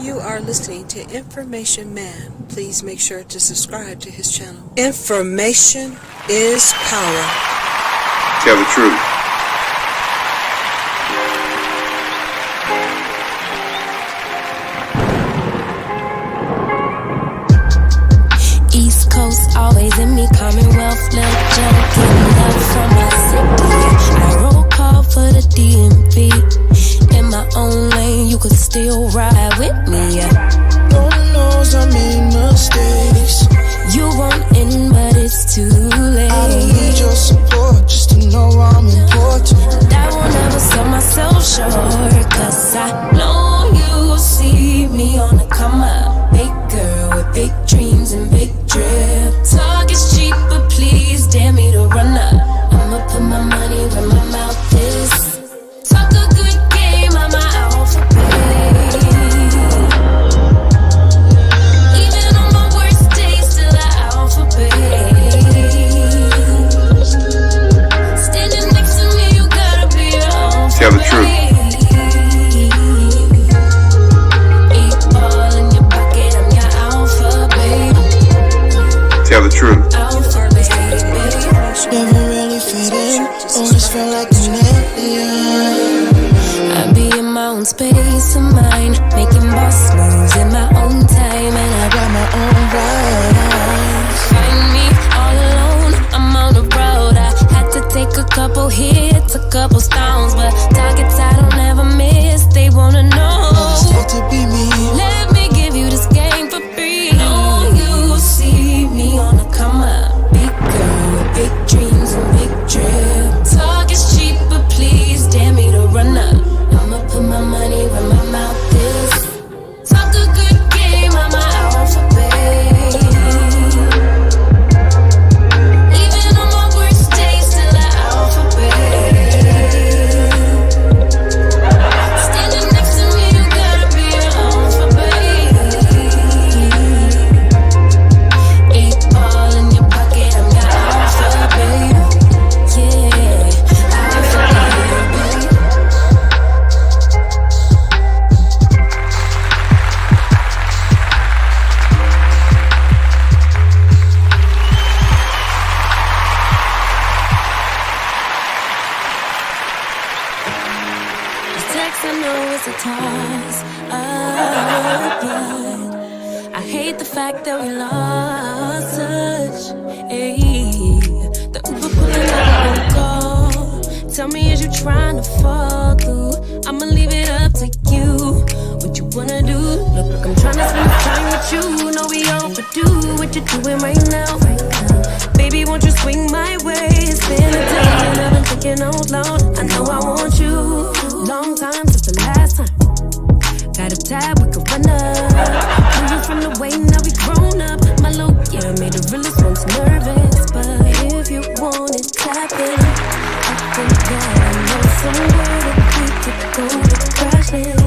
You are listening to Information Man. Please make sure to subscribe to his channel. Information is power. Tell the truth. East Coast always in me, Commonwealth, little junk, getting love from my city. I roll call for the DMV. In my own lane, you could still ride with me. No one knows I made mistakes. You won't in, but it's too late. I don't need your support just to know I'm important. I will never sell myself short, cause I know you see me on the come up. Big girl with big dreams and big drip. Talk is cheap, but please dare me to run up. I'ma put my money where my mouth is. Talk a good game, I'm my alphabet. Even on my worst days, still an alphabet. Standing next to me, you gotta be your alphabet. Tell the truth. Tell the truth. Never really fit in, always felt like an alien. I be in my own space of mind, making boss moves in my own time, and I Got my own vibes. find me all alone. I'm on the road. I had to take a couple hits, a couple stones, but targets I don't ever miss. They wanna know. It's not to be me. Let me give you this game for free. Oh, you see me on the come up. Big girl with big dreams and big drip. Talk is cheap, but please dare me to run up. I'ma put my money where my mouth is. Talk a good game, I'm my alphabet. Even on my worst days, still an alphabet. Standing next to me, you gotta be an alphabet. 8 ball in your pocket, I'm your alphabet. Yeah, alphabet. Sex, I know it's a toss up, but I hate the fact that we lost touch. Ayy, the Uber pulling up on call. Tell me, is you trying to fall through? I'ma leave it up to you. What you wanna do? Look, I'm trying to spend time with you. Know we overdue. What you doing right now? Baby, won't you swing my way? It's been a day and I've been thinking out loud. I know I want you. Long time since the last time. Got a tab, we could run up. Knew you from the way, now we grown up. My look, yeah, made the realest ones nervous. But if you want it, tap in. I think that I know somewhere that we could go to crashing.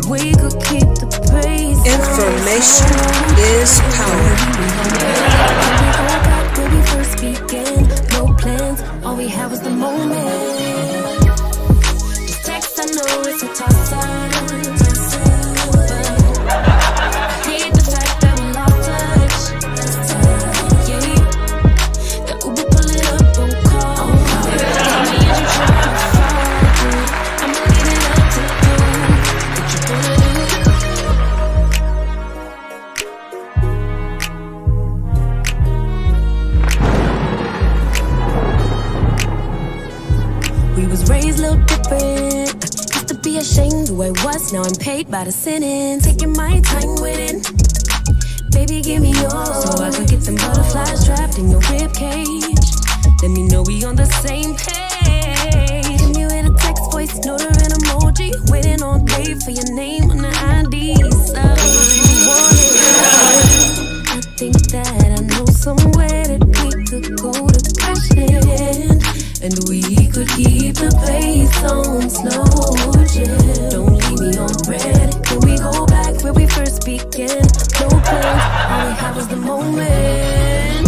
We could keep the pace. Information is power. Where we first began, no plans, all we had was the moment. This text, I know it's a toss-up, but I hate the fact that we lost touch. Yeah, the Uber pulling up on call. Tell me, is you trying to fall through? I'ma leave it up to you. What you gonna do? We was raised a little different. Used to be ashamed who I was, now I'm paid by the sentence. Taking my time with it. Baby, give me yours, so I could get them butterflies trapped in your rib cage. Let me know we on the same page. Give me with a text, voice note, or an emoji. Waiting all day for your name on the ID. So if you want it, I think that I know somewhere that we could go to crashing. And we could keep the pace on slow jam. Don't leave me on red. Can we go back where we first began? No plans, all we had was the moment.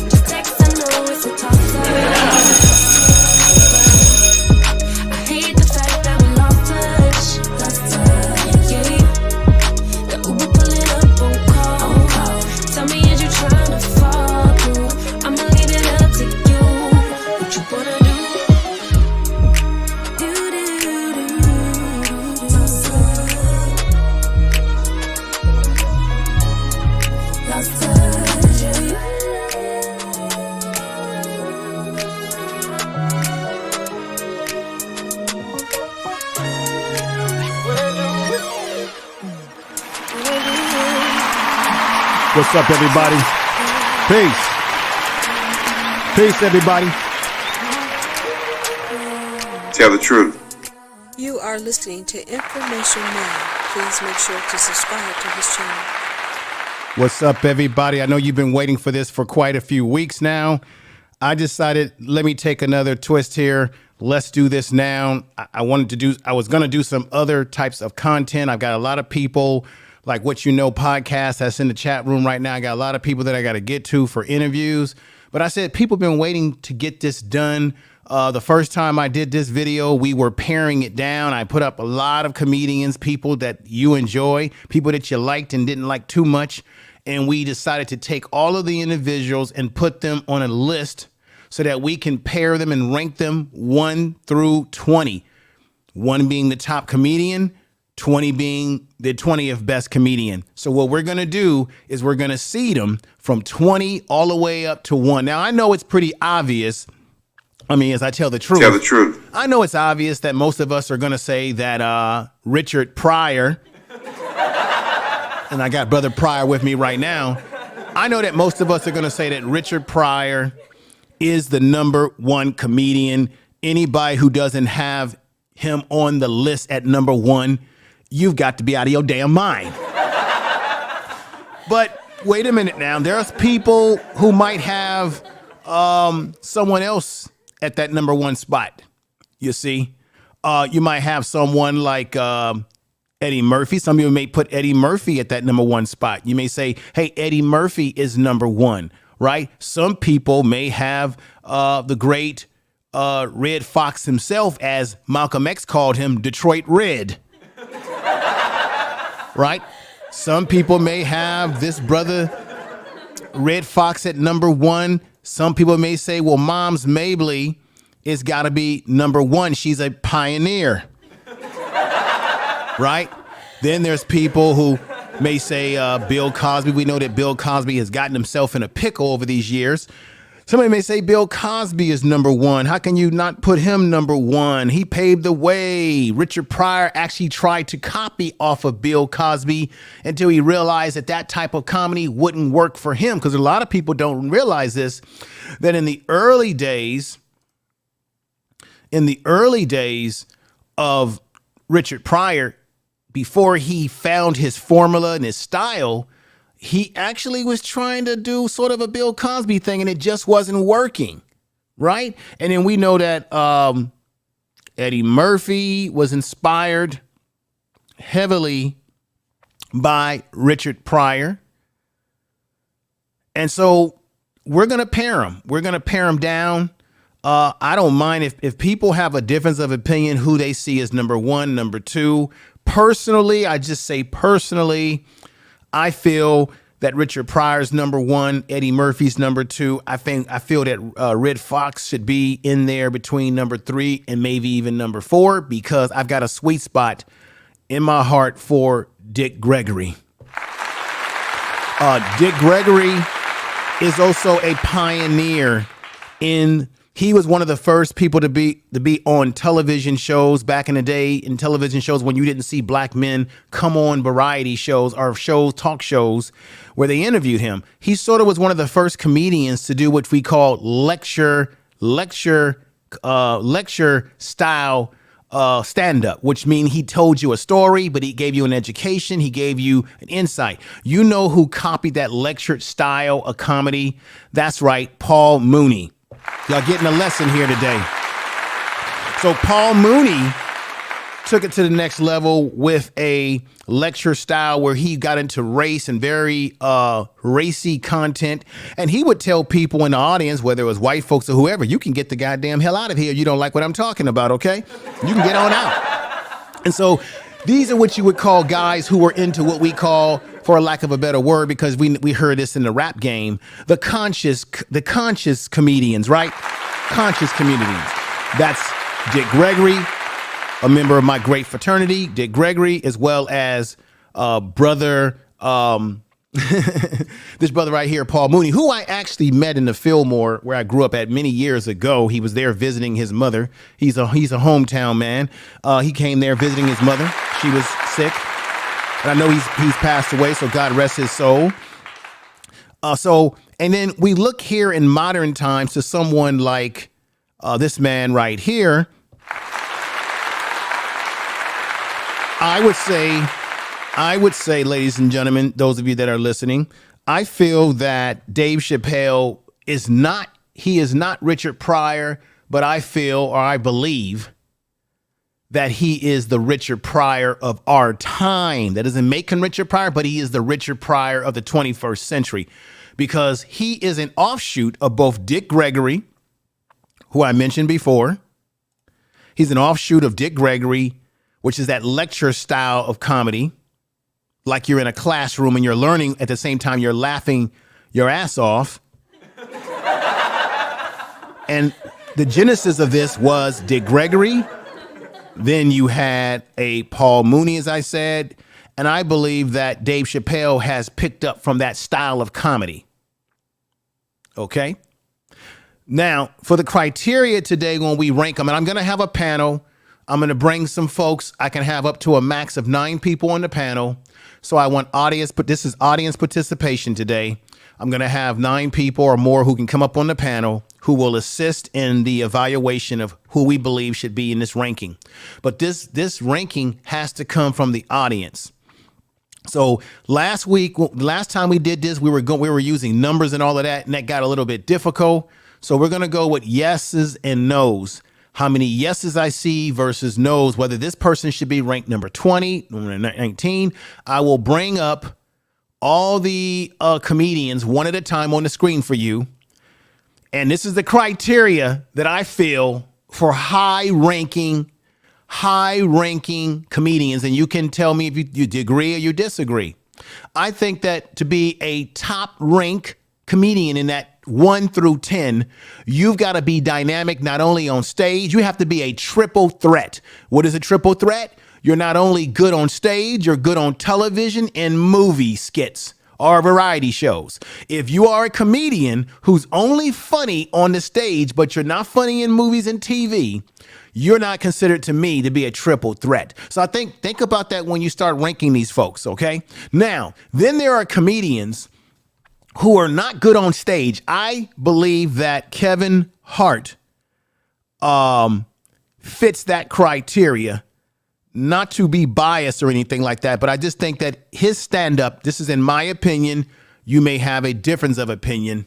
Just text, I know it's a toss-up. I hate the fact that we lost touch. Yeah. What's up, everybody? Peace. Peace, everybody. Tell the truth. You are listening to Information Man. Please make sure to subscribe to his channel. What's up, everybody? I know you've been waiting for this for quite a few weeks now. I decided, let me take another twist here. Let's do this now. I was going to do some other types of content. I've got a lot of people like What You Know podcast that's in the chat room right now. I got a lot of people that I got to get to for interviews. But I said people have been waiting to get this done. The first time I did this video, we were paring it down. I put up a lot of comedians, people that you enjoy, people that you liked and didn't like too much. And we decided to take all of the individuals and put them on a list so that we can pair them and rank them 1 through 20. 1 being the top comedian, 20 being the 20th best comedian. So what we're going to do is we're going to seed them from 20 all the way up to 1. Now, I know it's pretty obvious. I mean, as I tell the truth. Tell the truth. I know it's obvious that most of us are going to say that Richard Pryor, and I got Brother Pryor with me right now. I know that most of us are going to say that Richard Pryor is the number 1 comedian. Anybody who doesn't have him on the list at number 1, you've got to be out of your damn mind. But wait a minute now. There's people who might have someone else at that number 1 spot. You see, you might have someone like Eddie Murphy. Some of you may put Eddie Murphy at that number 1 spot. You may say, hey, Eddie Murphy is number 1, right? Some people may have the great Red Fox himself, as Malcolm X called him, Detroit Red. Right? Some people may have this brother Red Fox at number 1. Some people may say, well, Moms Mabley is got to be number 1. She's a pioneer. Right? Then there's people who may say Bill Cosby. We know that Bill Cosby has gotten himself in a pickle over these years. Somebody may say Bill Cosby is number 1. How can you not put him number 1? He paved the way. Richard Pryor actually tried to copy off of Bill Cosby until he realized that that type of comedy wouldn't work for him. Because a lot of people don't realize this, that in the early days of Richard Pryor, before he found his formula and his style, he actually was trying to do sort of a Bill Cosby thing, and it just wasn't working, right? And then we know that Eddie Murphy was inspired heavily by Richard Pryor. And so we're going to pair them. We're going to pair them down. I don't mind if people have a difference of opinion who they see as number 1, number 2. Personally, I just say personally, I feel that Richard Pryor's number 1, Eddie Murphy's number 2. I feel that Red Fox should be in there between number 3 and maybe even number 4, because I've got a sweet spot in my heart for Dick Gregory. Dick Gregory is also a pioneer he was one of the first people to be on television shows back in the day, in television shows when you didn't see black men come on variety shows or talk shows where they interviewed him. He sort of was one of the first comedians to do what we call lecture style stand-up, which means he told you a story, but he gave you an education. He gave you an insight. You know who copied that lecture style of comedy? That's right, Paul Mooney. Y'all getting a lesson here today. So Paul Mooney took it to the next level with a lecture style where he got into race and very racy content. And he would tell people in the audience, whether it was white folks or whoever, you can get the goddamn hell out of here. You don't like what I'm talking about, okay? You can get on out. And so these are what you would call guys who were into what we call, for a lack of a better word, because we heard this in the rap game, the conscious comedians, right? Conscious comedians. That's Dick Gregory, a member of my great fraternity, Dick Gregory, as well as brother, this brother right here, Paul Mooney, who I actually met in the Fillmore where I grew up at many years ago. He was there visiting his mother. He's a hometown man. He came there visiting his mother. She was sick. And I know he's passed away, so God rest his soul. And then we look here in modern times to someone like this man right here. I would say, ladies and gentlemen, those of you that are listening, I feel that Dave Chappelle is not Richard Pryor, but I feel, or I believe, that he is the Richard Pryor of our time. That doesn't make him Richard Pryor, but he is the Richard Pryor of the 21st century, because he is an offshoot of both Dick Gregory, who I mentioned before. He's an offshoot of Dick Gregory, which is that lecture style of comedy, like you're in a classroom and you're learning at the same time you're laughing your ass off. And the genesis of this was Dick Gregory. Then you had a Paul Mooney, as I said, and I believe that Dave Chappelle has picked up from that style of comedy. Okay? Now, for the criteria today when we rank them, and I'm going to have a panel. I'm going to bring some folks. I can have up to a max of 9 people on the panel. So I want audience, but this is audience participation today. I'm going to have 9 people or more who can come up on the panel who will assist in the evaluation of who we believe should be in this ranking. But this ranking has to come from the audience. So last time we did this, we were using numbers and all of that, and that got a little bit difficult. So we're going to go with yeses and nos. How many yeses I see versus nos, whether this person should be ranked number 20, number 19. I will bring up all the comedians one at a time on the screen for you. And this is the criteria that I feel for high-ranking comedians. And you can tell me if you agree or you disagree. I think that to be a top-rank comedian in that 1 through 10, you've got to be dynamic not only on stage, you have to be a triple threat. What is a triple threat? You're not only good on stage, you're good on television and movie skits or variety shows. If you are a comedian who's only funny on the stage, but you're not funny in movies and TV, you're not considered to me to be a triple threat. So I think about that when you start ranking these folks, okay? Now, then there are comedians who are not good on stage. I believe that Kevin Hart fits that criteria. Not to be biased or anything like that, but I just think that his stand-up, this is in my opinion, you may have a difference of opinion.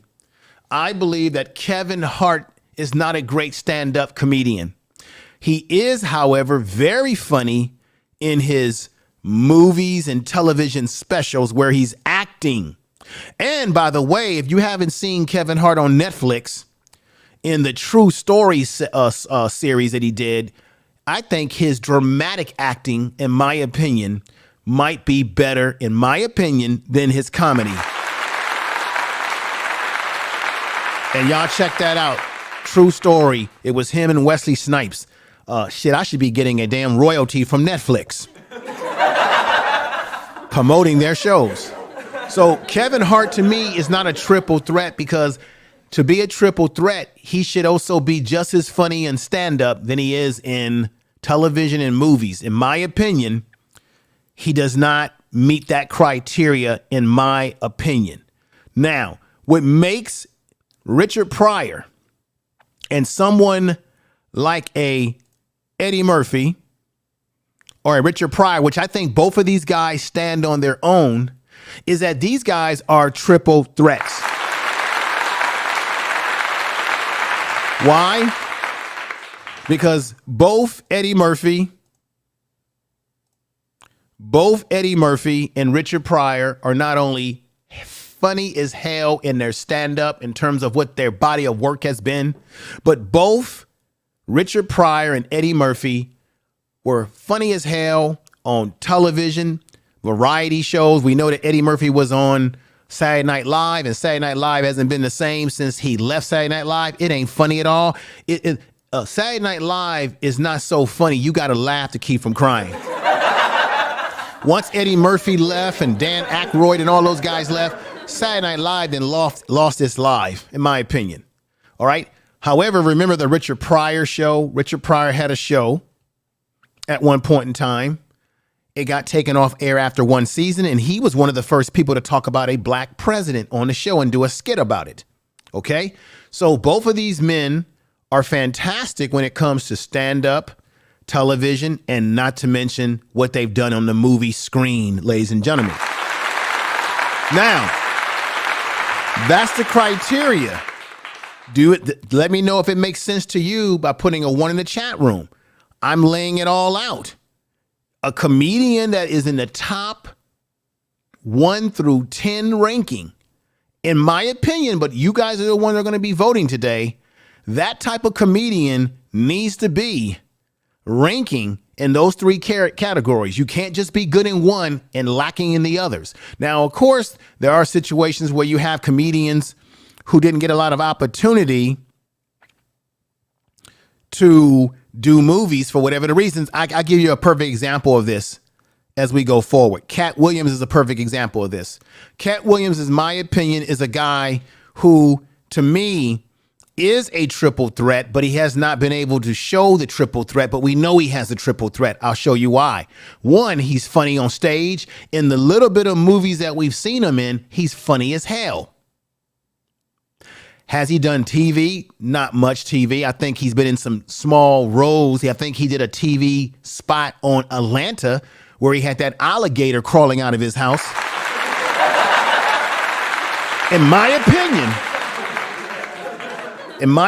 I believe that Kevin Hart is not a great stand-up comedian. He is, however, very funny in his movies and television specials where he's acting. And by the way, if you haven't seen Kevin Hart on Netflix in the True Story series that he did, I think his dramatic acting, in my opinion, might be better, in my opinion, than his comedy. And y'all check that out. True Story. It was him and Wesley Snipes. Shit, I should be getting a damn royalty from Netflix. Promoting their shows. So Kevin Hart, to me, is not a triple threat, because to be a triple threat, he should also be just as funny in stand-up than he is in television and movies. In my opinion, he does not meet that criteria, in my opinion. Now, what makes Richard Pryor and someone like a Eddie Murphy or a Richard Pryor, which I think both of these guys stand on their own, is that these guys are triple threats. Why? Because both Eddie Murphy and Richard Pryor are not only funny as hell in their stand-up in terms of what their body of work has been, but both Richard Pryor and Eddie Murphy were funny as hell on television, variety shows. We know that Eddie Murphy was on Saturday Night Live, and Saturday Night Live hasn't been the same since he left Saturday Night Live. It ain't funny at all. Saturday Night Live is not so funny. You got to laugh to keep from crying. Once Eddie Murphy left and Dan Aykroyd and all those guys left, Saturday Night Live then lost its life, in my opinion. All right. However, remember the Richard Pryor show? Richard Pryor had a show at one point in time. It got taken off air after one season, and he was one of the first people to talk about a black president on the show and do a skit about it. Okay? So both of these men are fantastic when it comes to stand-up, television, and not to mention what they've done on the movie screen, ladies and gentlemen. Now, that's the criteria. Do it. Let me know if it makes sense to you by putting a 1 in the chat room. I'm laying it all out. A comedian that is in the top 1 through 10 ranking, in my opinion, but you guys are the ones that are going to be voting today, that type of comedian needs to be ranking in those 3 categories. You can't just be good in one and lacking in the others. Now, of course, there are situations where you have comedians who didn't get a lot of opportunity to do movies for whatever the reasons. I give you a perfect example of this as we go forward. Cat Williams is a perfect example of this. Cat Williams, in my opinion, is a guy who, to me, is a triple threat, but he has not been able to show the triple threat, but we know he has a triple threat. I'll show you why. 1, he's funny on stage. In the little bit of movies that we've seen him in, he's funny as hell. Has he done TV? Not much TV. I think he's been in some small roles. I think he did a TV spot on Atlanta where he had that alligator crawling out of his house. In my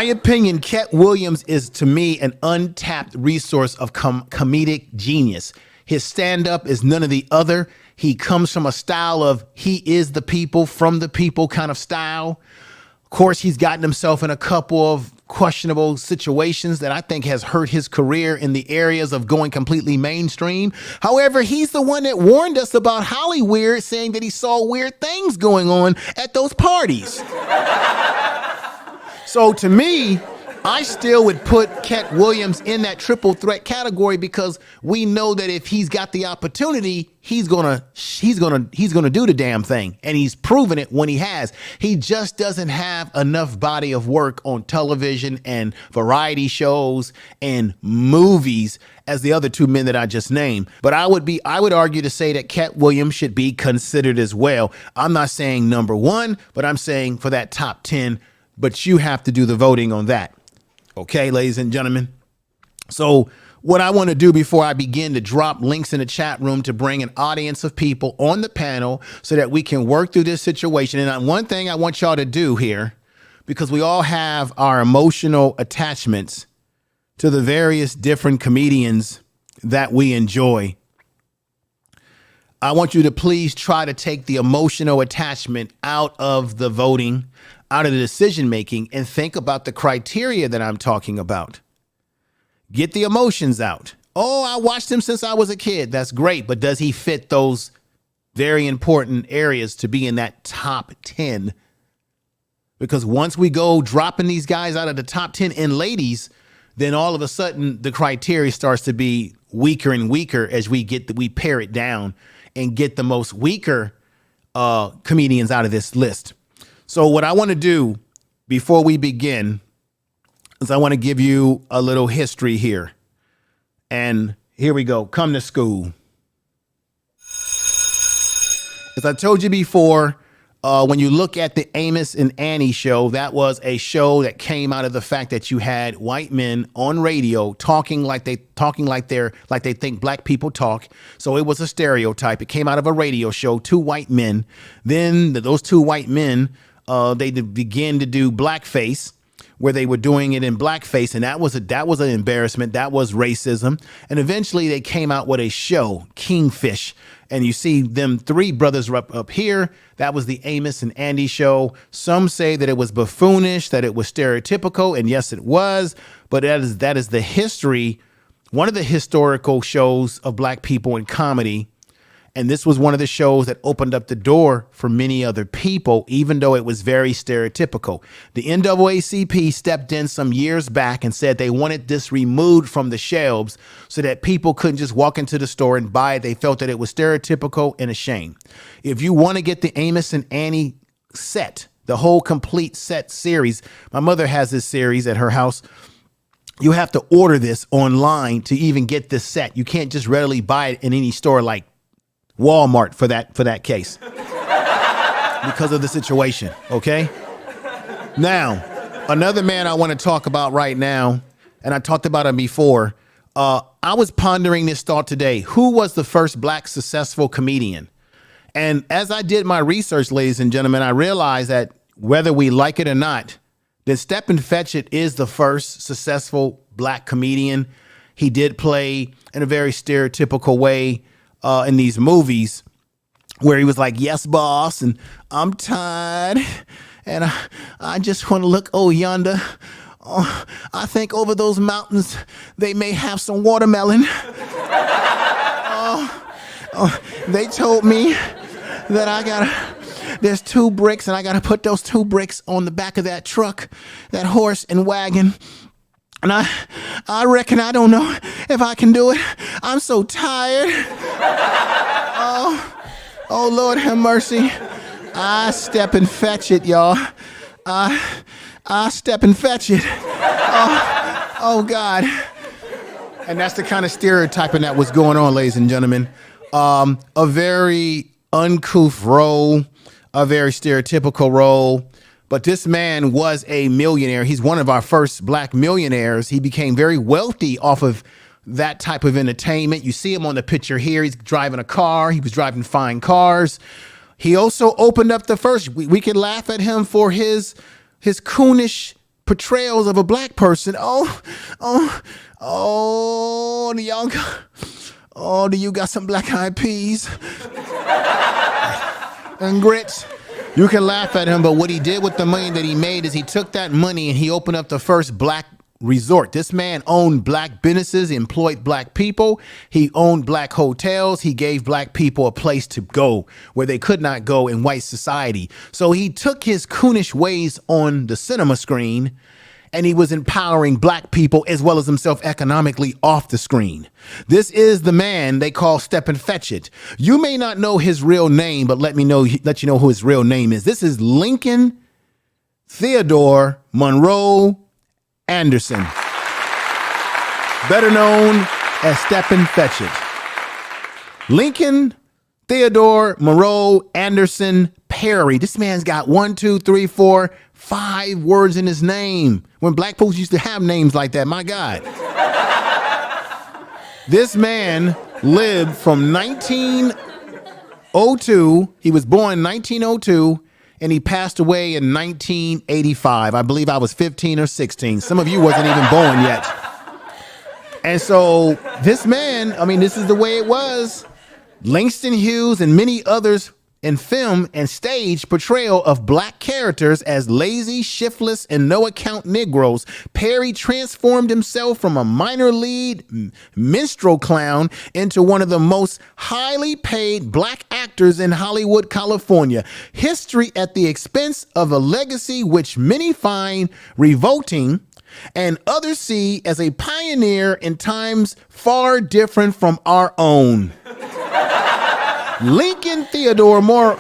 opinion, Cat Williams is, to me, an untapped resource of comedic genius. His stand-up is none of the other. He comes from a style of he is the people, from the people kind of style. Of course, he's gotten himself in a couple of questionable situations that I think has hurt his career in the areas of going completely mainstream. However, he's the one that warned us about Hollywood, saying that he saw weird things going on at those parties. So to me, I still would put Cat Williams in that triple threat category because we know that if he's got the opportunity, he's gonna do the damn thing, and he's proven it when he has. He just doesn't have enough body of work on television and variety shows and movies as the other 2 men that I just named. But I would argue to say that Cat Williams should be considered as well. I'm not saying number 1, but I'm saying for that top 10. But you have to do the voting on that. Okay, ladies and gentlemen. So what I want to do before I begin to drop links in the chat room to bring an audience of people on the panel so that we can work through this situation. And one thing I want y'all to do here, because we all have our emotional attachments to the various different comedians that we enjoy. I want you to please try to take the emotional attachment out of the voting, out of the decision making, and think about the criteria that I'm talking about. Get the emotions out. Oh, I watched him since I was a kid. That's great. But does he fit those very important areas to be in that top 10? Because once we go dropping these guys out of the top 10 and ladies, then all of a sudden the criteria starts to be weaker and weaker as we pare it down and get the most weaker comedians out of this list. So what I want to do before we begin is I want to give you a little history here. And here we go. Come to school. As I told you before, when you look at the Amos and Annie show, that was a show that came out of the fact that you had white men on radio talking like they think black people talk. So it was a stereotype. It came out of a radio show, 2 white men. Then those 2 white men, they began to do blackface, where they were doing it in blackface, and that was an embarrassment. That was racism. And eventually they came out with a show, Kingfish. And you see them 3 brothers up here. That was the Amos and Andy show. Some say that it was buffoonish, that it was stereotypical, and yes, it was. But that is the history, one of the historical shows of black people in comedy. And this was one of the shows that opened up the door for many other people, even though it was very stereotypical. The NAACP stepped in some years back and said they wanted this removed from the shelves so that people couldn't just walk into the store and buy it. They felt that it was stereotypical and a shame. If you want to get the Amos and Annie set, the whole complete set series, my mother has this series at her house. you have to order this online to even get this set. You can't just readily buy it in any store like Walmart for that case because of the situation. Okay. Now, another man I want to talk about right now, and I talked about him before. I was pondering this thought today. Who was the first black successful comedian? And as I did my research, ladies and gentlemen, I realized that whether we like it or not, then Stepin Fetchit is the first successful black comedian. He did play in a very stereotypical way in these movies where he was like, yes, boss, and I'm tired, and I just want to look, oh, yonder. Oh, I think over those mountains, they may have some watermelon. They told me that there's 2 bricks and I gotta put those 2 bricks on the back of that truck, that horse and wagon. And I reckon I don't know if I can do it. I'm so tired. Oh Lord have mercy. I step and fetch it, y'all. I step and fetch it. Oh God. And that's the kind of stereotyping that was going on, ladies and gentlemen. A very uncouth role, a very stereotypical role. But this man was a millionaire. He's one of our first black millionaires. He became very wealthy off of that type of entertainment. You see him on the picture here. He's driving a car. He was driving fine cars. He also opened up the first. We could laugh at him for his coonish portrayals of a black person. Do you got some black eyed peas and grits? You can laugh at him, but what he did with the money that he made is he took that money and he opened up the first black resort. This man owned black businesses, employed black people. He owned black hotels. He gave black people a place to go where they could not go in white society. So he took his coonish ways on the cinema screen and he was empowering black people as well as himself economically off the screen. This is the man they call Stepin Fetchit. You may not know his real name, but let you know who his real name is. This is Lincoln Theodore Monroe Anderson, better known as Stepin Fetchit. Lincoln Theodore Monroe Anderson Perry. This man's got 1, 2, 3, 4, 5 words in his name. When black folks used to have names like that, my God. This man lived from 1902. He was born in 1902. And he passed away in 1985. I believe I was 15 or 16. Some of you wasn't even born yet. And so this man, this is the way it was. Langston Hughes and many others in film and stage portrayal of black characters as lazy, shiftless, and no-account Negroes. Perry transformed himself from a minor lead minstrel clown into one of the most highly paid black actors in Hollywood, California. History at the expense of a legacy which many find revolting and others see as a pioneer in times far different from our own. Lincoln Theodore Morrow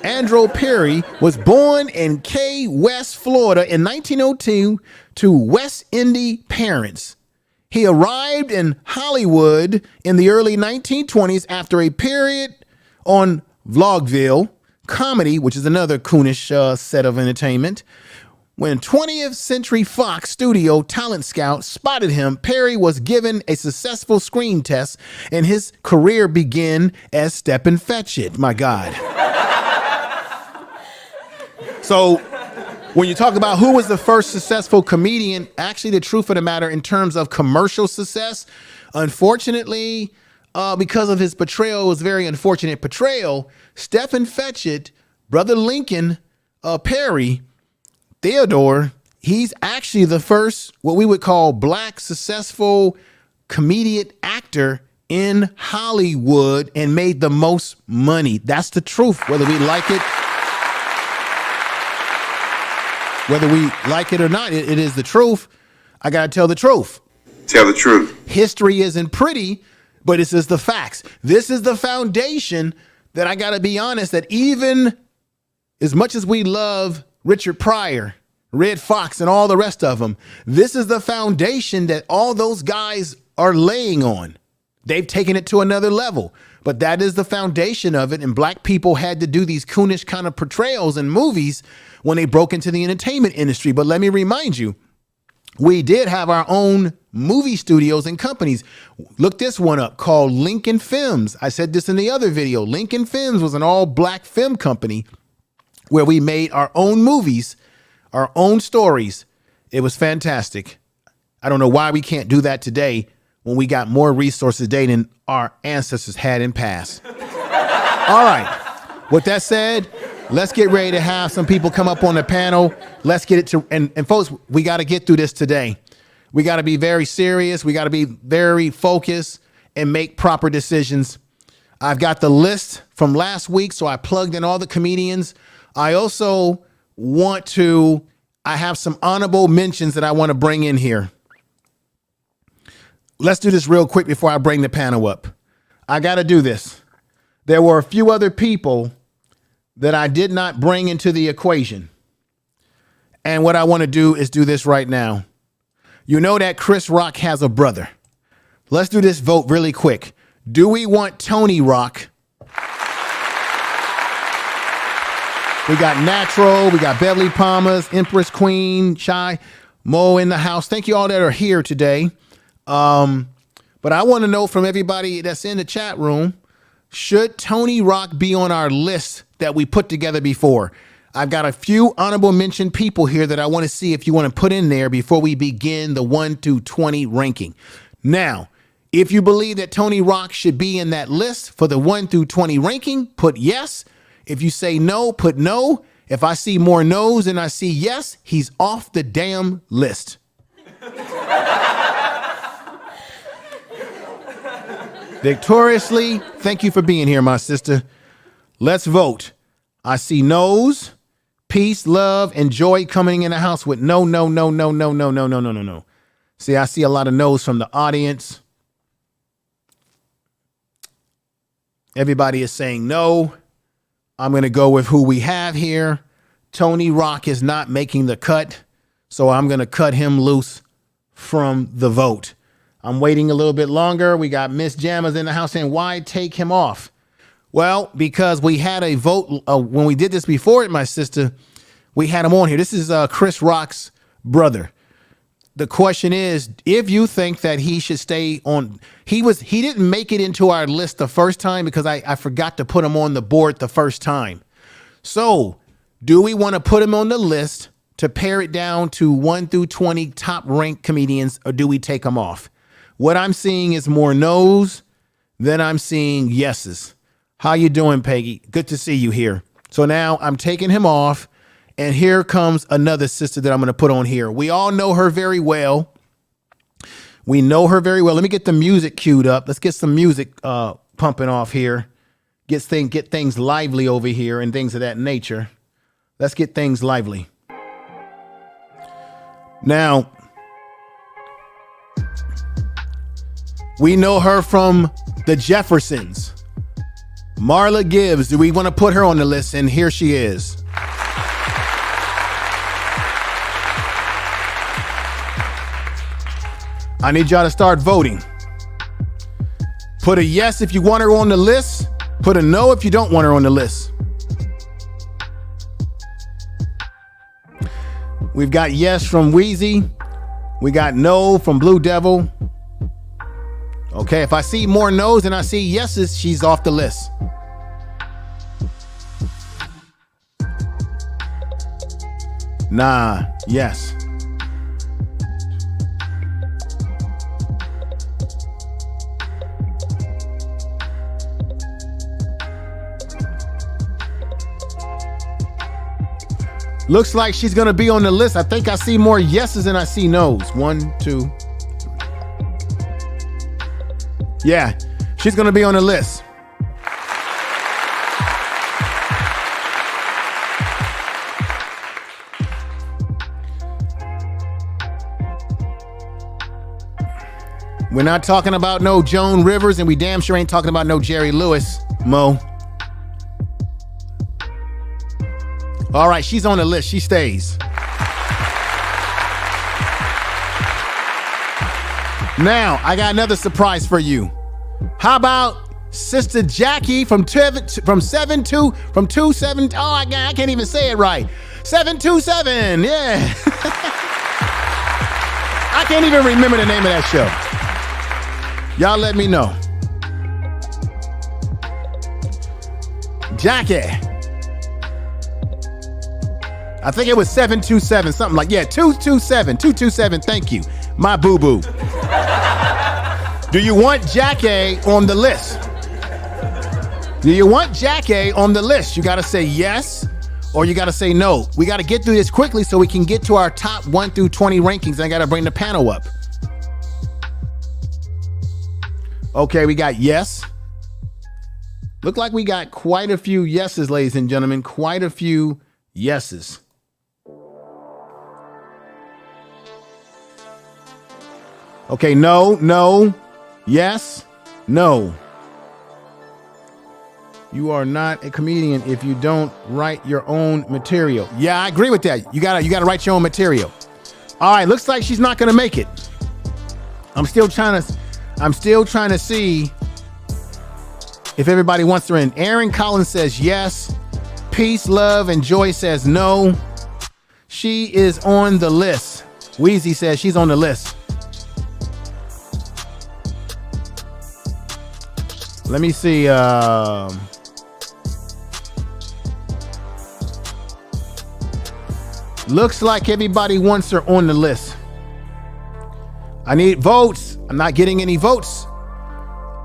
Andro Perry was born in Key West, Florida in 1902 to West Indian parents. He arrived in Hollywood in the early 1920s after a period on vaudeville comedy, which is another coonish set of entertainment. When 20th Century Fox studio talent scout spotted him, Perry was given a successful screen test and his career began as Stepin Fetchit. My God. So when you talk about who was the first successful comedian, actually the truth of the matter in terms of commercial success, unfortunately, because of his portrayal, it was a very unfortunate portrayal, Stepin Fetchit, brother Lincoln Perry, Theodore, he's actually the first, what we would call black successful comedian actor in Hollywood and made the most money. That's the truth, whether we like it. Whether we like it or not, it is the truth. I got to tell the truth. Tell the truth. History isn't pretty, but this is the facts. This is the foundation that I got to be honest, that even as much as we love Richard Pryor, Red Fox, and all the rest of them. This is the foundation that all those guys are laying on. They've taken it to another level, but that is the foundation of it. And black people had to do these coonish kind of portrayals in movies when they broke into the entertainment industry. But let me remind you, we did have our own movie studios and companies. Look this one up called Lincoln Films. I said this in the other video. Lincoln Films was an all black film company where we made our own movies, our own stories. It was fantastic. I don't know why we can't do that today when we got more resources today than our ancestors had in past. All right. With that said, let's get ready to have some people come up on the panel. Let's get it to, and folks, we got to get through this today. We got to be very serious. We got to be very focused and make proper decisions. I've got the list from last week, so I plugged in all the comedians. I also I have some honorable mentions that I want to bring in here. Let's do this real quick before I bring the panel up. I got to do this. There were a few other people that I did not bring into the equation. And what I want to do is do this right now. You know that Chris Rock has a brother. Let's do this vote really quick. Do we want Tony Rock? We got Natural, we got Beverly Palmer's, Empress Queen, Shy, Mo in the house. Thank you all that are here today. But I want to know from everybody that's in the chat room, should Tony Rock be on our list that we put together before? I've got a few honorable mention people here that I want to see if you want to put in there before we begin the 1 through 20 ranking. Now, if you believe that Tony Rock should be in that list for the 1 through 20 ranking, put yes. If you say no, put no. If I see more no's than I see yes, he's off the damn list. Victoriously, thank you for being here, my sister. Let's vote. I see no's, peace, love, and joy coming in the house with no. See, I see a lot of no's from the audience. Everybody is saying no. I'm going to go with who we have here. Tony Rock is not making the cut, so I'm going to cut him loose from the vote. I'm waiting a little bit longer. We got Miss Jammas in the house saying, why take him off? Well, because we had a vote when we did this before, my sister, we had him on here. This is Chris Rock's brother. The question is, if you think that he should stay on, he didn't make it into our list the first time because I forgot to put him on the board the first time. So do we want to put him on the list to pare it down to 1 through 20 top ranked comedians, or do we take him off? What I'm seeing is more no's than I'm seeing yeses. How you doing, Peggy? Good to see you here. So now I'm taking him off, and here comes another sister that I'm going to put on here. We all know her very well. We know her very well. Let me get the music queued up. Let's get some music pumping off here. Get things lively over here and things of that nature. Let's get things lively. Now, we know her from the Jeffersons. Marla Gibbs. Do we want to put her on the list? And here she is. I need y'all to start voting. Put a yes if you want her on the list. Put a no if you don't want her on the list. We've got yes from Wheezy. We got no from Blue Devil. Okay, if I see more no's than I see yeses, she's off the list. Nah, yes. Looks like she's going to be on the list. I think I see more yeses than I see no's. 1, 2. Yeah, she's going to be on the list. We're not talking about no Joan Rivers, and we damn sure ain't talking about no Jerry Lewis, Mo. All right, she's on the list. She stays. Now, I got another surprise for you. How about Sister Jackie from 27? Oh, I can't even say it right. 727, yeah. I can't even remember the name of that show. Y'all let me know. Jackie. I think it was 727, something like, yeah, 227, thank you. My boo-boo. Do you want Jackie on the list? Do you want Jackie on the list? You gotta say yes, or you gotta say no. We gotta get through this quickly so we can get to our top 1 through 20 rankings. I gotta bring the panel up. Okay, we got yes. Look like we got quite a few yeses, ladies and gentlemen. Quite a few yeses. Okay, no, yes, no. You are not a comedian if you don't write your own material. Yeah, I agree with that. You gotta write your own material. All right, looks like she's not gonna make it. I'm still trying to see if everybody wants her in. Aaron Collins says yes. Peace, love, and joy says no. She is on the list. Wheezy says she's on the list. Let me see. Looks like everybody wants her on the list. I need votes. I'm not getting any votes.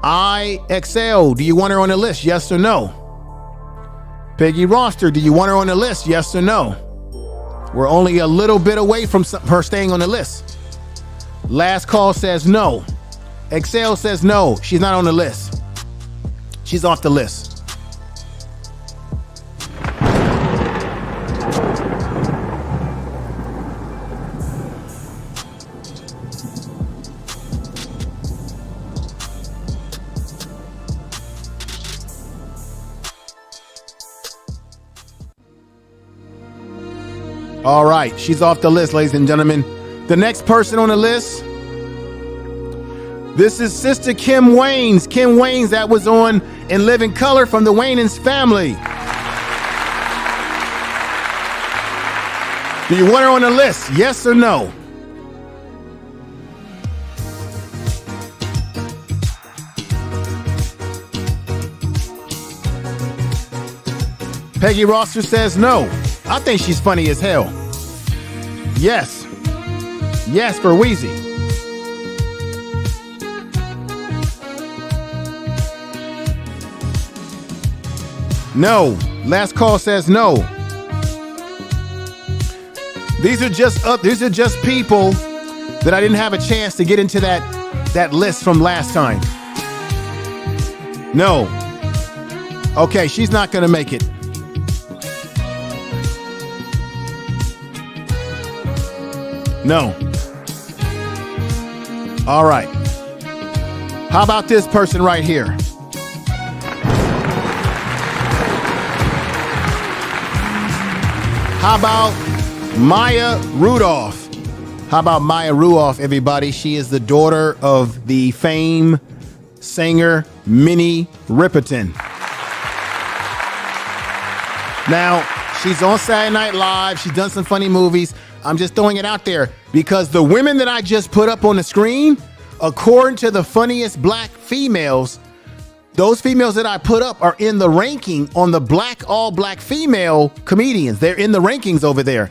IXL, do you want her on the list? Yes or no? Peggy Roster, do you want her on the list? Yes or no? We're only a little bit away from her staying on the list. Last Call says no. Excel says no. She's not on the list. She's off the list. All right, she's off the list, ladies and gentlemen. The next person on the list, this is Sister Kim Waynes. Kim Waynes, that was on In Living Color from the Wayans family. Do you want her on the list? Yes or no? Peggy Roster says no. I think she's funny as hell. Yes. Yes for Wheezy. No. Last Call says no. These are just people that I didn't have a chance to get into that list from last time. No. Okay, she's not gonna make it. No. All right. How about this person right here? How about Maya Rudolph? How about Maya Rudolph, everybody? She is the daughter of the famed singer Minnie Riperton. Now, she's on Saturday Night Live. She's done some funny movies. I'm just throwing it out there because the women that I just put up on the screen, according to the funniest black females, those females that I put up are in the ranking on the all black female comedians. They're in the rankings over there.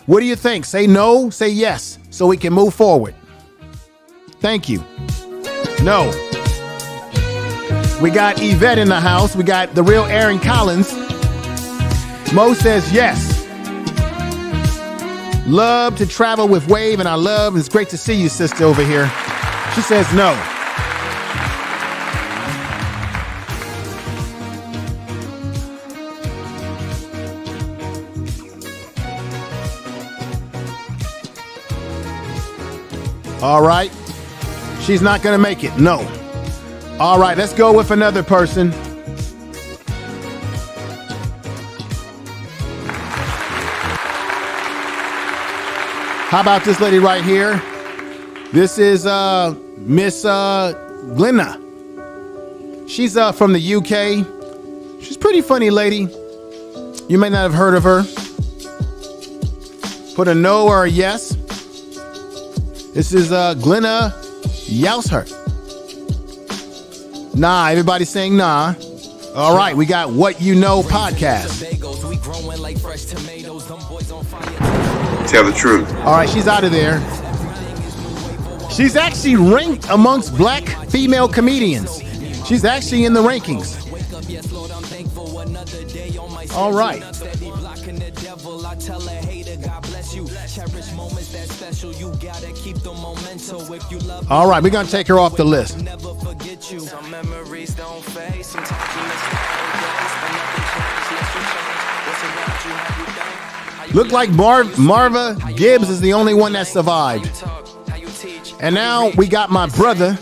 What do you think? Say no, say yes, so we can move forward. Thank you. No. We got Yvette in the house. We got the real Aaron Collins. Mo says yes. Love to travel with Wave, and it's great to see you, sister, over here. She says no. All right. She's not going to make it. No. All right, let's go with another person. How about this lady right here? This is Miss Glenna. She's from the UK. She's a pretty funny lady. You may not have heard of her. Put a no or a yes. This is Glenna Yaushart. Nah, everybody's saying nah. All right, we got What You Know podcast. Tell the truth. All right, she's out of there. She's actually ranked amongst black female comedians. She's actually in the rankings. All right. All right, we're going to take her off the list. Look like Marva Gibbs is the only one that survived. And now we got my brother.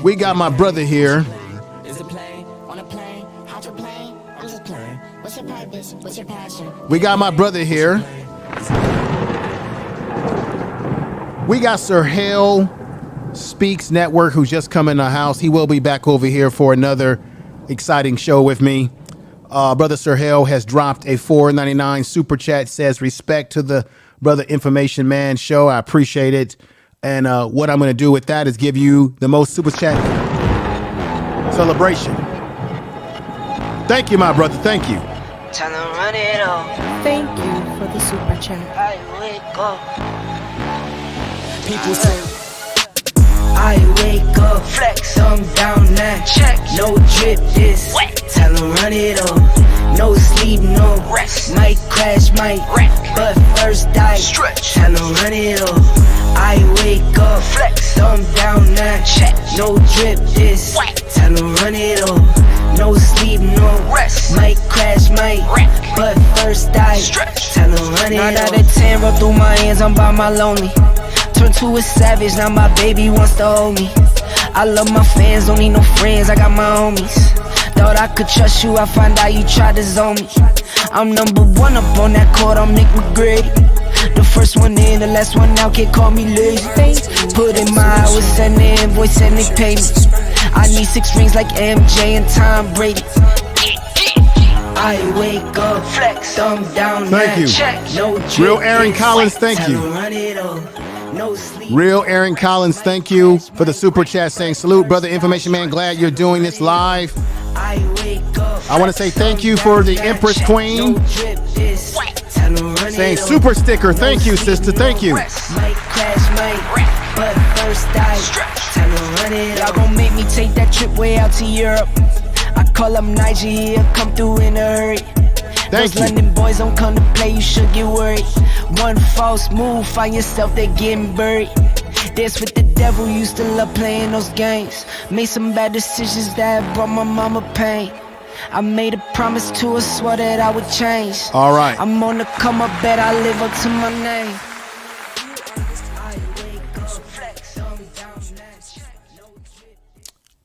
We got my brother here. We got my brother here. We got Sir Hale Speaks Network, who's just come in the house. He will be back over here for another exciting show with me. Brother Sir Hale has dropped a $4.99 super chat. Says respect to the Brother Information Man show. I appreciate it. And what I'm going to do with that is give you the most super chat celebration. Thank you, my brother. Thank you. Tryna run it all. Thank you for the super chat. I wake up. People say, I wake up. Flex. Thumb down now. Check. No drip this. Wet. Tell 'em run it all. No sleep, no rest. Might crash, might wreck. But first I stretch. Tell 'em run it all. I wake up. Flex. Thumb down now. Check. No drip this. Wet. Tell 'em run it all. No sleep, no rest. Might crash, might wreck. But first I stretch. Tell 'em run it all. 9 out of 10 roll through my hands. I'm by my lonely. Turned to a savage. Now my baby wants to hold me. I love my fans. Don't need no friends. I got my homies. Thought I could trust you. I find out you tried to zone me. I'm number one up on that court. I'm Nick McGrady. The first one in, the last one out. Can't call me lazy. Put in my hours, send the invoice, and they pay me. I need 6 rings like MJ and Tom Brady. I wake up, flex, thumb down. Thank you. Check. No Real Aaron Collins, thank you. Real Aaron Collins, thank you for the super chat saying salute, Brother Information Man. Glad you're doing this live. I want to say thank you for the Empress Queen saying super sticker. Thank you, sister. Thank you. Y'all gon' make me take that trip way out to Europe. I call up Nigeria, come through in a hurry. Thank Those you. London boys don't come to play, you should get worried. One false move, find yourself there getting buried. Dance with the devil, used to love playing those games. Made some bad decisions that brought my mama pain. I made a promise to her, swore that I would change. All right. I'm on the come up, bet I live up to my name.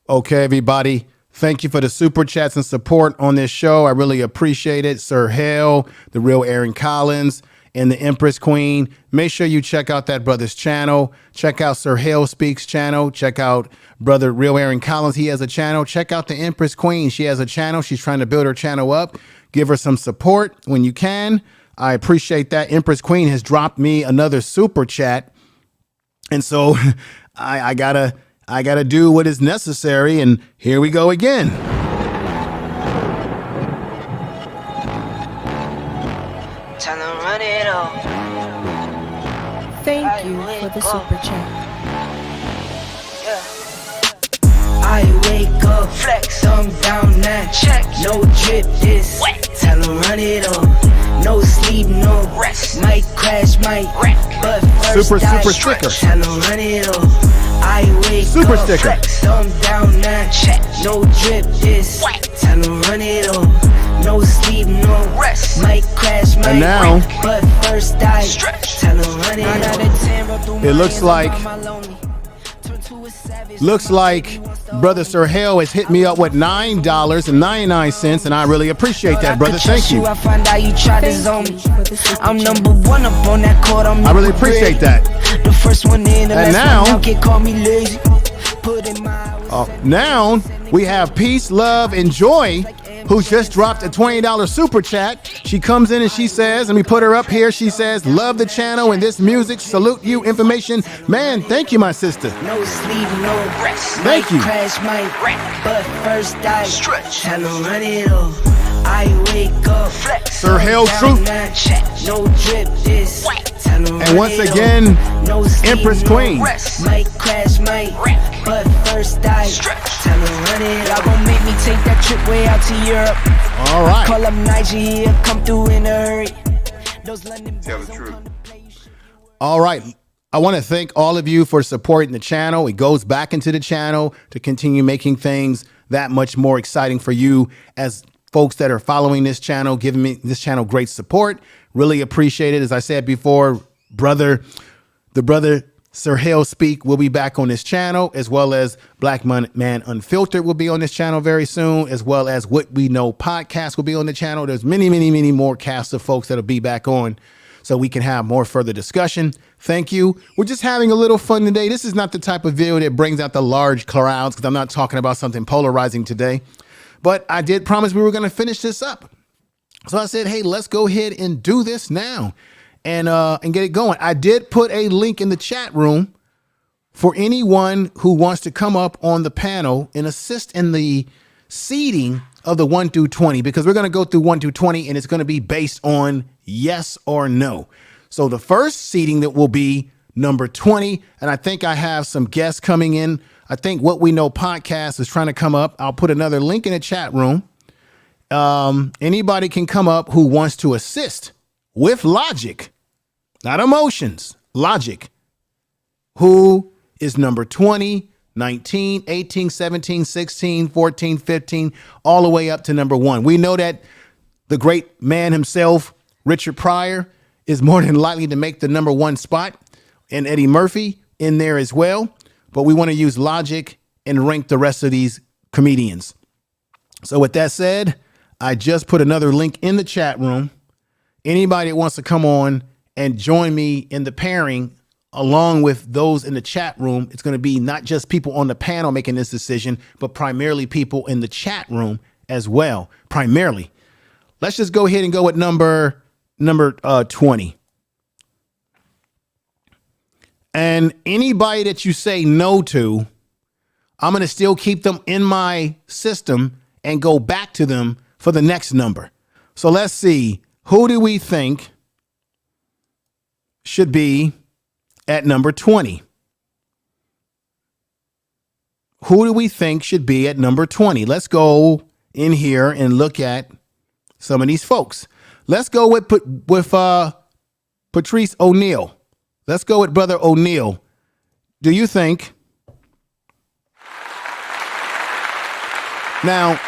Okay, everybody. Thank you for the super chats and support on this show. I really appreciate it. Sir Hale, the Real Aaron Collins, and the Empress Queen. Make sure you check out that brother's channel. Check out Sir Hale Speaks channel. Check out Brother Real Aaron Collins. He has a channel. Check out the Empress Queen. She has a channel. She's trying to build her channel up. Give her some support when you can. I appreciate that. Empress Queen has dropped me another super chat. And so I gotta do what is necessary. And here we go again. Tryna run it all. Thank you for the super chat. I wake up, flex, thumb down now. Check. No drip this. Wet. Tell 'em run it all. No sleep, no rest. Might crash, might wreck. But first Super I sticker. Tell 'em run it all. I wake Super up, sticker. flex, thumb down now. Check. No drip this. Wet. Tell 'em run it all. No sleep, no rest. Might crash, might And now- wreck. But first I stretch. Tell 'em run it all. It looks like Brother Sir Hale has hit me up with $9.99, and I really appreciate that, brother. Thank you. I find out you try to zone me. I'm number one up on that court. I'm I really appreciate that. The first one in, the And last now- one out, can't call me lazy. Put in my hours. Now we have Peace, Love, and Joy, who just dropped a $20 super chat. She comes in and she says, and we put her up here, she says, love the channel and this music, salute you, information. Man, thank you, my sister. No sleep, no rest. Thank you. Crash, might wreck, but first I stretch. Tell 'em run it off. I wake up, flex. Sir Hale down, Truth. now check. No drip, this. Tell 'em And run once it again, off. No sleep, Empress no Queen. rest. Might crash, might wreck, but first I stretch. Tell 'em run it. Y'all gon' make me take that trip way out to Europe. All right. Call up Nigeria, come through in a hurry. Those London Tell the boys truth. don't come to play. All right. I want to thank all of you for supporting the channel. It goes back into the channel to continue making things that much more exciting for you as folks that are following this channel, giving me this channel great support. Really appreciate it. As I said before, the brother Sir Hale Speak will be back on this channel, as well as Black Man Unfiltered will be on this channel very soon, as well as What We Know podcast will be on the channel. There's many, many, many more cast of folks that'll be back on so we can have more further discussion. Thank you. We're just having a little fun today. This is not the type of video that brings out the large crowds because I'm not talking about something polarizing today. But I did promise we were going to finish this up. So I said, hey, let's go ahead and do this now and get it going. I did put a link in the chat room for anyone who wants to come up on the panel and assist in the seeding of the 1 through 20, because we're going to go through 1 through 20 and it's going to be based on yes or no. So the first seeding that will be number 20. And I think I have some guests coming in. I think What We Know podcast is trying to come up. I'll put another link in the chat room. Anybody can come up who wants to assist with logic, not emotions, logic. Who is number 20, 19, 18, 17, 16, 14, 15, all the way up to number 1. We know that the great man himself, Richard Pryor, is more than likely to make the number 1 spot, and Eddie Murphy in there as well. But we want to use logic and rank the rest of these comedians. So with that said, I just put another link in the chat room. Anybody that wants to come on and join me in the pairing along with those in the chat room, it's going to be not just people on the panel making this decision, but primarily people in the chat room as well. Primarily. Let's just go ahead and go with number 20. And anybody that you say no to, I'm going to still keep them in my system and go back to them for the next number. So let's see. Who do we think should be at number 20? Who do we think should be at number 20? Let's go in here and look at some of these folks. Let's go with Patrice O'Neal. Let's go with Brother O'Neal. Do you think? Now,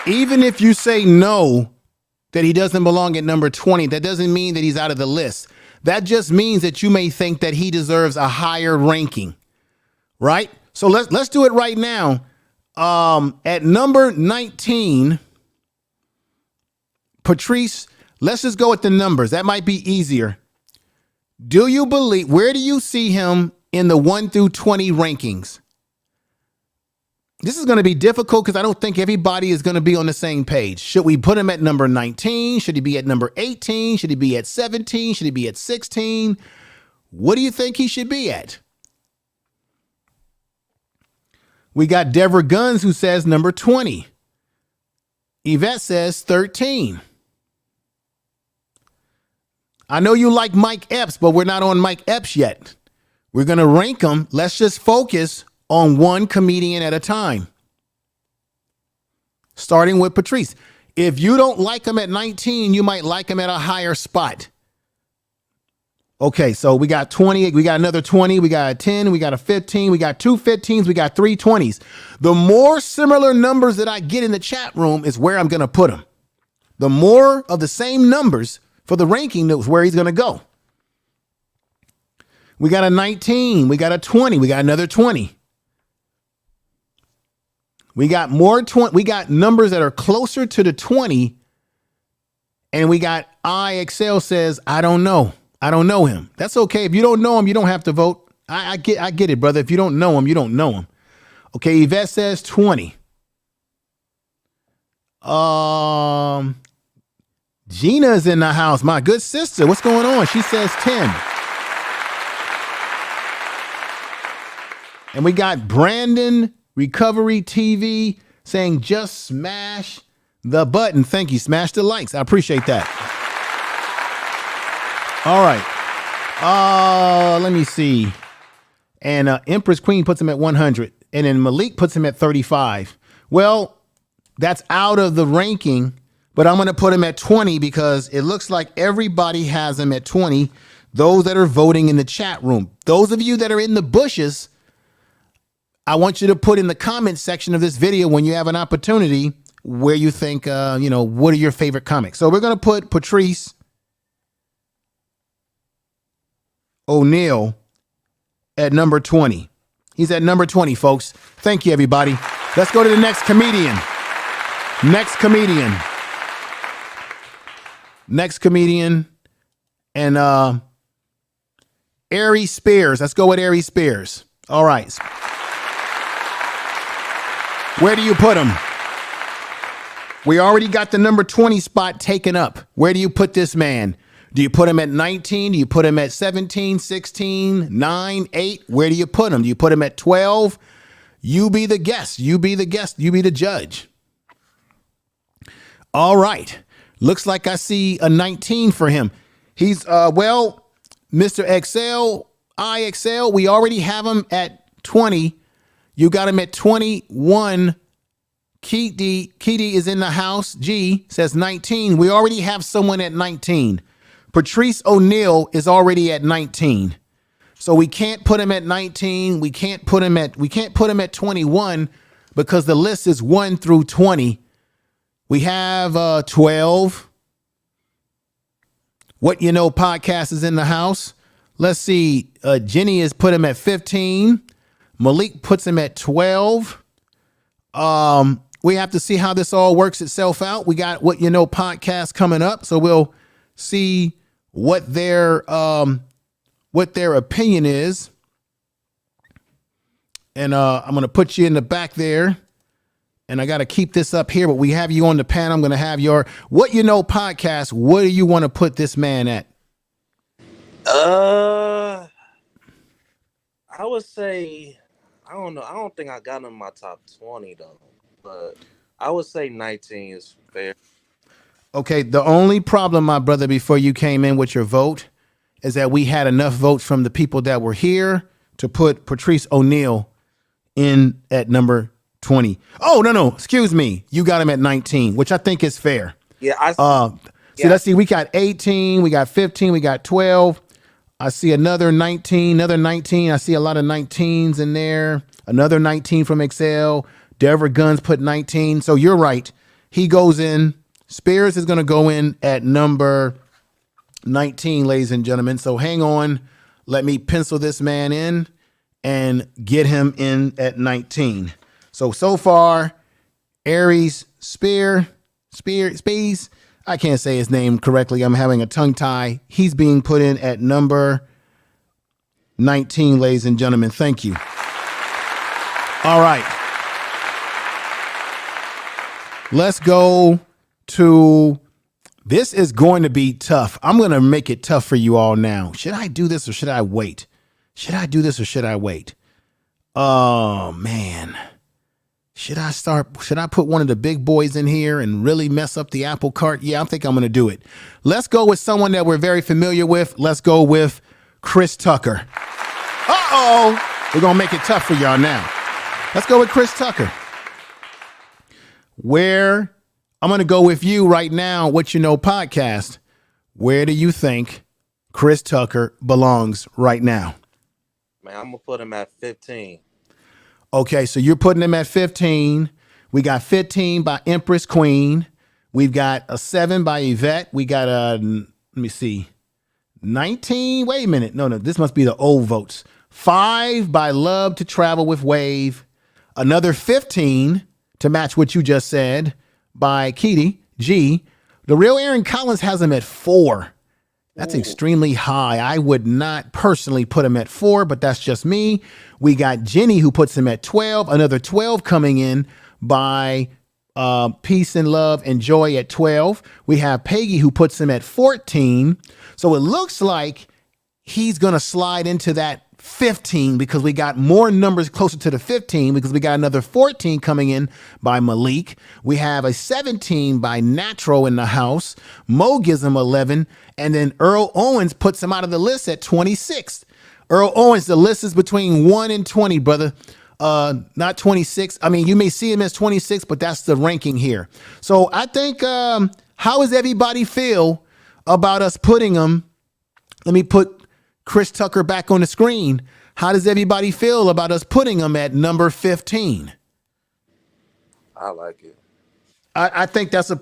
even if you say no, that he doesn't belong at number 20, that doesn't mean that he's out of the list. That just means that you may think that he deserves a higher ranking, right? So let's do it right now. At number 19, Patrice, let's just go with the numbers. That might be easier. Do you believe, where do you see him in the 1 through 20 rankings? This is going to be difficult because I don't think everybody is going to be on the same page. Should we put him at number 19? Should he be at number 18? Should he be at 17? Should he be at 16? What do you think he should be at? We got Deborah Guns who says number 20. Yvette says 13. I know you like Mike Epps, but we're not on Mike Epps yet. We're going to rank them. Let's just focus on one comedian at a time. Starting with Patrice. If you don't like him at 19, you might like him at a higher spot. Okay, so we got 20, we got another 20, we got a 10, we got a 15, we got 2 15s, we got 3 20s. The more similar numbers that I get in the chat room is where I'm going to put him. The more of the same numbers for the ranking is where he's going to go. We got a 19, we got a 20, we got another 20. We got more 20, we got numbers that are closer to the 20, and we got IXL says, I don't know. I don't know him. That's okay. If you don't know him, you don't have to vote. I get it, brother. If you don't know him, you don't know him. Okay, Yvette says 20. Gina's in the house. My good sister. What's going on? She says 10. And we got Brandon Recovery TV saying just smash the button. Thank you. Smash the likes. I appreciate that. All right. Let me see. And Empress Queen puts him at 100. And then Malik puts him at 35. Well, that's out of the ranking, but I'm going to put him at 20 because it looks like everybody has him at 20. Those that are voting in the chat room. Those of you that are in the bushes, I want you to put in the comment section of this video when you have an opportunity where you think, what are your favorite comics? So we're going to put Patrice O'Neal at number 20. He's at number 20, folks. Thank you, everybody. Let's go to the next comedian. Next comedian. And Ari Spears. Let's go with Ari Spears. All right. Where do you put him? We already got the number 20 spot taken up. Where do you put this man? Do you put him at 19? Do you put him at 17, 16, 9, 8? Where do you put him? Do you put him at 12? You be the guest. You be the guest. You be the judge. All right. Looks like I see a 19 for him. He's, Mr. IXL, we already have him at 20. You got him at 21. Keedy is in the house. G says 19. We already have someone at 19. Patrice O'Neal is already at 19. So we can't put him at 19. We can't put him at 21 because the list is 1 through 20. We have 12. What You Know podcast is in the house. Let's see. Jenny has put him at 15. Malik puts him at 12. We have to see how this all works itself out. We got What You Know podcast coming up, so we'll see what their opinion is. And I'm going to put you in the back there. And I got to keep this up here, but we have you on the panel. I'm going to have your What You Know podcast. What do you want to put this man at? I would say, I don't know. I don't think I got him in my top 20 though, but I would say 19 is fair. Okay. The only problem, my brother, before you came in with your vote is that we had enough votes from the people that were here to put Patrice O'Neal in at number 20. Oh, no. Excuse me. You got him at 19, which I think is fair. Yeah. Let's see. We got 18, we got 15, we got 12. I see another 19. I see a lot of 19s in there. Another 19 from Excel. Deborah Guns put 19. So you're right. He goes in. Spears is going to go in at number 19, ladies and gentlemen. So hang on. Let me pencil this man in and get him in at 19. So far, Aries Spears, I can't say his name correctly. I'm having a tongue tie. He's being put in at number 19, ladies and gentlemen. Thank you. All right. Let's go to, this is going to be tough. I'm going to make it tough for you all now. Should I do this or should I wait? Oh, man. Should I put one of the big boys in here and really mess up the apple cart? Yeah, I think I'm going to do it. Let's go with someone that we're very familiar with. Let's go with Chris Tucker. Uh-oh. We're going to make it tough for y'all now. Let's go with Chris Tucker. Where, I'm going to go with you right now, What You Know podcast. Where do you think Chris Tucker belongs right now? Man, I'm going to put him at 15. Okay, so you're putting him at 15. We got 15 by Empress Queen. We've got a 7 by Yvette. We got a, let me see, 19. Wait a minute. No, this must be the old votes. 5 by Love to Travel with Wave. Another 15 to match what you just said by Keedy G. The real Aaron Collins has him at 4. That's extremely high. I would not personally put him at 4, but that's just me. We got Jenny, who puts him at 12. Another 12 coming in by Peace and Love and Joy at 12. We have Peggy, who puts him at 14. So it looks like he's going to slide into that 15 because we got more numbers closer to the 15 because we got another 14 coming in by Malik. We have a 17 by Natural in the house. Mo gives him 11. And then Earl Owens puts him out of the list at 26. Earl Owens, the list is between 1 and 20, brother. Not 26. I mean, you may see him as 26, but that's the ranking here. So I think, how does everybody feel about us putting him? Let me put Chris Tucker back on the screen. How does everybody feel about us putting him at number 15? I like it. I think that's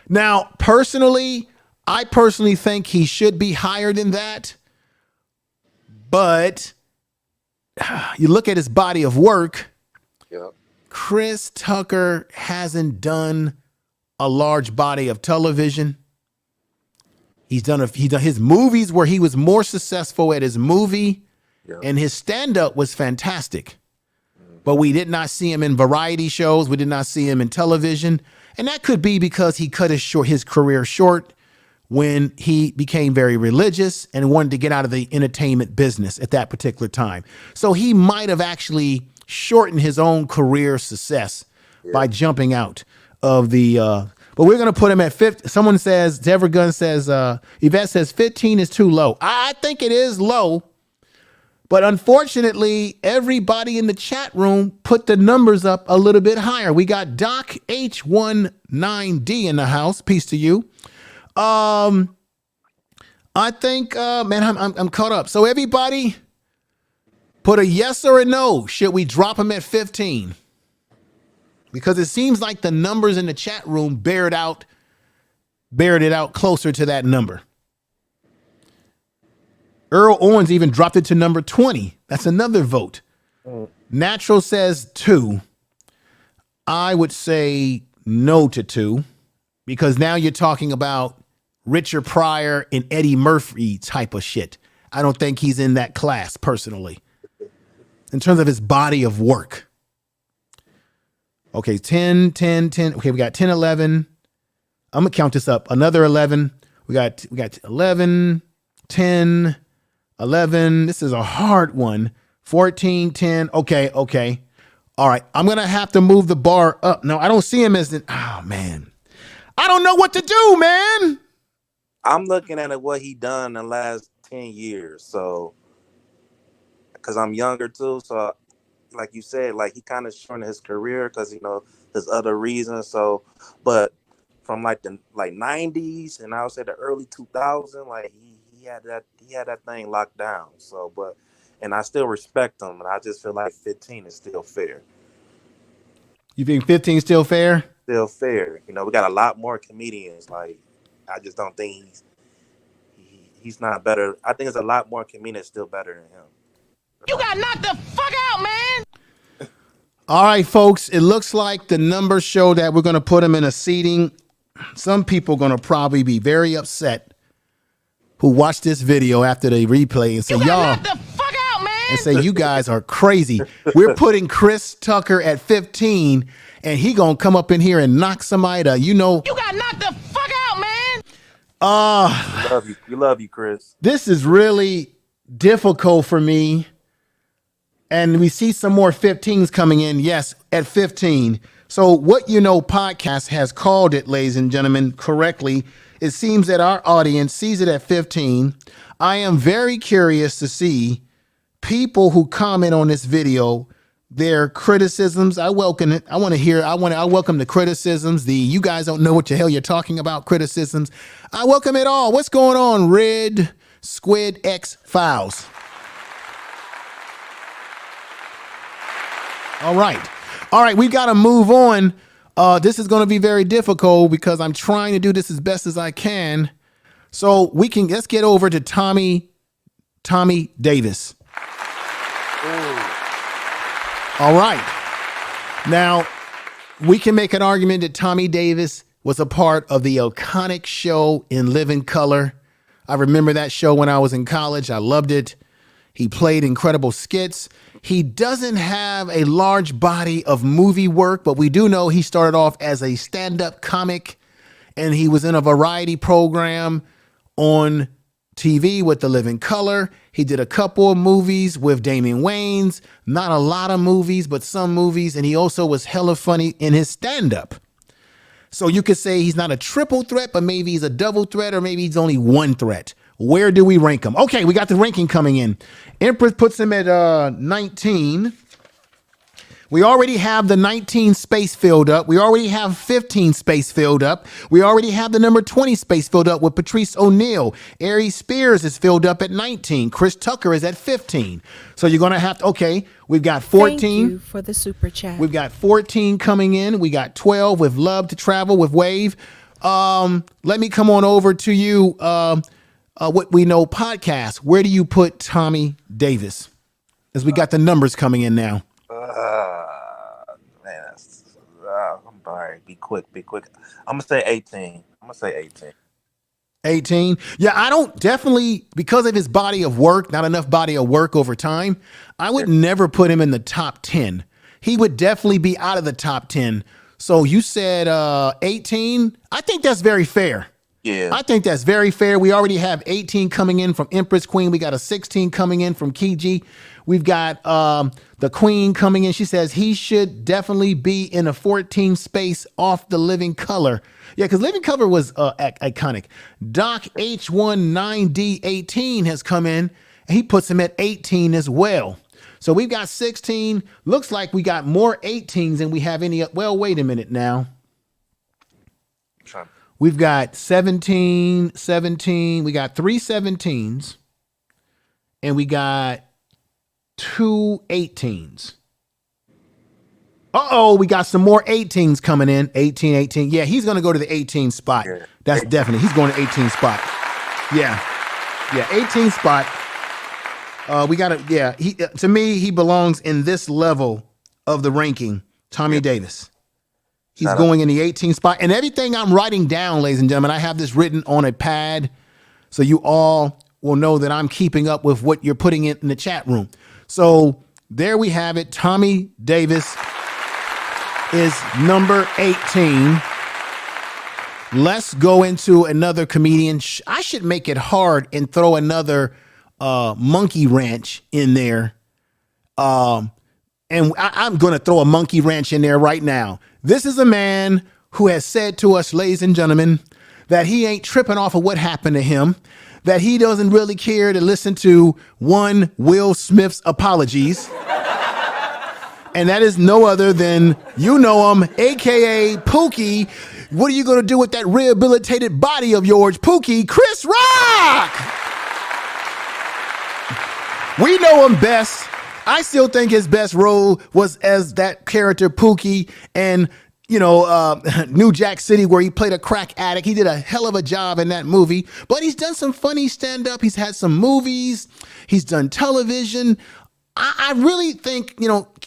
now, personally, I personally think he should be higher than that. But you look at his body of work. Yep. Chris Tucker hasn't done a large body of television. He's done his movies where he was more successful at his movie, and his stand-up was fantastic. But we did not see him in variety shows. We did not see him in television. And that could be because he cut his career short when he became very religious and wanted to get out of the entertainment business at that particular time. So he might have actually shortened his own career success by jumping out of the but we're going to put him at 50. Someone says, Deborah Gunn says, Yvette says 15 is too low. I think it is low. But unfortunately, everybody in the chat room put the numbers up a little bit higher. We got Doc H19D in the house. Peace to you. I think, man, I'm caught up. So everybody put a yes or a no. Should we drop him at 15? Because it seems like the numbers in the chat room bared it out closer to that number. Earl Owens even dropped it to number 20. That's another vote. Natural says 2. I would say no to 2 because now you're talking about Richard Pryor and Eddie Murphy type of shit. I don't think he's in that class personally in terms of his body of work. Okay, 10. Okay, we got 10, 11. I'm going to count this up. Another 11. We got 11, 10, 11. This is a hard one. 14, 10. Okay. All right. I'm going to have to move the bar up. No, I don't see him as oh, man. I don't know what to do, man. I'm looking at what he done in the last 10 years. So, because I'm younger too. So, like you said, like he kind of shortened his career because, there's other reasons. So, but from like the 90s and I would say the early 2000s, like he had that thing locked down. So, and I still respect him, and I just feel like 15 is still fair. You think 15 is still fair? Still fair. We got a lot more comedians. Like, I just don't think he's not better. I think there's a lot more comedians still better than him. You got knocked the fuck out, man. All right, folks. It looks like the numbers show that we're going to put him in a seating. Some people are going to probably be very upset who watch this video after they replay and say, y'all, knocked the fuck out, man. and say, you guys are crazy. We're putting Chris Tucker at 15, and he going to come up in here and knock somebody to, You got knocked the fuck out, man. We love you, Chris. This is really difficult for me. And we see some more 15s coming in. Yes, at 15. So What podcast has called it, ladies and gentlemen, correctly. It seems that our audience sees it at 15. I am very curious to see people who comment on this video, their criticisms. I welcome it. I welcome the criticisms. You guys don't know what the hell you're talking about criticisms. I welcome it all. What's going on, Red Squid X Files? All right. We got to move on. This is going to be very difficult because I'm trying to do this as best as I can. So let's get over to Tommy Davis. Ooh. All right. Now, we can make an argument that Tommy Davis was a part of the iconic show In Living Color. I remember that show when I was in college. I loved it. He played incredible skits. He doesn't have a large body of movie work, but we do know he started off as a stand-up comic, and he was in a variety program on TV with The Living Color. He did a couple of movies with Damian Wayans, not a lot of movies, but some movies. And he also was hella funny in his stand-up. So you could say he's not a triple threat, but maybe he's a double threat, or maybe he's only one threat. Where do we rank him? Okay, we got the ranking coming in. Empress puts him at 19. We already have the 19 space filled up. We already have 15 space filled up. We already have the number 20 space filled up with Patrice O'Neal. Aries Spears is filled up at 19. Chris Tucker is at 15. So you're going to have to, okay, we've got 14. Thank you for the super chat. We've got 14 coming in. We got 12 with Love to Travel with Wave. Let me come on over to you. What We Know podcast. Where do you put Tommy Davis? As we got the numbers coming in now. Man, I'm sorry. Be quick. I'm gonna say 18. 18. Yeah, I don't definitely, because of his body of work, not enough body of work over time, I would never put him in the top 10. He would definitely be out of the top 10. So you said 18. I think that's very fair. Yeah. I think that's very fair. We already have 18 coming in from Empress Queen. We got a 16 coming in from Kiji. We've got the Queen coming in. She says he should definitely be in a 14 space off the Living Color. Yeah, because Living Color was iconic. Doc H19D18 has come in, and he puts him at 18 as well. So we've got 16. Looks like we got more 18s than we have any. Well, wait a minute now. We've got 17. We got 3 17s, and we got 2 18s. We got some more 18s coming in. 18. Yeah, he's going to go to the 18 spot. Yeah. That's definitely. He's going to 18 spot. Yeah, 18 spot. We got to. Yeah, to me, he belongs in this level of the ranking. Tommy Davis. He's going in the 18 spot. And everything I'm writing down, ladies and gentlemen, I have this written on a pad, so you all will know that I'm keeping up with what you're putting in the chat room. So there we have it. Tommy Davis is number 18. Let's go into another comedian. I should make it hard and throw another Monkey Ranch in there. And I'm going to throw a Monkey Ranch in there right now. This is a man who has said to us, ladies and gentlemen, that he ain't tripping off of what happened to him, that he doesn't really care to listen to one Will Smith's apologies. And that is no other than, you know him, a.k.a. Pookie. What are you going to do with that rehabilitated body of yours, Pookie? Chris Rock! We know him best. I still think his best role was as that character Pookie and, New Jack City, where he played a crack addict. He did a hell of a job in that movie, but he's done some funny stand-up. He's had some movies. He's done television. I really think,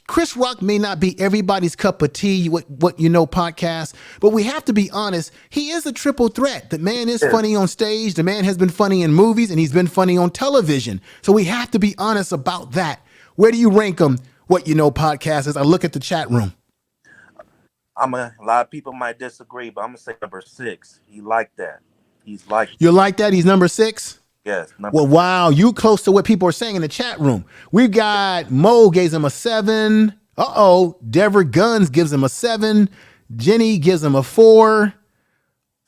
Chris Rock may not be everybody's cup of tea, what you know podcast, but we have to be honest. He is a triple threat. The man is funny on stage. The man has been funny in movies, and he's been funny on television. So we have to be honest about that. Where do you rank him? What You Know podcast as I look at the chat room. A lot of people might disagree, but I'm gonna say number 6. You like that? You like that? He's number 6. Yes. Well, wow, you close to what people are saying in the chat room. We've got Mo gives him a 7. Deborah Guns gives him a 7. Jenny gives him a 4.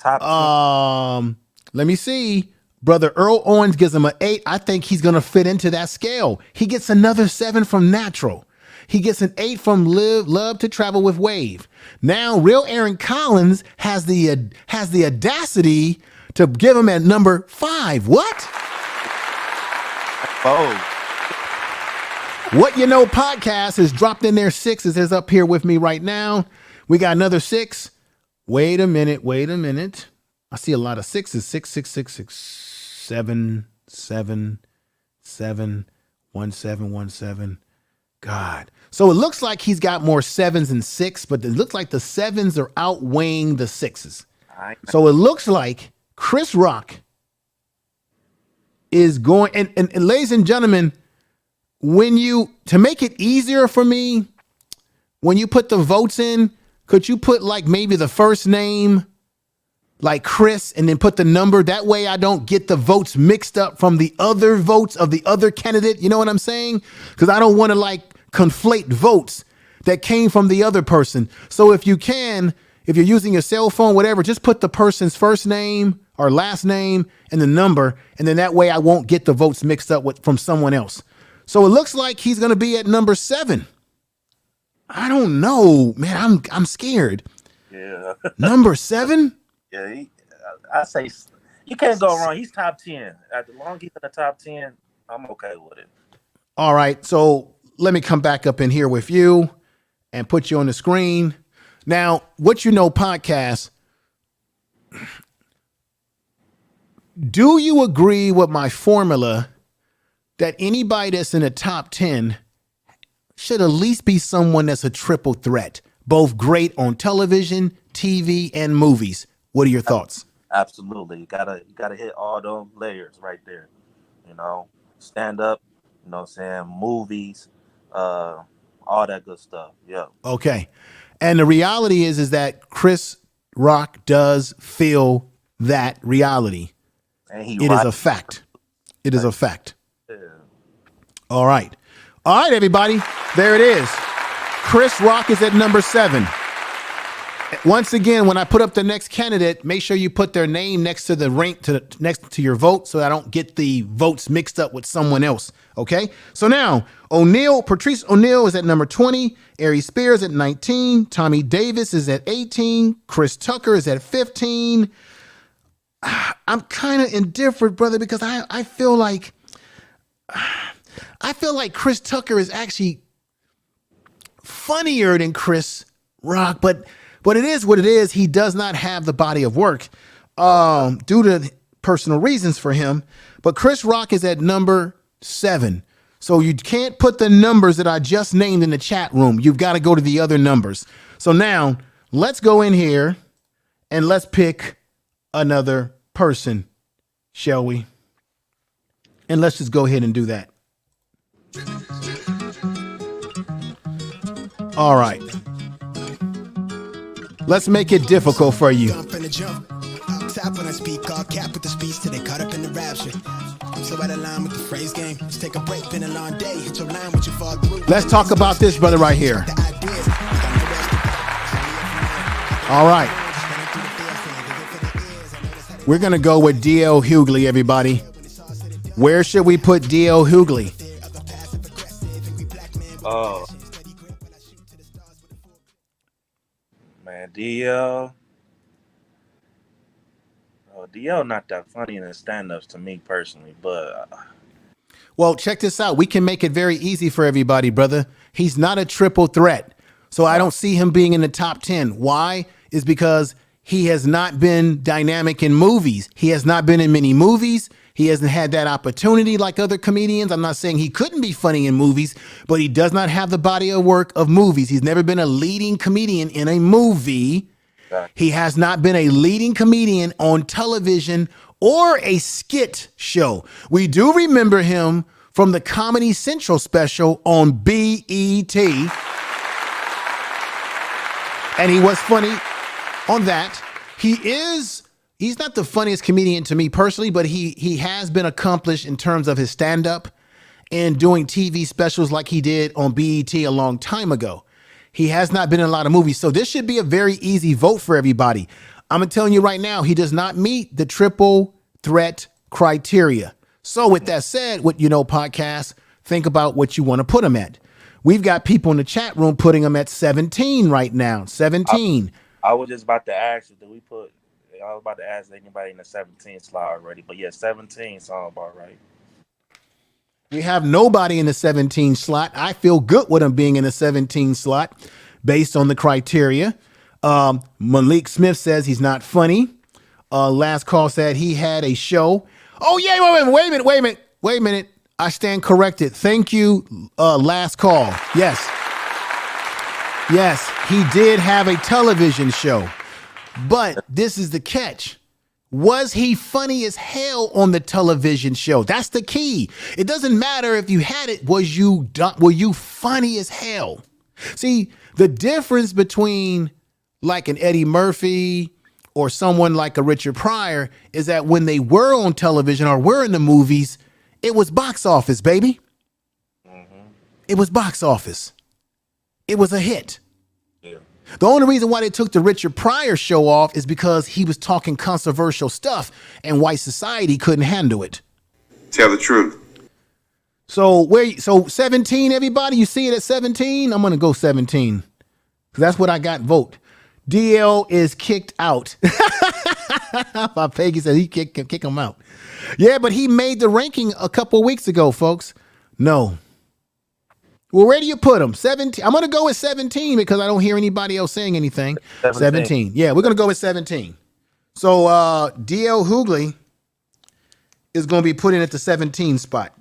Let me see. Brother Earl Owens gives him an 8. I think he's going to fit into that scale. He gets another 7 from Natural. He gets an 8 from Love to Travel with Wave. Now, Real Aaron Collins has the audacity to give him at number 5. What? What You Know podcast has dropped in their 6s. Is up here with me right now. We got another 6. Wait a minute. I see a lot of 6s. 6, 6, 6, 6. 7, 7, 7, 1, 7, 1, 7. God. So it looks like he's got more 7s and 6, but it looks like the 7s are outweighing the 6s. So it looks like Chris Rock is going, and ladies and gentlemen, to make it easier for me, when you put the votes in, could you put like maybe the first name, like Chris, and then put the number? That way I don't get the votes mixed up from the other votes of the other candidate. You know what I'm saying? Because I don't want to like conflate votes that came from the other person. So if you're using your cell phone, whatever, just put the person's first name or last name and the number. And then that way I won't get the votes mixed up from someone else. So it looks like he's going to be at number 7. I don't know, man. I'm scared. Yeah. Number 7? Yeah, I say you can't go wrong. He's top 10. As long as he's in the top 10, I'm okay with it. All right. So let me come back up in here with you and put you on the screen. Now, What You Know podcast. Do you agree with my formula that anybody that's in the top 10 should at least be someone that's a triple threat, both great on television, TV, and movies? What are your thoughts? Absolutely. You gotta hit all those layers right there. You know, stand up, you know what I'm saying, movies, all that good stuff. Yeah. Okay. And the reality is that Chris Rock does feel that reality. And it is a fact. It is a fact. Yeah. All right. All right, everybody. There it is. Chris Rock is at number 7. Once again, when I put up the next candidate, make sure you put their name next to the rank next to your vote so I don't get the votes mixed up with someone else. Okay. So now Patrice O'Neal is at number 20. Ari Spears at 19. Tommy Davis is at 18. Chris Tucker is at 15. I'm kind of indifferent, brother, because I feel like Chris Tucker is actually funnier than Chris Rock, but it is what it is. He does not have the body of work due to personal reasons for him. But Chris Rock is at number 7. So you can't put the numbers that I just named in the chat room. You've got to go to the other numbers. So now let's go in here and let's pick another person, shall we? And let's just go ahead and do that. All right. Let's make it difficult for you. Tap when I speak, all cap with the speech till they caught up in the rapture. I'm so out of line with the phrase game. Let's take a break, been a long day. Hit your line with your fall through. Let's talk about this brother right here. All right. We're going to go with D.L. Hughley, everybody. Where should we put D.L. Hughley? Oh. Man, DL not that funny in the stand-ups to me personally, but well, check this out. We can make it very easy for everybody, brother. He's not a triple threat. So I don't see him being in the top 10. Why? Is because he has not been dynamic in movies. He has not been in many movies. He hasn't had that opportunity like other comedians. I'm not saying he couldn't be funny in movies, but he does not have the body of work of movies. He's never been a leading comedian in a movie. He has not been a leading comedian on television or a skit show. We do remember him from the Comedy Central special on BET. And he was funny on that. He's not the funniest comedian to me personally, but he has been accomplished in terms of his stand-up and doing TV specials like he did on BET a long time ago. He has not been in a lot of movies, so this should be a very easy vote for everybody. I'm telling you right now, he does not meet the triple threat criteria. So with that said, What You Know podcast, think about what you want to put him at. We've got people in the chat room putting him at 17 right now. 17. I was just about to ask you, I was about to ask anybody in the 17 slot already, but yeah, 17 sounds about right. We have nobody in the 17 slot. I feel good with him being in the 17 slot based on the criteria. Malik Smith says he's not funny. Last call said he had a show. Oh, yeah, wait a minute. I stand corrected. Thank you, last call. Yes, he did have a television show. But this is the catch. Was he funny as hell on the television show? That's the key. It doesn't matter if you had it. Were you funny as hell? See, the difference between like an Eddie Murphy or someone like a Richard Pryor is that when they were on television or were in the movies, it was box office, baby. It was box office. It was a hit. Yeah. The only reason why they took the Richard Pryor show off is because he was talking controversial stuff and white society couldn't handle it. Tell the truth. So 17, everybody, you see it at 17? I'm going to go 17 because that's what I got vote. DL is kicked out. My Peggy said he kick him out. Yeah, but he made the ranking a couple weeks ago, folks. No. Well, where do you put him? 17. I'm going to go with 17 because I don't hear anybody else saying anything. 17. Yeah, we're going to go with 17. So DL Hughley is going to be put in at the 17 spot.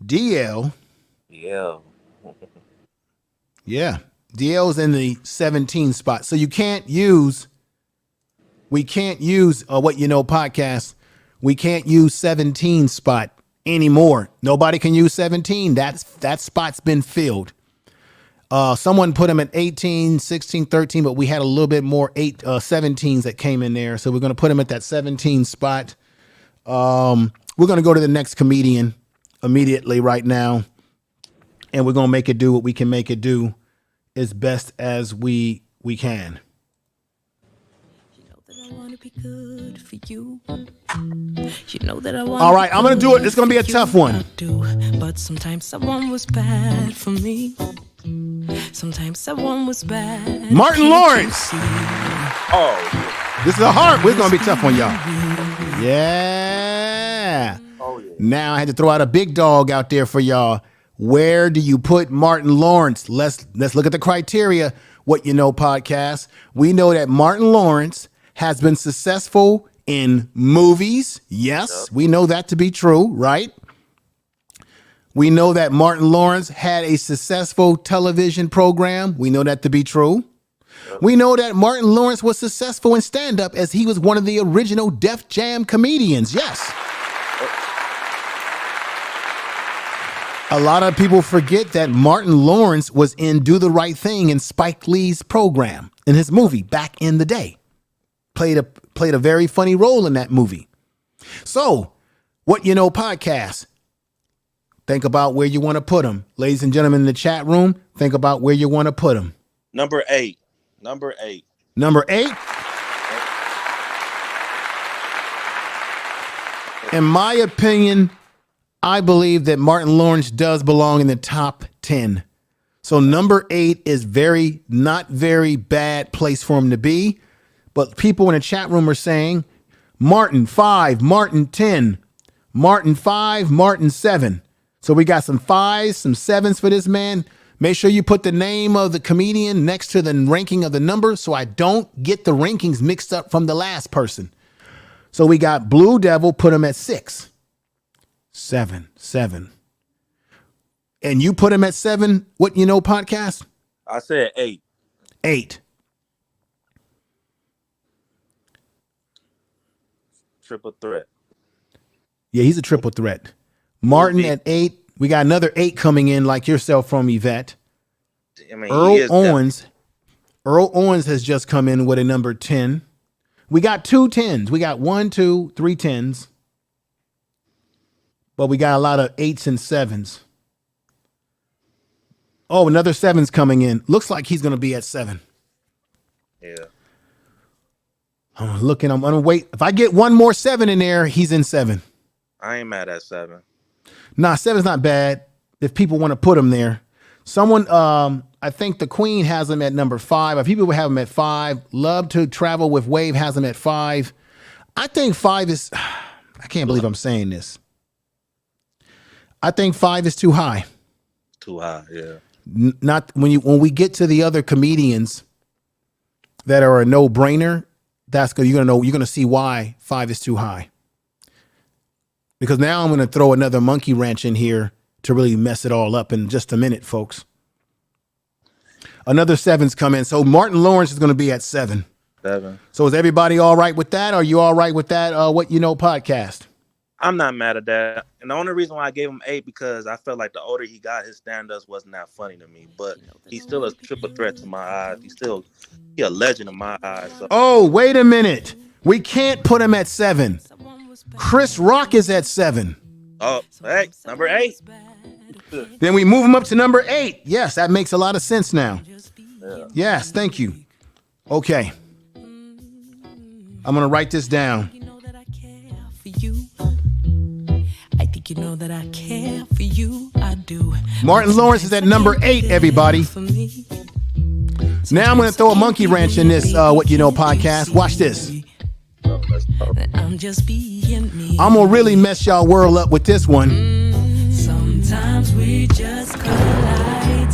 DL. Yeah. Yeah. DL's in the 17 spot. So we can't use What You Know podcast. We can't use 17 spot anymore. Nobody can use 17. That spot's been filled. Someone put him at 18, 16, 13, but we had a little bit more 17s that came in there. So we're going to put him at that 17 spot. We're going to go to the next comedian immediately right now. And we're going to make it do what we can make it do as best as we can. All right, I'm going to do it. It's going to be a tough one. But sometimes someone was bad for me. Sometimes someone was bad. Martin Lawrence. Oh, This is a hard. It's going to be a tough one, y'all. Yeah. oh yeah. Now I had to throw out a big dog out there for y'all. Where do you put Martin Lawrence? Let's look at the criteria. What You Know podcast. We know that Martin Lawrence has been successful in movies. Yes, we know that to be true, right? We know that Martin Lawrence had a successful television program. We know that to be true. We know that Martin Lawrence was successful in stand-up as he was one of the original Def Jam comedians. Yes. A lot of people forget that Martin Lawrence was in Do the Right Thing in Spike Lee's program in his movie back in the day. Played a very funny role in that movie. So, What You Know podcast. Think about where you want to put him. Ladies and gentlemen in the chat room, think about where you want to put him. Number 8. Number 8? In my opinion, I believe that Martin Lawrence does belong in the top 10. So number 8 is not very bad place for him to be. But people in the chat room are saying Martin 5, Martin 10, Martin 5, Martin 7. So we got some 5s, some 7s for this man. Make sure you put the name of the comedian next to the ranking of the number so I don't get the rankings mixed up from the last person. So we got Blue Devil, put him at 6. 7. And you put him at 7, What You Know podcast? I said 8. 8. Triple threat. Yeah, he's a triple threat. Martin at 8. We got another 8 coming in like yourself from Yvette. I mean, Earl Owens has just come in with a number 10. We got 2 10s. We got 1, 2, 3 10s. But we got a lot of 8s and 7s. Oh, another 7's coming in. Looks like he's going to be at 7. Yeah. I'm looking. I'm going to wait. If I get one more 7 in there, he's in 7. I ain't mad at 7. Nah, 7's not bad if people want to put him there. Someone, I think the Queen has him at number 5. If people would have him at 5, Love to Travel with Wave has him at 5. I think 5 is, I can't believe I'm saying this. I think 5 is too high. Too high, yeah. Not when we get to the other comedians that are a no-brainer, that's good. You're gonna see why 5 is too high. Because now I'm gonna throw another monkey wrench in here to really mess it all up in just a minute, folks. Another 7's come in. So Martin Lawrence is gonna be at 7. 7. So is everybody all right with that? Are you all right with that? What You Know podcast? I'm not mad at that. And the only reason why I gave him 8 because I felt like the older he got, his stand-ups wasn't that funny to me. But he's still a triple threat to my eyes. He a legend in my eyes. So. Oh, wait a minute. We can't put him at 7. Chris Rock is at 7. Oh, hey, number 8. Then we move him up to number 8. Yes, that makes a lot of sense now. Yeah. Yes, thank you. Okay. I'm going to write this down. I think you know that I care for you. I do. Martin Lawrence is at number 8, everybody. Now I'm going to throw a monkey wrench in this What You Know podcast. Watch this. I'm just being me. I'm going to really mess y'all world up with this one. Sometimes we just colliding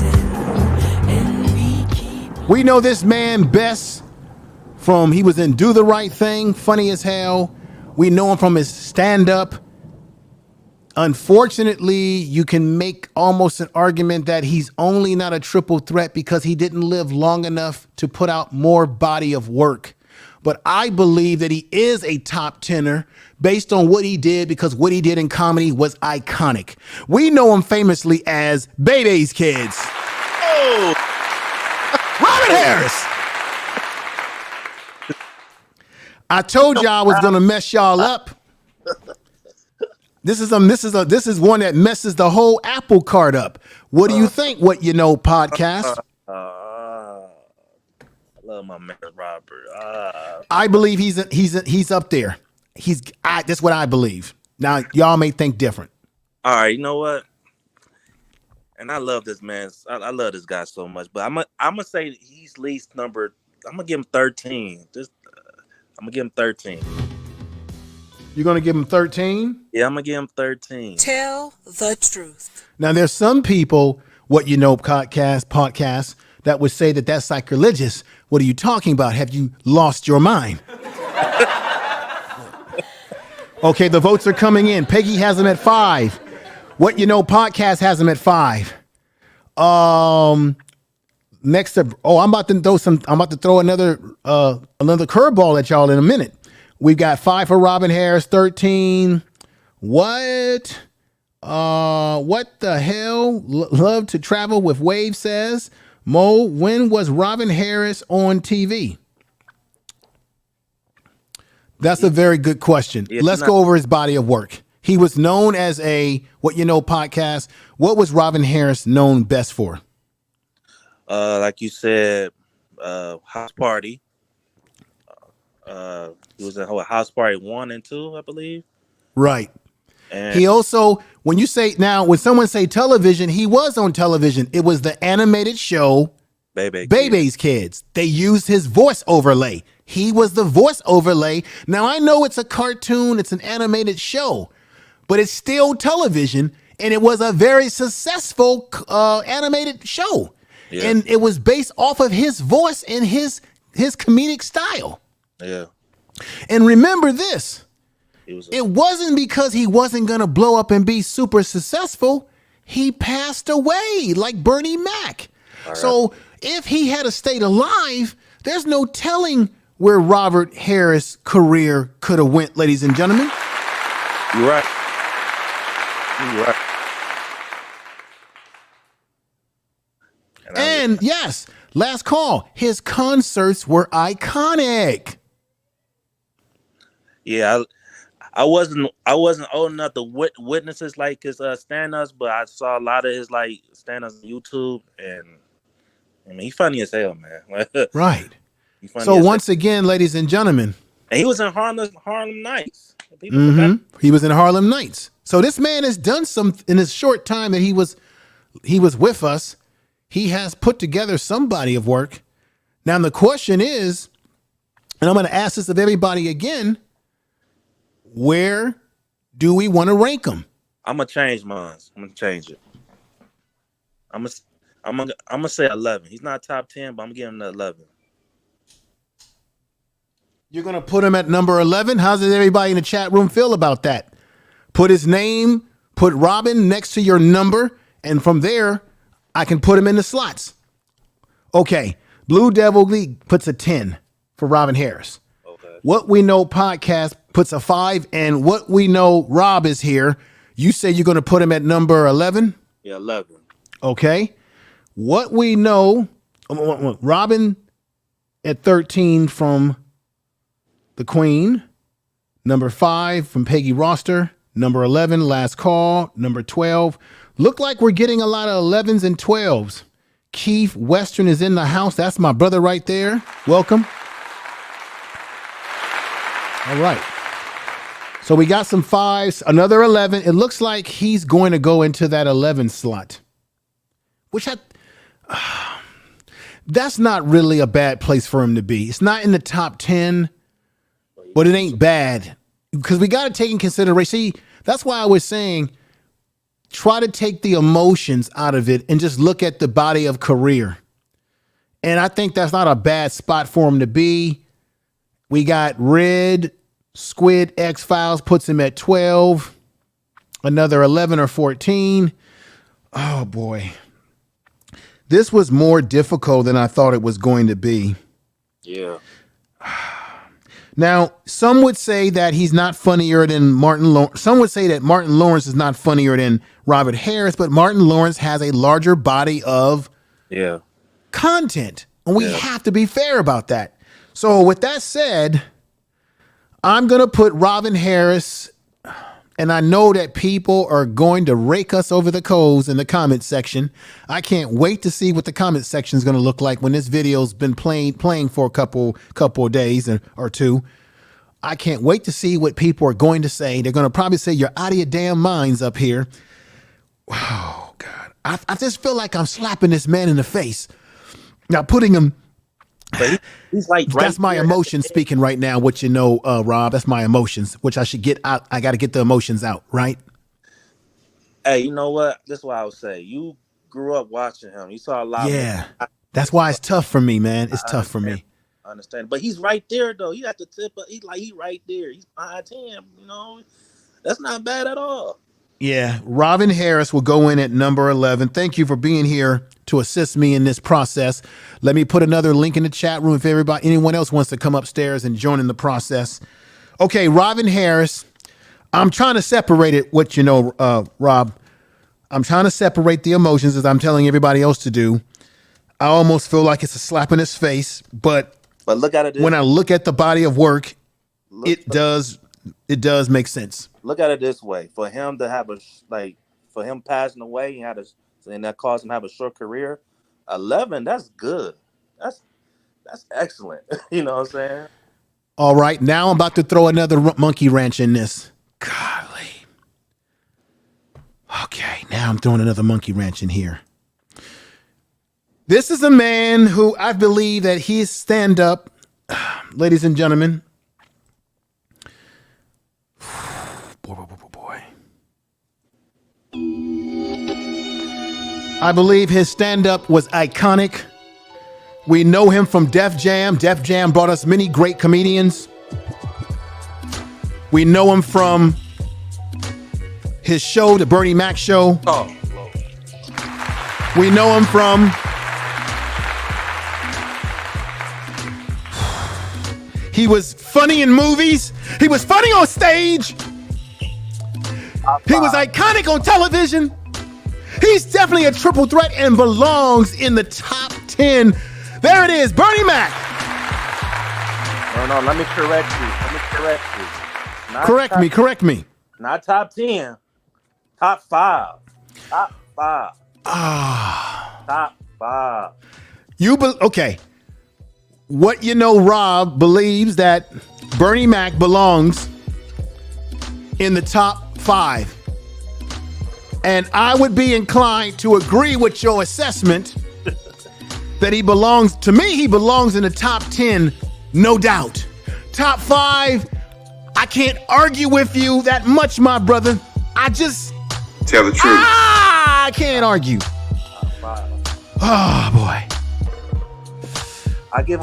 and we keep. We know this man best from he was in Do the Right Thing, funny as hell. We know him from his stand-up. Unfortunately, you can make almost an argument that he's only not a triple threat because he didn't live long enough to put out more body of work. But I believe that he is a top tenor based on what he did because what he did in comedy was iconic. We know him famously as Bebe's Kids. Oh, Robin Harris. I told y'all I was gonna mess y'all up. This is one that messes the whole apple cart up. What do you think? What You Know podcast? I love my man Robert. I believe he's up there. That's what I believe. Now y'all may think different. All right, you know what? And I love this man. I love this guy so much. But I'm gonna say he's least number. I'm gonna give him 13. I'm gonna give him 13. You're gonna give him 13? Yeah, I'm gonna give him 13. Tell the truth. Now there's some people, What You Know podcast that would say that that's sacrilegious. What are you talking about? Have you lost your mind? Okay, the votes are coming in. Peggy has him at 5. What You Know podcast has him at 5. Next up, I'm about to throw another curveball at y'all in a minute. We've got 5 for Robin Harris, 13. What the hell? Love to travel with Wave says. Mo, when was Robin Harris on TV? That's a very good question. Let's go over his body of work. He was known as a What You Know podcast. What was Robin Harris known best for? Like you said, House Party. He was in House Party 1 and 2, I believe. Right. And he also, when someone say television, he was on television. It was the animated show Bebe's Kids. They used his voice overlay. He was the voice overlay. Now, I know it's a cartoon, it's an animated show, but it's still television, and it was a very successful animated show. Yeah. And it was based off of his voice and his comedic style. Yeah. And remember this. It wasn't because he wasn't going to blow up and be super successful. He passed away like Bernie Mac. Right. So if he had stayed alive, there's no telling where Robert Harris' career could have went, ladies and gentlemen. You're right. You're right. And yes, last call. His concerts were iconic. Yeah, I wasn't old enough to witness his his stand-ups, but I saw a lot of his stand-ups on YouTube, and I mean he's funny as hell, man. Right. So once again, ladies and gentlemen, and he was in Harlem Nights. Mm-hmm. He was in Harlem Nights. So this man has done some in his short time that he was with us. He has put together some body of work. Now the question is, and I'm going to ask this of everybody again. Where do we want to rank him? I'm gonna change mine. I'm gonna change it. I'm gonna say 11. He's not top 10, but I'm gonna give him the 11. You're gonna put him at number 11. How does everybody in the chat room feel about that? Put his name, put Robin next to your number, and from there, I can put him in the slots. Okay, Blue Devil League puts a 10 for Robin Harris. Okay. What We Know podcast puts a 5, and What We Know Rob is here. You say you're going to put him at number 11? Yeah, 11. Okay. What We Know, Robin at 13 from The Queen. Number 5 from Peggy Roster. Number 11, Last Call. Number 12. Look like we're getting a lot of 11s and 12s. Keith Western is in the house. That's my brother right there. Welcome. All right. So we got some 5s, another 11. It looks like he's going to go into that 11 slot, which that's not really a bad place for him to be. It's not in the top 10, but it ain't bad because we got to take in consideration. See, that's why I was saying try to take the emotions out of it and just look at the body of career. And I think that's not a bad spot for him to be. We got Red, Squid, X-Files puts him at 12. Another 11 or 14. Oh, boy. This was more difficult than I thought it was going to be. Yeah. Now, some would say that he's not funnier than Martin Lawrence. Some would say that Martin Lawrence is not funnier than Robert Harris, but Martin Lawrence has a larger body of content. And we have to be fair about that. So with that said, I'm going to put Robin Harris, and I know that people are going to rake us over the coals in the comment section. I can't wait to see what the comment section is going to look like when this video's been playing for a couple of days or two. I can't wait to see what people are going to say. They're going to probably say, you're out of your damn minds up here. Oh, God. I just feel like I'm slapping this man in the face. Now, putting him... But he's like that's my emotions speaking right now. What you know, Rob, that's my emotions, which I should get out. I got to get the emotions out, right? Hey, you know what? This is what I would say. You grew up watching him. You saw a lot. Yeah, that's why it's tough for me, man. It's tough for me. I understand, but he's right there though. You got the tip. He's right there. He's 5'10". You know, that's not bad at all. Yeah, Robin Harris will go in at number 11. Thank you for being here to assist me in this process. Let me put another link in the chat room if anyone else wants to come upstairs and join in the process. Okay, Robin Harris. I'm trying to separate it. What you know, Rob. I'm trying to separate the emotions as I'm telling everybody else to do. I almost feel like it's a slap in his face, but look at it. When I look at the body of work, it does make sense. Look at it this way: for him to have for him passing away, and that caused him to have a short career. 11, that's good. That's excellent. You know what I'm saying? All right, now I'm about to throw another monkey wrench in this. Golly. Okay, now I'm throwing another monkey wrench in here. This is a man who I believe that his stand-up, ladies and gentlemen. Boy. I believe his stand-up was iconic. We know him from Def Jam. Def Jam brought us many great comedians. We know him from his show, The Bernie Mac Show. Oh. We know him from... He was funny in movies. He was funny on stage. He was iconic on television. He's definitely a triple threat and belongs in the top 10. There it is, Bernie Mac. No, let me correct you. Correct me. Not top 10. Top 5. Top 5. Top 5. Okay. What you know, Rob believes that Bernie Mac belongs in the top 5. And I would be inclined to agree with your assessment that he belongs in the top 10, no doubt. Top 5, I can't argue with you that much, my brother. I just... Tell the truth. I can't argue. Oh, boy.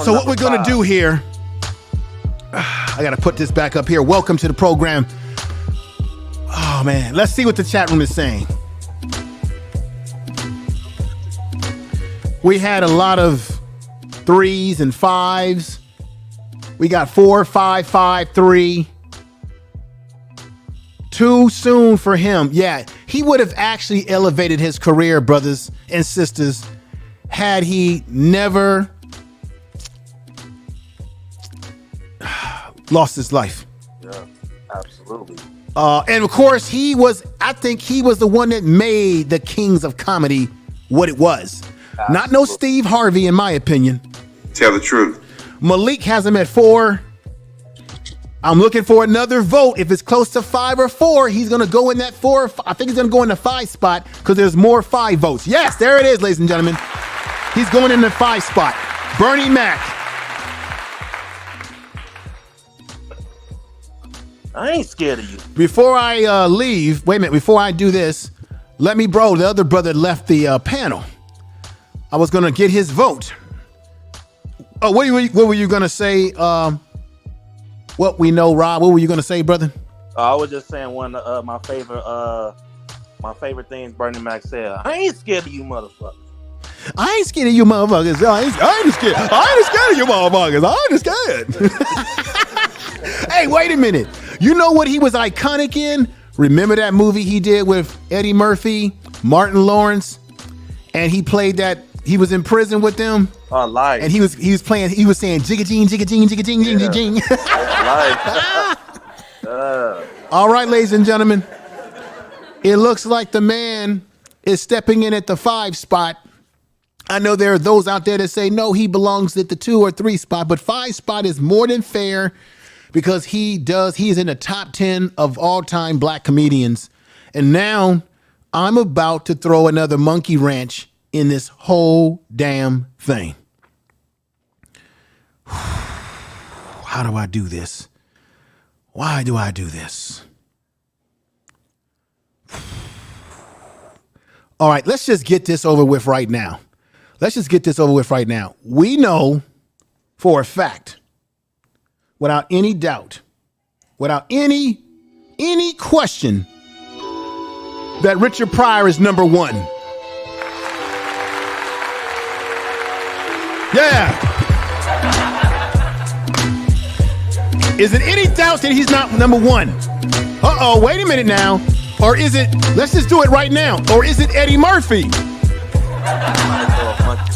So what we're going to do here, I got to put this back up here. Welcome to the program. Oh, man. Let's see what the chat room is saying. We had a lot of 3s and 5s. We got 4, 5, 5, 3. Too soon for him. Yeah, he would have actually elevated his career, brothers and sisters, had he never lost his life. Yeah, absolutely. And of course, I think he was the one that made the Kings of Comedy what it was. Absolutely. Not no Steve Harvey, in my opinion. Tell the truth. Malik has him at 4. I'm looking for another vote. If it's close to 5 or 4, he's going to go in that 4. I think he's going to go in the 5 spot because there's more 5 votes. Yes, there it is, ladies and gentlemen. He's going in the 5 spot. Bernie Mac. I ain't scared of you. Before I leave, wait a minute. Before I do this, let me, bro, the other brother left the panel. I was going to get his vote. Oh, what were you going to say? What we know, Rob, what were you going to say, brother? I was just saying one of my favorite things Bernie Mac said. I ain't scared of you motherfuckers. I ain't scared of you motherfuckers. I ain't scared. I ain't scared of you motherfuckers. I ain't scared. Hey, wait a minute. You know what he was iconic in? Remember that movie he did with Eddie Murphy, Martin Lawrence, and he played that. He was in prison with them. Oh, life. And he was saying jigga-jing, jigga-jing, jigga-jing, jigga-jing. All right, ladies and gentlemen. It looks like the man is stepping in at the 5 spot. I know there are those out there that say, no, he belongs at the 2 or 3 spot, but 5 spot is more than fair because he's in the top 10 of all time black comedians. And now I'm about to throw another monkey wrench in this whole damn thing. How do I do this? Why do I do this? All right, let's just get this over with right now. We know for a fact, without any doubt, without any question, that Richard Pryor is number 1. Yeah. Is it any doubt that he's not number 1? Uh-oh, wait a minute now. Or is it, let's just do it right now. Or is it Eddie Murphy?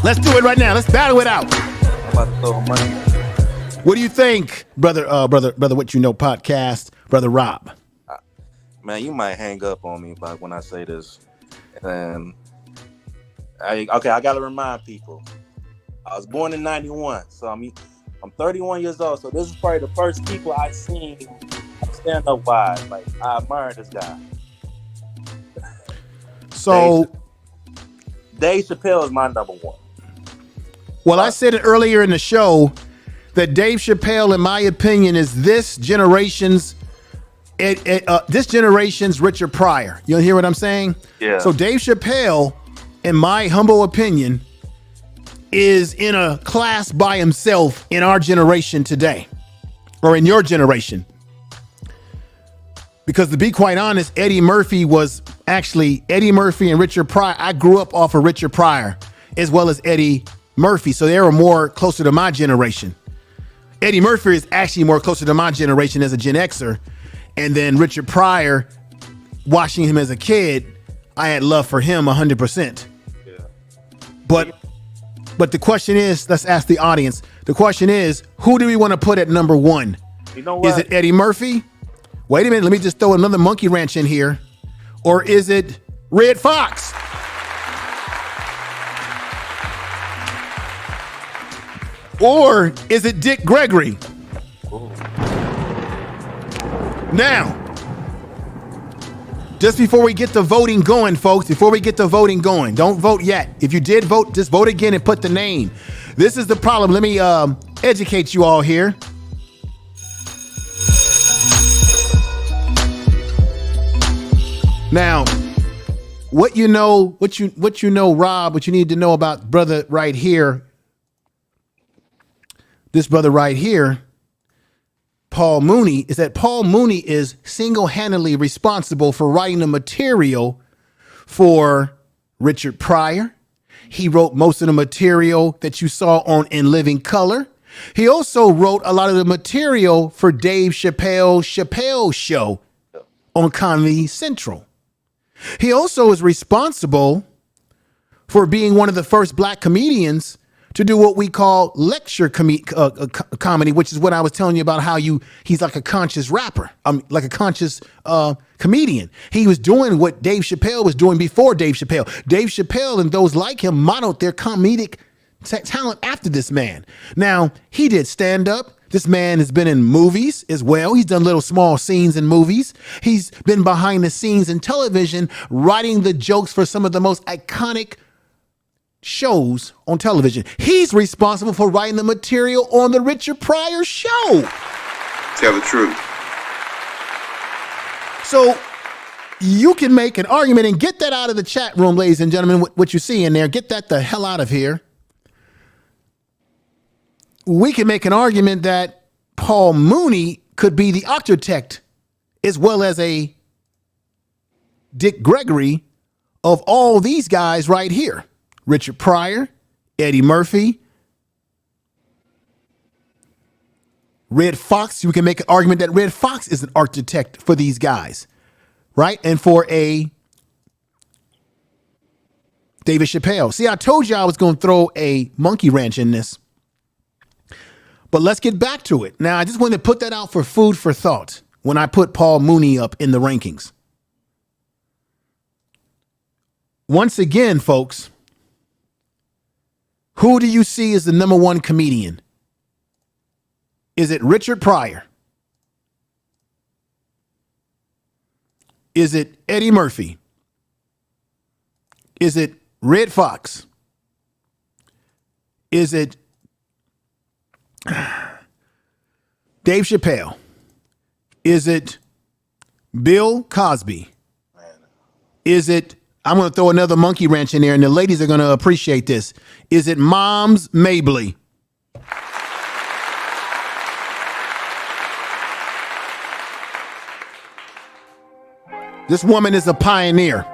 Let's do it right now. Let's battle it out. What do you think, brother, What You Know podcast, Brother Rob? Man, you might hang up on me when I say this. And I got to remind people. I was born in 91, so I'm 31 years old. So this is probably the first people I've seen stand up wise. Like, I admire this guy. So Dave Chappelle is my number 1. Well, I said it earlier in the show that Dave Chappelle, in my opinion, is this generation's Richard Pryor. You hear what I'm saying? Yeah. So Dave Chappelle, in my humble opinion, is in a class by himself in our generation today, or in your generation. Because to be quite honest, Eddie Murphy and Richard Pryor. I grew up off of Richard Pryor as well as Eddie Murphy. So they were more closer to my generation. Eddie Murphy is actually more closer to my generation as a Gen Xer. And then Richard Pryor, watching him as a kid, I had love for him 100%. Yeah. But the question is, let's ask the audience. The question is, who do we want to put at number 1? You know what? Is it Eddie Murphy? Wait a minute, let me just throw another monkey wrench in here. Or is it Red Fox? Or is it Dick Gregory? Ooh. Now, just before we get the voting going, folks, don't vote yet. If you did vote, just vote again and put the name. This is the problem. Let me educate you all here. Now, what you know, Rob, what you need to know about brother right here, this brother right here, Paul Mooney, is that Paul Mooney is single-handedly responsible for writing the material for Richard Pryor. He wrote most of the material that you saw on In Living Color. He also wrote a lot of the material for Dave Chappelle's show on Comedy Central. He also is responsible for being one of the first black comedians to do what we call lecture comedy, which is what I was telling you about how he's like a conscious rapper, like a conscious comedian. He was doing what Dave Chappelle was doing before Dave Chappelle. Dave Chappelle and those like him modeled their comedic talent after this man. Now, he did stand up. This man has been in movies as well. He's done little small scenes in movies. He's been behind the scenes in television, writing the jokes for some of the most iconic shows on television. He's responsible for writing the material on the Richard Pryor show. Tell the truth. So you can make an argument and get that out of the chat room, ladies and gentlemen, what you see in there. Get that the hell out of here. We can make an argument that Paul Mooney could be the architect as well as a Dick Gregory of all these guys right here. Richard Pryor, Eddie Murphy, Red Fox. You can make an argument that Red Fox is an architect for these guys, right? And for a David Chappelle. See, I told you I was going to throw a monkey wrench in this. But let's get back to it. Now, I just wanted to put that out for food for thought when I put Paul Mooney up in the rankings. Once again, folks, who do you see as the number one comedian? Is it Richard Pryor? Is it Eddie Murphy? Is it Red Fox? Is it Dave Chappelle? Is it Bill Cosby? Is it, I'm going to throw another monkey wrench in there and the ladies are going to appreciate this. Is it Moms Mabley? This woman is a pioneer.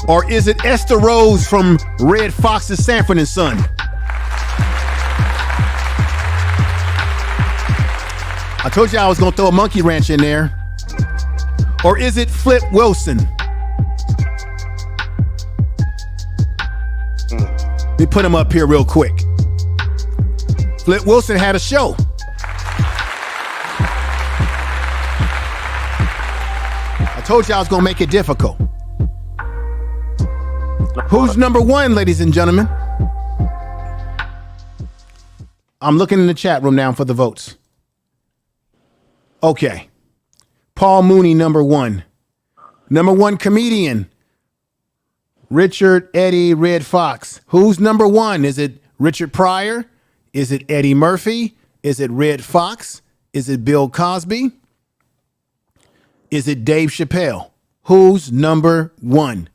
Or is it Esther Rose from Red Fox's Sanford and Son? I told you I was going to throw a monkey wrench in there. Or is it Flip Wilson? Let me put him up here real quick. Flip Wilson had a show. I told you I was going to make it difficult. Who's number one, ladies and gentlemen? I'm looking in the chat room now for the votes. Okay. Paul Mooney, number one. Number one comedian, Richard Eddie Red Fox. Who's number one? Is it Richard Pryor? Is it Eddie Murphy? Is it Red Fox? Is it Bill Cosby? Is it Dave Chappelle? Who's number one?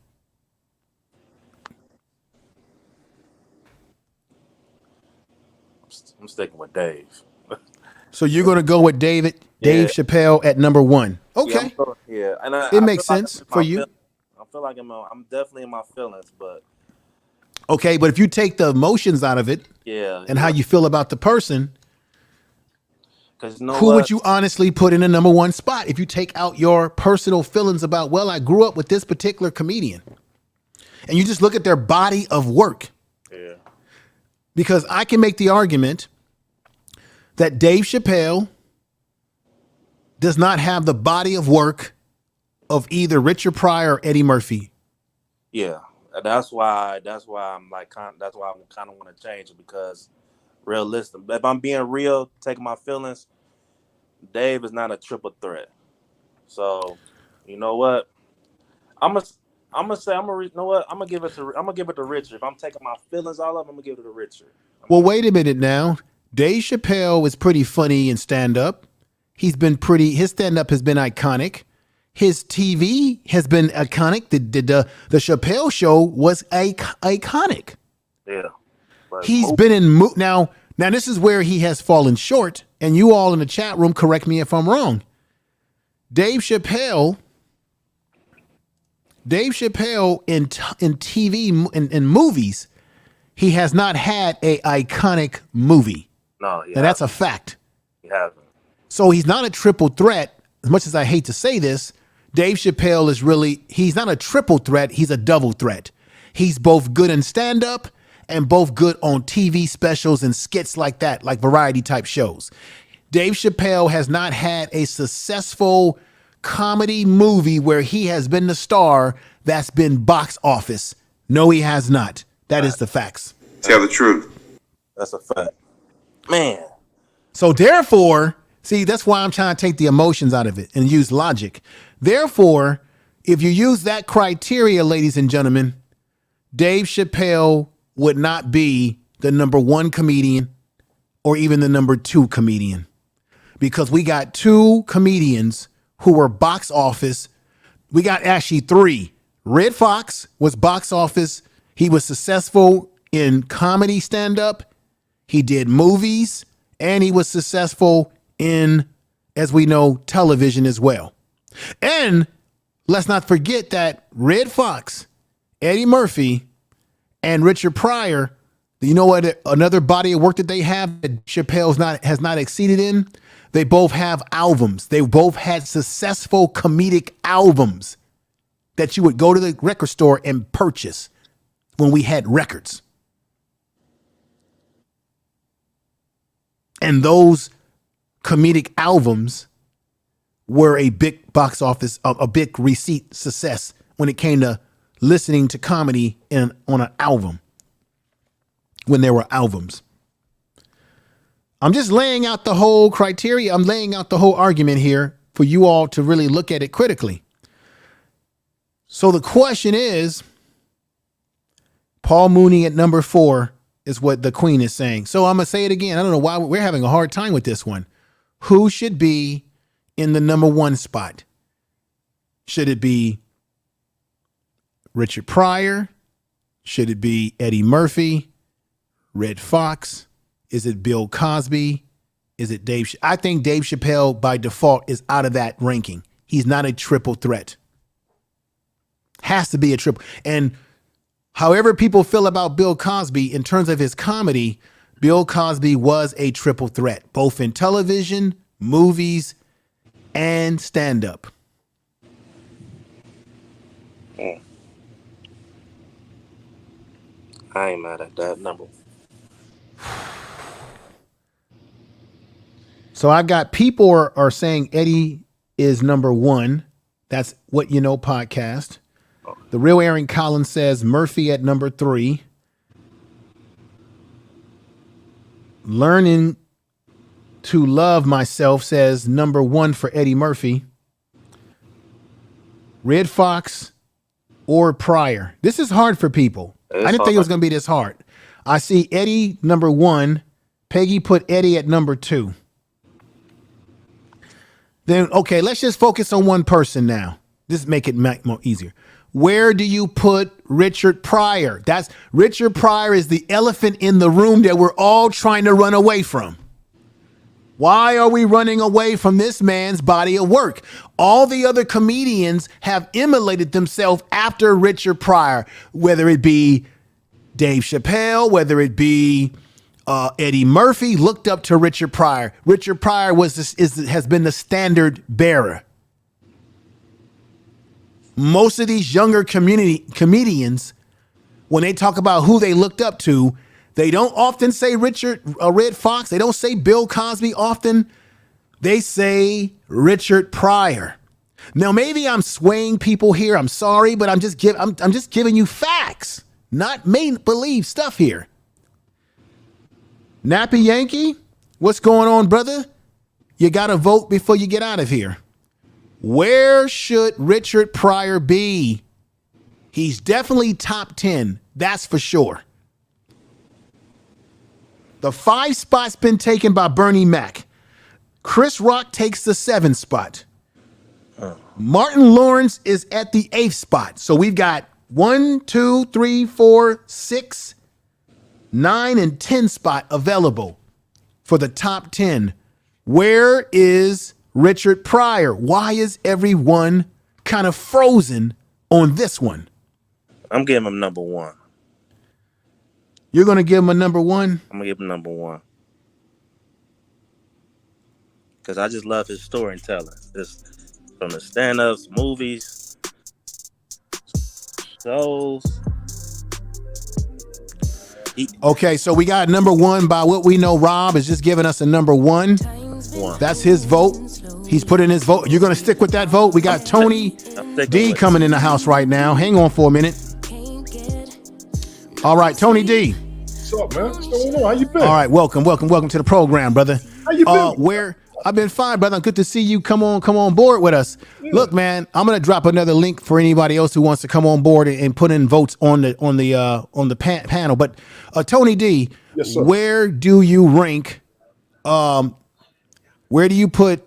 I'm sticking with Dave. So you're going to go with Dave Chappelle at number one. Okay. Yeah. And it makes sense for you. I feel like I'm definitely in my feelings, but. Okay, but if you take the emotions out of it and how you feel about the person, who would you honestly put in the number one spot if you take out your personal feelings about, well, I grew up with this particular comedian, and you just look at their body of work? Yeah. Because I can make the argument that Dave Chappelle does not have the body of work of either Richard Pryor or Eddie Murphy. Yeah, that's why I'm like, that's why I kind of want to change it, because realistic. If I'm being real, taking my feelings, Dave is not a triple threat. So, you know what? I'm gonna give it to Richard. If I'm taking my feelings all up, I'm gonna give it to Richard. Well, wait a minute now. Dave Chappelle is pretty funny in stand-up. His stand-up has been iconic. His TV has been iconic. The Chappelle Show was iconic. Yeah. He's been in now this is where he has fallen short, and you all in the chat room correct me if I'm wrong. Dave Chappelle in TV in movies he has not had a iconic movie. No, Now that's a fact. he hasn't. So he's not a triple threat. As much as I hate to say this, Dave Chappelle he's not a triple threat. He's a double threat. He's both good in stand-up and both good on TV specials and skits like that, like variety type shows. Dave Chappelle has not had a successful comedy movie where he has been the star that's been box office. No, he has not. That is the facts. Tell the truth. That's a fact. Man. So therefore, see, that's why I'm trying to take the emotions out of it and use logic. Therefore, if you use that criteria, ladies and gentlemen, Dave Chappelle would not be the number one comedian or even the number two comedian, because we got two comedians who were box office. We got actually three. Red Fox was box office. He was successful in comedy stand-up. He did movies, and he was successful in, as we know, television as well. And let's not forget that Red Fox, Eddie Murphy, and Richard Pryor, you know what another body of work that they have that Chappelle has not exceeded in? They both have albums. They both had successful comedic albums that you would go to the record store and purchase when we had records. And those comedic albums were a big box office, a big receipt success when it came to listening to comedy on an album, when there were albums. I'm just laying out the whole criteria. I'm laying out the whole argument here for you all to really look at it critically. So the question is, Paul Mooney at number 4 is what the queen is saying. So I'm going to say it again. I don't know why we're having a hard time with this one. Who should be in the number 1 spot? Should it be Richard Pryor? Should it be Eddie Murphy? Red Fox? Is it Bill Cosby? Is it Dave? I think Dave Chappelle by default is out of that ranking. He's not a triple threat. Has to be a triple. And however people feel about Bill Cosby in terms of his comedy, Bill Cosby was a triple threat, both in television, movies, and stand-up. I ain't mad at that number. So I got people are saying Eddie is number 1. That's What You Know podcast. The Real Aaron Collins says Murphy at number 3. Learning to Love Myself says number 1 for Eddie Murphy. Red Fox or Pryor. This is hard for people. I didn't think it was going to be this hard. I see Eddie number 1. Peggy put Eddie at number 2. Then, okay, let's just focus on one person now. Just make it more easier. Where do you put Richard Pryor? Richard Pryor is the elephant in the room that we're all trying to run away from. Why are we running away from this man's body of work? All the other comedians have emulated themselves after Richard Pryor, whether it be Dave Chappelle, whether it be Eddie Murphy, looked up to Richard Pryor. Richard Pryor has been the standard bearer. Most of these younger comedians, when they talk about who they looked up to, they don't often say Red Fox. They don't say Bill Cosby often. They say Richard Pryor. Now, maybe I'm swaying people here. I'm sorry, but I'm just giving you facts, not make-believe stuff here. Nappy Yankee, what's going on, brother? You got to vote before you get out of here. Where should Richard Pryor be? He's definitely top 10. That's for sure. The 5 spot's been taken by Bernie Mac. Chris Rock takes the 7 spot. Martin Lawrence is at the 8th spot. So we've got 1, 2, 3, 4, 6, 9, and 10 spot available for the top 10. Where is Richard Pryor? Why is everyone kind of frozen on this one? I'm giving him number 1. You're going to give him a number one? I'm gonna give him number one because I just love his storytelling. It's from the stand-ups, movies, shows. Okay, so we got number one by what we know. Rob is just giving us a number one. That's his vote. He's put in his vote. You're going to stick with that vote? We got Tony D coming in the house right now. Hang on for a minute. All right, Tony D. What's up, man? What's going on? How you been? All right, welcome to the program, brother. How you been? I've been fine, brother. Good to see you. Come on board with us. Yeah. Look, man, I'm gonna drop another link for anybody else who wants to come on board and put in votes on the panel. But Tony D, yes, sir. Where do you rank? Where do you put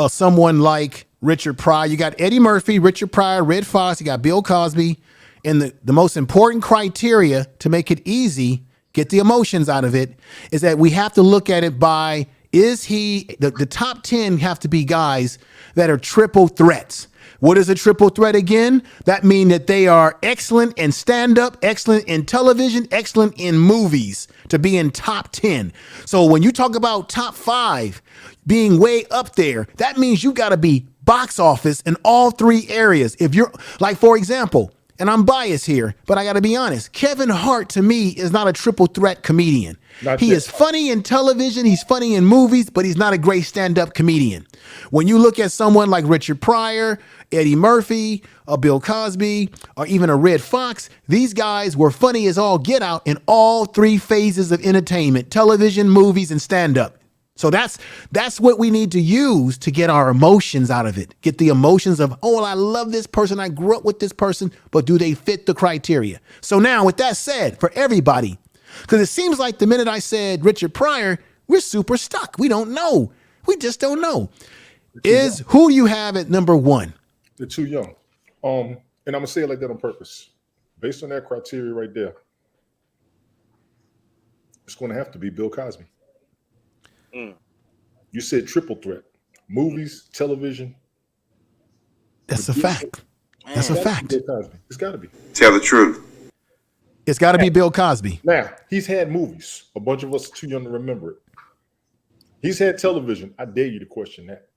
someone like Richard Pryor? You got Eddie Murphy, Richard Pryor, Red Fox. You got Bill Cosby, and the most important criteria to make it easy, get the emotions out of it, is that we have to look at it by. Is he the top 10 have to be guys that are triple threats? What is a triple threat again? That means that they are excellent in stand-up, excellent in television, excellent in movies to be in top 10. So when you talk about top 5 being way up there, that means you got to be box office in all 3 areas. If you're like, for example, and I'm biased here, but I got to be honest, Kevin Hart to me is not a triple threat comedian. He is funny in television, he's funny in movies, but he's not a great stand-up comedian. When you look at someone like Richard Pryor, Eddie Murphy, Bill Cosby, or even a Red Fox, these guys were funny as all get out in all 3 phases of entertainment: television, movies, and stand-up. So that's what we need to use to get our emotions out of it. Get the emotions of, oh, well, I love this person, I grew up with this person, but do they fit the criteria? So now, with that said, for everybody, because it seems like the minute I said Richard Pryor, we're super stuck. We don't know. We just don't know. Who do you have at number one? They're too young. And I'm going to say it like that on purpose. Based on that criteria right there, it's going to have to be Bill Cosby. You said triple threat. Movies, television. That's a fact. That's a fact. It's got to be. Tell the truth. It's got to be Bill Cosby. Now, he's had movies. A bunch of us are too young to remember it. He's had television. I dare you to question that.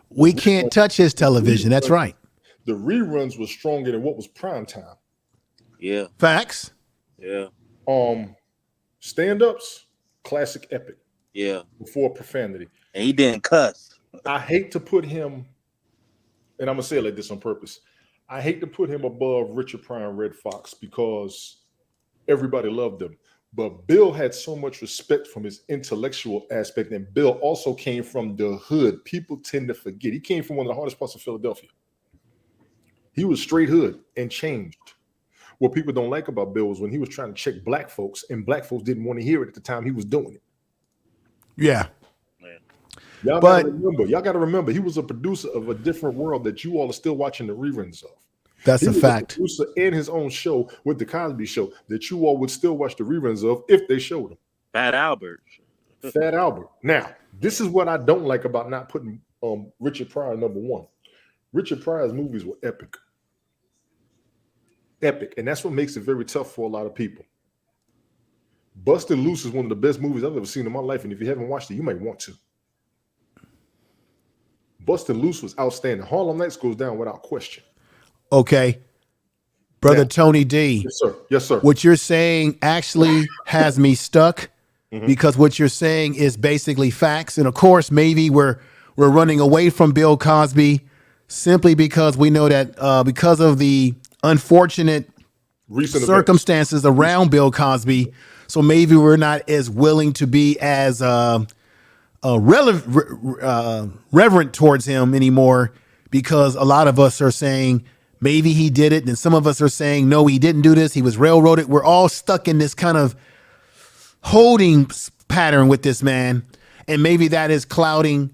We can't touch his television. That's right. The reruns were stronger than what was prime time. Yeah. Facts. Yeah. Stand-ups, classic epic. Yeah. Before profanity. And he didn't cuss. I hate to put him, and I'm going to say it like this on purpose. I hate to put him above Richard Pryor and Red Fox because everybody loved him. But Bill had so much respect from his intellectual aspect, and Bill also came from the hood. People tend to forget. He came from one of the hardest parts of Philadelphia. He was straight hood and changed. What people don't like about Bill was when he was trying to check black folks, and black folks didn't want to hear it at the time he was doing it. Yeah. Y'all got to remember, he was a producer of a different world that you all are still watching the reruns of. That's a fact. He was a producer in his own show with the Cosby Show that you all would still watch the reruns of if they showed him. Fat Albert. Fat Albert. Now, this is what I don't like about not putting Richard Pryor number one. Richard Pryor's movies were epic. Epic. And that's what makes it very tough for a lot of people. Bustin' Loose is one of the best movies I've ever seen in my life. And if you haven't watched it, you might want to. Bustin' Loose was outstanding. Harlem Nights goes down without question. Okay. Brother Tony D. Yes, sir. Yes, sir. What you're saying actually has me stuck because what you're saying is basically facts. And of course, maybe we're running away from Bill Cosby simply because we know that because of the unfortunate recent circumstances around Bill Cosby. So maybe we're not as willing to be as reverent towards him anymore because a lot of us are saying maybe he did it. And some of us are saying, no, he didn't do this. He was railroaded. We're all stuck in this kind of holding pattern with this man. And maybe that is clouding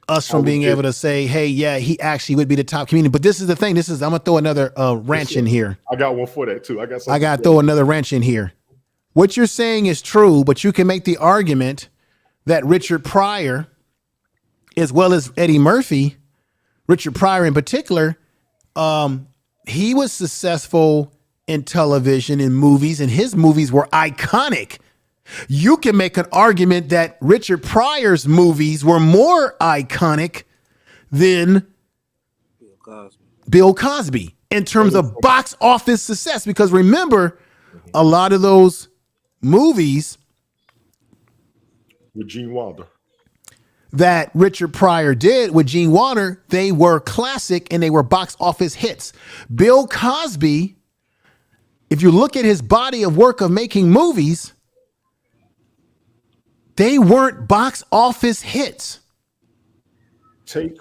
us from being able to say, hey, yeah, he actually would be the top comedian. But this is the thing. I'm going to throw another wrench in here. I got one for that too. I got to throw another wrench in here. What you're saying is true, but you can make the argument that Richard Pryor, as well as Eddie Murphy, Richard Pryor in particular, he was successful in television and movies, and his movies were iconic. You can make an argument that Richard Pryor's movies were more iconic than Bill Cosby in terms of box office success. Because remember, a lot of those movies with Gene Wilder that Richard Pryor did with Gene Wilder, they were classic and they were box office hits. Bill Cosby, if you look at his body of work of making movies, they weren't box office hits.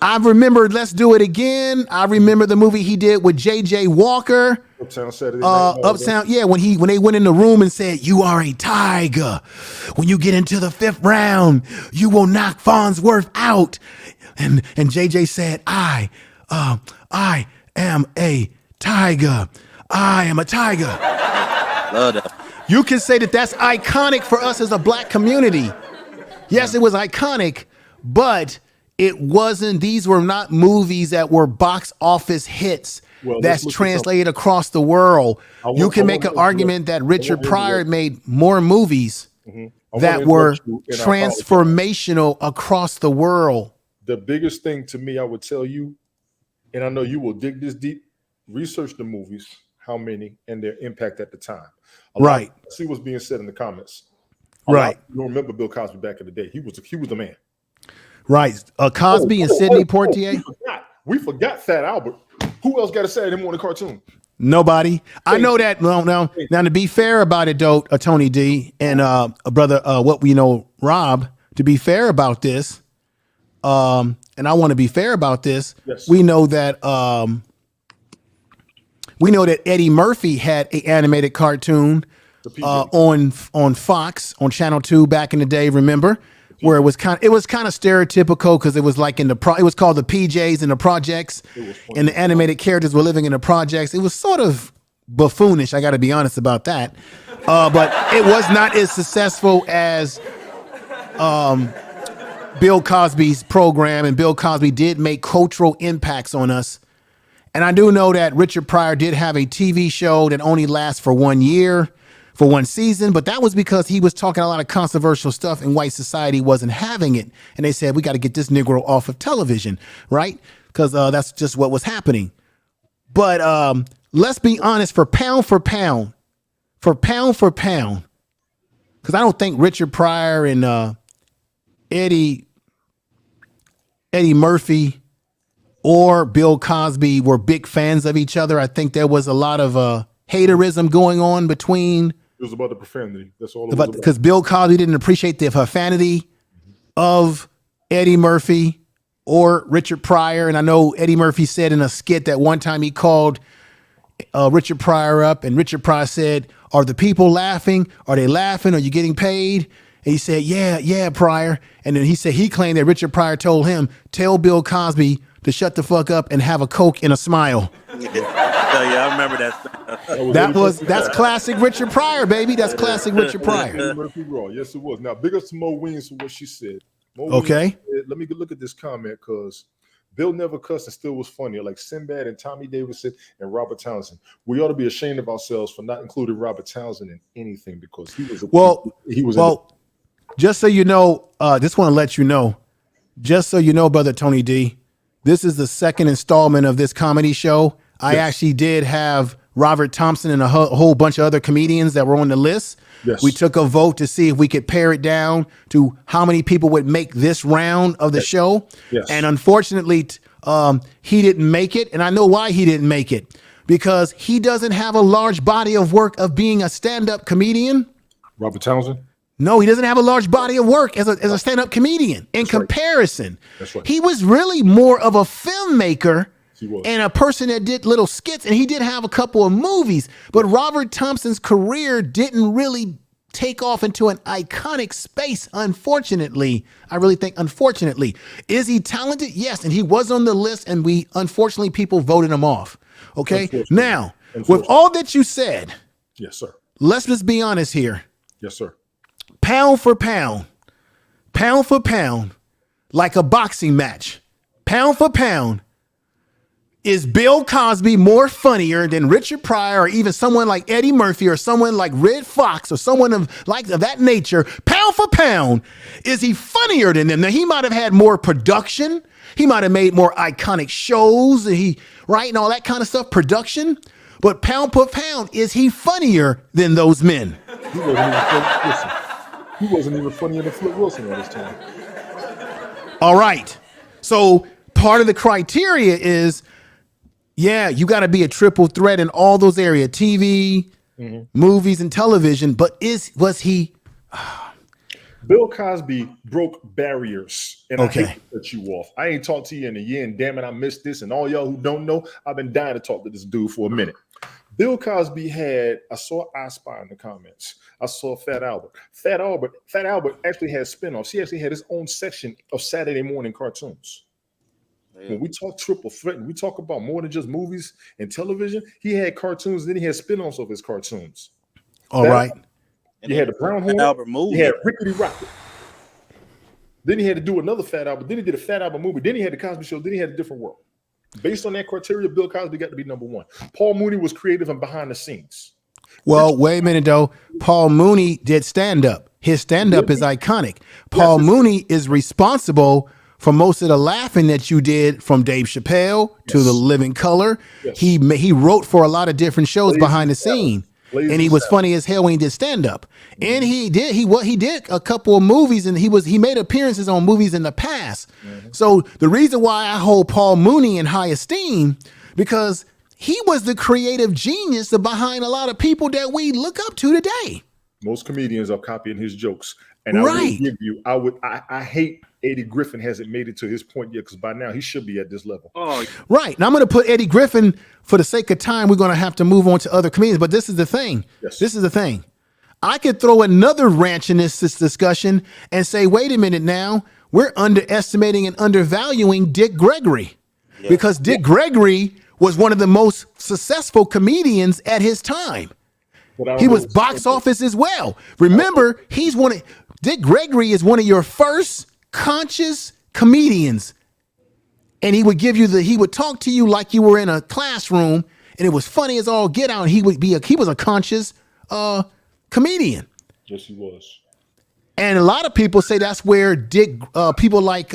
I remember Let's Do It Again. I remember the movie he did with J.J. Walker. Uptown Saturday Night. Uptown, yeah, when they went in the room and said, "You are a tiger. When you get into the 5th round, you will knock Farnsworth out." And J.J. said, I am a tiger. I am a tiger. Love that. You can say that that's iconic for us as a black community. Yes, it was iconic, but it wasn't, these were not movies that were box office hits that's translated across the world. You can make an argument that Richard Pryor made more movies that were transformational across the world. The biggest thing to me, I would tell you, and I know you will dig this deep, research the movies, how many, and their impact at the time. Right. See what's being said in the comments. Right. You don't remember Bill Cosby back in the day. He was the man. Right. Cosby and Sidney Poitier. We forgot Fat Albert. Who else got a Saturday morning cartoon? Nobody. I know that. Now, to be fair about it, though, Tony D and brother, Rob. To be fair about this, and I want to be fair about this. Yes. We know that Eddie Murphy had an animated cartoon on Fox on Channel 2 back in the day. Remember? Where it was kind of stereotypical because it was like it was called the PJs in the projects, and the animated characters were living in the projects. It was sort of buffoonish. I got to be honest about that, but it was not as successful as Bill Cosby's program, and Bill Cosby did make cultural impacts on us. And I do know that Richard Pryor did have a TV show that only lasts for 1 year. For one season, but that was because he was talking a lot of controversial stuff and white society wasn't having it. And they said, we got to get this Negro off of television, right? Because that's just what was happening. But let's be honest, for pound, because I don't think Richard Pryor and Eddie Murphy or Bill Cosby were big fans of each other. I think there was a lot of haterism going on between. It was about the profanity. That's all it was about. Because Bill Cosby didn't appreciate the profanity of Eddie Murphy or Richard Pryor. And I know Eddie Murphy said in a skit that one time he called Richard Pryor up, and Richard Pryor said, "Are the people laughing? Are they laughing? Are you getting paid?" And he said, yeah, Pryor. And then he claimed that Richard Pryor told him, "Tell Bill Cosby to shut the fuck up and have a Coke and a smile." Yeah, I remember that. That's classic Richard Pryor, baby. That's classic Richard Pryor. Yes, it was. Now, big up to Mo Williams for what she said. Okay. Said, let me look at this comment because Bill never cussed and still was funny. Like Sinbad and Tommy Davidson and Robert Townsend. We ought to be ashamed of ourselves for not including Robert Townsend in anything because he was just so you know, just want to let you know, just so you know, brother Tony D, this is the second installment of this comedy show. I actually did have Robert Thompson and a whole bunch of other comedians that were on the list. Yes. We took a vote to see if we could pare it down to how many people would make this round of the show. Yes. And unfortunately, he didn't make it. And I know why he didn't make it, because he doesn't have a large body of work of being a stand-up comedian. Robert Townsend? No, he doesn't have a large body of work as a stand-up comedian. In comparison, he was really more of a filmmaker and a person that did little skits, and he did have a couple of movies. But Robert Thompson's career didn't really take off into an iconic space, unfortunately. I really think, unfortunately. Is he talented? Yes, and he was on the list, and unfortunately, people voted him off. Okay? Now, with all that you said, yes, sir. Let's just be honest here. Yes, sir. Pound for pound, like a boxing match, pound for pound, Is Bill Cosby more funnier than Richard Pryor or even someone like Eddie Murphy or someone like Red Fox or someone of that nature? Pound for pound, is he funnier than them? Now, he might have had more production. He might have made more iconic shows, right, and all that kind of stuff, production. But pound for pound, is he funnier than those men? He wasn't even funnier than Flip Wilson at his time. All right. So part of the criteria is, yeah, you got to be a triple threat in all those areas, TV, movies, and television. But was he? Bill Cosby broke barriers, and Okay. I hate to cut you off. I ain't talked to you in a year, and damn it, I missed this. And all y'all who don't know, I've been dying to talk to this dude for a minute. Bill Cosby I saw I Spy in the comments. I saw Fat Albert. Fat Albert actually had spinoffs. He actually had his own section of Saturday morning cartoons. When we talk triple threat and we talk about more than just movies and television, he had cartoons, then he had spin-offs of his cartoons. All right. You had the Brown Hornet, Albert movie. he had Rickety Rocket. Then he had to do another Fat Albert. Then he did a Fat Albert movie. Then he had the Cosby Show. Then he had a different world. Based on that criteria, Bill Cosby got to be number one. Paul Mooney was creative and behind the scenes. Well, wait a minute, though. Paul Mooney did stand-up. His stand-up is iconic. Paul Mooney is responsible for most of the laughing that you did, from Dave Chappelle to The Living Color. Yes. He wrote for a lot of different shows behind the scene. And he was funny as hell when he did stand-up. And he did a couple of movies, and he made appearances on movies in the past. So the reason why I hold Paul Mooney in high esteem, because he was the creative genius behind a lot of people that we look up to today. Most comedians are copying his jokes. And I will give you, I hate Eddie Griffin hasn't made it to his point yet, because by now he should be at this level. Oh, right. Now I'm going to put Eddie Griffin, for the sake of time, we're going to have to move on to other comedians. But this is the thing. Yes. This is the thing. I could throw another wrench in this discussion and say, wait a minute now, we're underestimating and undervaluing Dick Gregory. Because Dick Gregory was one of the most successful comedians at his time. He was box office as well. Remember, Dick Gregory is one of your first conscious comedians. And he would talk to you like you were in a classroom, and it was funny as all get out. He was a conscious comedian. Yes, he was. And a lot of people say that's where people like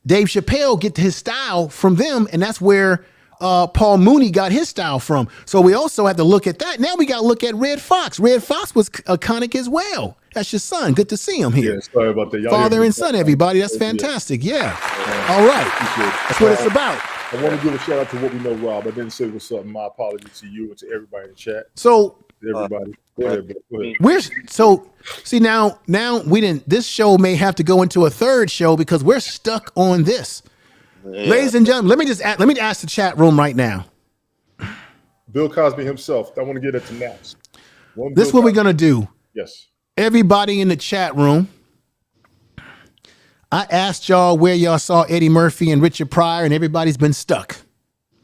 Dave Chappelle get his style from them, and that's where Paul Mooney got his style from. So we also have to look at that. Now we got to look at Red Fox. Red Fox was iconic as well. That's your son. Good to see him here. Yeah, sorry about that. Father and son, everybody. That's fantastic. Yeah. All right. That's what it's about. I want to give a shout out to What We Know Rob. I didn't say what's up. My apologies to you and to everybody in the chat. So everybody. Go ahead, bro. Go ahead. Now we didn't. This show may have to go into a third show because we're stuck on this. Yeah. Ladies and gentlemen, let me ask the chat room right now. Bill Cosby himself. I want to get it to Naps. This is what we're gonna do. Yes. Everybody in the chat room, I asked y'all where y'all saw Eddie Murphy and Richard Pryor, and everybody's been stuck.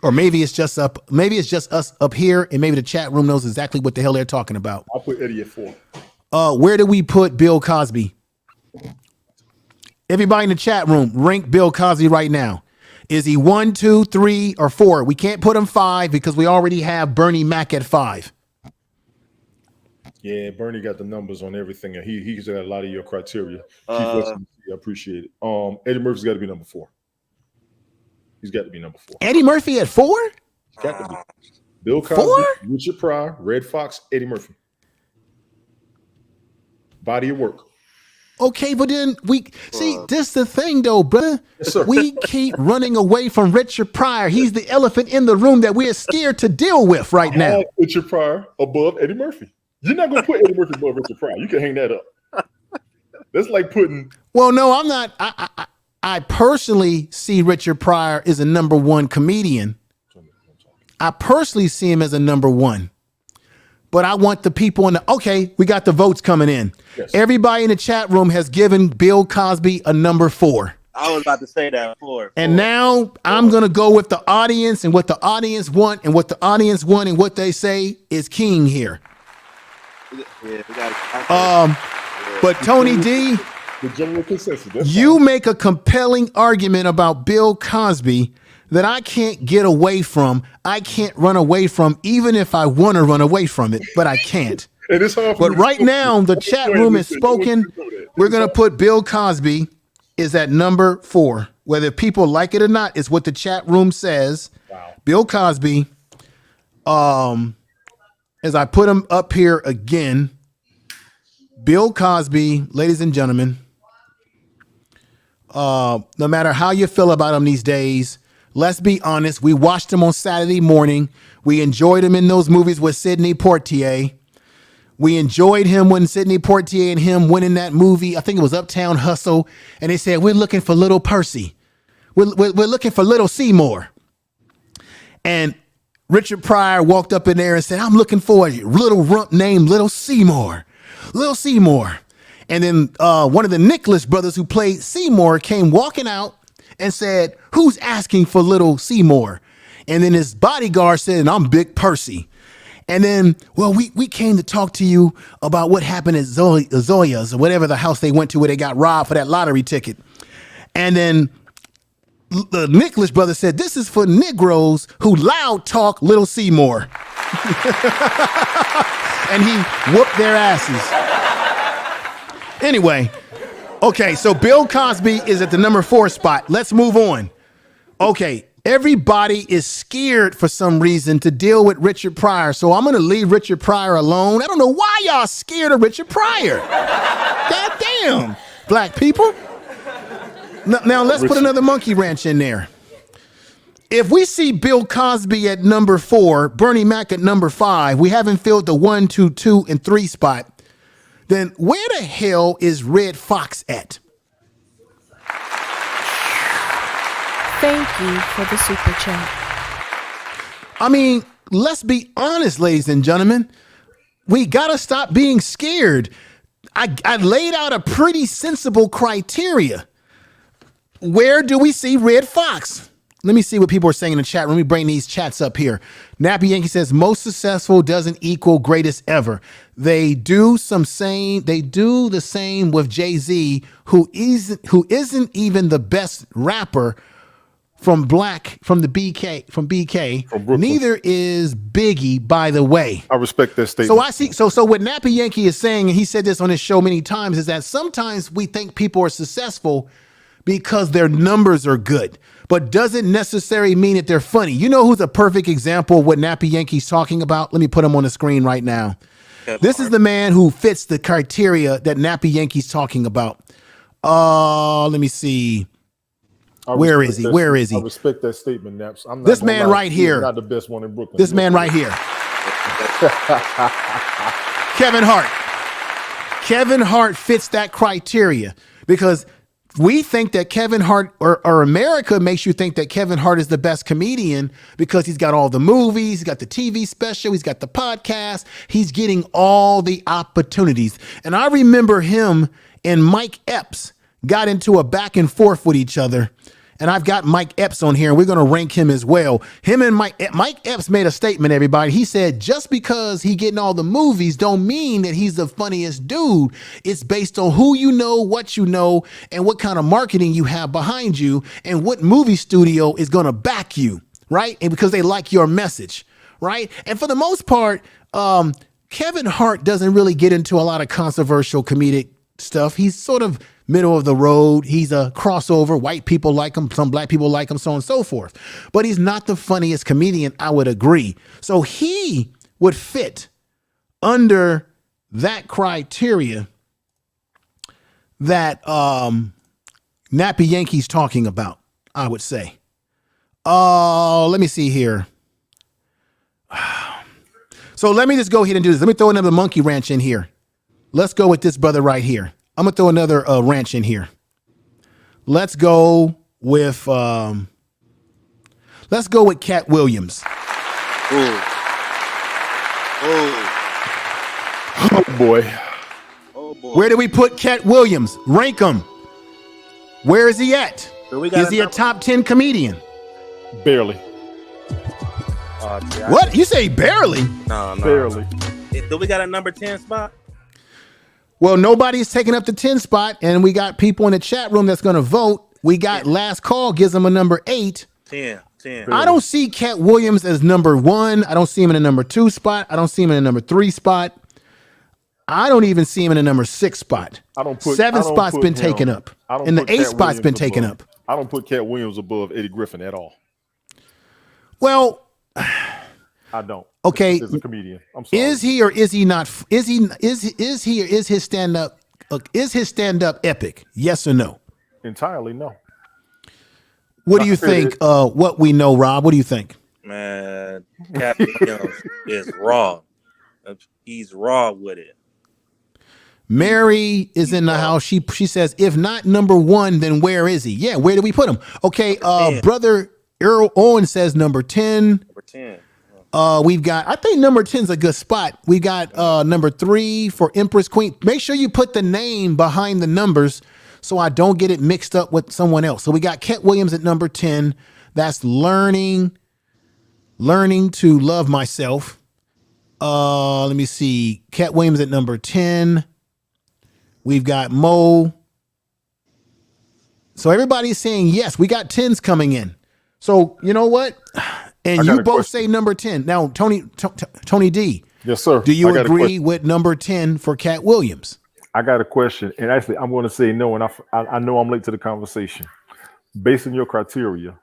Or maybe it's just us up here, and maybe the chat room knows exactly what the hell they're talking about. I'll put Eddie at 4. Where do we put Bill Cosby? Everybody in the chat room, rank Bill Cosby right now. Is he 1, 2, 3, or 4? We can't put him 5 because we already have Bernie Mac at 5. Yeah, Bernie got the numbers on everything, and he's got a lot of your criteria. I appreciate it. Eddie Murphy's got to be number 4. He's got to be number 4. Eddie Murphy at 4? He's got to be. Bill Cosby, 4? Richard Pryor, Red Fox, Eddie Murphy. Body of work. Okay, but then this the thing though, brother. Yes, sir. We keep running away from Richard Pryor. He's the elephant in the room that we're scared to deal with right now. Richard Pryor above Eddie Murphy. You're not going to put Eddie Murphy above Richard Pryor. You can hang that up. That's like putting. Well, no, I'm not. I personally see Richard Pryor as a number 1 comedian. I personally see him as a number 1. But I want the people okay, we got the votes coming in. Yes. Everybody in the chat room has given Bill Cosby a number 4. I was about to say that 4. And now I'm going to go with the audience and what the audience want, and what the audience want and what they say is king here. Yeah, we got but Tony D, the general consensus. You make a compelling argument about Bill Cosby that I can't get away from. I can't run away from, even if I want to run away from it, but I can't. And it's hard for But me to right focus. now, the I'm chat explaining room this is to you. I want you spoken. to know that. We're going to put Bill Cosby is at number 4. Whether people like it or not, is what the chat room says. Wow. Bill Cosby, as I put him up here again, Bill Cosby, ladies and gentlemen, no matter how you feel about him these days, let's be honest. We watched him on Saturday morning. We enjoyed him in those movies with Sidney Poitier. We enjoyed him when Sidney Poitier and him went in that movie. I think it was Uptown Hustle. And they said, we're looking for little Percy. We're looking for little Seymour. And Richard Pryor walked up in there and said, I'm looking for a little rump named Little Seymour. Little Seymour. And then one of the Nicholas brothers who played Seymour came walking out and said, who's asking for Little Seymour? And then his bodyguard said, I'm Big Percy. And then, well, we came to talk to you about what happened at Zoya's or whatever the house they went to where they got robbed for that lottery ticket. And then the Nicholas brother said, this is for Negroes who loud talk Little Seymour. And he whooped their asses. Anyway, okay, so Bill Cosby is at the number 4 spot. Let's move on. Okay. Everybody is scared for some reason to deal with Richard Pryor. So I'm going to leave Richard Pryor alone. I don't know why y'all scared of Richard Pryor. God damn, black people. Now let's put another monkey wrench in there. If we see Bill Cosby at number 4, Bernie Mac at number 5, we haven't filled the 1, 2, 2, and 3 spot, then where the hell is Red Fox at? Thank you for the super chat. I mean, let's be honest, ladies and gentlemen. We got to stop being scared. I laid out a pretty sensible criteria. Where do we see Red Fox? Let me see what people are saying in the chat. Let me bring these chats up here. Nappy Yankee says most successful doesn't equal greatest ever. They do the same with Jay-Z, who isn't even the best rapper from BK. From Brooklyn. Neither is Biggie, by the way. I respect that statement. So I see. So what Nappy Yankee is saying, and he said this on his show many times, is that sometimes we think people are successful because their numbers are good, but doesn't necessarily mean that they're funny. You know who's a perfect example of what Nappy Yankee's talking about? Let me put him on the screen right now. This is the man who fits the criteria that Nappy Yankee's talking about. Let me see. Where is he? Where is he? I respect that statement, Naps. I'm not this man right here. Not the best one in Brooklyn. This man right here. Kevin Hart. Kevin Hart fits that criteria because we think that Kevin Hart or America makes you think that Kevin Hart is the best comedian because he's got all the movies, he's got the TV special, he's got the podcast, he's getting all the opportunities. And I remember him and Mike Epps got into a back and forth with each other. And I've got Mike Epps on here, and we're going to rank him as well. Him and Mike Epps made a statement, everybody. He said, just because he getting all the movies don't mean that he's the funniest dude. It's based on who you know, what you know, and what kind of marketing you have behind you, and what movie studio is going to back you, right? And because they like your message, right? And for the most part, Kevin Hart doesn't really get into a lot of controversial comedic stuff. He's sort of middle of the road. He's a crossover. White people like him. Some black people like him, so on and so forth. But he's not the funniest comedian, I would agree. So he would fit under that criteria that Nappy Yankee's talking about, I would say. Let me see here. So let me just go ahead and do this. Let me throw another monkey wrench in here. Let's go with this brother right here. I'm gonna throw another wrench in here. Let's go with Cat Williams. Ooh. Oh boy. Oh boy. Where do we put Cat Williams? Rank him. Where is he at? So we got is he a top 10 comedian? Barely. What? You say barely? No. Barely. Do we got a number 10 spot? Well, nobody's taking up the 10 spot, and we got people in the chat room that's going to vote. We got Last Call gives him a number 8. 10. 10. I don't see Cat Williams as number 1. I don't see him in the number 2 spot. I don't see him in the number 3 spot. I don't even see him in the number 6 spot. 7 spots been taken up. And the 8 spot's been taken up. I don't put Cat Williams above Eddie Griffin at all. Well, I don't. Okay. As a comedian. I'm sorry. Is he or is he not? Is he or is his stand up? Is his stand up epic? Yes or no? Entirely no. What do you think? What we know, Rob? What do you think? Man, Cat Williams is raw. He's raw with it. Mary is in the house. She says, if not number 1, then where is he? Yeah, where do we put him? Okay, brother Earl Owen says number 10. Number 10. We've got, I think number 10 is a good spot. We got number 3 for Empress Queen. Make sure you put the name behind the numbers so I don't get it mixed up with someone else. So we got Cat Williams at number 10. That's learning to love myself. Let me see. Cat Williams at number 10. We've got Mo. So everybody's saying yes. We got 10s coming in. So you know what? And you both say number 10. Now, Tony D. Yes, sir. Do you agree with number 10 for Cat Williams? I got a question. And actually, I'm going to say no. And I know I'm late to the conversation. Based on your criteria,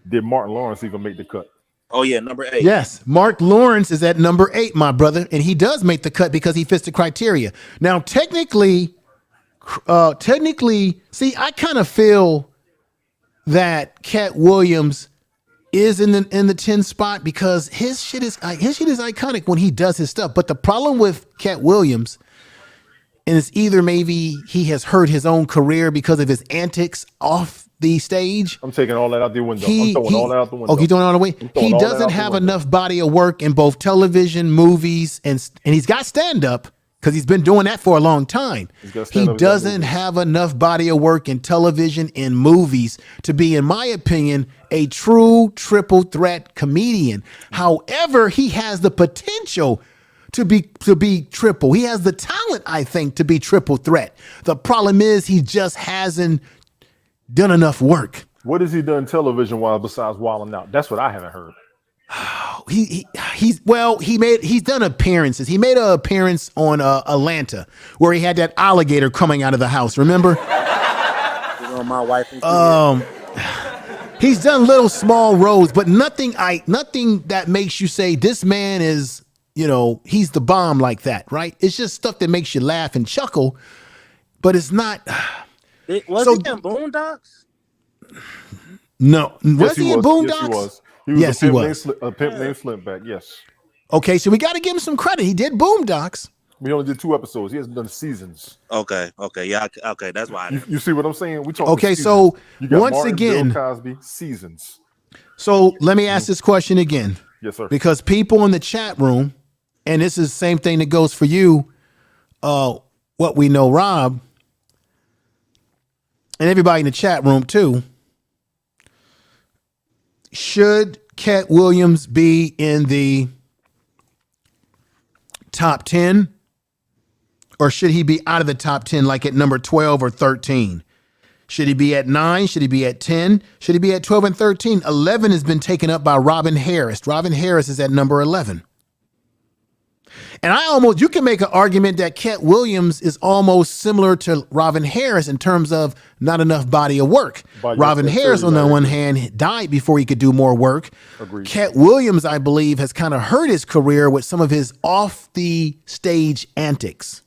did Martin Lawrence even make the cut? Oh, yeah, number 8. Yes. Mark Lawrence is at number 8, my brother. And he does make the cut because he fits the criteria. Now, technically, see, I kind of feel that Cat Williams is in the 10 spot because his shit is iconic when he does his stuff. But the problem with Cat Williams, and it's either maybe he has hurt his own career because of his antics off the stage. I'm taking all that out the window. I'm throwing all that out the window. Oh, you're throwing it all away? He doesn't have enough body of work in both television, movies, and he's got stand-up because he's been doing that for a long time. He doesn't have enough body of work in television and movies to be, in my opinion, a true triple threat comedian. However, he has the potential to be triple. He has the talent, I think, to be triple threat. The problem is he just hasn't done enough work. What has he done television-wise besides Wildin' Out? That's what I haven't heard. He's done appearances. He made an appearance on Atlanta where he had that alligator coming out of the house. Remember? My wife. He's done little small roles, but nothing that makes you say this man is, he's the bomb like that, right? It's just stuff that makes you laugh and chuckle, but it's not. Was he in Boondocks? No. Was he in Boondocks? Yes, he was. A pimp named Slimback, yes. Okay, so we got to give him some credit. He did Boondocks. We only did 2 episodes. He hasn't done seasons. Okay, yeah, okay, that's why. You see what I'm saying? We okay, so once Martin, again, Bill Cosby, seasons. So let me ask this question again. Yes, sir. Because people in the chat room, and this is the same thing that goes for you, what we know, Rob, and everybody in the chat room too. Should Cat Williams be in the top 10? Or should he be out of the top 10, like at number 12 or 13? Should he be at 9? Should he be at 10? Should he be at 12 and 13? 11 has been taken up by Robin Harris. Robin Harris is at number 11. And you can make an argument that Cat Williams is almost similar to Robin Harris in terms of not enough body of work. Robin Harris, on the one hand, died before he could do more work. Agreed. Cat Williams, I believe, has kind of hurt his career with some of his off the stage antics.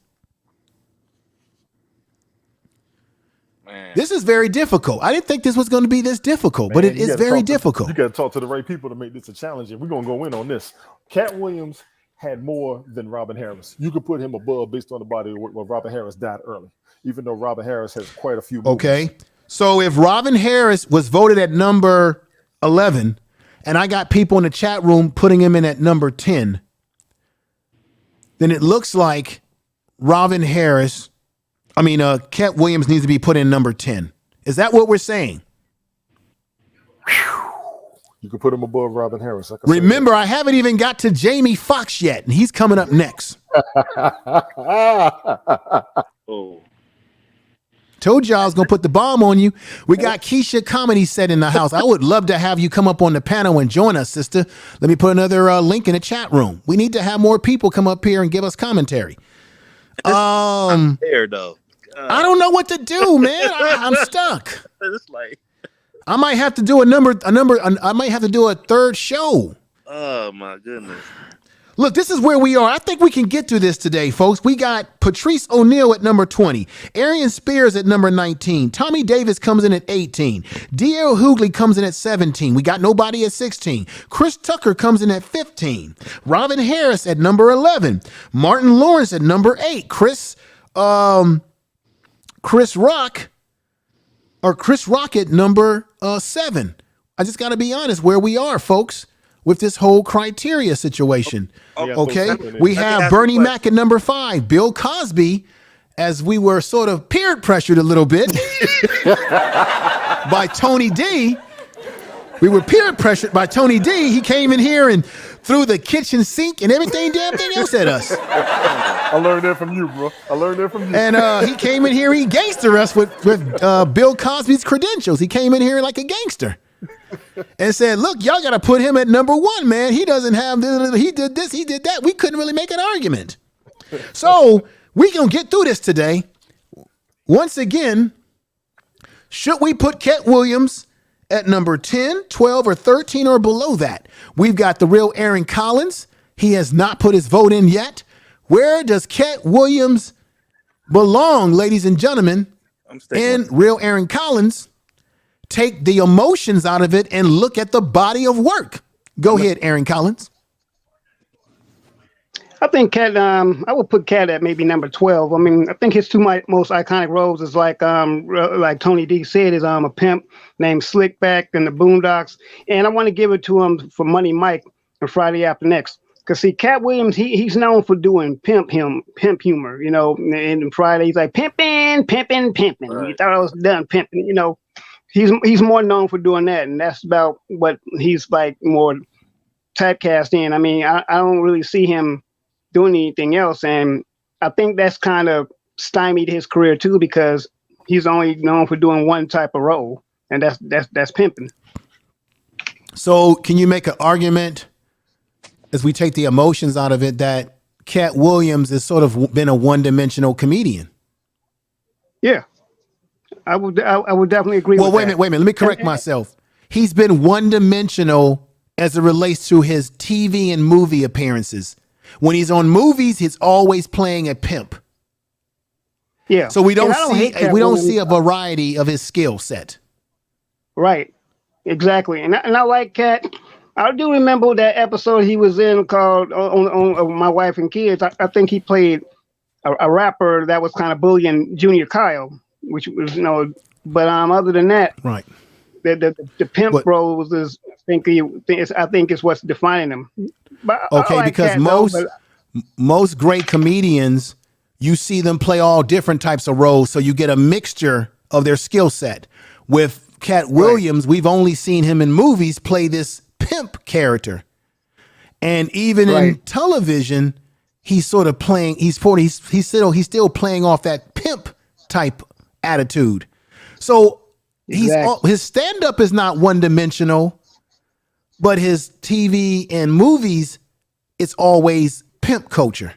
Man. This is very difficult. I didn't think this was going to be this difficult, but it is very difficult. You got to talk to the right people to make this a challenge, and we're going to go in on this. Cat Williams had more than Robin Harris. You could put him above based on the body of work, but Robin Harris died early, even though Robin Harris has quite a few movies. Okay. So if Robin Harris was voted at number 11, and I got people in the chat room putting him in at number 10, then it looks like Cat Williams needs to be put in number 10. Is that what we're saying? You can put him above Robin Harris. Remember, I haven't even got to Jamie Foxx yet, and he's coming up next. Oh. Told you I was going to put the bomb on you. We got Keisha Comedy Set in the house. I would love to have you come up on the panel and join us, sister. Let me put another link in the chat room. We need to have more people come up here and give us commentary. There though. I don't know what to do, man. I'm stuck. It's like, I might have to do I might have to do a third show. oh my goodness. Look, this is where we are. I think we can get through this today, folks. We got Patrice O'Neal at number 20, Arian Spears at number 19, Tommy Davis comes in at 18, D.L. Hughley comes in at 17. We got nobody at 16. Chris Tucker comes in at 15. Robin Harris at number 11. Martin Lawrence at number 8. Chris Rock at number 7. I just got to be honest where we are, folks, with this whole criteria situation. Okay, we have Bernie Mac at number 5, Bill Cosby, as we were sort of peer pressured a little bit by Tony D. We were peer pressured by Tony D. He came in here and threw the kitchen sink and damn thing else at us. I learned that from you, bro. I learned that from you. And he came in here, he gangstered us with Bill Cosby's credentials. He came in here like a gangster. And said, look, y'all got to put him at number 1, man. He doesn't have this, he did this, he did that. We couldn't really make an argument. So we're going to get through this today. Once again, should we put Cat Williams at number 10, 12, or 13 or below that? We've got the real Aaron Collins. He has not put his vote in yet. Where does Cat Williams belong, ladies and gentlemen? And real Aaron Collins, take the emotions out of it and look at the body of work. Go ahead, Aaron Collins. I think Cat. I would put Cat at maybe number 12. I mean, I think his two most iconic roles is like Tony D said, is a pimp named Slickback in the Boondocks, and I want to give it to him for Money Mike and Friday After Next. Because see, Cat Williams, he's known for doing pimp humor. You know, and Friday he's like pimping. Right. You thought I was done pimping. You know. He's more known for doing that, and that's about what he's like more typecast in. I mean, I don't really see him doing anything else, and I think that's kind of stymied his career too, because he's only known for doing one type of role, and that's pimping. So, can you make an argument, as we take the emotions out of it, that Cat Williams has sort of been a one-dimensional comedian? Yeah. I would definitely agree with that. Wait a minute. Let me correct myself. He's been one-dimensional as it relates to his TV and movie appearances. When he's on movies, he's always playing a pimp. Yeah. So we don't see a variety of his skill set. Right. Exactly. And I like Cat. I do remember that episode he was in called on My Wife and Kids. I think he played a rapper that was kind of bullying Junior Kyle, which was, but other than that, right, the pimp role was I think is what's defining him. But okay, like because most great comedians, you see them play all different types of roles, so you get a mixture of their skill set. With Cat Williams, we've only seen him in movies play this pimp character, and even in television, he's sort of playing. He's still playing off that pimp type attitude. So his stand-up is not one-dimensional, but his TV and movies, it's always pimp culture.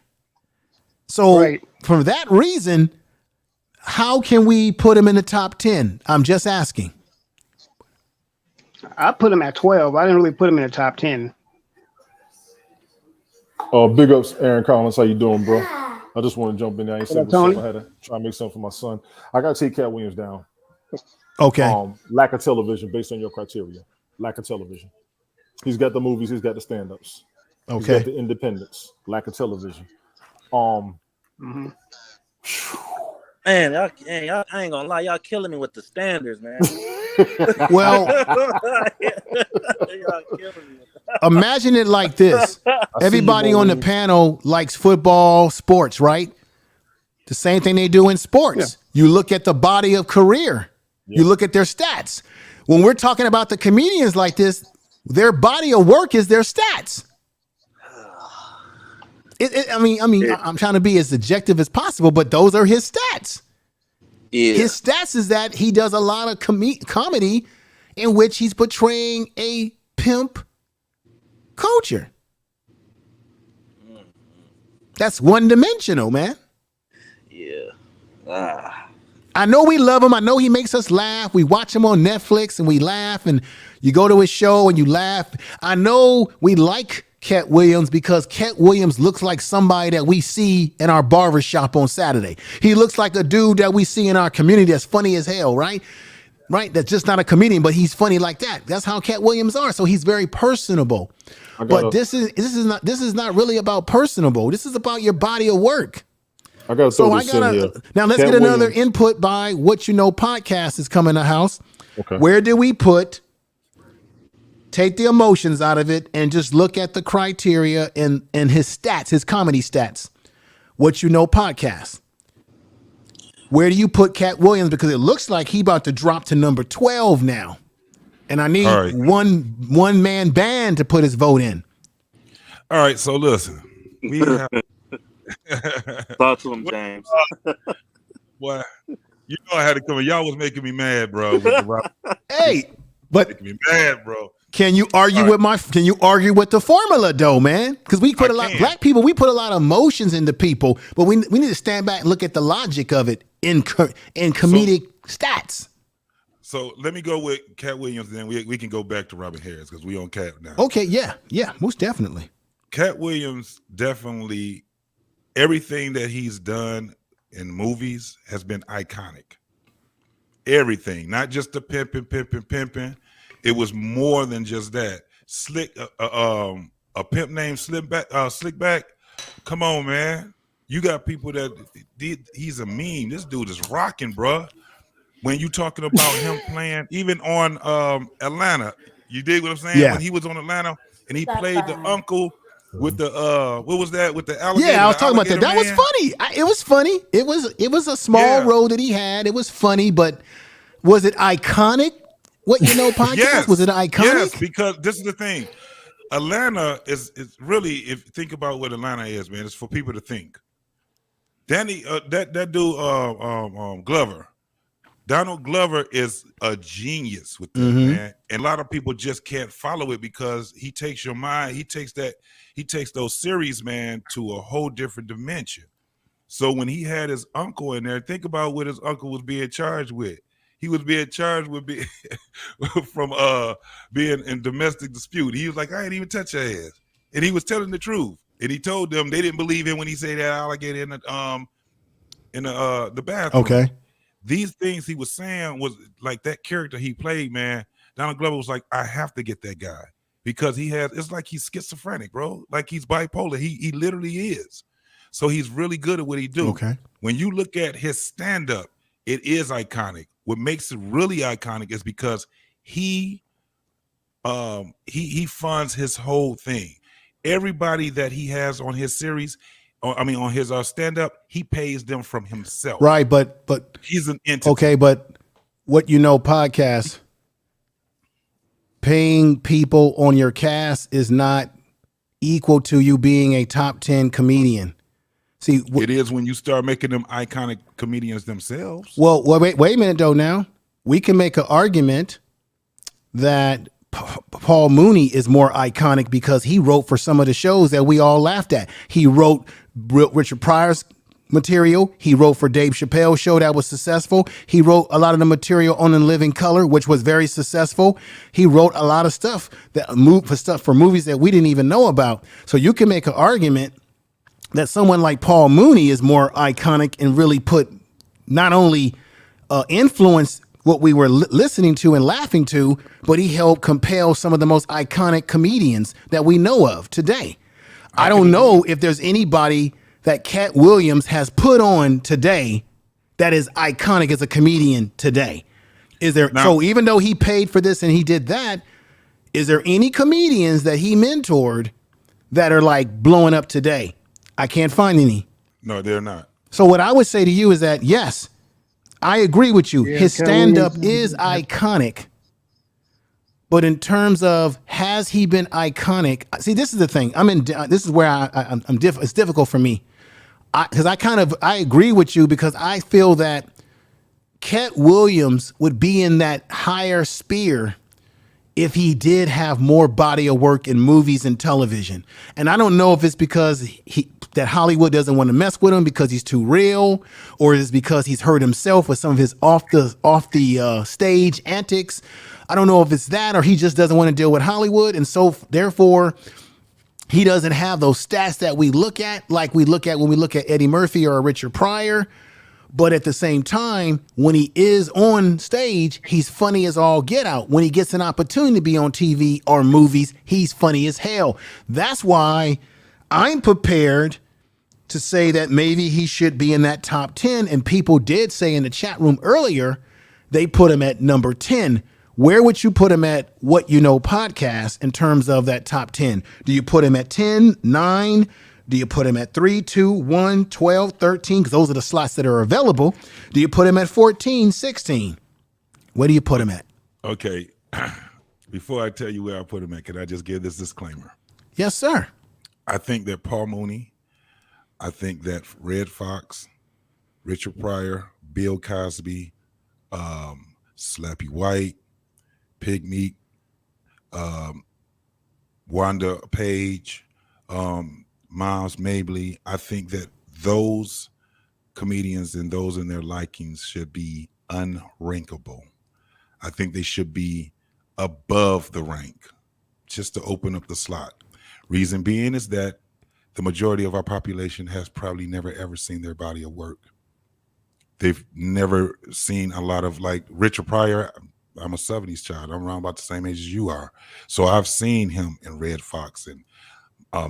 So for that reason, how can we put him in the top 10? I'm just asking. I put him at 12. I didn't really put him in the top 10. Big ups, Aaron Collins. How you doing, bro? I just want to jump in there. I ain't said what's up. I had to try to make something for my son. I got to take Cat Williams down. Okay. Lack of television, based on your criteria. Lack of television. He's got the movies. He's got the stand-ups. Okay. He's got the independence. Lack of television. Mm-hmm. Man, y'all, I ain't gonna lie, y'all killing me with the standards, man. Well, imagine it like this. Everybody on the panel likes football, sports, right? The same thing they do in sports. Yeah. You look at the body of career. Yeah. You look at their stats. When we're talking about the comedians like this, their body of work is their stats. I'm trying to be as objective as possible, but those are his stats. Yeah. His stats is that he does a lot of comedy in which he's portraying a pimp culture. That's one-dimensional, man. Yeah. I know we love him. I know he makes us laugh. We watch him on Netflix and we laugh, and you go to his show and you laugh. I know we like Cat Williams because Cat Williams looks like somebody that we see in our barber shop on Saturday. He looks like a dude that we see in our community that's funny as hell, right? Right? That's just not a comedian, but he's funny like that. That's how Cat Williams are. So he's very personable. But this is not really about personable. This is about your body of work. I gotta throw this in here. Now let's Cat get another Williams. input by What You Know Podcast is coming to the house. Okay. Where did we take the emotions out of it and just look at the criteria and his stats, his comedy stats? What You Know Podcast. Where do you put Cat Williams? Because it looks like he about to drop to number 12 now. And I need one man band to put his vote in. All right, so listen. We have Talk to him, James. Boy, you know I had to come in. Y'all was making me mad, bro. Hey, but making me mad, bro. Can you argue Can you argue with the formula though, man? Because we put black people, we put a lot of emotions into people, but we need to stand back and look at the logic of it in comedic stats. So let me go with Cat Williams, then we can go back to Robin Harris because we on Cat now. Okay, yeah, most definitely. Cat Williams definitely, everything that he's done in movies has been iconic. Everything, not just the pimping. It was more than just that. A pimp named Slickback. Come on, man. You got people that he's a meme. This dude is rocking, bro. When you talking about him playing, even on Atlanta, you dig what I'm saying? Yeah. When he was on Atlanta and he played the uncle with the what was that with the alligator? Yeah, I was talking about that. That was funny. It was funny. It was a small role that he had. It was funny, but was it iconic? What You Know Podcast? Yes. Was it iconic? Yes, because this is the thing. Atlanta is really, if you think about what Atlanta is, man, it's for people to think. Danny, that dude, Glover, Donald Glover is a genius with that, man. And a lot of people just can't follow it because he takes your mind, he takes those series, man, to a whole different dimension. So when he had his uncle in there, think about what his uncle was being charged with. He was being charged with being in domestic dispute. He was like, I ain't even touch your ass. And he was telling the truth. And he told them they didn't believe him when he said that alligator in the bathroom. Okay. These things he was saying was like that character he played, man. Donald Glover was like, I have to get that guy because it's like he's schizophrenic, bro. Like he's bipolar. He literally is. So he's really good at what he do. Okay. When you look at his stand-up, it is iconic. What makes it really iconic is because he funds his whole thing. Everybody that he has on his series, on his stand-up, he pays them from himself. Right, but he's an entity. Okay, but What You Know Podcast, paying people on your cast is not equal to you being a top 10 comedian. See, it is when you start making them iconic comedians themselves. Well, wait a minute though. Now we can make an argument that Paul Mooney is more iconic because he wrote for some of the shows that we all laughed at. He wrote Richard Pryor's material. He wrote for Dave Chappelle's show that was successful. He wrote a lot of the material on In Living Color, which was very successful. He wrote a lot of stuff for movies that we didn't even know about. So you can make an argument that someone like Paul Mooney is more iconic and really put not only influence what we were listening to and laughing to, but he helped compel some of the most iconic comedians that we know of today. I don't know if there's anybody that Cat Williams has put on today that is iconic as a comedian today. Is there? Now, so even though he paid for this and he did that, is there any comedians that he mentored that are like blowing up today? I can't find any. No, they're not. So what I would say to you is that, yes, I agree with you. Yeah, his stand-up is iconic. But in terms of, has he been iconic? See, this is the thing. This is where it's difficult for me. Because I agree with you because I feel that Cat Williams would be in that higher sphere if he did have more body of work in movies and television. And I don't know if it's because that Hollywood doesn't want to mess with him because he's too real, or is because he's hurt himself with some of his off the stage antics. I don't know if it's that, or he just doesn't want to deal with Hollywood, and so therefore he doesn't have those stats that we look at, like we look at when we look at Eddie Murphy or Richard Pryor. But at the same time, when he is on stage, he's funny as all get out. When he gets an opportunity to be on TV or movies, he's funny as hell. That's why I'm prepared to say that maybe he should be in that top 10. And people did say in the chat room earlier, they put him at number 10. Where would you put him at What You Know podcast in terms of that top 10? Do you put him at 10, 9? Do you put him at 3, 2, 1, 12, 13? Because those are the slots that are available. Do you put him at 14, 16? Where do you put him at? Okay. Before I tell you where I put him at, can I just give this disclaimer? Yes, sir. I think that Paul Mooney, I think that Red Fox, Richard Pryor, Bill Cosby, Slappy White, Pig Meat, Wanda Page, Miles Mabley, I think that those comedians and those in their likings should be unrankable. I think they should be above the rank just to open up the slot. Reason being is that the majority of our population has probably never ever seen their body of work. They've never seen a lot of, like Richard Pryor. I'm a 70s child. I'm around about the same age as you are. So I've seen him in Red Fox and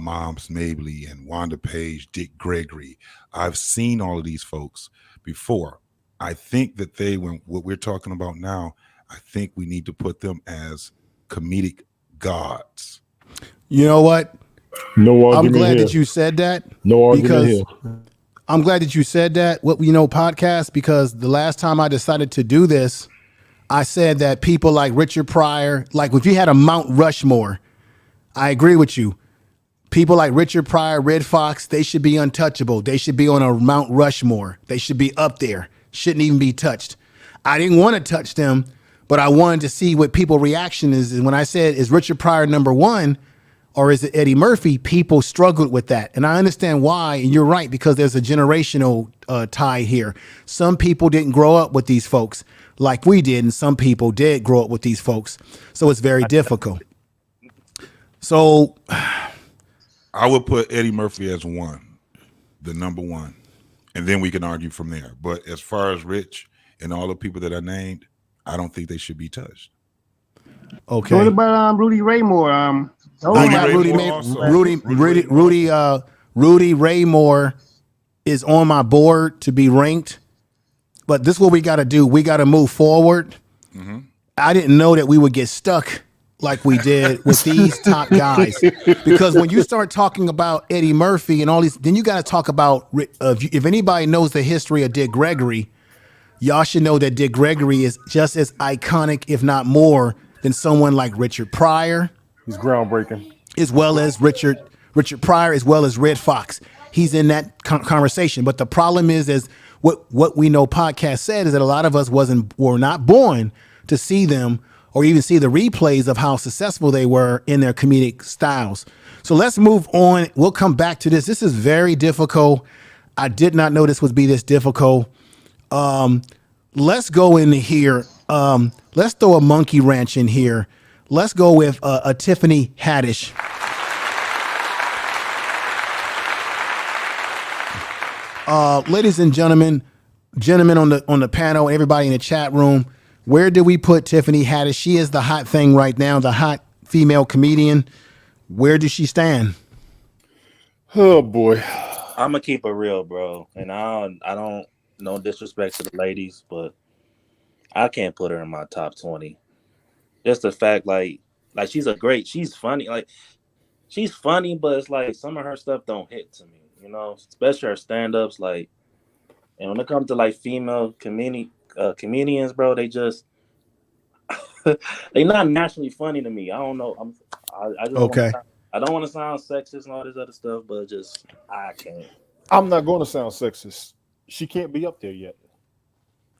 Miles Mabley and Wanda Page, Dick Gregory. I've seen all of these folks before. I think that when what we're talking about now, I think we need to put them as comedic gods. You know what? No argument I'm glad here. that you said that. No argument here. I'm glad that you said that. What We Know podcast, because the last time I decided to do this, I said that people like Richard Pryor, like if you had a Mount Rushmore, I agree with you. People like Richard Pryor, Red Fox, they should be untouchable. They should be on a Mount Rushmore. They should be up there. Shouldn't even be touched. I didn't want to touch them, but I wanted to see what people's reaction is. And when I said, is Richard Pryor number 1 or is it Eddie Murphy? People struggled with that. And I understand why. And you're right, because there's a generational tie here. Some people didn't grow up with these folks like we did, and some people did grow up with these folks. So it's very difficult. So I would put Eddie Murphy as 1, the number 1, and then we can argue from there. But as far as Rich and all the people that I named, I don't think they should be touched. Okay. What about Rudy Raymore? I got Rudy Raymore is on my board to be ranked, but this is what we got to do. We got to move forward. Mm-hmm. I didn't know that we would get stuck like we did with these top guys, because when you start talking about Eddie Murphy and all these, then you got to talk about, if anybody knows the history of Dick Gregory, y'all should know that Dick Gregory is just as iconic, if not more, than someone like Richard Pryor. He's groundbreaking. As well as Richard Pryor, as well as Red Fox. He's in that conversation. But the problem is what We Know podcast said is that a lot of us were not born to see them or even see the replays of how successful they were in their comedic styles. So let's move on. We'll come back to this. This is very difficult. I did not know this would be this difficult. Let's go in here. Let's throw a monkey wrench in here. Let's go with a Tiffany Haddish. Ladies and gentlemen on the panel, everybody in the chat room, where do we put Tiffany Haddish? She is the hot thing right now, the hot female comedian. Where does she stand? Oh boy, I'm gonna keep it real, bro. And I don't no disrespect to the ladies, but I can't put her in my top 20. Just the fact, like she's funny, she's funny, but it's like some of her stuff don't hit to me, especially her stand-ups, and when it comes to like female comedians, bro, they just they're not naturally funny to me. I don't know. I just okay. I don't want to sound sexist and all this other stuff, but I can't. I'm not going to sound sexist. She can't be up there yet.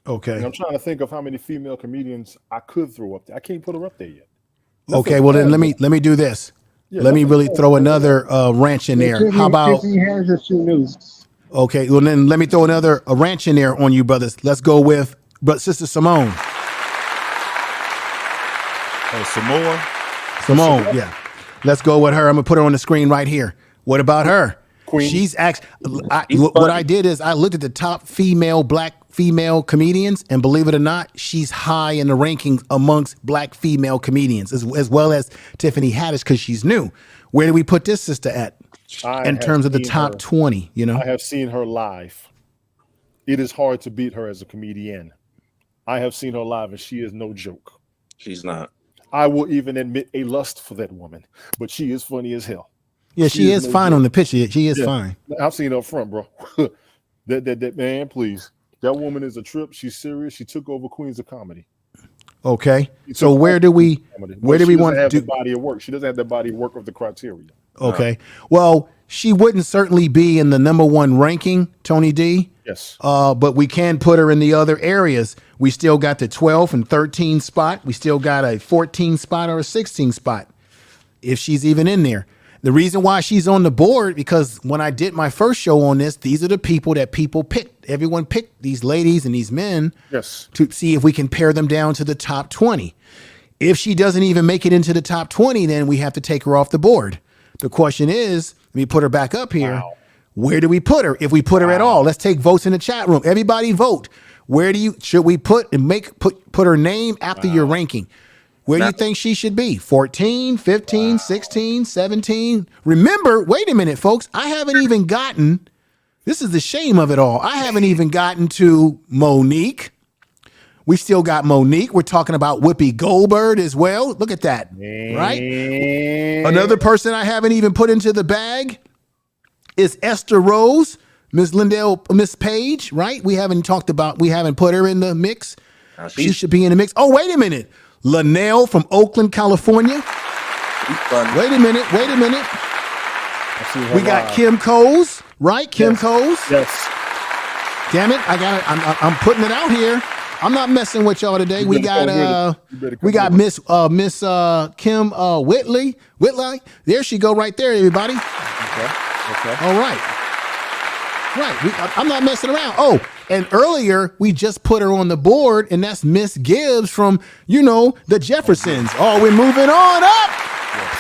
Okay. And I'm trying to think of how many female comedians I could throw up there. I can't put her up there yet. Okay, well then let me do this. Yeah, let me really nothing throw bad. another wrench in there. How about? Tiffany Harris, she knew. Okay, well then let me throw another wrench in there on you, brothers. Let's go with Sister Simone. Oh, Samoa. Simone, yeah. Let's go with her. I'm gonna put her on the screen right here. What about her? Queen. She's actually. What I did is I looked at the top black female comedians, and believe it or not, she's high in the rankings amongst black female comedians, as well as Tiffany Haddish, because she's new. Where do we put this sister at in terms of the top 20? You know, I have seen her live. It is hard to beat her as a comedian. I have seen her live, and she is no joke. She's not. I will even admit a lust for that woman, but she is funny as hell. Yeah, she is no fine joke. on the picture. She is fine. I've seen her up front, bro. that man, please. That woman is a trip. She's serious. She took over Queens of Comedy. Okay. So where do we want to have do the body of work? She doesn't have the body of work of the criteria. Okay. Well, she wouldn't certainly be in the #1 ranking, Tony D. Yes. But we can put her in the other areas. We still got the 12 and 13 spot. We still got a 14 spot or a 16 spot, if she's even in there. The reason why she's on the board, because when I did my first show on this, these are the people that people picked. Everyone picked these ladies and these men to see if we can pare them down to the top 20. If she doesn't even make it into the top 20, then we have to take her off the board. The question is, let me put her back up here. Wow. Where do we put her? If we put her at all, let's take votes in the chat room. Everybody vote. Should we put her name after your ranking? Where do you think she should be? 14, 15, 16, 17? Remember, wait a minute, folks. I haven't even gotten, this is the shame of it all. I haven't even gotten to Monique. We still got Monique. We're talking about Whoopi Goldberg as well. Look at that, right? Another person I haven't even put into the bag is Esther Rose, Miss Page, right? We haven't put her in the mix. She should be in the mix. Oh, wait a minute. Linnell from Oakland, California. Wait a minute. We got Kim Coles, right? Kim Coles. Yes. Damn it! I'm putting it out here. I'm not messing with y'all today. We got Miss Kim Whitley. There she go, right there, everybody. Okay. All right. Right. I'm not messing around. Oh, and earlier we just put her on the board, and that's Miss Gibbs from, the Jeffersons. Oh, we're moving on up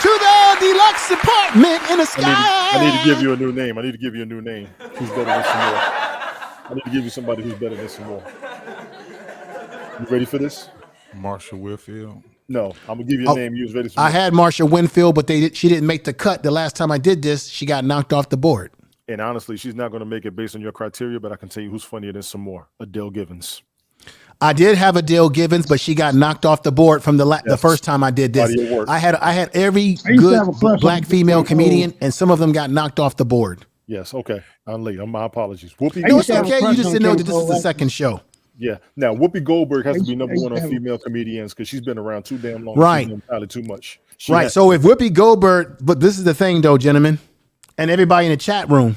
to the deluxe apartment in the sky. I need to give you a new name. Who's better than some more? I need to give you somebody who's better than some more. You ready for this? Marsha Whitfield. No, I'm gonna give you a name. You was ready for I had Marsha Winfield, but she didn't make the cut. The last time I did this, she got knocked off the board. And honestly, she's not going to make it based on your criteria, but I can tell you who's funnier than some more. Adele Givens. I did have Adele Givens, but she got knocked off the board from the first time I did this. I had every good black female comedian, and some of them got knocked off the board. Yes, okay. I'm late. My apologies. Whoopi. No, it's okay. You just didn't know that this is the second show. Yeah. Now, Whoopi Goldberg has to be #1 on female comedians because she's been around too damn long. Right. Probably too much. Right. So if Whoopi Goldberg, but this is the thing, though, gentlemen, and everybody in the chat room,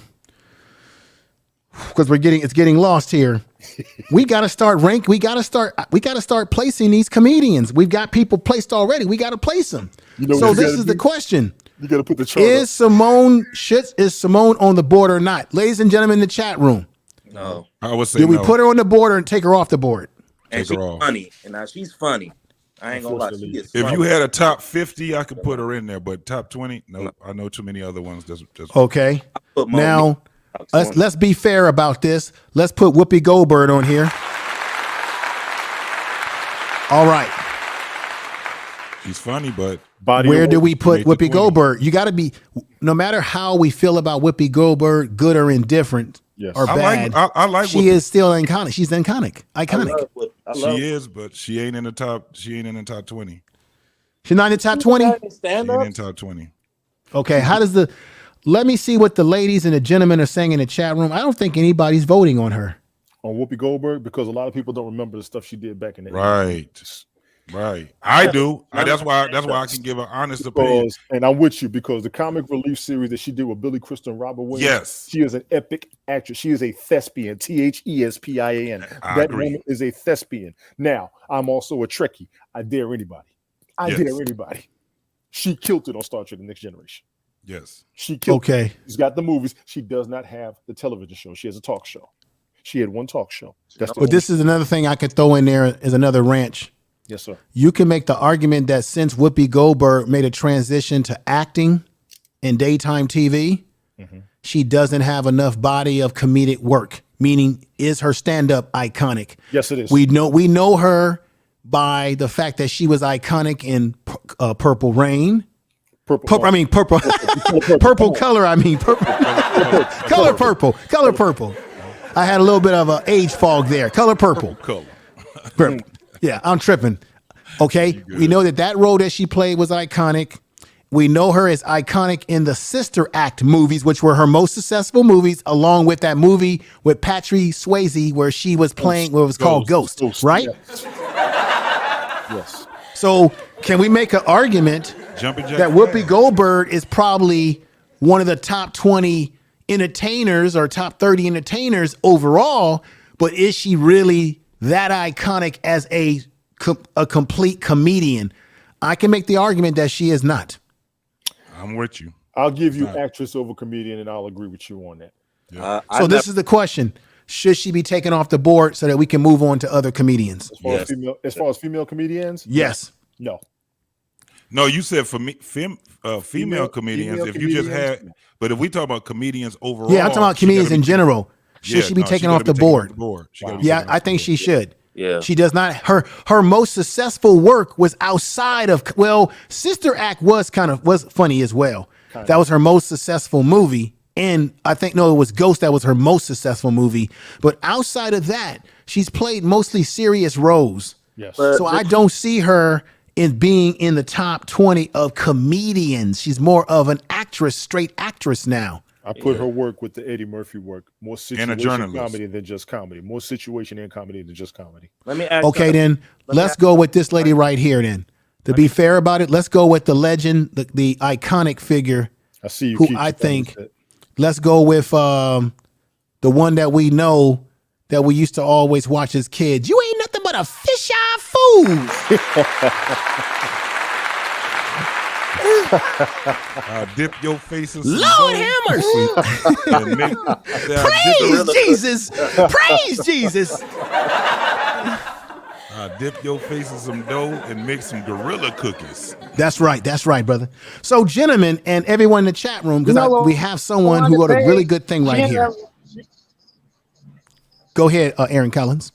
because it's getting lost here. We got to start rank. We got to start placing these comedians. We've got people placed already. We got to place them. So this is the question. You got to put the chart is Simone on the board or not? Ladies and gentlemen in the chat room. No. I would say Did we put her on the board or take her off the board? And she's funny. And now she's funny. I ain't gonna lie. If you had a top 50, I could put her in there, but top 20, no. I know too many other ones. Okay. Now, let's be fair about this. Let's put Whoopi Goldberg on here. All right. She's funny, but where do we put Whoopi Goldberg? You got to be, no matter how we feel about Whoopi Goldberg, good or indifferent or bad. I like she is still iconic. She's iconic. She is, but she ain't in the top. She ain't in the top 20. She's not in the top 20. She ain't in the top 20. Okay. Let me see what the ladies and the gentlemen are saying in the chat room. I don't think anybody's voting on her. On Whoopi Goldberg, because a lot of people don't remember the stuff she did back in the 80s. Right. Right. I do. That's why I can give an honest opinion. And I'm with you because the comic relief series that she did with Billy Crystal and Robert Williams. Yes. She is an epic actress. She is a thespian. Thespian. That woman is a thespian. Now, I'm also a Trekkie. I dare anybody. Dare anybody. She killed it on Star Trek: The Next Generation. Yes. She killed it. Okay. She's got the movies. She does not have the television show. She has a talk show. She had one talk show. But this is another thing I could throw in there as another wrench. Yes, sir. You can make the argument that since Whoopi Goldberg made a transition to acting in daytime TV, she doesn't have enough body of comedic work. Meaning, is her stand-up iconic? Yes, it is. We know her by the fact that she was iconic in Purple Rain. Purple color. I mean purple. Color purple. I had a little bit of an age fog there. Color purple. Purple. Yeah, I'm tripping. Okay, we know that role that she played was iconic. We know her as iconic in the Sister Act movies, which were her most successful movies, along with that movie with Patrick Swayze where she was playing what was called Ghost, right? Yes. So can we make an argument that Whoopi Goldberg is probably one of the top 20 entertainers or top 30 entertainers overall, but is she really that iconic as a complete comedian? I can make the argument that she is not. I'm with you. I'll give you actress over comedian, and I'll agree with you on that. Yeah. So this is the question. Should she be taken off the board so that we can move on to other comedians? As far as female comedians? Yes. No. No, you said for me, female comedians. If you just had, but if we talk about comedians overall, yeah, I'm talking about comedians in general. Should she be taken off the board? Yeah, I think she should. Yeah, she does not. Her most successful work was outside of. Well, Sister Act was funny as well. That was her most successful movie, and I think it was Ghost that was her most successful movie. But outside of that, she's played mostly serious roles. Yes. So I don't see her in being in the top 20 of comedians. She's more of an actress, straight actress now. I put her work with the Eddie Murphy work. More situation comedy than just comedy. More situation and comedy than just comedy. Let me ask. Okay, then let's go with this lady right here. Then, to be fair about it, let's go with the legend, the iconic figure. I see you. Who I think. Let's go with the one that we know that we used to always watch as kids. You ain't nothing but a fish-eye fool. Dip your face in some Lord have mercy. Praise Jesus. Praise Jesus. Dip your face in some dough and make some gorilla cookies. That's right, brother. So, gentlemen, and everyone in the chat room, because we have someone who wrote a really good thing right here. Go ahead, Aaron Collins.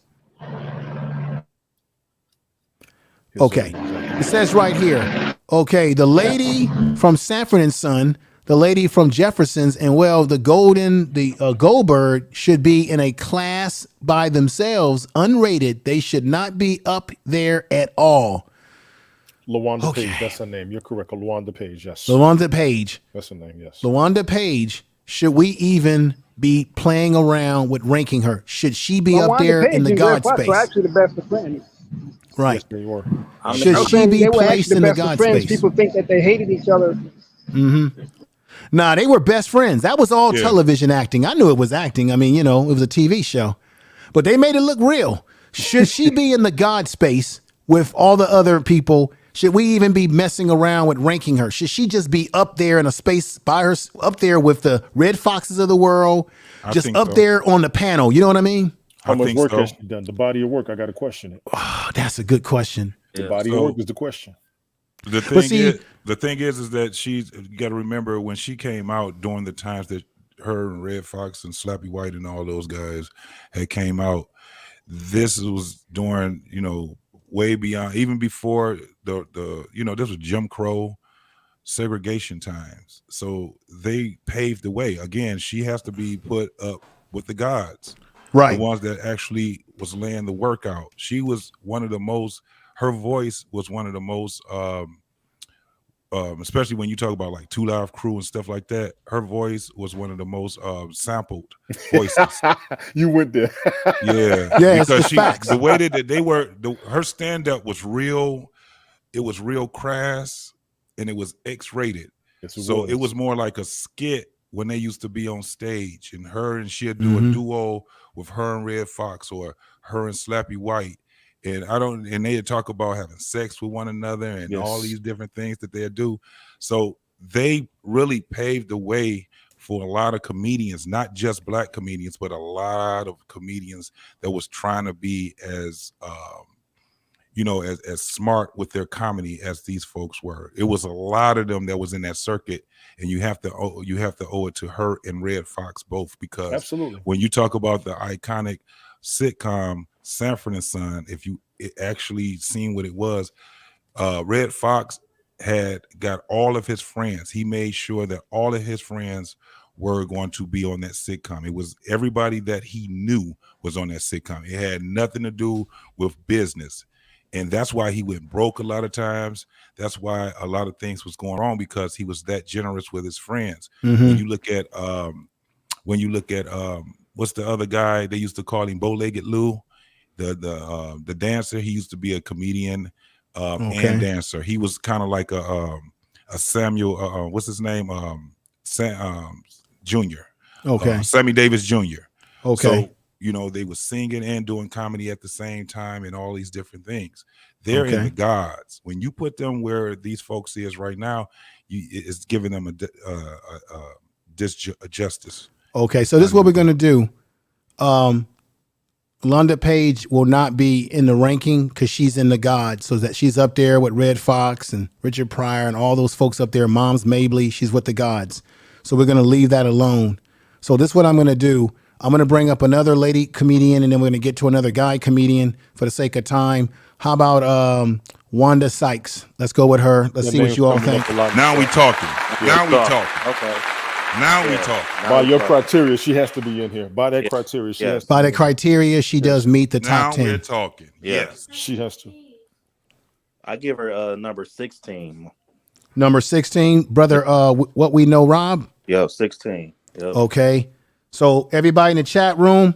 Okay, it says right here. Okay, the lady from Sanford and Son, the lady from Jefferson's, and the Goldberg should be in a class by themselves, unrated. They should not be up there at all. LaWanda Page, that's her name. You're correct. LaWanda Page, yes. LaWanda Page. That's her name, yes. LaWanda Page, should we even be playing around with ranking her? Should she be up there in the God space? Actually, the best of friends. Right. Yes, they were. Should she be placed in the God space? People think that they hated each other. Mm-hmm. Nah, they were best friends. That was all television acting. I knew it was acting. I mean, it was a TV show. But they made it look real. Should she be in the God space with all the other people? Should we even be messing around with ranking her? Should she just be up there in a space by her, up there with the Red Foxes of the world, just up there on the panel? You know what I mean? How much work has she done? The body of work, I got to question it. Oh, that's a good question. The body of work is the question. The thing is that you got to remember when she came out during the times that her and Red Fox and Slappy White and all those guys had came out. This was during, way beyond, even before the this was Jim Crow segregation times. So they paved the way. Again, she has to be put up with the gods. Right. The ones that actually was laying the work out. She was one of the most, her voice was one of the most especially when you talk about like 2 Live Crew and stuff like that, her voice was one of the most sampled voices. You went there. Yeah, because it's facts. the way that they were, her stand up was real. It was real crass, and it was X-rated. Yes, It was more like a skit when they used to be on stage, and she'd do a duo with her and Red Fox, or her and Slappy White. And they'd talk about having sex with one another and all these different things that they'd do. So they really paved the way for a lot of comedians, not just black comedians, but a lot of comedians that was trying to be as as smart with their comedy as these folks were. It was a lot of them that was in that circuit, and you have to owe it to her and Red Fox both, because absolutely, when you talk about the iconic sitcom Sanford and Son, if you actually seen what it was, Red Fox had got all of his friends. He made sure that all of his friends were going to be on that sitcom. It was everybody that he knew was on that sitcom. It had nothing to do with business. And that's why he went broke a lot of times. That's why a lot of things was going on, because he was that generous with his friends. When you look at what's the other guy they used to call him, Bow-Legged Lou, the dancer. He used to be a comedian and dancer. He was kind of like a Samuel, what's his name? Jr. Sammy Davis Jr. So, they were singing and doing comedy at the same time and all these different things. They're in the gods. When you put them where these folks is right now, it's giving them a justice. Okay, so this is what we're going to do. London Page will not be in the ranking because she's in the gods, so that she's up there with Red Fox and Richard Pryor and all those folks up there. Moms Mabley, she's with the gods. So we're going to leave that alone. So this is what I'm going to do. I'm going to bring up another lady comedian, and then we're going to get to another guy comedian for the sake of time. How about Wanda Sykes? Let's go with her. Let's see what you all think. Now we talking. Now we talking. Okay. Now we talking. By your criteria, she has to be in here. By that criteria, she has to. By the criteria, she does meet the top 10. Now we're talking. Yes. She has to. I give her number 16. Number 16, brother. What we know, Rob. 16. Yep. Okay. So everybody in the chat room,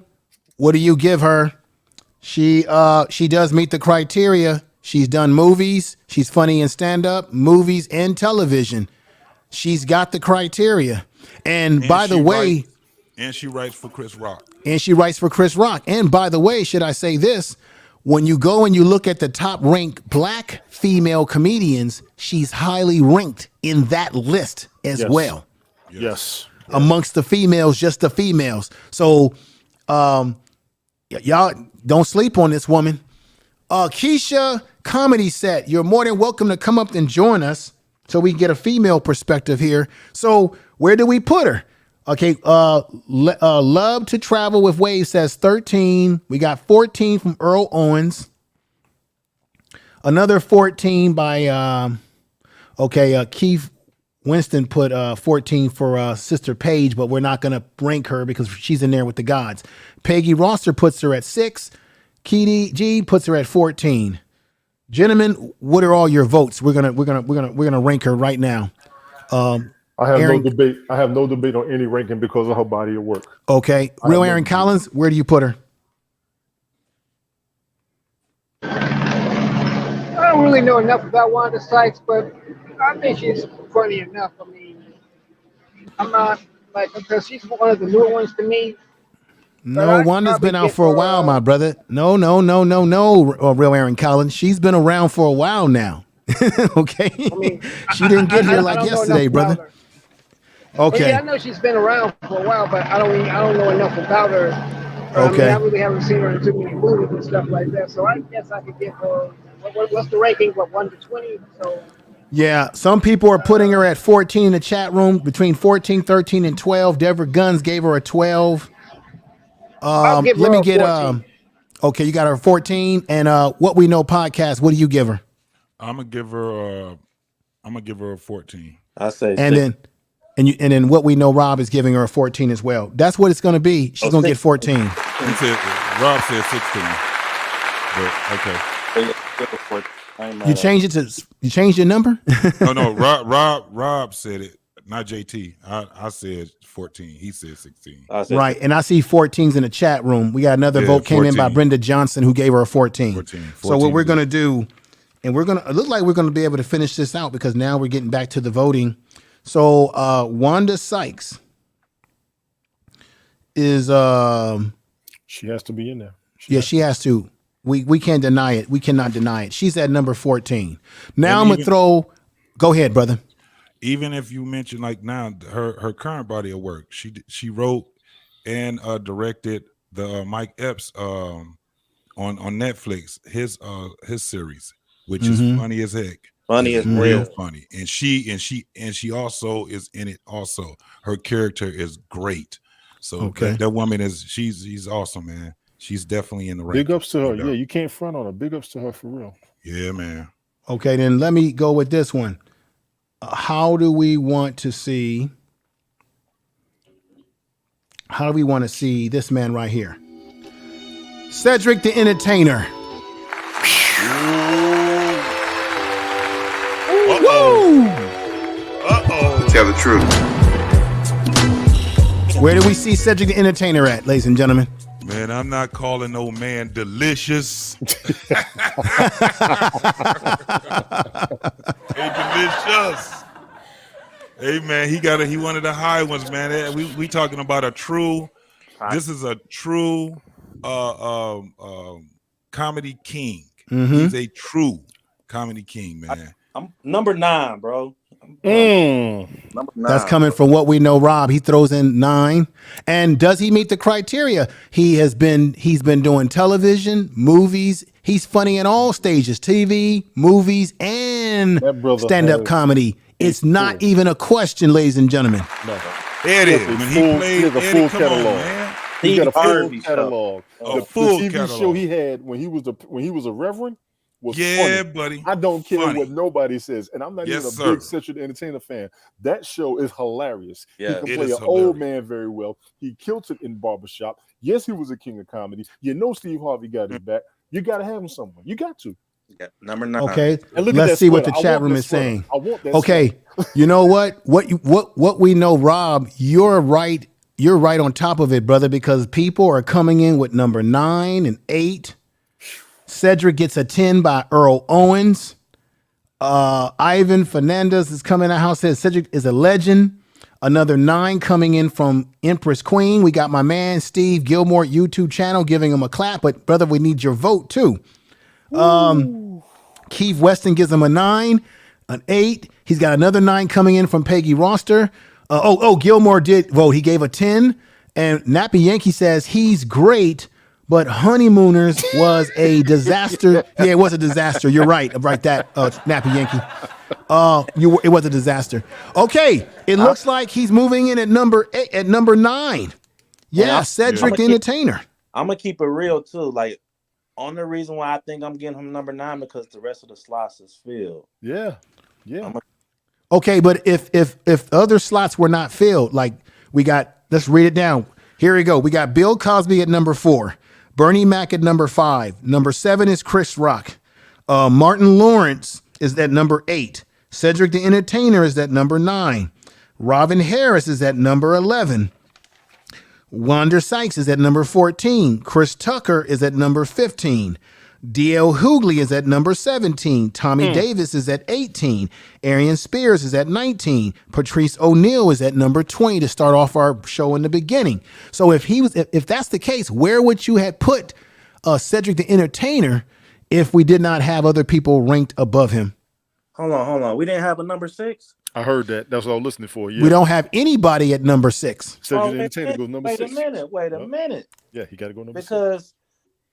what do you give her? She does meet the criteria. She's done movies. She's funny in stand-up, movies, and television. She's got the criteria. And by the way, and she writes for Chris Rock. And by the way, should I say this? When you go and you look at the top ranked black female comedians, she's highly ranked in that list as well. Yes. Amongst the females, just the females. So y'all don't sleep on this woman. Keisha Comedy Set, you're more than welcome to come up and join us so we can get a female perspective here. So where do we put her? Okay, Love to Travel with Waves says 13. We got 14 from Earl Owens. Another 14 by Keith Winston put 14 for Sister Paige, but we're not going to rank her because she's in there with the gods. Peggy Rosser puts her at 6. Keedy G puts her at 14. Gentlemen, what are all your votes? We're gonna rank her right now. I have no debate. I have no debate on any ranking because of her body of work. Okay, Real Aaron Collins, where do you put her? I don't really know enough about Wanda Sykes, but I think she's funny enough. I mean, I'm not because she's one of the newer ones to me. No, Wanda's been out for a while, my brother. No, Real Aaron Collins. She's been around for a while now. Okay, I mean, she didn't get here like yesterday, brother. Okay, I know she's been around for a while, but I don't know enough about her. Okay, I really haven't seen her in too many movies and stuff like that. So I guess I could give her. What's the ranking? 1 to 20? So. Yeah, some people are putting her at 14 in the chat room, between 14, 13, and 12. Deborah Guns gave her a 12. Let me get okay, you got her 14. And What We Know podcast, what do you give her? I'm gonna give her a 14. I say and 6. then What We Know Rob is giving her a 14 as well. That's what it's gonna be. She's gonna get 14. Rob said 16. But okay. You changed it to you changed your number? No. Rob said it, not JT. I said 14. He said 16. Right, and I see 14s in the chat room. We got another vote came in by Brenda Johnson who gave her a 14. 14 so what we're gonna do, and it look like we're gonna be able to finish this out because now we're getting back to the voting. So Wanda Sykes is she has to be in there. She has to. We can't deny it. We cannot deny it. She's at number 14. Now I'm gonna throw. Go ahead, brother. Even if you mention like now her current body of work, she wrote and directed the Mike Epps on Netflix his series, which is funny as heck. Funny as real funny, and she also is in it. Also, her character is great. So that woman she's awesome, man. She's definitely in the right. Big ups to her. Yeah, you can't front on her. Big ups to her for real. Yeah, man. Okay, then let me go with this one. How do we want to see this man right here? Cedric the Entertainer. Tell the truth. Where do we see Cedric the Entertainer at, ladies and gentlemen? Man, I'm not calling no man delicious. Hey, delicious. Hey, man, he one of the high ones, man. We talking about a true. This is a true comedy king. He's a true comedy king, man. I'm number 9, bro. Number 9. That's coming from what we know, Rob. He throws in 9. And does he meet the criteria? He's been doing television, movies. He's funny in all stages, TV, movies, and stand-up comedy. It's not even a question, ladies and gentlemen. No. Eddie, when he played a full catalog. He got a full catalog. The TV catalog. show he had when he was a reverend was funny. Buddy. I don't care what nobody says, and I'm not even a big Cedric the Entertainer fan. That show is hilarious. Yeah, he can play an old man very well. He killed it in Barbershop. Yes, he was a king of comedy. You know Steve Harvey got his back. You got to have him somewhere. You got to. Yeah, number 9. Okay, let's see what the chat room is saying. Okay, you know what we know, Rob. You're right. You're right on top of it, brother, because people are coming in with number 9 and 8. Cedric gets a 10 by Earl Owens. Ivan Fernandez is coming out. House says Cedric is a legend. Another 9 coming in from Empress Queen. We got my man Steve Gilmore YouTube channel giving him a clap, but brother, we need your vote too. Keith Weston gives him a 9, an 8. He's got another 9 coming in from Peggy Roster. Gilmore did vote. He gave a 10. And Nappy Yankee says he's great, but Honeymooners was a disaster. Yeah, it was a disaster. You're right. Right, that Nappy Yankee. It was a disaster. Okay, it looks like he's moving in at number 8, at number 9. Yeah, Cedric the Entertainer. I'm gonna keep it real too. Like, only reason why I think I'm getting him number 9 because the rest of the slots is filled. Yeah. Okay, but if other slots were not filled, like we got, let's read it down. Here we go. We got Bill Cosby at number 4, Bernie Mac at number 5. Number 7 is Chris Rock. Martin Lawrence is at number 8. Cedric the Entertainer is at number 9. Robin Harris is at number 11. Wanda Sykes is at number 14. Chris Tucker is at number 15. D.L. Hughley is at number 17. Tommy Davis is at 18. Arian Spears is at 19. Patrice O'Neal is at number 20 to start off our show in the beginning. So if that's the case, where would you have put Cedric the Entertainer if we did not have other people ranked above him? Hold on. We didn't have a number 6? I heard that. That's what I was listening for. Yeah. We don't have anybody at number 6. Cedric the Entertainer goes number 6. Wait a minute. Yeah, he got to go number 6. Because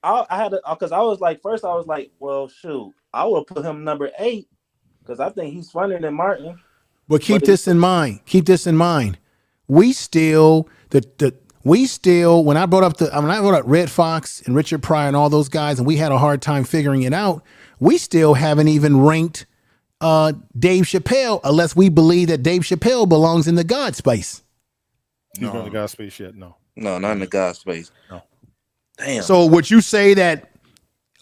I had to, because I was like, first I was like, well, shoot, I would put him number 8 because I think he's funnier than Martin. But keep this in mind. We still when I brought up Red Fox and Richard Pryor and all those guys, and we had a hard time figuring it out. We still haven't even ranked Dave Chappelle, unless we believe that Dave Chappelle belongs in the God space. He's not in the God space yet. No, not in the God space. No. Damn. So would you say that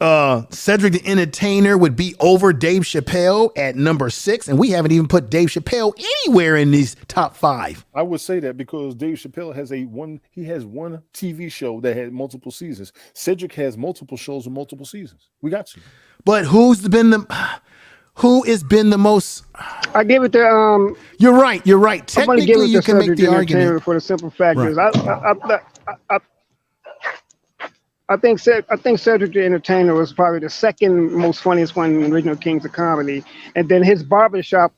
Cedric the Entertainer would be over Dave Chappelle at number 6, and we haven't even put Dave Chappelle anywhere in these top 5. I would say that because Dave Chappelle has one TV show that had multiple seasons. Cedric has multiple shows with multiple seasons. We got you. But who has been the most? I give it to You're right. Technically, you can make the Entertainer argument for the simple fact is I think Cedric the Entertainer was probably the second most funniest one in the original Kings of Comedy, and then his barbershop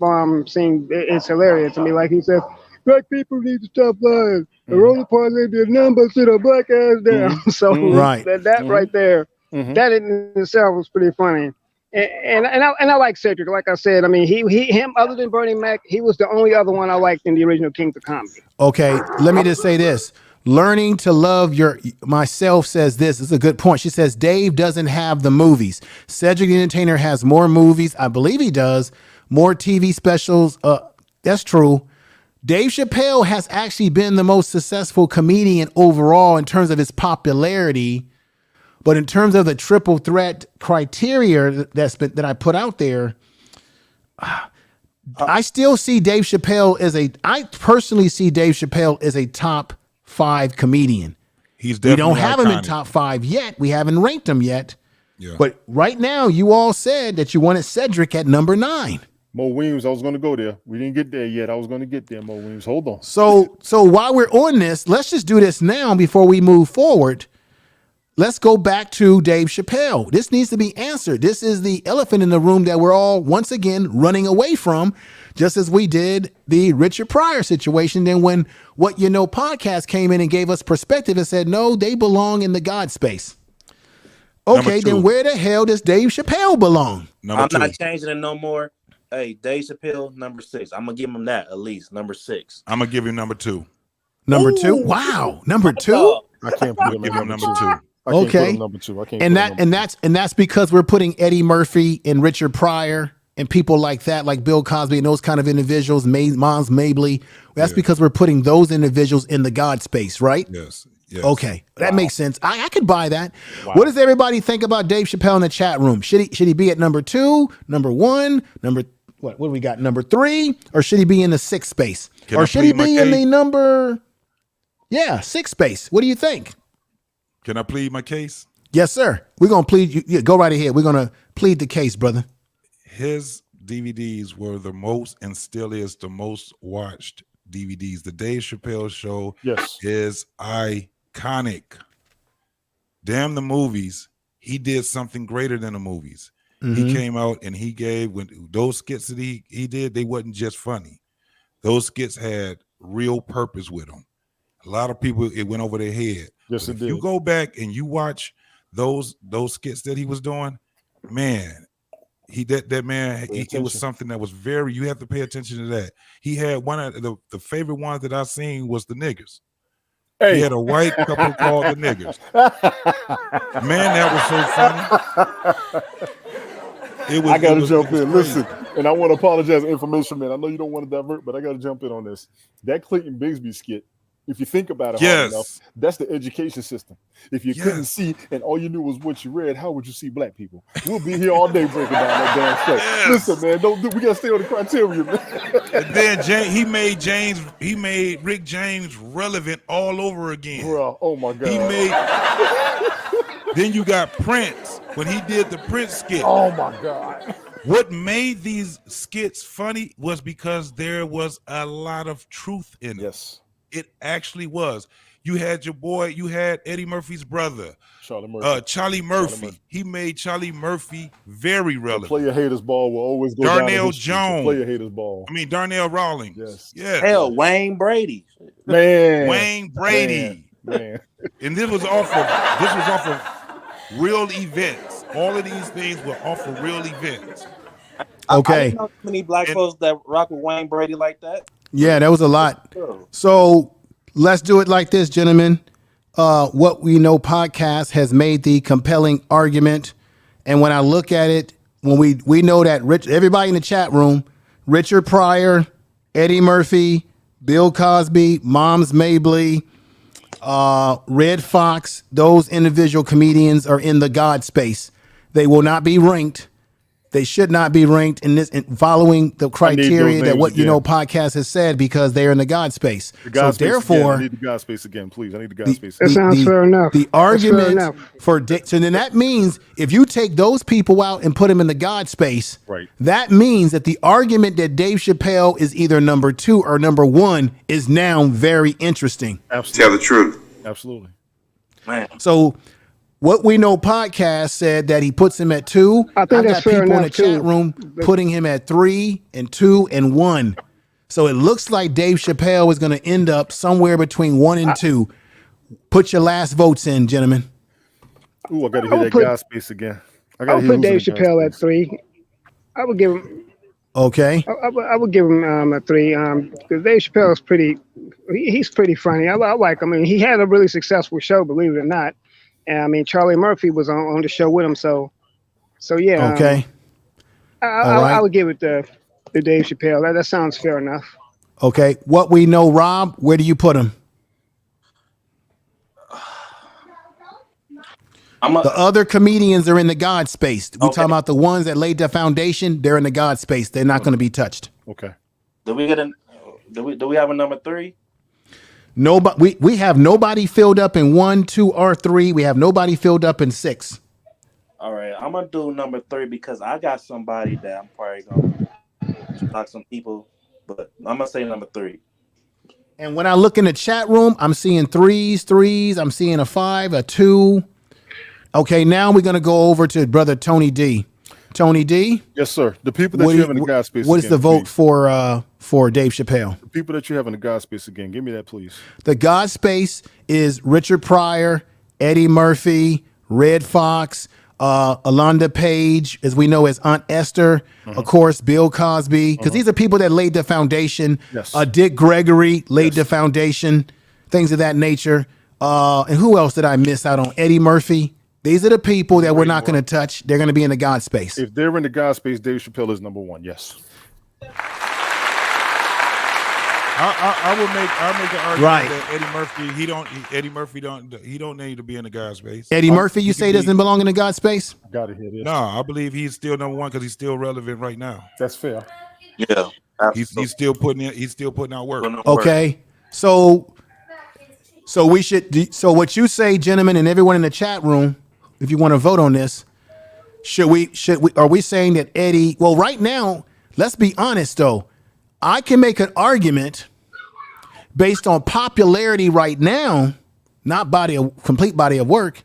scene is hilarious to me. Like he says, black people need to stop lying. The only part they did number sit a black ass down. So that right there, that in itself was pretty funny. And I like Cedric. Like I said, I mean, him other than Bernie Mac, he was the only other one I liked in the original Kings of Comedy. Okay, let me just say this. Learning to love myself says this is a good point. She says Dave doesn't have the movies. Cedric the Entertainer has more movies. I believe he does. More TV specials. That's true. Dave Chappelle has actually been the most successful comedian overall in terms of his popularity. But in terms of the triple threat criteria that I put out there, I still see Dave Chappelle I personally see Dave Chappelle as a top 5 comedian. He's definitely We don't have him in iconic. top 5 yet. We haven't ranked him yet. Yeah. But right now, you all said that you wanted Cedric at number 9. Mo Williams, I was going to go there. We didn't get there yet. I was going to get there, Mo Williams. Hold on. So while we're on this, let's just do this now before we move forward. Let's go back to Dave Chappelle. This needs to be answered. This is the elephant in the room that we're all, once again, running away from, just as we did the Richard Pryor situation. Then when What You Know podcast came in and gave us perspective and said, no, they belong in the God space. Okay, then where the hell does Dave Chappelle belong? I'm not changing it no more. Hey, Dave Chappelle, number 6. I'm going to give him that at least, number 6. I'm going to give him number 2. Number 2? Wow, number 2? I can't put him Give in him number number 2. 2. I can't Okay. put him number 2. I can't. And that's because we're putting Eddie Murphy and Richard Pryor and people like that, like Bill Cosby and those kind of individuals, Mons Mabley. That's because we're putting those individuals in the God space, right? Yes. Okay, that makes sense. I could buy that. Wow. What does everybody think about Dave Chappelle in the chat room? Should he be at number 2, number 1, what do we got? Number 3, or should he be in the 6 space? Or should he be in the number 6 space? What do you think? Can I plead my case? Yes, sir. We're going to plead. Yeah, go right ahead. We're going to plead the case, brother. His DVDs were the most and still is the most watched DVDs. The Dave Chappelle Show is iconic. Damn the movies. He did something greater than the movies. He came out and he gave, when those skits that he did, they wasn't just funny. Those skits had real purpose with them. A lot of people, it went over their head. Yes, it did. You go back and you watch those skits that he was doing, man, it was something that was very, you have to pay attention to that. He had one of the favorite ones that I seen was the niggers. He had a white couple called the niggers. Man, that was so funny. I gotta jump in. Listen, and I want to apologize, Information Man. I know you don't want to divert, but I gotta jump in on this. That Clayton Bigsby skit, if you think about it hard enough, that's the education system. If you couldn't see and all you knew was what you read, how would you see black people? We'll be here all day breaking down that damn stuff. Listen, man, we gotta stay on the criteria, man. And then he made Rick James relevant all over again. Bro, oh my God. Then you got Prince when he did the Prince skit. Oh my God. What made these skits funny was because there was a lot of truth in it. Yes. It actually was. You had your boy, you had Eddie Murphy's brother, Charlie Murphy. He made Charlie Murphy very relevant. Play a haters ball will always go Darnell Jones. Play a haters ball. I mean, Darnell Rawlings. Yes. Hell, Wayne Brady. Man. Wayne Brady. Man. And this was off of real events. All of these things were off of real events. Okay. I didn't know many black folks that rock with Wayne Brady like that. Yeah, that was a lot. So let's do it like this, gentlemen. What We Know podcast has made the compelling argument. And when I look at it, when we know that everybody in the chat room, Richard Pryor, Eddie Murphy, Bill Cosby, Moms Mabley, Red Fox, those individual comedians are in the God space. They will not be ranked. They should not be ranked in this, following the criteria that What You Know podcast has said, because they're in the God space. So therefore, I need the God space again, please. I need the God space. That sounds fair enough. The argument so then that means if you take those people out and put them in the God space, right, that means that the argument that Dave Chappelle is either number 2 or number 1 is now very interesting. Absolutely. Tell the truth. Absolutely. Man. So What We Know podcast said that he puts him at 2. I think that's fair people in the enough, too. chat room putting him at 3 and 2 and 1. So it looks like Dave Chappelle is going to end up somewhere between 1 and 2. Put your last votes in, gentlemen. Ooh, I got to hear that God space again. I would put Dave Chappelle at 3. I would give him. Okay. I would give him a 3 because Dave Chappelle is pretty. He's pretty funny. I like him. I mean, he had a really successful show, believe it or not. And I mean, Charlie Murphy was on the show with him, so yeah. Okay. I would give it to Dave Chappelle. That sounds fair enough. Okay. What We Know, Rob, where do you put him? The other comedians are in the God space. We're talking about the ones that laid the foundation. They're in the God space. They're not going to be touched. Okay. Do we have a number 3? Nobody. We have nobody filled up in 1, 2, or 3. We have nobody filled up in 6. All right, I'm gonna do number 3 because I got somebody that I'm probably gonna knock some people, but I'm gonna say number 3. And when I look in the chat room, I'm seeing threes. I'm seeing a 5, a 2. Okay, now we're gonna go over to brother Tony D. Tony D. Yes, sir. The people that you have in the God space. What is the vote for Dave Chappelle? The people that you have in the God space again. Give me that, please. The God space is Richard Pryor, Eddie Murphy, Red Fox, Alonda Page, as we know as Aunt Esther, of course, Bill Cosby, because these are people that laid the foundation. Yes. Dick Gregory laid the foundation, things of that nature. And who else did I miss out on? Eddie Murphy. These are the people that we're not going to touch. They're going to be in the God space. If they're in the God space, Dave Chappelle is number 1. Yes. I'll make an argument Right. that Eddie Murphy don't need to be in the God space. Eddie Murphy, you say doesn't belong in the God space? Gotta hear this. No, I believe he's still number 1 because he's still relevant right now. That's fair. Yeah, he's still putting out work. Okay, so we should. So what you say, gentlemen, and everyone in the chat room, if you want to vote on this, should we? Are we saying that Eddie? Well, right now, let's be honest though. I can make an argument based on popularity right now, not complete body of work.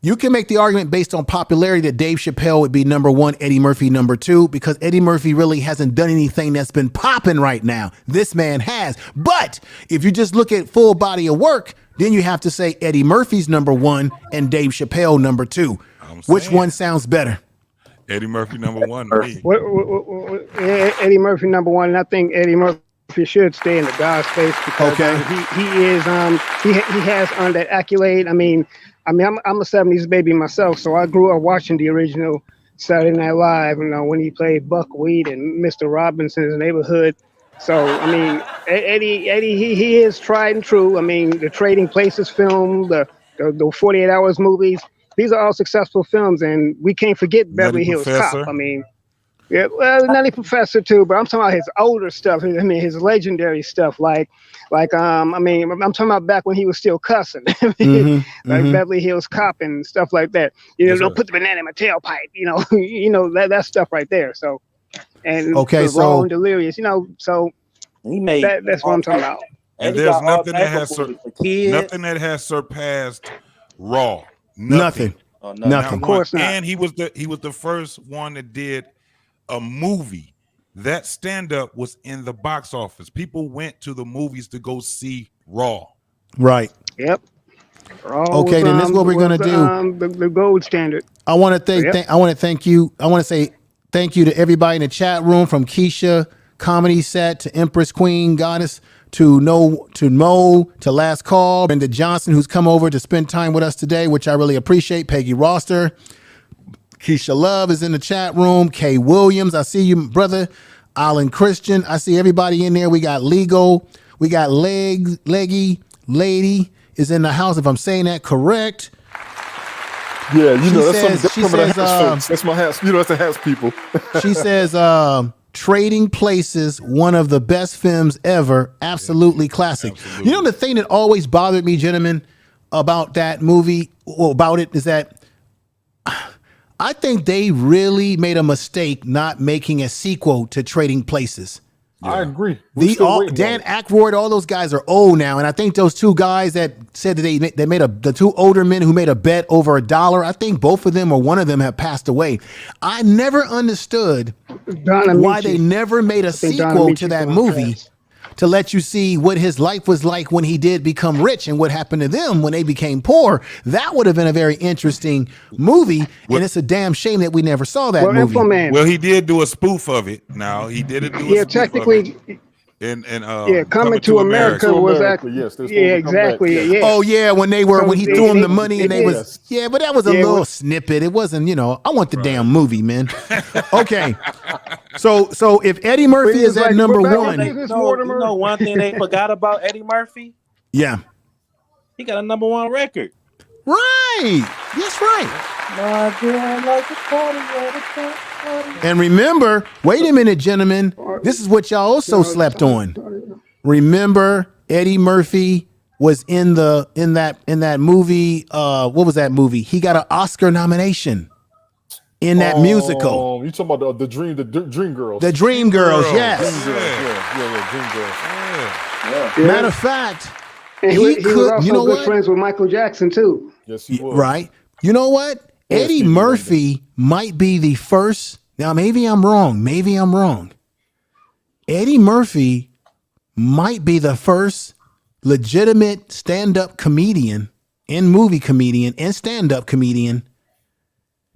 You can make the argument based on popularity that Dave Chappelle would be number 1, Eddie Murphy number 2, because Eddie Murphy really hasn't done anything that's been popping right now. This man has. But if you just look at full body of work, then you have to say Eddie Murphy's number 1 and Dave Chappelle number 2. Which one sounds better? Eddie Murphy number 1. Eddie Murphy number 1, and I think Eddie Murphy should stay in the God space because he has earned that accolade. I mean, I'm a 70s baby myself, so I grew up watching the original Saturday Night Live, when he played Buckwheat and Mr. Robinson's Neighborhood. So, I mean, Eddie, he is tried and true. I mean, the Trading Places film, the 48 Hours movies, these are all successful films, and we can't forget Beverly Hills Cop. I mean, yeah, well, Nutty Professor too, but I'm talking about his older stuff. I mean, his legendary stuff, I'm talking about back when he was still cussing, Beverly Hills Cop and stuff like that. Don't put the banana in my tailpipe. That stuff right there. So, and Raw and Delirious, so he made that's what I'm talking about. And there's nothing that has surpassed Raw. Nothing. Of course not. And he was the first one that did a movie. That stand-up was in the box office. People went to the movies to go see Raw. Right. Yep. Okay, then this is what we're gonna do. The gold standard. I want to thank you. I want to say thank you to everybody in the chat room, from Keisha, Comedy Set, to Empress Queen Goddess, to Mo, to Last Call, and to Johnson, who's come over to spend time with us today, which I really appreciate. Peggy Roster, Keisha Love is in the chat room. Kay Williams, I see you, brother. Alan Christian, I see everybody in there. We got Legal, we got Leggy, Lady is in the house, if I'm saying that correct. Yeah, you know, She some of the says, house folks. That's my house. You know, that's the house people. she says, Trading Places, one of the best films ever. Absolutely classic. Absolutely. You know, the thing that always bothered me, gentlemen, about that movie, well, about it, is that I think they really made a mistake not making a sequel to Trading Places. I agree. Dan Aykroyd, all those guys are old now, and I think those two guys that said that they made the two older men who made a bet over $1, I think both of them or one of them have passed away. I never understood why they never made a sequel to that movie to let you see what his life was like when he did become rich and what happened to them when they became poor. That would have been a very interesting movie, and it's a damn shame that we never saw that movie. Well, he did do a spoof of it. Now he did do a spoof technically. of it. And Coming to America was actually exactly. Oh yeah, when he threw him the money and they was but that was a little snippet. It wasn't, I want the damn movie, man. Okay, so if Eddie Murphy is at number one, you know one thing they forgot about Eddie Murphy? Yeah, he got a number 1 record. Right, that's right. And remember, wait a minute, gentlemen. This is what y'all also slept on. Remember, Eddie Murphy was in that movie. What was that movie? He got an Oscar nomination in that musical. You talking about the Dream Girls? The Dream Girls, yes. Dream Girls. Matter of fact, and he was also good friends with Michael Jackson too. Yes, he was. Right. You know what? Eddie Murphy might be the first. Now, maybe I'm wrong. Eddie Murphy might be the first legitimate stand-up comedian and movie comedian and stand-up comedian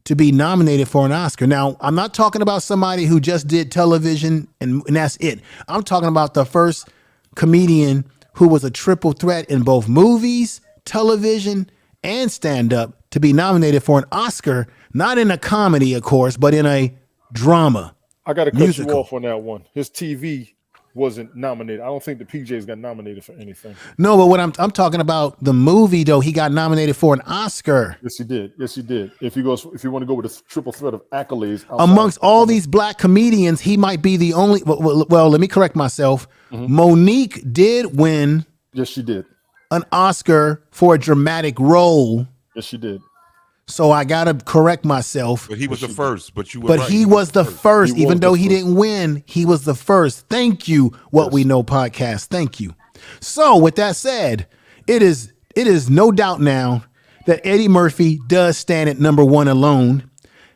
to be nominated for an Oscar. Now, I'm not talking about somebody who just did television and that's it. I'm talking about the first comedian who was a triple threat in both movies, television, and stand-up to be nominated for an Oscar, not in a comedy, of course, but in a drama. I got to cut you off on that one. His TV wasn't nominated. I don't think the PJs got nominated for anything. No, but what I'm talking about the movie though, he got nominated for an Oscar. Yes, he did. If you want to go with a triple threat of accolades, amongst all these black comedians, he might be the only. Well, let me correct myself. Mm-hmm. Monique did win. Yes, she did. An Oscar for a dramatic role. Yes, she did. So I gotta correct myself. But he was the first. But he was the first, even though he didn't win. He was the first. Thank you, What We Know podcast. Thank you. So with that said, it is no doubt now that Eddie Murphy does stand at number 1 alone.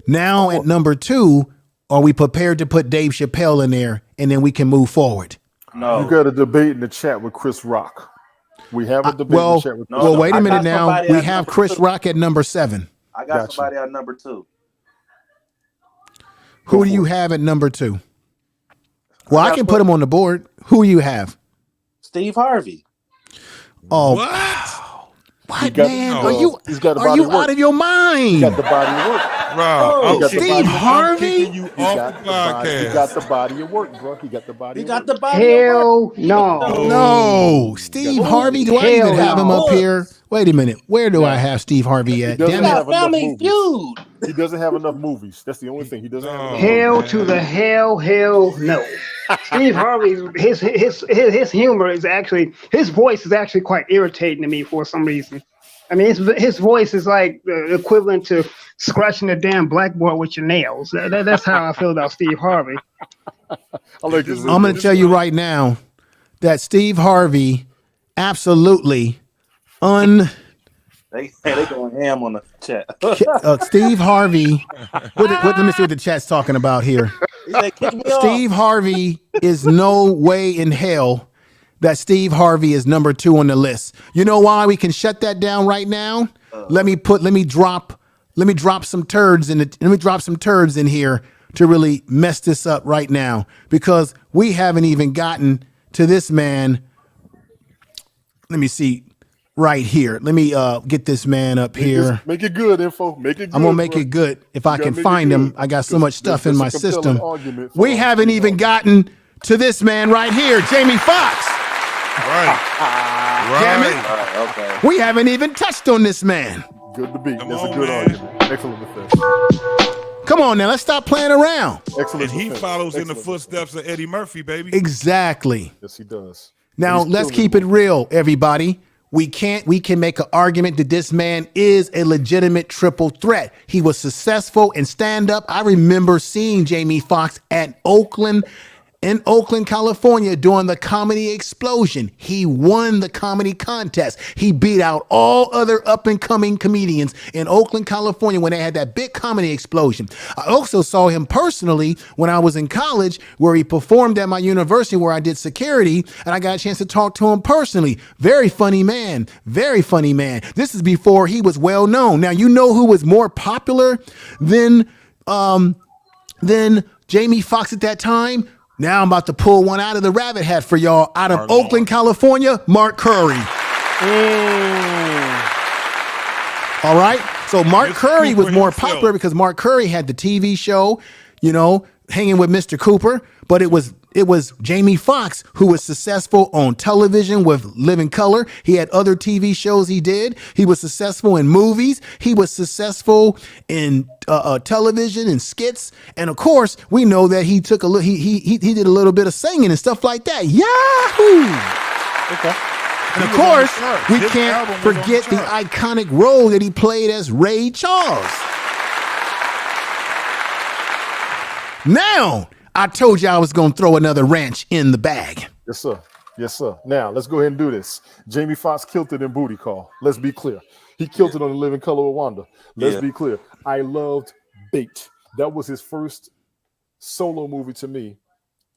Now at number 2, are we prepared to put Dave Chappelle in there, and then we can move forward? No, you got a debate in the chat with Chris Rock. We have a debate in the chat with Chris Rock. Well, wait a minute now. We have Chris Rock at number 7. I got somebody at number 2. Who do you have at number 2? Well, I can put him on the board. Who do you have? Steve Harvey. Oh, what? Wow. What, man? Are you out of your mind? He got the body of work. Bro, Steve Harvey? He got the body of work, bro. He got the body of work. Hell no. No. Steve Harvey? Do I even have him up here? Wait a minute. Where do I have Steve Harvey at? Damn it. Family Feud. He doesn't have enough movies. That's the only thing. He doesn't have enough movies. To the hell no. Steve Harvey, his humor is actually, his voice is actually quite irritating to me for some reason. I mean, his voice is like equivalent to scratching a damn blackboard with your nails. That's how I feel about Steve Harvey. I'm going to tell you right now that Steve Harvey absolutely They going ham on the chat. Steve Harvey. Let me see what the chat's talking about here. Steve Harvey is no way in hell that Steve Harvey is number 2 on the list. You know why we can shut that down right now? Let me drop some turds in here to really mess this up right now, because we haven't even gotten to this man. Let me see. Right here. Let me get this man up here. Make it good, info. Make it good. I'm going to make it good if I can find him. I got so much stuff in my system. We haven't even gotten to this man right here, Jamie Foxx. Right. Damn it. Okay. We haven't even touched on this man. Good debate. Come That's on, a good man. argument. Excellent defense. Come on now, let's stop playing around. Excellent. And he defense. follows in the Excellent footsteps of Eddie Murphy, baby. Exactly. Yes, he does. Now And he's let's killing keep it real, everybody. We can make an argument that this man is a legitimate triple threat. He was successful in stand-up. I remember seeing Jamie Foxx in Oakland, California during the comedy explosion. He won the comedy contest. He beat out all other up-and-coming comedians in Oakland, California when they had that big comedy explosion. I also saw him personally when I was in college, where he performed at my university where I did security, and I got a chance to talk to him personally. Very funny man. Very funny man. This is before he was well known. Now, you know who was more popular than Jamie Foxx at that time? Now I'm about to pull one out of the rabbit hat for y'all. Out of Oakland, California, Mark Curry. All right. So Mark Curry was more popular because Mark Curry had the TV show, you know, Hanging with Mr. Cooper. But it was Jamie Foxx who was successful on television with Living Color. He had other TV shows he did. He was successful in movies. He was successful in television and skits. And of course, we know that he took he did a little bit of singing and stuff like that. Yahoo! Okay. And of course, we can't forget the iconic role that he played as Ray Charles. Now, I told you I was going to throw another wrench in the bag. Yes, sir. Yes, sir. Now, let's go ahead and do this. Jamie Foxx killed it in Booty Call. Let's be clear. He killed it on The Living Color of Wanda. Let's be clear. I loved Bait. That was his first solo movie to me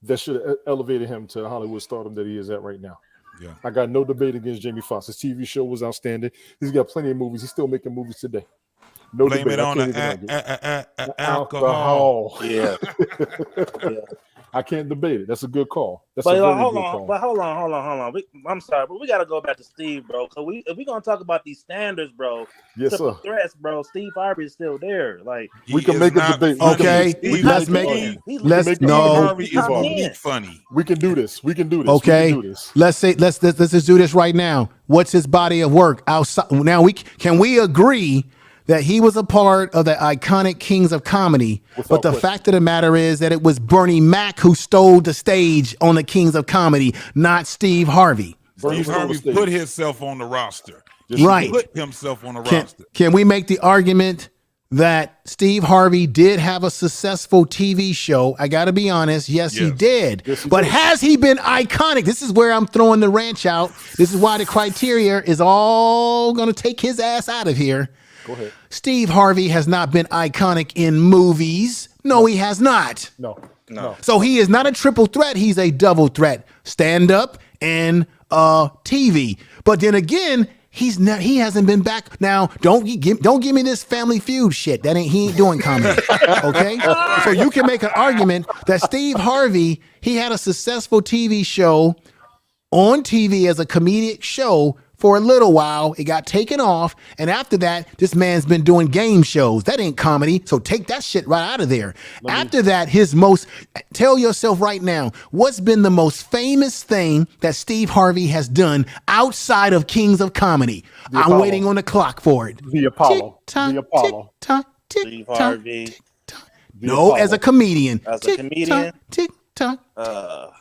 that should have elevated him to the Hollywood stardom that he is at right now. Yeah. I got no debate against Jamie Foxx. His TV show was outstanding. He's got plenty of movies. He's still making movies today. No Blame debate. it on the alcohol. Yeah. I can't debate it. That's a good call. That's But a very hold good on, call. but hold on. I'm sorry, but we got to go back to Steve, bro. Cause if we gonna talk about these standards, bro, Yes, triple sir. threats, bro. Steve Harvey is still there. Like We can make a debate. Okay, let's funny. We can do this. We can do this. Okay, We can do this. let's just do this right now. What's his body of work outside? Now can we agree that he was a part of the iconic Kings of Comedy? But the fact of the matter is that it was Bernie Mac who stole the stage on the Kings of Comedy, not Steve Harvey. Steve Harvey put himself on the roster. Right. He put himself on the roster. Can we make the argument that Steve Harvey did have a successful TV show? I got to be honest. Yes, he did. But has he been iconic? This is where I'm throwing the wrench out. This is why the criteria is all going to take his ass out of here. Go ahead. Steve Harvey has not been iconic in movies. No, he has not. No. So he is not a triple threat. He's a double threat. Stand up and TV. But then again, he hasn't been back. Now, don't give me this Family Feud shit. He ain't doing comedy. Okay? So you can make an argument that Steve Harvey, he had a successful TV show on TV as a comedic show for a little while. It got taken off, and after that, this man's been doing game shows. That ain't comedy, so take that shit right out of there. After that, tell yourself right now, what's been the most famous thing that Steve Harvey has done outside of Kings of Comedy? I'm waiting on the clock for it. The Apollo. Tick-tock, The Apollo. tick-tock, Steve Harvey. tick-tock. No, as a comedian. As a comedian? Tick-tock. All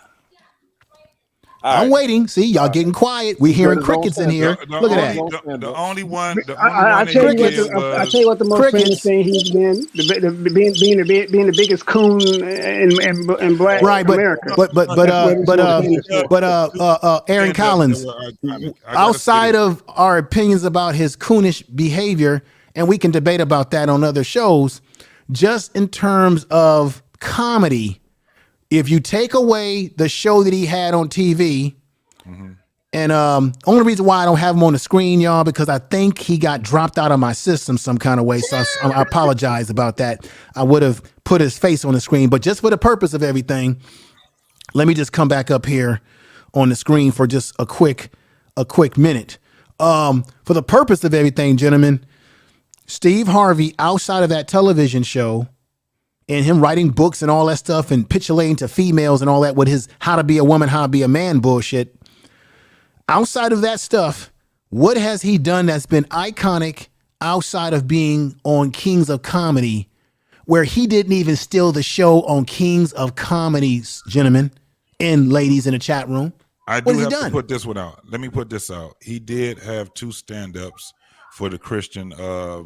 I'm waiting. See, y'all getting quiet. We hearing crickets in here. Look at that. The only one. I tell you what the most famous thing he's been, being the biggest coon in Black America. But Aaron Collins, outside of our opinions about his coonish behavior, and we can debate about that on other shows, just in terms of comedy, if you take away the show that he had on TV, and only reason why I don't have him on the screen, y'all, because I think he got dropped out of my system some kind of way. So I apologize about that. I would have put his face on the screen, but just for the purpose of everything, let me just come back up here on the screen for just a quick minute. For the purpose of everything, gentlemen, Steve Harvey, outside of that television show, and him writing books and all that stuff and pitulating to females and all that with his how to be a woman, how to be a man bullshit. Outside of that stuff, what has he done that's been iconic outside of being on Kings of Comedy, where he didn't even steal the show on Kings of Comedies, gentlemen and ladies in the chat room? I do have to put this one out. Let me put this out. He did have 2 stand-ups for the Christian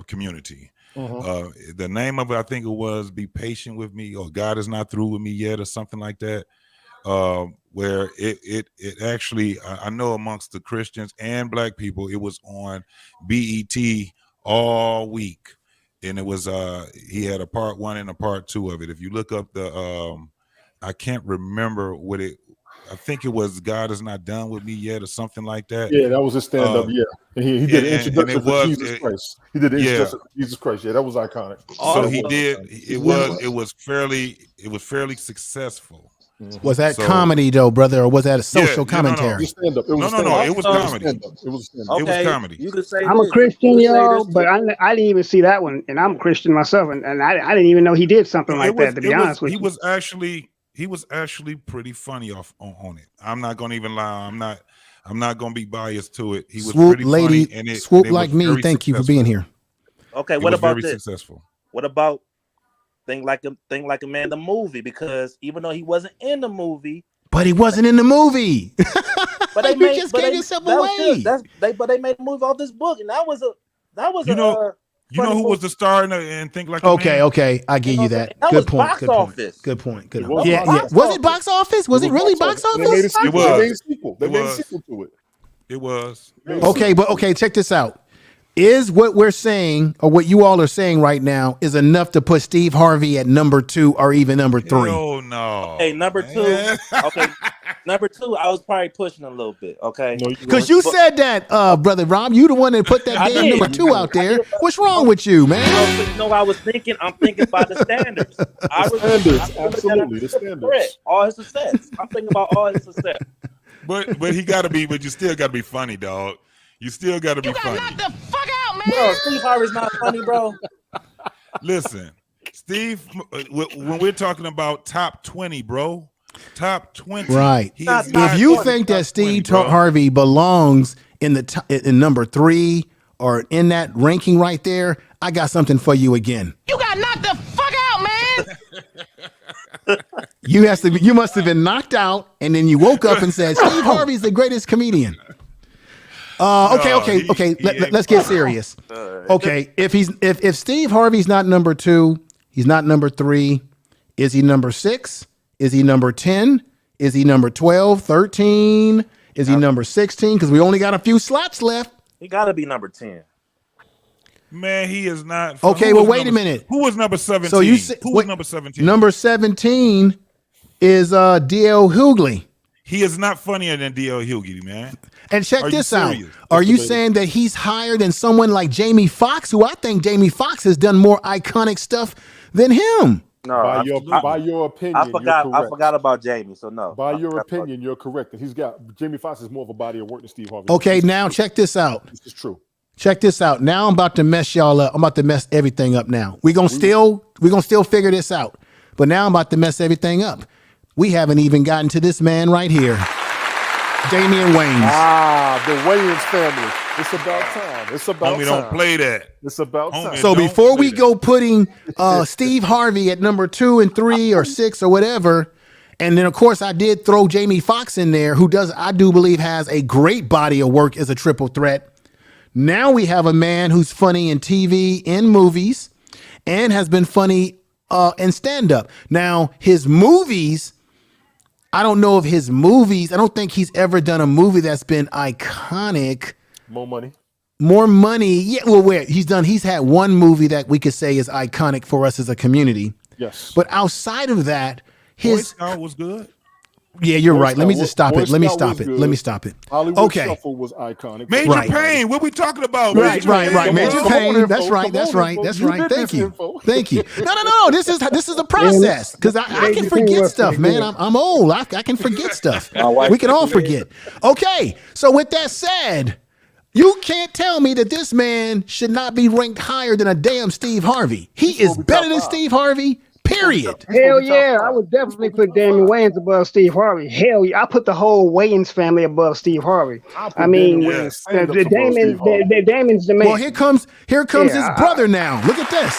community. The name of it, I think it was "Be Patient with Me" or "God is Not Through with Me Yet" or something like that. Where it actually, I know amongst the Christians and black people, it was on BET all week, and it was he had a part 1 and a part 2 of it. If you look up the I can't remember what it. I think it was "God is Not Done with Me Yet" or something like that. Yeah, that was a stand-up. Yeah, and he did an introduction to Jesus Christ. He did an introduction to Jesus Christ. Yeah, that was iconic. So he did. It was fairly successful. Was that comedy though, brother, or was that a social commentary? No, it was comedy. It was comedy. You could say I'm a Christian, y'all, but I didn't even see that one, and I'm a Christian myself, and I didn't even know he did something like that. To be honest with you, he was actually pretty funny on it. I'm not gonna even lie. I'm not gonna be biased to it. He was pretty funny, and Swoop like me. Thank you for being here. Okay, what about this? Successful. What about Think Like a Man, the movie? Because even though he wasn't in the movie, but he wasn't in the movie. But they made yourself away. But they made a movie off this book, and that was you know who was the star in Think Like a Man? Okay, I give you that. Good point. Box office. Good point. Was yeah. Was it box office? Was it really box office? They made a sequel. They made a sequel to it. It was. Okay, check this out. Is what we're saying, or what you all are saying right now, is enough to put Steve Harvey at number 2 or even number 3? Oh no. Okay, number 2. Okay, number 2. I was probably pushing a little bit. Okay, because you said that, brother Rob. You the one that put that damn number 2 out there. What's wrong with you, man? I was thinking. I'm thinking by the standards. Absolutely, the standards. All his success. I'm thinking about all his success. But he got to be. But you still got to be funny, dog. You still got to be funny. Knock the fuck out, man. Bro, Steve Harvey's not funny, bro. Listen, Steve, when we're talking about top 20, bro, top 20. Right. If you think that Steve Harvey belongs in in number 3 or in that ranking right there, I got something for you again. You got knocked the fuck out, man. You must have been knocked out, and then you woke up and said, Steve Harvey's the greatest comedian. Okay. Let's get serious. Okay, if Steve Harvey's not number 2, he's not number 3. Is he number 6? Is he number 10? Is he number 12, 13? Is he number 16? Because we only got a few slots left. He got to be number 10. Man, he is not. Okay, well, wait a minute. Who was number 17? So you say, who was number 17? Number 17 is D.L. Hughley. He is not funnier than D.L. Hughley, man. And check this out. Are you saying that he's higher than someone like Jamie Foxx, who I think Jamie Foxx has done more iconic stuff than him? No, by your opinion, I forgot about Jamie. So no. By your opinion, you're correct. And Jamie Foxx has more of a body of work than Steve Harvey. Okay, now check this out. This is true. Check this out. Now I'm about to mess y'all up. I'm about to mess everything up now. We're gonna still figure this out. But now I'm about to mess everything up. We haven't even gotten to this man right here. Damian Wayans. The Wayans family. It's about time. It's about time. We don't play that. It's about time. So before we go putting Steve Harvey at number 2 and 3 or 6 or whatever, and then of course I did throw Jamie Foxx in there, who I do believe has a great body of work as a triple threat. Now we have a man who's funny in TV, in movies, and has been funny in stand-up. Now his movies. I don't know if his movies, I don't think he's ever done a movie that's been iconic. More money. Yeah, well, he's had one movie that we could say is iconic for us as a community. Yes. But outside of that, Boy Scout was good. Yeah, you're right. Let me just stop it. Let me stop it. Hollywood Shuffle was iconic. Major Payne. What we talking about? Right. Major Payne. That's right. Thank you. No. This is a process because I can forget stuff, man. I'm old. I can forget stuff. We can all forget. Okay. So with that said, you can't tell me that this man should not be ranked higher than a damn Steve Harvey. He is better than Steve Harvey. Period. Hell yeah, I would definitely put Damian Wayans above Steve Harvey. Hell yeah, I put the whole Wayans family above Steve Harvey. I mean, Yes. Damon's the man. Well, here comes his brother now. Look at this.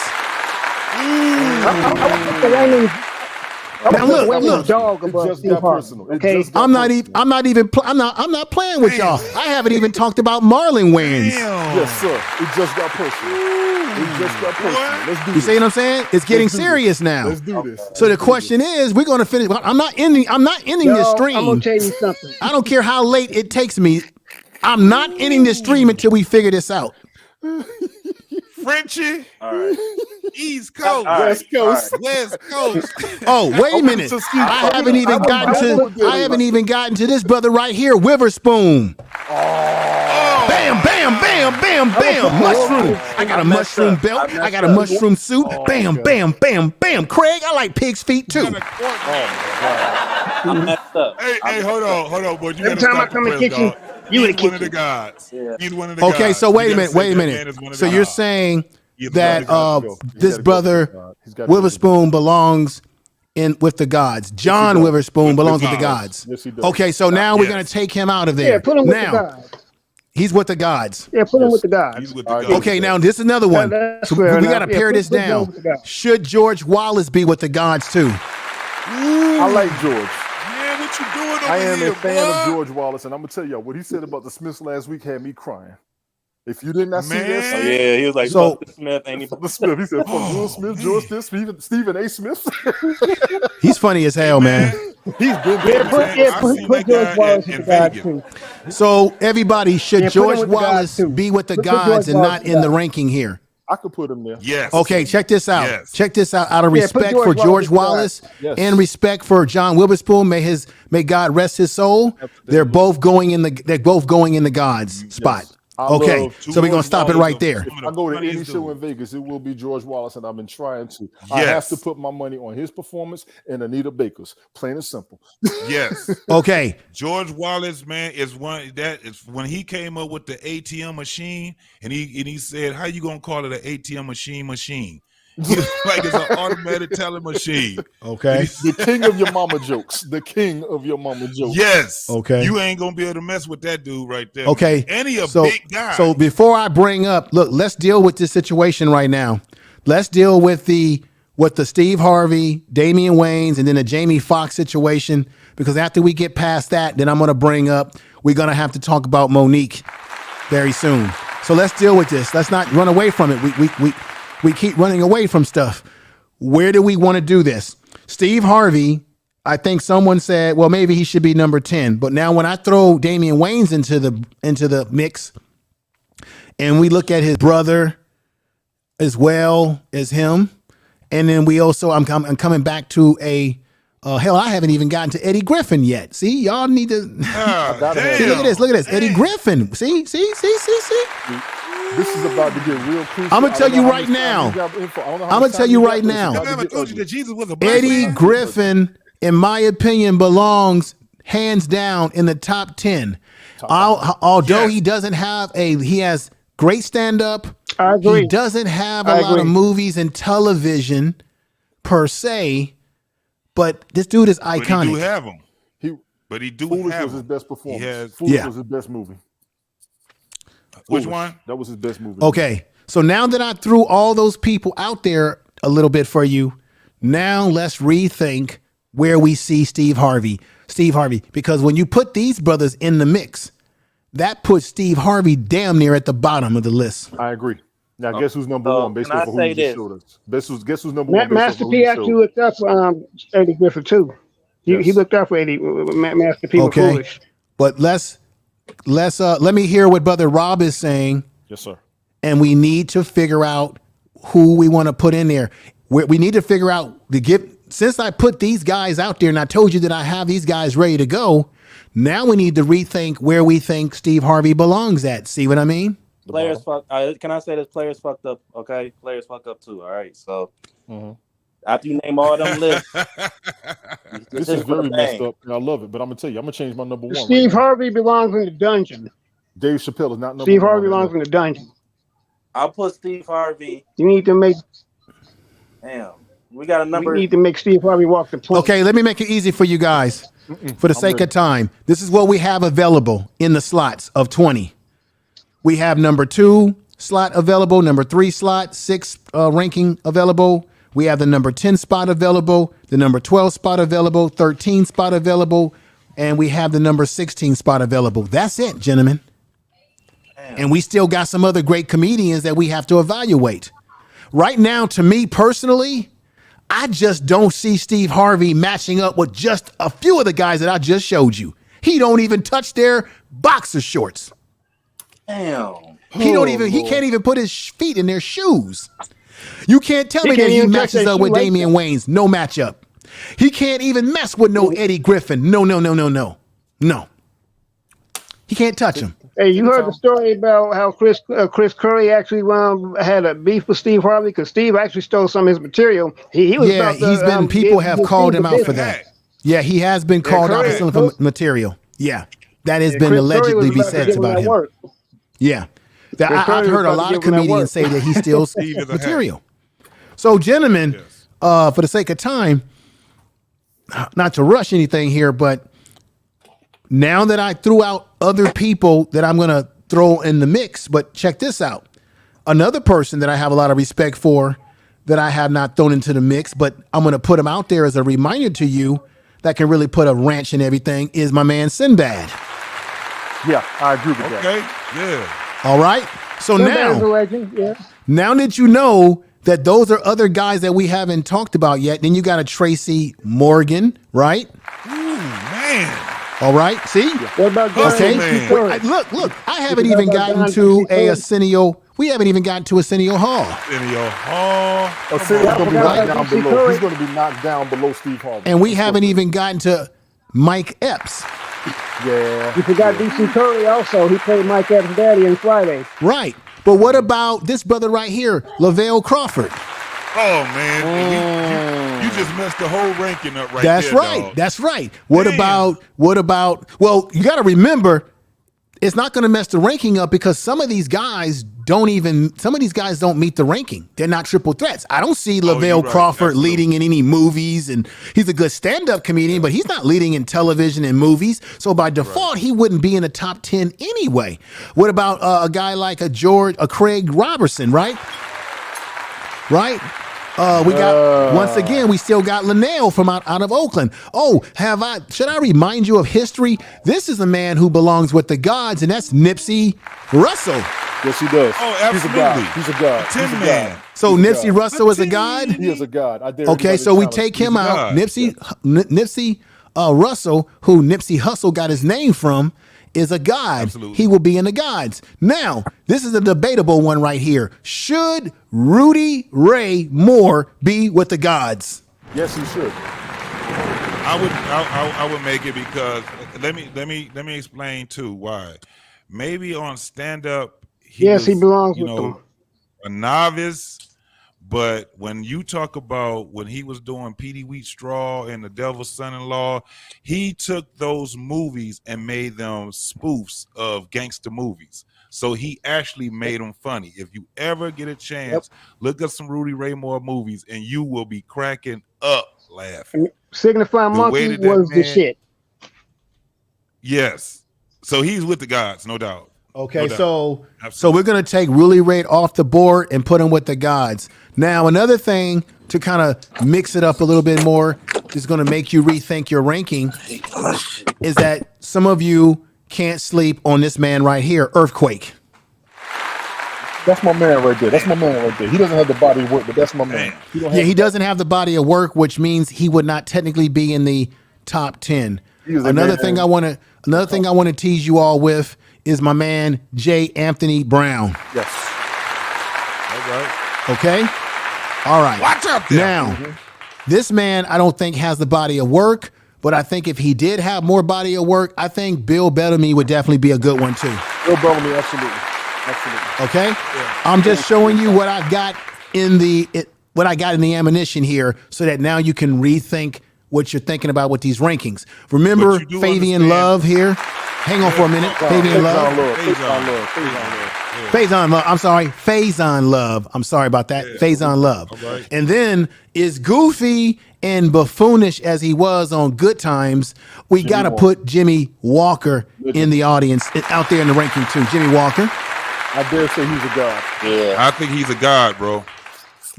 I would put the Wayans. Now look. Dog above Steve Harvey. Okay, I'm not playing with y'all. I haven't even talked about Marlon Wayans. Yes, sir. It just got personal. Let's do You see what I'm saying? It's getting serious now. Let's do this. So the question is, we're going to finish. I'm not ending this stream. I'm gonna tell you something. I don't care how late it takes me. I'm not ending the stream until we figure this out. Frenchie. All right. East Coast. West Coast. West Coast. Oh, wait a minute. I haven't even gotten to this brother right here, Witherspoon. Bam, bam, bam, bam, bam. Mushroom. I got a mushroom belt. I got a mushroom suit. Bam, bam, bam, bam. Craig, I like pig's feet too. I messed up. Hey, hold on, boy. You Every time I come in the kitchen, you in the He's one of kitchen. the gods. Yeah. He's one of the Okay, gods. so wait You a gotta minute. say that man is one of So the you're gods. saying He's that one of the this brother Witherspoon belongs with the gods. John Witherspoon belongs with the gods. Yes, he does. Okay, so now we're gonna take him out of there. Yeah, put him with the now gods. he's with the gods. Yeah, put him with the gods. He's with the All right, gods. Okay, now this is another one. That's So fair we enough. got to Yeah, pare put this John down. with the gods. Should George Wallace be with the gods too? I like George. Man, what you doing over I am here, a fan of boy? George Wallace, and I'm gonna tell y'all what he said about the Smiths last week had me crying. If you did not see this, Oh, yeah, he was like, So- fuck the Smith, ain't he? the Smith, he said, "Fuck Will Smith, George Smith, Stephen A. Smith." He's funny as hell, man. He's been Yeah, I put seen George that guy Wallace in with the gods Vegas. too. So everybody, should Yeah, put him George with the gods, Wallace too. be with the Put gods George and Wallace not with in the gods. ranking here? I could put him there. Yes. Okay, check this out. Yes. Check this out. Out of Yeah, put respect for George George Wallace Wallace Yes. and respect for John Witherspoon, may God rest his soul. They're both going in the gods spot. I Okay, love so we're gonna George stop it Wallace right there. If I go to any Funniest show dude. in Vegas, it will be George Wallace, and I've been trying to. I have Yes. to put my money on his performance and Anita Baker's. Plain and simple. Yes. Okay, George Wallace, man, is when he came up with the ATM machine, and he said, "How you gonna call it an ATM machine?" He was like it's an automatic teller machine. okay, The king of your mama jokes. The king of your mama jokes. Yes. Okay. You ain't gonna be able to mess with that dude right there. okay. And he a So, big guy. so before I bring up, look, let's deal with this situation right now. Let's deal with the Steve Harvey, Damian Wayans, and then the Jamie Foxx situation. Because after we get past that, then I'm gonna bring up. We're gonna have to talk about Monique very soon. So let's deal with this. Let's not run away from it. We keep running away from stuff. Where do we want to do this? Steve Harvey, I think someone said, well, maybe he should be number 10. But now when I throw Damian Wayans into the mix, and we look at his brother as well as him, and then we also I'm coming back to hell, I haven't even gotten to Eddie Griffin yet. See, y'all need to see, look at this, Eddie Griffin. See. This is about to get real crucial. I'm gonna tell you right now. I told you that Jesus was a black Eddie man. Griffin, in my opinion, belongs hands down in the top 10. Although he doesn't have he has great stand up. I agree. He doesn't have a I lot of agree. movies and television per se, but this dude is But iconic. he do have him. But he do Foolish have was his him. best performance. He has- Foolish Yeah. was his best movie. Which Foolish. one? That was his best movie. Okay, so now that I threw all those people out there a little bit for you, now let's rethink where we see Steve Harvey. Because when you put these brothers in the mix, that puts Steve Harvey damn near at the bottom of the list. I agree. Now, guess who's number So, one based can I off of who say you this? just showed us? Guess who's number one based Master off of P who you actually showed? looked up for Eddie Griffin too. He Yes. looked up for Eddie. Master P was Okay, foolish. but let me hear what Brother Rob is saying, Yes, sir. and we need to figure out who we want to put in there. We need to figure out since I put these guys out there and I told you that I have these guys ready to go. Now we need to rethink where we think Steve Harvey belongs at. See what I mean? Players fuck. Can I say this? Players fucked up. Okay, players fuck up too. All right. So after you name all them lists, This is very messed up, and I love it. But I'm gonna tell you, I'm gonna change my number one. Steve right now. Harvey belongs in the dungeon. Dave Chappelle is not number Steve one. Harvey on that belongs in list. the dungeon. I'll put Steve Harvey. You need to make. Damn. We got a number. We need to make Steve Harvey walk the plank. Okay, let me make it easy for you guys. For the sake of time, this is what we have available in the slots of 20. We have number 2 slot available, number 3 slot, 6 ranking available. We have the number 10 spot available, the number 12 spot available, 13 spot available, and we have the number 16 spot available. That's it, gentlemen. Damn. And we still got some other great comedians that we have to evaluate. Right now, to me personally, I just don't see Steve Harvey matching up with just a few of the guys that I just showed you. He don't even touch their boxer shorts. Damn. He can't even put his feet in their shoes. You can't tell me that he matches up with Damian Wayans. No matchup. He can't even mess with no Eddie Griffin. No. He can't touch him. Hey, you heard the story about how Chris Curry actually had a beef with Steve Harvey because Steve actually stole some of his material. He was people have called him out for that. Yeah, he has been called out for stealing material. Yeah, that has been allegedly be said about him. Work. Yeah, I've heard a lot of comedians say that he steals material. So, gentlemen, for the sake of time, not to rush anything here, but now that I threw out other people that I'm going to throw in the mix, but check this out. Another person that I have a lot of respect for that I have not thrown into the mix, but I'm going to put him out there as a reminder to you that can really put a wrench in everything is my man Sinbad. Yeah, I agree with that. Okay, yeah. All right. So Sinbad's a legend, yeah. Now that you know that those are other guys that we haven't talked about yet, then you got a Tracy Morgan, right? Ooh, man. All right. See? What about Look. I haven't even gotten to a Arsenio. We haven't even gotten to Arsenio Hall. Arsenio Hall. Arsenio's going to be knocked down below. He's going to be knocked down below Steve Harvey. And we haven't even gotten to Mike Epps. Yeah. You forgot DC Curry also. He played Mike Epps' daddy in Friday. Right. But what about this brother right here, Lavelle Crawford? Oh, man. You just messed the whole ranking up right That's there, right. dog. That's right. What about, well, you got to remember, it's not going to mess the ranking up because some of these guys don't meet the ranking. They're not triple threats. I don't see Lavelle Crawford leading in any movies, and he's a good stand-up comedian, but he's not leading in television and movies. So by default, he wouldn't be in the top 10 anyway. What about a guy like a Craig Robertson, right? Right? We got, once again, we still got Linnell from out of Oakland. Oh, should I remind you of history? This is a man who belongs with the gods, and that's Nipsey Russell. Yes, he does. Oh, absolutely. He's a god. Tin Man. So Nipsey Russell is a god? He is a god. Okay, so we take him out. Nipsey Russell, who Nipsey Hussle got his name from, is a god. Absolutely. He will be in the gods. Now, this is a debatable one right here. Should Rudy Ray Moore be with the gods? Yes, he should. I would make it because let me explain too why. Maybe on stand up, he belongs with them. A novice. But when you talk about when he was doing Petey Wheatstraw and The Devil's Son-in-Law, he took those movies and made them spoofs of gangster movies. So he actually made them funny. If you ever get a chance, look up some Rudy Ray Moore movies and you will be cracking up laughing. Signify Monkey was the shit. Yes. So he's with the gods, no doubt. Okay, so we're going to take Rudy Ray off the board and put him with the gods. Now, another thing to kind of mix it up a little bit more is going to make you rethink your ranking is that some of you can't sleep on this man right here, Earthquake. That's my man right there. He doesn't have the body of work, but that's my man. He doesn't have the body of work, which means he would not technically be in the top 10. Another thing I want to tease you all with is my man J. Anthony Brown. Yes. All right. Okay. All right. Watch out there. Now, this man I don't think has the body of work, but I think if he did have more body of work, I think Bill Bellamy would definitely be a good one too. Bill Bellamy, absolutely. Okay. Yeah. I'm just showing you what I've got in the ammunition here, so that now you can rethink what you're thinking about with these rankings. Remember Fabian Love here? Hang on for a minute. Fabian Love. Faison Love. I'm sorry. Faison Love. I'm sorry about that. Faison Love. Right. And then is goofy and buffoonish as he was on Good Times, we got to put Jimmy Walker in the audience, out there in the ranking too. Jimmy Walker. I dare say he's a god. Yeah. I think he's a god, bro.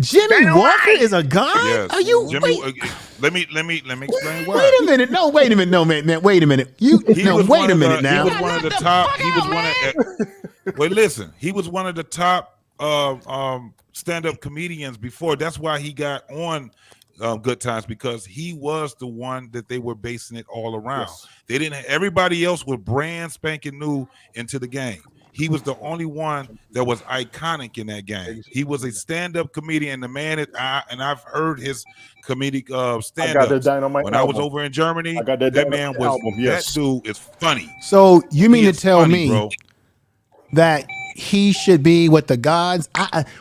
Jimmy Walker is a god? Yes. Are you? Jimmy, let me explain why. Wait a minute. No, wait a minute. No, man. Wait a minute. Wait a minute now. He was one of the top. He was one of. Wait, listen. He was one of the top stand-up comedians before. That's why he got on Good Times, because he was the one that they were basing it all around. Yes. They didn't. Everybody else was brand spanking new into the game. He was the only one that was iconic in that game. He was a stand-up comedian. The man and I've heard his comedic stand-ups. When I was over in Germany, that man was album, yes. That dude is funny. So you mean to tell me that he should be with the gods?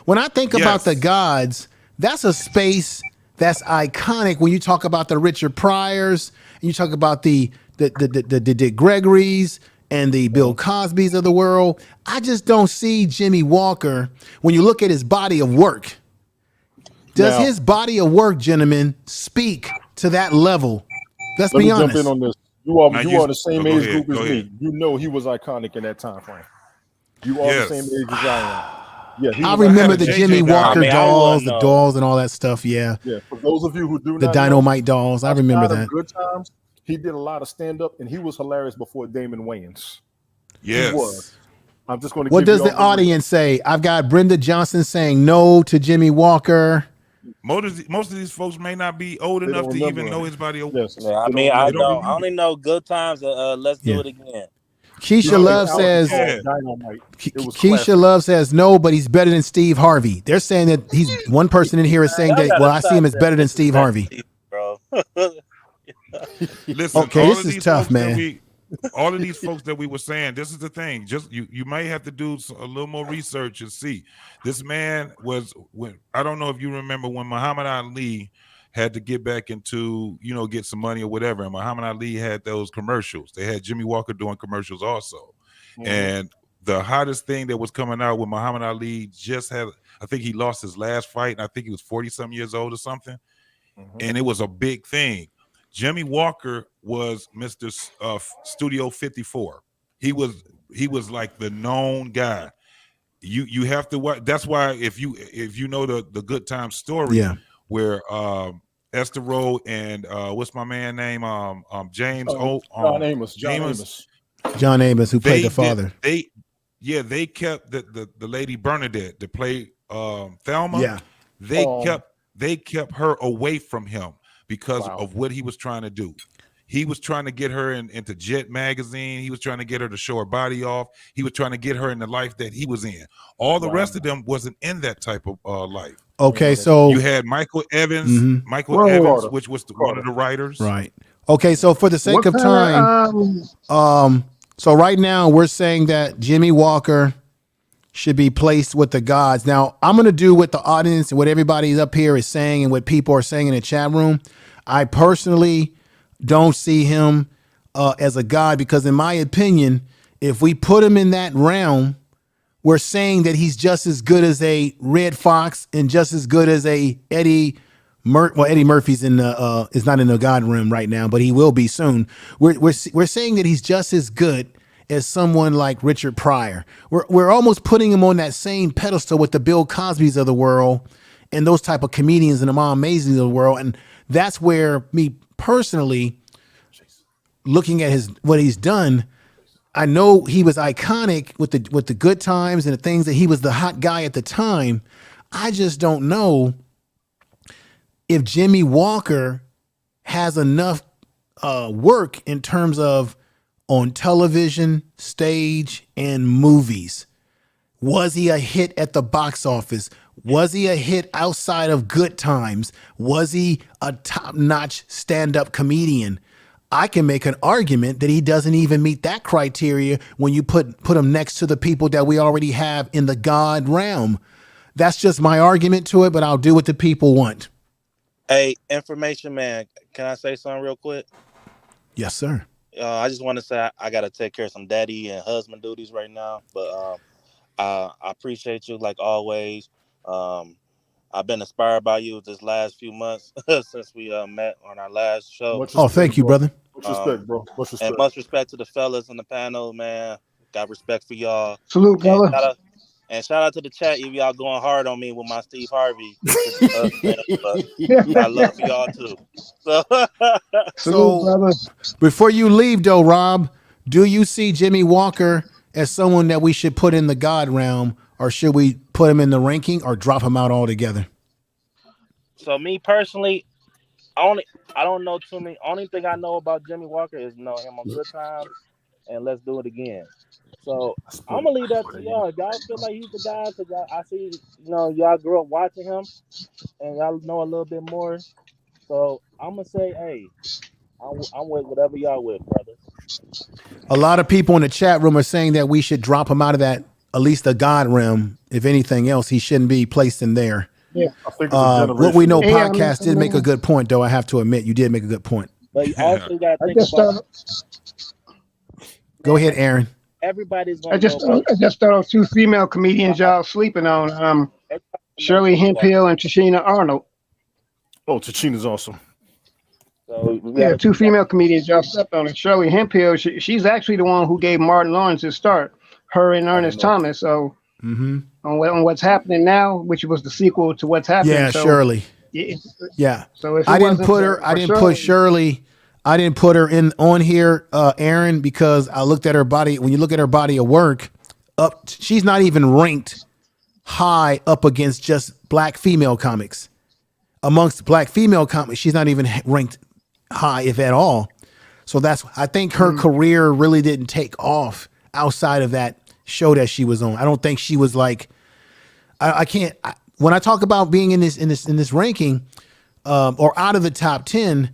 When I think about the gods, that's a space that's iconic. When you talk about the Richard Pryors, and you talk about the Dick Gregorys and the Bill Cosbys of the world, I just don't see Jimmy Walker. When you look at his body of work, does his body of work, gentlemen, speak to that level? Let's be honest. Jump in on this. You are the same age group as me. You know he was iconic in that time frame. You are the same age as I am. Yeah, I remember the Jimmy Walker dolls, the dolls, and all that stuff. Yeah. Yeah. For those of you who do the not Dynamite dolls, I remember that. Good Times. He did a lot of stand-up, and he was hilarious before Damon Wayans. Yes. He was. I'm just going to. What does the audience say? I've got Brenda Johnson saying no to Jimmy Walker. Most of these folks may not be old enough to even know his body. Yes. Yeah, I mean, I only know Good Times. Let's do it again. Keisha Love says. Keisha Love says no, but he's better than Steve Harvey. They're saying that he's one person in here is saying that. Well, I see him as better than Steve Harvey. Bro. Listen, okay, this is tough, man. All of these folks that we were saying, this is the thing. Just you might have to do a little more research and see. This man was. I don't know if you remember when Muhammad Ali had to get back into, get some money or whatever. And Muhammad Ali had those commercials. They had Jimmy Walker doing commercials also. Mm-hmm. And the hottest thing that was coming out with Muhammad Ali just had. I think he lost his last fight, and I think he was 40-some years old or something. Mm-hmm. And it was a big thing. Jimmy Walker was Mr. Studio 54. He was like the known guy. You have to watch. That's why if you know the Good Times story, where Esther Rowe and what's my man name? James John Amos. John Amos, who played the father. They kept the lady Bernadette to play Thelma. Yeah. They kept her away from him because of what he was trying to do. He was trying to get her into Jet magazine. He was trying to get her to show her body off. He was trying to get her in the life that he was in. All the rest of them wasn't in that type of life. Okay, so you had Michael Evans, Evans, which was one of the writers. Right. Okay, so for the sake of time, so right now we're saying that Jimmy Walker should be placed with the gods. Now, I'm going to do what the audience and what everybody up here is saying and what people are saying in the chat room. I personally don't see him as a god because, in my opinion, if we put him in that realm, we're saying that he's just as good as a Red Fox and just as good as a Eddie Murphy. Well, Eddie Murphy's is not in the god realm right now, but he will be soon. We're saying that he's just as good as someone like Richard Pryor. We're almost putting him on that same pedestal with the Bill Cosbys of the world and those type of comedians and the Mom Amazing of the world. And that's where me personally, looking at what he's done, I know he was iconic with the Good Times and the things that he was the hot guy at the time. I just don't know if Jimmy Walker has enough work in terms of on television, stage, and movies. Was he a hit at the box office? Was he a hit outside of Good Times? Was he a top-notch stand-up comedian? I can make an argument that he doesn't even meet that criteria when you put him next to the people that we already have in the God realm. That's just my argument to it, but I'll do what the people want. Hey, information man, can I say something real quick? Yes, sir. I just want to say I got to take care of some daddy and husband duties right now. But I appreciate you like always. I've been inspired by you this last few months since we met on our last show. Much Oh, respect, thank you, bro. brother. Much respect, bro. Much respect. And much respect to the fellas in the panel, man. Got respect for y'all. Salute, And brother. shout out to the chat if y'all going hard on me with my Steve Harvey thing, but got love for y'all too. So, Salute, brother. Before you leave, though, Rob, do you see Jimmy Walker as someone that we should put in the God realm, or should we put him in the ranking or drop him out altogether? so me personally, I don't know too many. Only thing I know about Jimmy Walker is know him on Good Times and Let's Do It Again. So I'm gonna leave that to y'all. If y'all feel like he's the guy, because I see, y'all grew up watching him and y'all know a little bit more. So I'm gonna say, hey, I'm with whatever y'all with, brother. A lot of people in the chat room are saying that we should drop him out of that, at least the God realm. If anything else, he shouldn't be placed in there. Yeah. I think it's a What we know, Hey, podcast did make a good point, though. I have to admit, you did make a good point. But you also got to I think just about. Go ahead, Aaron. Everybody's I gonna just go. I just thought of 2 female comedians y'all sleeping on. Shirley Hemphill and Tashina Arnold. Oh, Tachina's awesome. So we Yeah, gotta 2 female comedians y'all slept on. And Shirley Hemphill, she's actually the one who gave Martin Lawrence his start. Her and Ernest Thomas. So on What's Happening Now, which was the sequel to What's Happening. Yeah, so, Shirley. Yeah. So if it I didn't wasn't put her. for I didn't put Shirley. I didn't put her in on here, Aaron, because I looked at her body. When you look at her body of work, she's not even ranked high up against just black female comics. Amongst black female comics, she's not even ranked high, if at all. So I think her career really didn't take off outside of that show that she was on. I don't think she was like, when I talk about being in this ranking, or out of the top 10,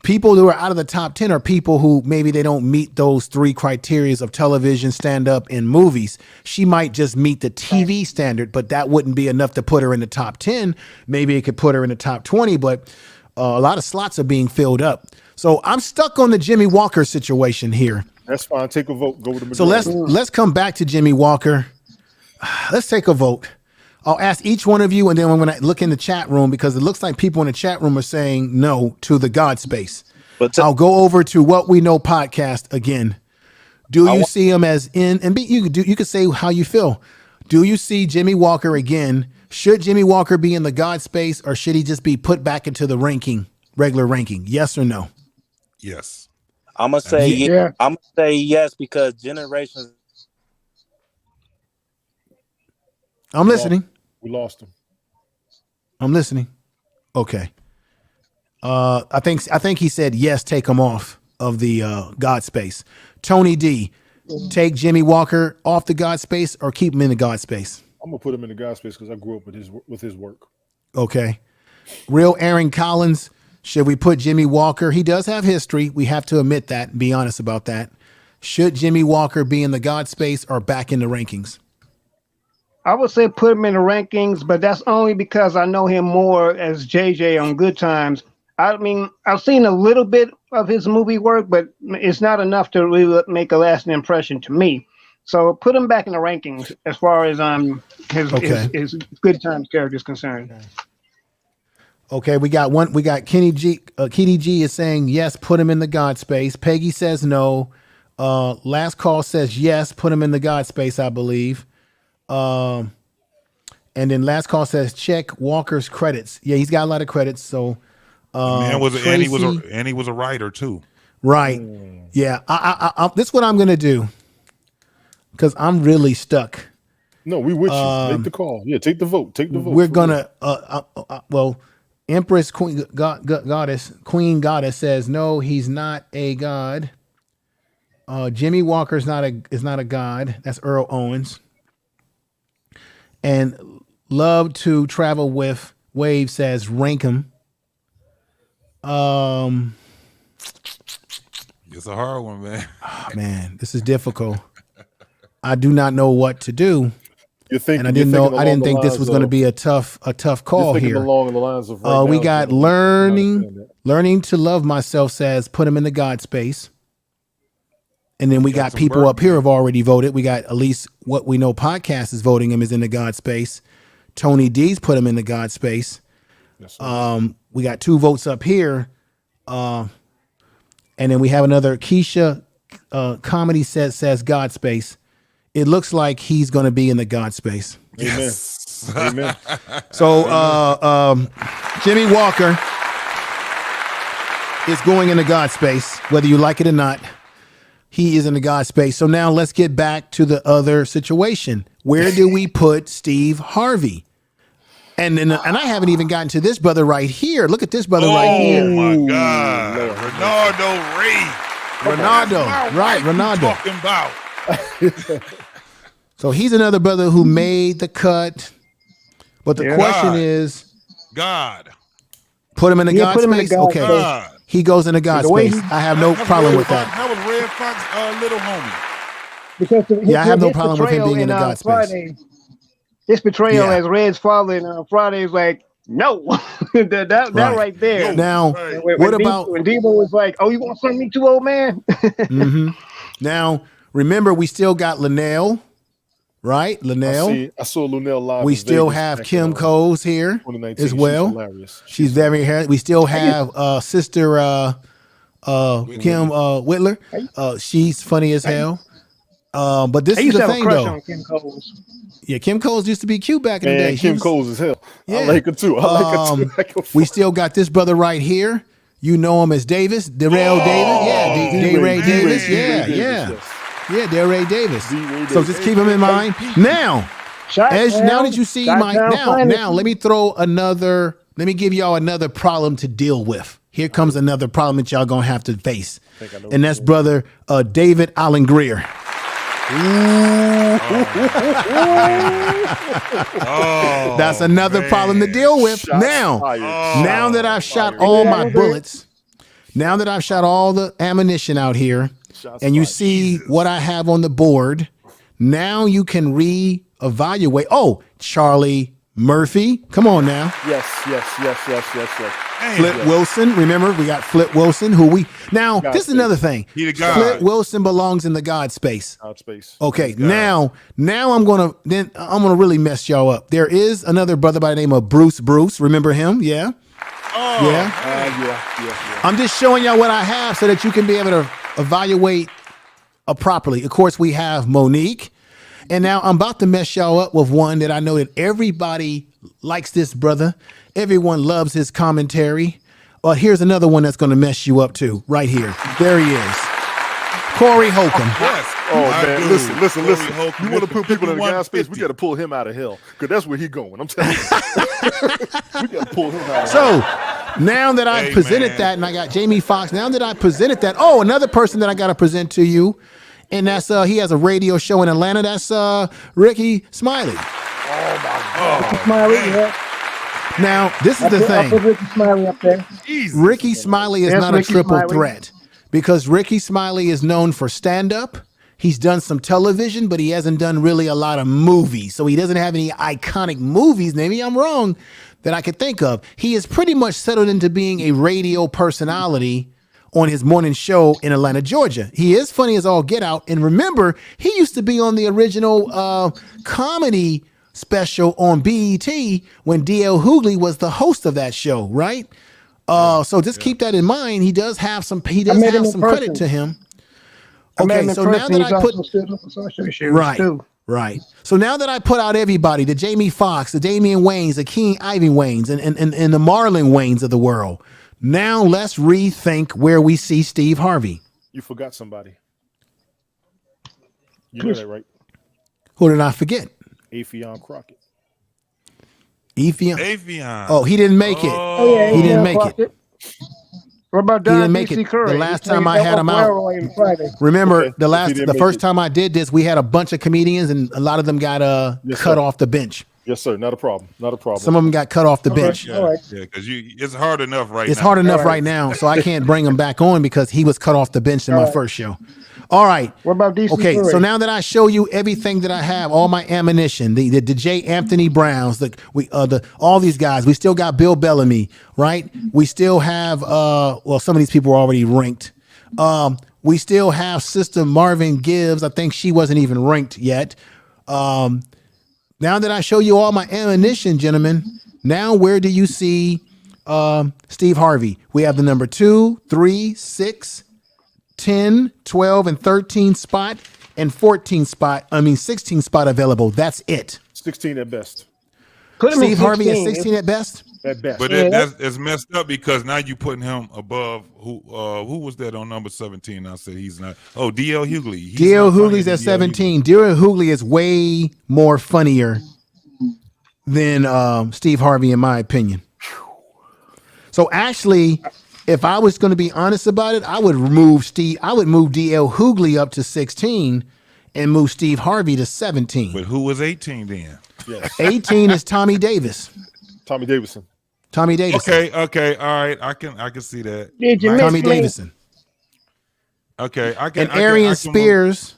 people who are out of the top 10 are people who maybe they don't meet those 3 criteria of television, stand-up, and movies. She might just meet the TV standard, but that wouldn't be enough to put her in the top 10. Maybe it could put her in the top 20, but a lot of slots are being filled up. So I'm stuck on the Jimmy Walker situation here. That's fine. Take a vote. Go with the majority. So let's come back to Jimmy Walker. Let's take a vote. I'll ask each one of you, and then I'm going to look in the chat room, because it looks like people in the chat room are saying no to the God space. But I'll go over to What We Know podcast again. Do you see him as in? And you could say how you feel. Do you see Jimmy Walker again? Should Jimmy Walker be in the God space, or should he just be put back into the regular ranking? Yes or no? Yes. I'm gonna say yeah. I'm gonna say yes, because generations. I'm listening. We lost him. I'm listening. Okay. I think he said yes. Take him off of the God space. Tony D, take Jimmy Walker off the God space or keep him in the God space. I'm gonna put him in the God space because I grew up with his work. Okay. Real Aaron Collins, should we put Jimmy Walker? He does have history. We have to admit that and be honest about that. Should Jimmy Walker be in the God space or back in the rankings? I would say put him in the rankings, but that's only because I know him more as JJ on Good Times. I mean, I've seen a little bit of his movie work, but it's not enough to really make a lasting impression to me. So put him back in the rankings as far as his Good Times character is concerned. Okay, we got Kenny G. Kenny G is saying yes, put him in the God space. Peggy says no. Last Call says yes, put him in the God space, I believe. And then Last Call says check Walker's credits. Yeah, he's got a lot of credits. So and he was a writer too. Right. Yeah. I this is what I'm gonna do, because I'm really stuck. No, we with you. Make the call. Yeah, take the vote. Take the vote. We're gonna Empress Queen Goddess says no, he's not a god. Jimmy Walker is not a god. That's Earl Owens. And Love to Travel with Wave says rank him. It's a hard one, man. Oh, man, this is difficult. I do not know what to do. And I didn't think this was going to be a tough call here. Along the lines of we got learning to love myself says put him in the God space. And then we got people up here who have already voted. We got at least What We Know Podcast is voting him is in the God space. Tony D's put him in the God space. Yes, We got 2 votes up here. And then we have another Keisha Comedy says God space. It looks like he's going to be in the God space. Amen. Amen. So Jimmy Walker is going in the God space, whether you like it or not. He is in the God space. So now let's get back to the other situation. Where do we put Steve Harvey? And I haven't even gotten to this brother right here. Look at this brother right here. Oh my God, Ronaldo Ray. Ronaldo, right? Ronaldo. Talking about. So he's another brother who made the cut. But the question is, God. Put him in the God put him in the space? God Okay. God. He goes in the God space. I have no problem with that. That was Red Fox, little homie. Because I have no problem with him being in the God space. His portrayal as Red's father in Friday is like, no, that right there. Now, what about when Debo was like, "Oh, you want something, me too, old man?" Now, remember, we still got Linnell, right? Linnell. I saw Linnell live. We still have Kim Coles here as well. She's very hilarious. We still have sister Kim Whitler. She's funny as hell. But this is the thing, though. On Kim Coles. Yeah, Kim Coles used to be cute back in the day. Kim Coles is hell. Yeah. I like her too. I like her too. We still got this brother right here. You know him as Davis, Darrell Davis. Yeah, D-Ray Davis. Yeah, Darrell Davis. So just keep him in mind. Now, now that you see now let me give y'all another problem to deal with. Here comes another problem that y'all gonna have to face. And that's brother David Allen Greer. That's another problem to deal with. Now that I've shot all my bullets, now that I've shot all the ammunition out here, and you see what I have on the board, now you can reevaluate. Oh, Charlie Murphy, come on now. Yes. Flip Wilson, remember we got Flip Wilson, this is another thing. Flip Wilson belongs in the God space. God space. Okay, now I'm gonna really mess y'all up. There is another brother by the name of Bruce. Remember him? Yeah. Yeah. I'm just showing y'all what I have so that you can be able to evaluate properly. Of course, we have Monique. And now I'm about to mess y'all up with one that I know that everybody likes this brother. Everyone loves his commentary. Well, here's another one that's going to mess you up too. Right here. There he is. Corey Holcomb. Yes. Oh, man. Listen. You want to put people in the God space, we got to pull him out of hell. Because that's where he's going. I'm telling you. We got to pull him out of hell. So now that I've presented that and I got Jamie Foxx, now that I presented that, another person that I got to present to you. And that's he has a radio show in Atlanta. That's Ricky Smiley. Oh my God. Smiley, yeah. Now, this is the thing. I put Ricky Smiley up there. Ricky Smiley is not a triple threat because Ricky Smiley is known for stand-up. He's done some television, but he hasn't done really a lot of movies. So he doesn't have any iconic movies, maybe I'm wrong, that I could think of. He is pretty much settled into being a radio personality on his morning show in Atlanta, Georgia. He is funny as all get out. And remember, he used to be on the original comedy special on BET when D.L. Hughley was the host of that show, right? So just keep that in mind. He does have some credit to him. Okay, so now that I put right. So now that I put out everybody, the Jamie Foxx, the Damian Wayans, the King Ivy Wayans, and the Marlon Wayans of the world. Now let's rethink where we see Steve Harvey. You forgot somebody. You know that, right? Who did I forget? Affion Crockett. Affion. Oh, he didn't make it. He didn't make it. What about Don? He didn't make it. Curry? The last time I had him out. Remember, the first time I did this, we had a bunch of comedians, and a lot of them got cut off the bench. Yes, sir. Not a problem. Some of them got cut off the bench. Yeah, because it's hard enough right now. It's hard enough right now, so I can't bring him back on because he was cut off the bench in my first show. All right. What about DC? Okay, Curry? so now that I show you everything that I have, all my ammunition, the J. Anthony Browns, all these guys, we still got Bill Bellamy, right? We still have some of these people are already ranked. We still have Sister Marvin Gibbs. I think she wasn't even ranked yet. Now that I show you all my ammunition, gentlemen, now where do you see Steve Harvey? We have the number 2, 3, 6, 10, 12, and 13 spot and 16 spot available. That's it. 16 at best. Put him Steve in Harvey at 16. 16 at best? At best. But Yeah, it's messed up because now you putting him above who was that on number 17? I said he's not. Oh, D.L. Hughley. D.L. Hughley's at 17. D.L. Hughley is way more funnier than Steve Harvey, in my opinion. So actually, if I was going to be honest about it, I would move D.L. Hughley up to 16 and move Steve Harvey to 17. But who was 18 then? Yes. 18 is Tommy Davis. Tommy Davidson. Tommy Davidson. Okay, all right. I can see that. Did you miss Tommy me? Davison. Okay, I can. And Arian Spears.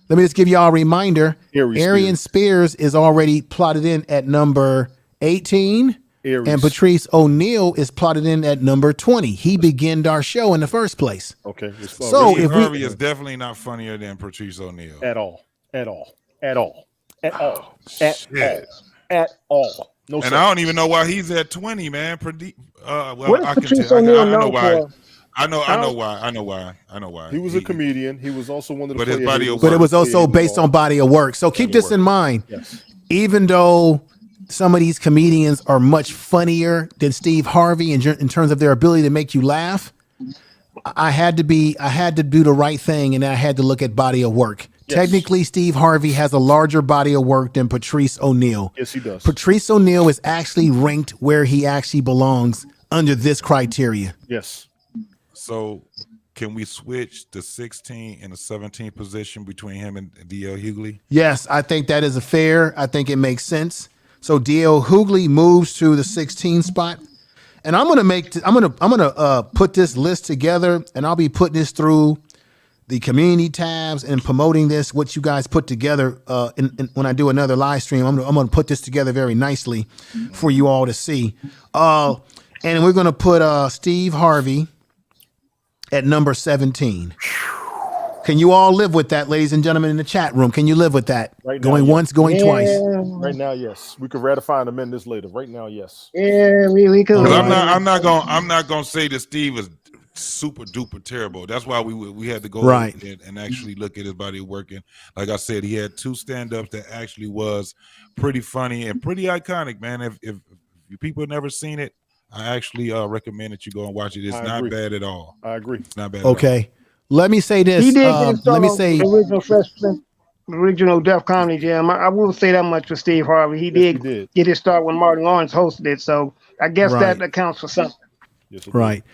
Let me just give y'all a reminder. Aries Arian Spears is already plotted in at number 18. Aries. And Patrice O'Neal is plotted in at number 20. He began our show in the first place. Okay. So Steve if Harvey we is definitely not funnier than Patrice O'Neal. At all. At all. At all. At all. Shit. At all. No, and sir. I don't even know why he's at 20, man. Well, What is I can Patrice tell. O'Neal I know known why. for? I know why. He was a comedian. He was also one of the But his players. body of But it work. was also based on body of work. So keep this in mind. Yes. Even though some of these comedians are much funnier than Steve Harvey in terms of their ability to make you laugh, I had to do the right thing, and I had to look at body of work. Yes. Technically, Steve Harvey has a larger body of work than Patrice O'Neal. Yes, he does. Patrice O'Neal is actually ranked where he actually belongs under this criteria. Yes. So can we switch the 16 and the 17 position between him and D.L. Hughley? Yes, I think that is fair. I think it makes sense. So D.L. Hughley moves to the 16 spot. And I'm gonna put this list together, and I'll be putting this through the community tabs and promoting this, what you guys put together when I do another live stream. I'm gonna put this together very nicely for you all to see. And we're gonna put Steve Harvey at number 17. Can you all live with that, ladies and gentlemen in the chat room? Can you live with that? Right now, going yes. once, going twice. Right now, yes. We could ratify and amend this later. Right now, yes. Yeah, we could. I'm not gonna say that Steve is super duper terrible. That's why we had to go right and actually look at his body working. Like I said, he had 2 stand-ups that actually was pretty funny and pretty iconic, man. If you people have never seen it, I actually recommend that you go and watch it. It's not bad at all. I agree. It's not bad. Okay. At all. Let me say this. He did get his let me say original Def Comedy Jam. I will say that much for Steve Harvey. He did get his start when Martin Lawrence hosted it. So I guess that accounts for something. Yes, right.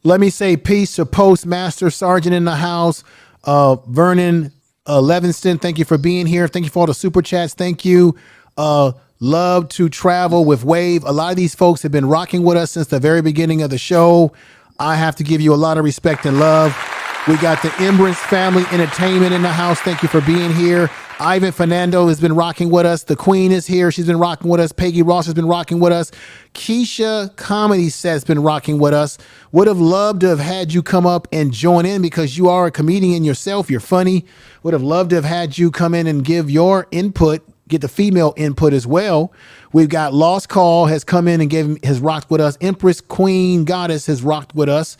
Let me say peace to Postmaster Sergeant in the house. Vernon Levinston, thank you for being here. Thank you for all the super chats. Thank you. Love to travel with Wave. A lot of these folks have been rocking with us since the very beginning of the show. I have to give you a lot of respect and love. We got the Embrace Family Entertainment in the house. Thank you for being here. Ivan Fernando has been rocking with us. The Queen is here. She's been rocking with us. Peggy Ross has been rocking with us. Keisha Comedy Set has been rocking with us. Would have loved to have had you come up and join in because you are a comedian yourself. You're funny. Would have loved to have had you come in and give your input, get the female input as well. We've got Lost Call has come in and has rocked with us. Empress Queen Goddess has rocked with us.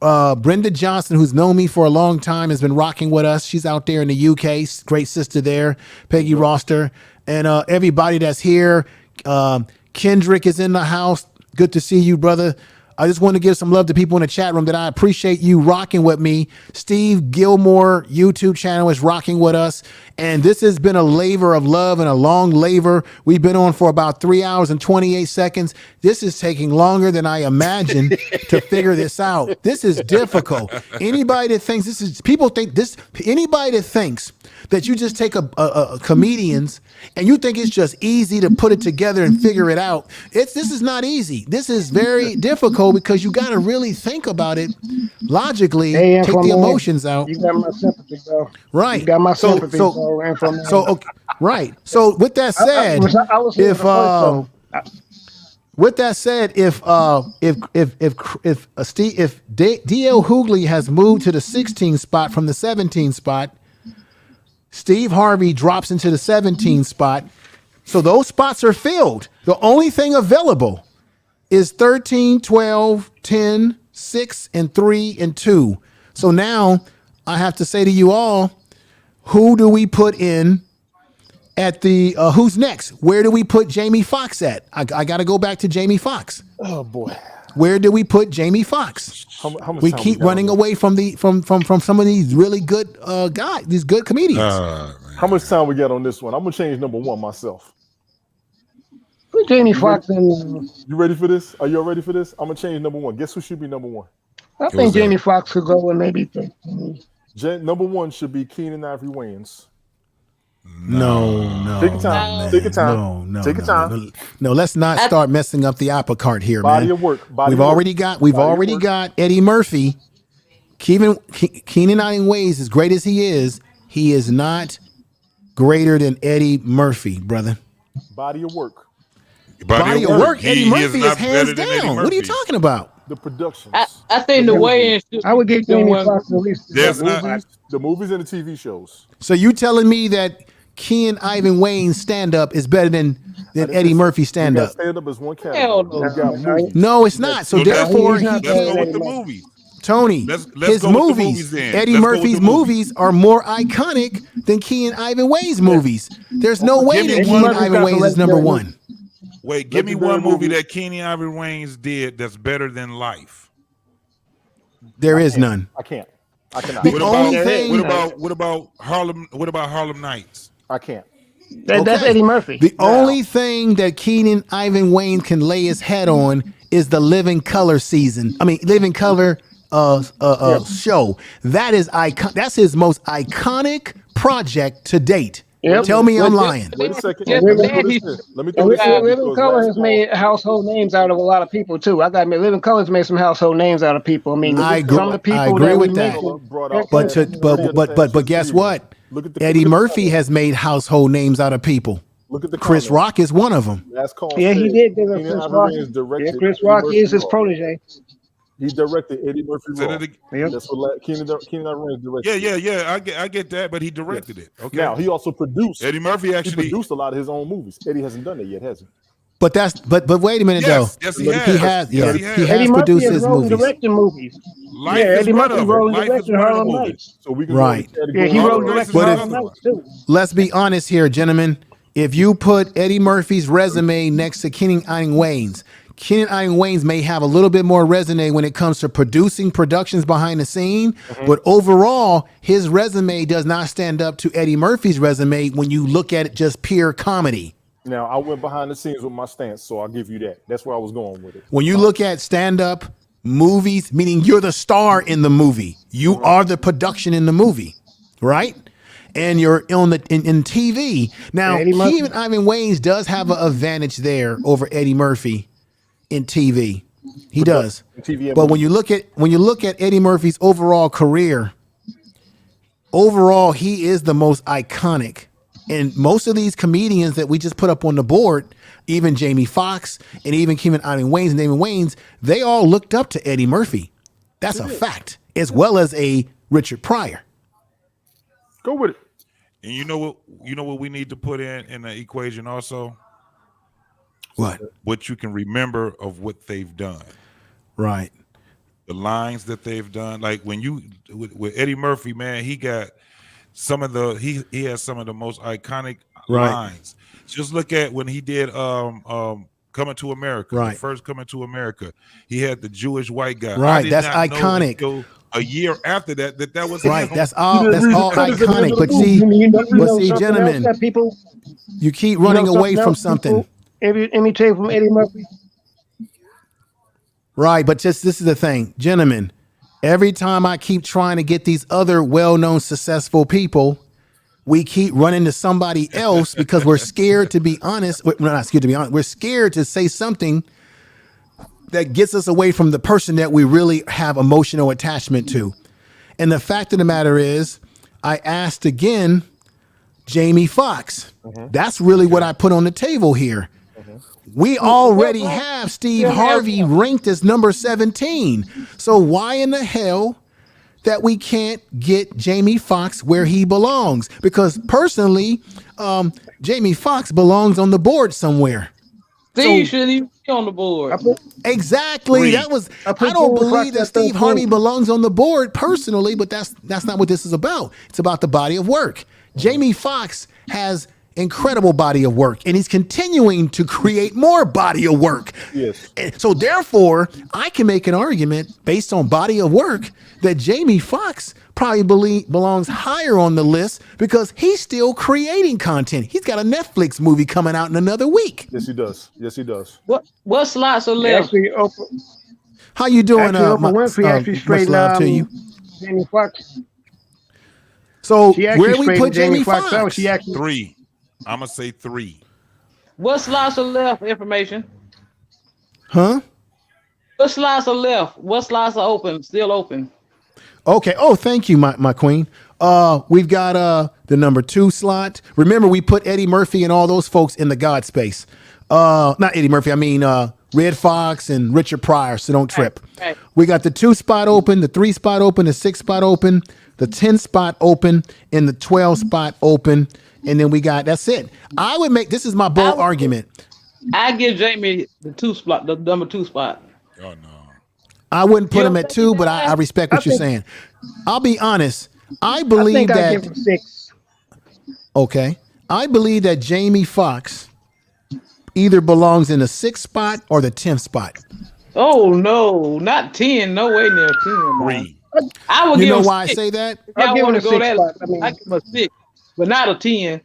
Brenda Johnson, who's known me for a long time, has been rocking with us. She's out there in the UK. Great sister there. Peggy Roster. And everybody that's here. Kendrick is in the house. Good to see you, brother. I just want to give some love to people in the chat room that I appreciate you rocking with me. Steve Gilmore YouTube channel is rocking with us. And this has been a labor of love and a long labor. We've been on for about 3 hours and 28 seconds. This is taking longer than I imagined to figure this out. This is difficult. Anybody that thinks anybody that thinks that you just take a comedians and you think it's just easy to put it together and figure it out. This is not easy. This is very difficult because you got to really think about it logically, take the emotions out. You got my sympathy, bro. Right. You got my sympathy, bro. So, okay, right. So with that said, With that said, if DL Hughley has moved to the 16 spot from the 17 spot, Steve Harvey drops into the 17 spot. So those spots are filled. The only thing available is 13, 12, 10, 6, and 3, and 2. So now I have to say to you all, who do we put in at the, who's next? Where do we put Jamie Foxx at? I got to go back to Jamie Foxx. Oh boy. Where do we put Jamie Foxx? How much We time keep got on running this? away from some of these really good guys, these good comedians. How much time we got on this one? I'm gonna change number 1 myself. Put Jamie Foxx in. You ready for this? Are you all ready for this? I'm gonna change number 1. Guess who should be number 1? I think Jamie Foxx could go in maybe 13. Number 1 should be Keenan Ivory Wayans. No. Take your time. man. Take your time. No. Take your time. No, let's not start messing up the apple cart here, Body man. of work. We've already got Eddie Murphy. Keenan Iron Ways, as great as he is not greater than Eddie Murphy, brother. Body of work. Body of work. Eddie He Murphy is not hands better than Eddie down. What are you Murphy. talking about? The productions. I think the way I would give Jamie Foxx at least. There's not. The movies and the TV shows. So you telling me that Keenan Ivan Wayne's stand-up is better than Eddie Murphy's stand-up? Stand-up is one Hell category. no. We got movies. No, it's not. So therefore, he's not he Let's can't. go with the movies. Tony, Let's his go with the movies, movies then. Eddie Let's go with Murphy's the movies. movies are more iconic than Keenan Ivan Wayne's movies. There's no way Give me that one. Keenan Ivan Wayne's is number one. Wait, give me one Legendary movie movie. that Keenan Ivory Wayans did that's better than Life. There is none. I can't. I cannot. The only thing, What about Harlem? What about Harlem Nights? I can't. That's Okay. Eddie Murphy. the only thing that Keenan Ivan Wayne can lay his head on is the Living Color Living Color show. That is icon. That's his most iconic project to date. Yep. Tell me I'm lying. Wait a second. Yeah, Let me but throw this in. Let me throw this in. Living because Color last has call- made household names out of a lot of people too. I got to admit, Living Color's made some household names out of people. I mean, I agree- some of the people I agree that with we that. mentioned- Brought out But that- but guess what? Look at the- Eddie look at the Murphy comment. has made household names out of people. Look at the Chris comments. Rock is one of them. Last call. Yeah, he said did. Give us Keenan Chris Ivory Rock. Wayans directed Yeah, Chris Eddie Rock Murphy is his Raw. protege. He directed Eddie Murphy Say Raw. that again. Yep. That's what Keenan Ivory Wayans directed. Yeah. I get that, but he directed it. Okay. Now he also produced. Eddie Murphy He actually. produced a lot of his own movies. Eddie hasn't done that yet, has he? But wait a minute Yes, though. yes, he He has. has. Yes, Yeah, he he has. has Eddie Murphy produced has his wrote and movies. directed movies. Life Yeah, is Eddie one Murphy of wrote them. and Life is directed one of the Harlem movies. Nights. So we can Right. Go with Yeah, he Harlem wrote and Nights directed is Harlem another Nights too. Let's be honest here, gentlemen. If you put Eddie Murphy's resume next to Keenan Iron Wayne's, Keenan Iron Wayne's may have a little bit more resume when it comes to producing productions behind the scene, but overall, his resume does not stand up to Eddie Murphy's resume when you look at it just pure comedy. Now I went behind the scenes with my stance, so I'll give you that. That's where I was going with it. When you look at stand-up movies, meaning you're the star in the movie, you are the production in the movie, right? And you're on in TV. Now, Eddie Murphy. Keenan Ivan Wayans does have an advantage there over Eddie Murphy in TV. He does. TV and But when you look at Eddie Murphy's overall career, overall he is the most iconic. And most of these comedians that we just put up on the board, even Jamie Foxx and even Keenan Ivan Wayans and Damon Wayans, they all looked up to Eddie Murphy. That's a fact, as well as a Richard Pryor. Go with it. And you know what we need to put in the equation also? What? What you can remember of what they've done. Right. The lines that they've done. Like when you with Eddie Murphy, man, he got some of the he has some of the most iconic Right. lines. Just look at when he did Coming to America, Right. the first Coming to America. He had the Jewish white guy. Right, I did that's not know iconic. until a year after that was Right. him. That's all iconic. But see, gentlemen, that people you keep running away from something. Imitate from Eddie Murphy. Right, but this is the thing, gentlemen. Every time I keep trying to get these other well-known successful people, we keep running to somebody else because we're scared to be honest. We're not scared to be honest. We're scared to say something that gets us away from the person that we really have emotional attachment to. And the fact of the matter is, I asked again, Jamie Foxx. That's really what I put on the table here. We already have Steve Harvey ranked as number 17. So why in the hell that we can't get Jamie Foxx where he belongs? Because personally, Jamie Foxx belongs on the board somewhere. Steve shouldn't even be on the board. Exactly. I don't believe that Steve Harvey belongs on the board personally, but that's not what this is about. It's about the body of work. Jamie Foxx has incredible body of work, and he's continuing to create more body of work. Yes. So therefore, I can make an argument based on body of work that Jamie Foxx probably belongs higher on the list because he's still creating content. He's got a Netflix movie coming out in another week. Yes, he does. Yes, he does. What slots are left? Actually, How you doing? Oprah Winfrey actually much straightened love to you. Jamie Foxx. So She actually where we straightened put Jamie Foxx? out. She actually 3. I'm gonna say 3. What slots are left? Information. Huh? What slots are left? What slots are open? Still open. Okay. Oh, thank you, my queen. We've got the number 2 slot. Remember, we put Eddie Murphy and all those folks in the God space. Not Eddie Murphy. I mean Red Fox and Richard Pryor. So don't trip. Right. We got the 2 spot open, the 3 spot open, the 6 spot open, the 10 spot open, and the 12 spot open. And then we got, that's it. I would make, this is my bold argument. I give Jamie the number 2 spot. Oh no. I wouldn't put him at 2, but I respect what you're saying. I'll be honest. I believe I give him 6. Okay. I believe that Jamie Foxx either belongs in the 6th spot or the 10th spot. Oh no, not 10. No way near 10. 3. I would you give know him why 6. I say that? I give want him to a go 6 that. spot. I give him a 6, but not a 10.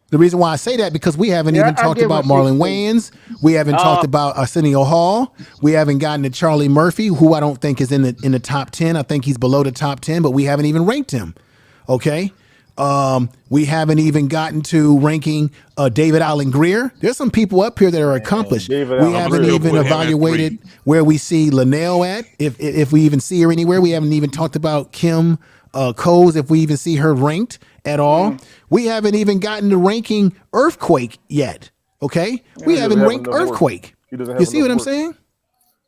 The reason why I say that because we haven't even talked about Marlon Wayans. We haven't talked about Arsenio Hall. We haven't gotten to Charlie Murphy, who I don't think is in the top 10. I think he's below the top 10, but we haven't even ranked him. Okay. We haven't even gotten to ranking David Allen Greer. There's some people up here that are accomplished. We haven't even evaluated where we see Linnell at, if we even see her anywhere. We haven't even talked about Kim Coles, if we even see her ranked at all. We haven't even gotten to ranking Earthquake yet. Okay, we haven't ranked Earthquake. You see what I'm saying?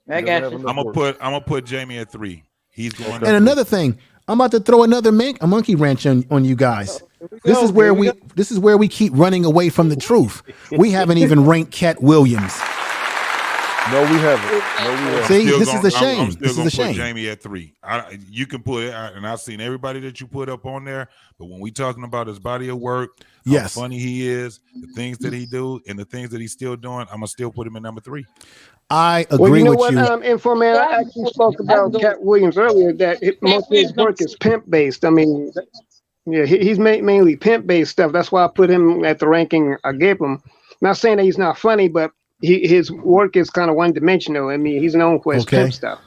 I got you. I'm gonna put Jamie at 3. He's going. And another thing, I'm about to throw another a monkey wrench on you guys. This is where we keep running away from the truth. We haven't even ranked Cat Williams. No, we haven't. See, this is a shame. I'm still This is gonna a shame. put Jamie at 3. You can put it, and I've seen everybody that you put up on there. But when we talking about his body of work, how funny he is, the things that he do, and the things that he's still doing, I'm gonna still put him in number 3. I agree with you. Informan, I actually spoke about Cat Williams earlier. That most of his work is pimp based. I mean, yeah, he's mainly pimp based stuff. That's why I put him at the ranking I gave him. Not saying that he's not funny, but his work is kind of one dimensional. I mean, he's known for his pimp stuff.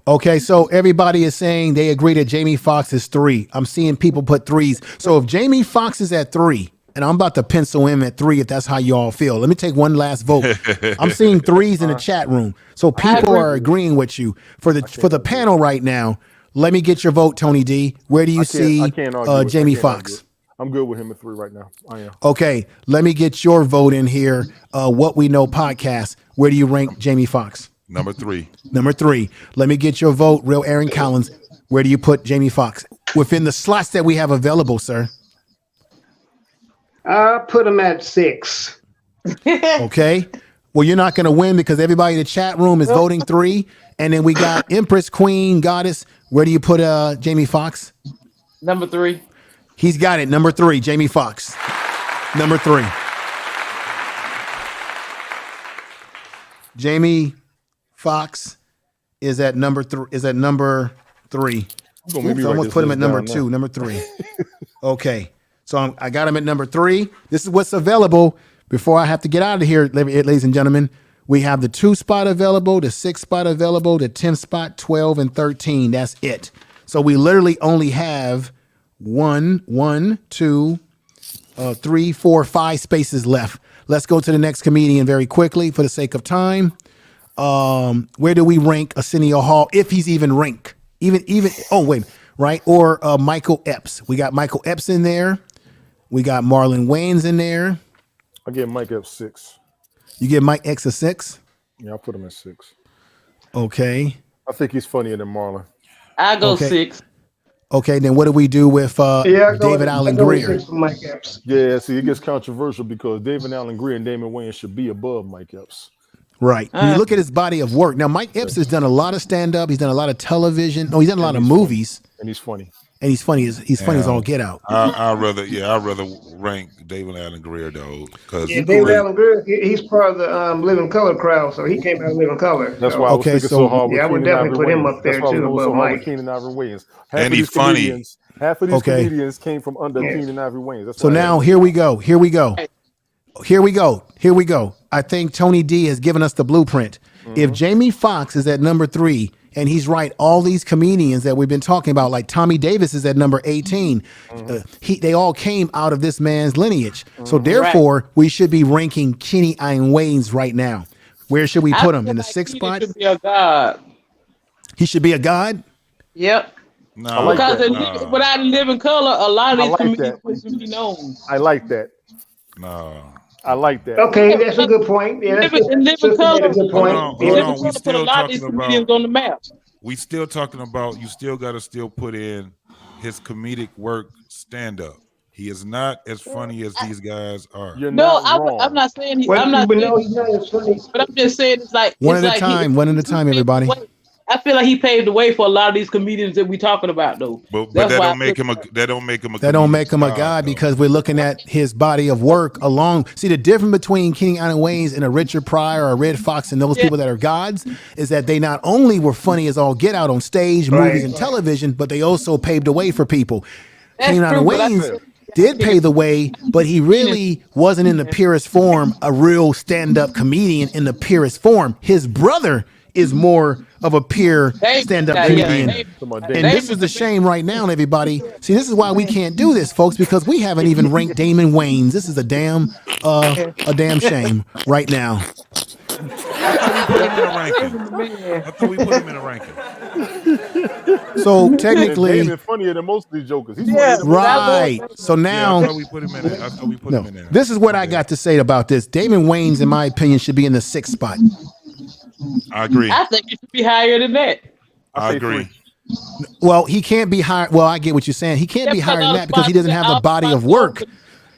Okay, so everybody is saying they agree that Jamie Foxx is 3. I'm seeing people put 3s. So if Jamie Foxx is at 3, and I'm about to pencil him at 3 if that's how you all feel. Let me take one last vote. I'm seeing 3s in the chat room. So people are agreeing with you. For the panel right now, let me get your vote, Tony D. Where do you see Jamie Foxx? I'm good with him at 3 right now. I am. Okay, let me get your vote in here. What We Know podcast. Where do you rank Jamie Foxx? Number 3. Number 3. Let me get your vote, Real Aaron Collins. Where do you put Jamie Foxx? Within the slots that we have available, sir. I'll put him at 6. Okay. Well, you're not going to win because everybody in the chat room is voting 3. And then we got Empress, Queen, Goddess. Where do you put Jamie Foxx? Number 3. He's got it. Number 3, Jamie Foxx. Number 3. Jamie Foxx is at number 3. So I'm gonna put him at number 2. Number 3. Okay. So I got him at number 3. This is what's available before I have to get out of here, ladies and gentlemen. We have the 2 spot available, the 6 spot available, the 10 spot, 12, and 13. That's it. So we literally only have 1, 2, 3, 4, 5 spaces left. Let's go to the next comedian very quickly for the sake of time. Where do we rank Arsenio Hall if he's even ranked? Right? Or Michael Epps. We got Michael Epps in there. We got Marlon Wayans in there. I give Mike Epps 6. You give Mike X a 6? Yeah, I'll put him at 6. Okay. I think he's funnier than Marlon. I go Okay. 6. Okay, then what do we do with David Allen Greer? Yeah, see, it gets controversial because David Allen Greer and Damon Wayans should be above Mike Epps. Right. When you look at his body of work. Now, Mike Epps has done a lot of stand-up. He's done a lot of television. No, he's done a lot of movies. And he's funny. And he's funny. He's funny as all get out. I'd rather rank David Allen Greer though, because David Allen Greer, he's part of the Living Color crowd, so he came out of Living Color. That's why I was thinking so hard with I would definitely put him up there too above Mike. Keenan Ivory Wayans. And he's funny. Half of these comedians came from under Keenan Ivory Wayans. That's so now here we go. I think Tony D has given us the blueprint. If Jamie Foxx is at number 3, and he's right, all these comedians that we've been talking about, like Tommy Davis is at number 18. They all came out of this man's lineage. So therefore, we should be ranking Kenny Iron Wayans right now. Where should we put him? In the 6th spot? He should be a god. He should be a god? Yep. No, because without Living Color, a lot of these comedians should be known. I like that. No. I like that. Okay, that's a good point. Yeah, that's Living Color. a good point. Hold on. We still a lot of these comedians on the map. We still talking about. You still got to put in his comedic work stand up. He is not as funny as these guys are. I'm not saying I'm not saying he's not as funny. But I'm just saying it's like one at a time, everybody. I feel like he paved the way for a lot of these comedians that we talking about, though. But that don't make him a. That don't make him a. That don't make him a god because we're looking at his body of work along. See, the difference between Kenny Iron Wayans and a Richard Pryor or a Red Fox and those people that are gods is that they not only were funny as all get out on stage, movies, and television, but they also paved the way for people. Kenny Iron Wayans did pave the way, but he really wasn't in the purest form a real stand-up comedian in the purest form. His brother is more of a pure stand-up comedian. And this is the shame right now, everybody. See, this is why we can't do this, folks, because we haven't even ranked Damon Wayans. This is a damn shame right now. I thought we put him in a ranking. So technically, Damon funnier than most of these jokers. He's right. So now, I thought we put him in there. I thought we put him in there. This is what I got to say about this. Damon Wayans, in my opinion, should be in the 6th spot. I agree. I think it should be higher than that. I agree. Well, he can't be higher. Well, I get what you're saying. He can't be higher than that because he doesn't have the body of work.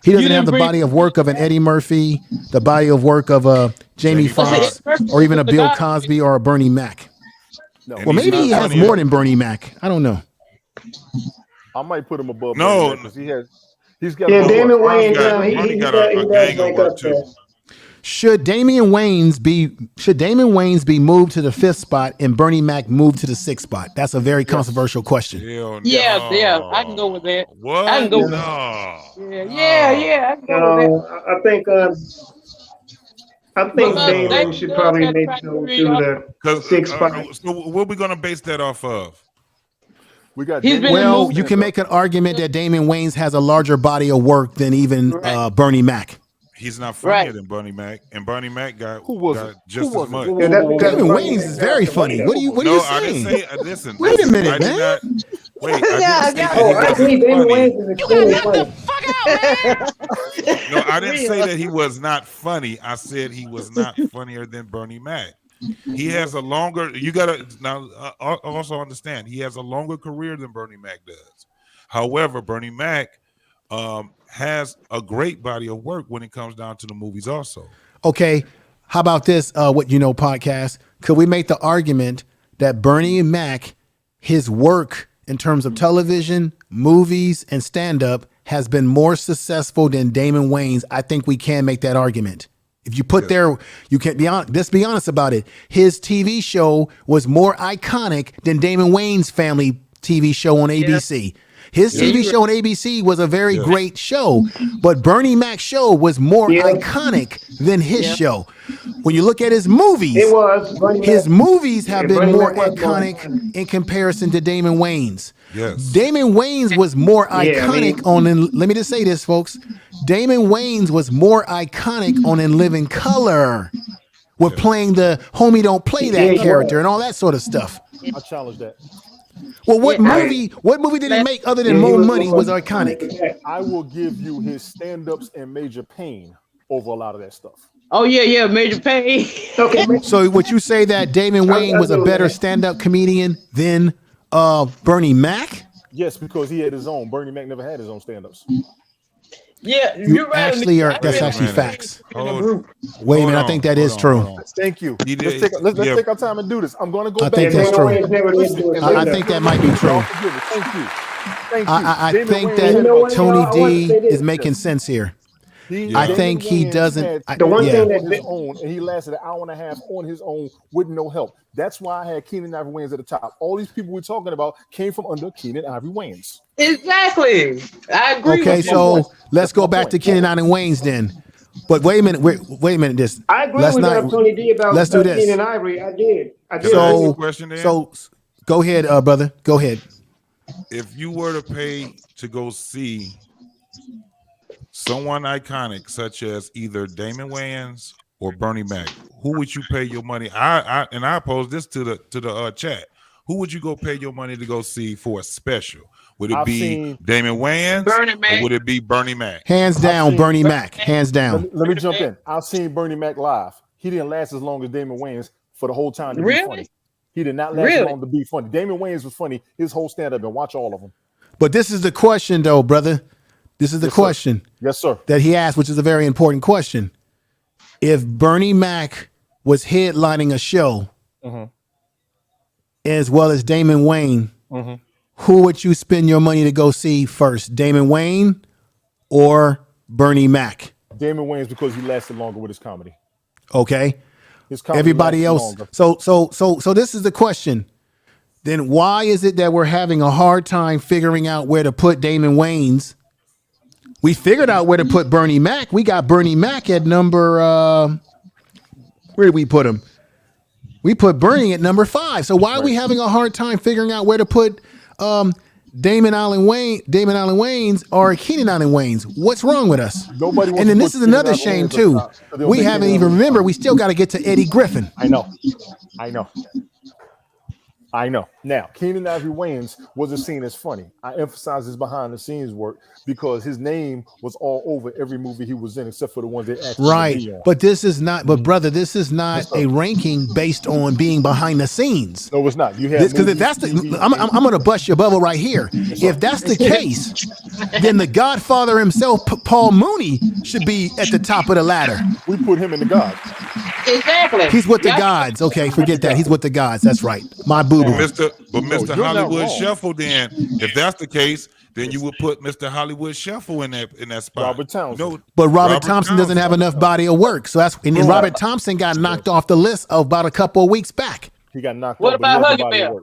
He doesn't have the body of work of an Eddie Murphy, the body of work of a Jamie Foxx, or even a Bill Cosby or a Bernie Mac. No. Well, maybe he has more than Bernie Mac. I don't know. I might put him above. No, he's got. Yeah, Damon Wayans. He got a gang of work too. Should Damon Wayans be moved to the 5th spot and Bernie Mac moved to the 6th spot? That's a very controversial question. Yeah, I can go with that. What? I can go with that. Yeah, I can go with that. I think Damon should probably make it to the 6th spot. So what are we gonna base that off of? We got. Well, you can make an argument that Damon Wayans has a larger body of work than even Bernie Mac. He's not funnier than Bernie Mac, and Bernie Mac got just as much. Damon Wayans is very funny. What are you saying? I didn't say. Listen. Wait a minute, man. I didn't say that he was not funny. I said he was not funnier than Bernie Mac. He has a longer. You gotta now also understand. He has a longer career than Bernie Mac does. However, Bernie Mac has a great body of work when it comes down to the movies also. Okay, how about this, What You Know podcast? Could we make the argument that Bernie Mac, his work in terms of television, movies, and stand-up has been more successful than Damon Wayans? I think we can make that argument. If you put there, you can't be honest. Let's be honest about it. His TV show was more iconic than Damon Wayans' family TV show on ABC. His TV show on ABC was a very great show, but Bernie Mac's show was more iconic than his show. When you look at his movies, his movies have been more iconic in comparison to Damon Wayans. Yes. Damon Wayans was more iconic let me just say this, folks. Damon Wayans was more iconic on In Living Color with playing the homie don't play that character and all that sort of stuff. I challenge that. Well, what movie did he make other than More Money was iconic? I will give you his stand-ups and Major Pain over a lot of that stuff. Oh yeah, Major Payne. Okay. So would you say that Damon Wayne was a better stand-up comedian than Bernie Mac? Yes, because he had his own. Bernie Mac never had his own stand-ups. Yeah, You you're right. actually are. That's actually facts. Wait a minute, I think that is true. Thank you. Let's take our time and do this. I'm going to go back. I think that's true. I think that might be true. Thank you. I think that Tony D is making sense here. I think he doesn't. The one thing that his own, and he lasted an hour and a half on his own with no help. That's why I had Keenan Ivory Wayans at the top. All these people we're talking about came from under Keenan Ivory Wayans. Exactly. I agree. Okay, with so you. let's go back to Keenan Ivory Wayans then. But wait a minute. Wait a minute. This. I agree with Tony D about let's do this. Keenan Ivory. I did. So go ahead, brother. Go ahead. If you were to pay to go see someone iconic such as either Damon Wayans or Bernie Mac, who would you pay your money? I pose this to the chat. Who would you go pay your money to go see for a special? Would it be Damon Wayans, Bernie Mac, or would it be Bernie Mac? Hands down, Bernie Mac. Hands down. Let me jump in. I've seen Bernie Mac live. He didn't last as long as Damon Wayans for the whole time to be funny. He did not last as long to be funny. Damon Wayans was funny his whole stand-up, and watch all of them. But this is the question, though, brother. This is the question. Yes, sir. That he asked, which is a very important question. If Bernie Mac was headlining a show, as well as Damon Wayne, who would you spend your money to go see first, Damon Wayne or Bernie Mac? Damon Wayans, because he lasted longer with his comedy. Okay. His comedy everybody else. Longer. So this is the question. Then why is it that we're having a hard time figuring out where to put Damon Wayans? We figured out where to put Bernie Mac. We got Bernie Mac at number, where did we put him? We put Bernie at number 5. So why are we having a hard time figuring out where to put Damon Allen Wayans or Keenan Allen Wayans? What's wrong with us? Nobody wants and then to this is another shame too. We haven't even remember. We still got to get to Eddie Griffin. I know. Now, Keenan Ivory Wayans wasn't seen as funny. I emphasize his behind the scenes work because his name was all over every movie he was in, except for the ones they actually right. But this is not. But brother, this is not a ranking based on being behind the scenes. No, it's not. You have because if that's the, I'm going to bust your bubble right here. If that's the case, then the Godfather himself, Paul Mooney, should be at the top of the ladder. We put him in the gods. Exactly. He's with the gods. Okay, forget that. He's with the gods. That's right. My boo boo. Mr. Hollywood Shuffle. Then, if that's the case, then you would put Mr. Hollywood Shuffle in that spot. Robert Townsend. But Robert Thompson doesn't have enough body of work, so that's and Robert Thompson got knocked off the list about a couple of weeks back. He got knocked off. What about Huggy Bear?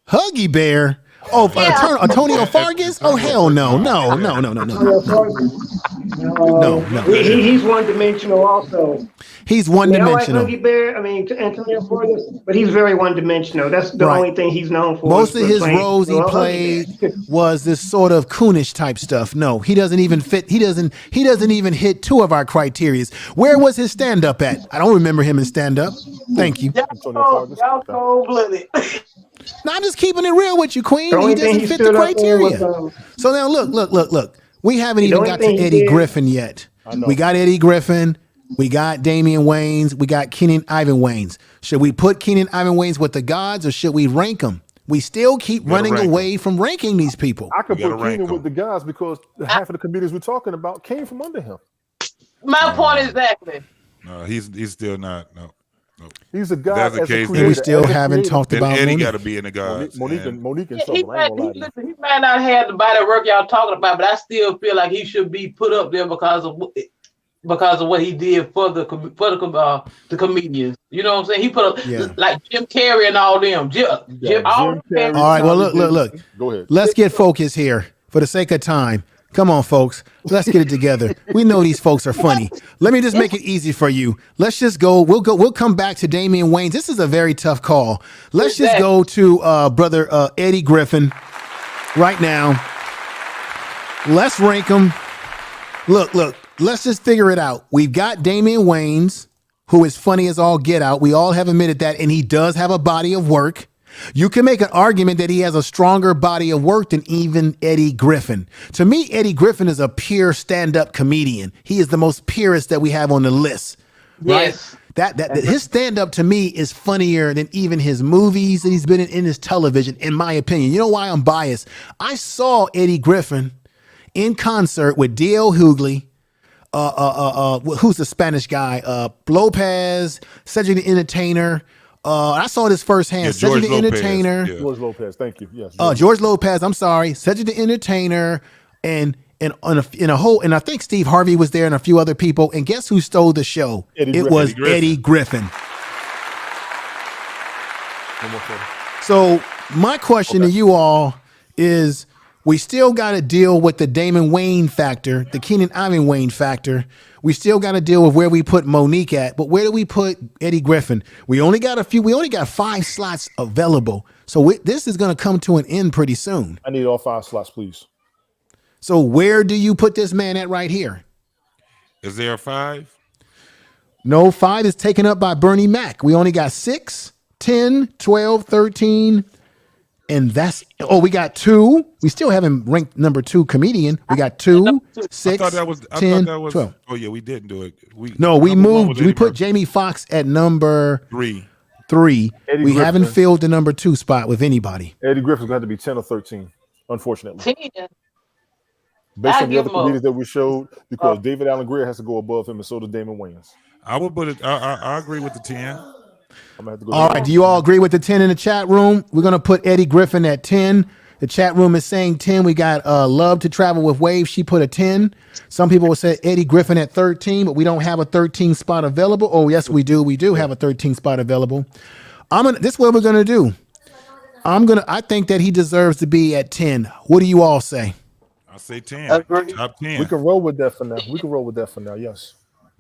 Huggy Bear. Oh, Antonio Fargas? Oh, hell no. He's one-dimensional also. He's one-dimensional. I like Huggy Bear, Antonio Fargas, but he's very one-dimensional. That's the only thing he's known for. Most of his roles he played was this sort of coonish type stuff. No, he doesn't even fit. He doesn't even hit 2 of our criterias. Where was his stand-up at? I don't remember him in stand-up. Thank you. Y'all cold-blooded. No, I'm just keeping it real with you, Queen. He doesn't fit the criteria. So now look. We haven't even got to Eddie Griffin yet. We got Eddie Griffin. We got Damian Wayans. We got Keenan Ivory Wayans. Should we put Keenan Ivory Wayans with the gods or should we rank them? We still keep running away from ranking these people. I could put Keenan with the gods because half of the comedians we're talking about came from under him. My point exactly. No, he's still not. No. He's a god. That's the case. We still haven't talked about Eddie. Got to be in the gods. Monique and he might not have the body work y'all talking about, but I still feel like he should be put up there because of what he did for the comedians. You know what I'm saying? He put up like Jim Carrey and all them. Jim Carrey. All right. Well, look. Go ahead. Let's get focused here for the sake of time. Come on, folks. Let's get it together. We know these folks are funny. Let me just make it easy for you. Let's just go. We'll come back to Damian Wayans. This is a very tough call. Let's just go to brother Eddie Griffin right now. Let's rank him. Look. Let's just figure it out. We've got Damian Wayans, who is funny as all get out. We all have admitted that, and he does have a body of work. You can make an argument that he has a stronger body of work than even Eddie Griffin. To me, Eddie Griffin is a pure stand-up comedian. He is the most purest that we have on the list, right? Yes. That his stand-up to me is funnier than even his movies that he's been in his television, in my opinion. You know why I'm biased? I saw Eddie Griffin in concert with D.L. Hughley, who's the Spanish guy? Lopez, Cedric the Entertainer. I saw this firsthand. Yeah, Cedric George the Lopez. Entertainer. Yeah. George Lopez, thank you. Yes. George Lopez. I'm sorry, Cedric the Entertainer, and in a whole, and I think Steve Harvey was there and a few other people. And guess who stole the show? It was Eddie Griffin. So my question to you all is: we still got to deal with the Damon Wayne factor, the Keenan Ivan Wayne factor. We still got to deal with where we put Monique at, but where do we put Eddie Griffin? We only got 5 slots available. So this is going to come to an end pretty soon. I need all 5 slots, please. So where do you put this man at right here? Is there a 5? No, 5 is taken up by Bernie Mac. We only got 6, 10, 12, 13. And we got 2. We still haven't ranked number 2 comedian. We got 2, 6, I thought that was 10, 12. Oh yeah, we didn't do it. We moved. We put Jamie Foxx at number 3. We Griffin. haven't filled the number 2 spot with anybody. Eddie Griffin's going to have to be 10 or 13, unfortunately. 10. Based on the other comedians that we showed, because David Allen Greer has to go above him, and so does Damon Wayans. I would put it. I agree with the 10. All right. Do you all agree with the 10 in the chat room? We're going to put Eddie Griffin at 10. The chat room is saying 10. We got Love to Travel with Wave. She put a 10. Some people will say Eddie Griffin at 13, but we don't have a 13 spot available. Oh, yes, we do. We do have a 13 spot available. This is what we're going to do. I think that he deserves to be at 10. What do you all say? I say 10. Top 10. We can roll with that for now. Yes.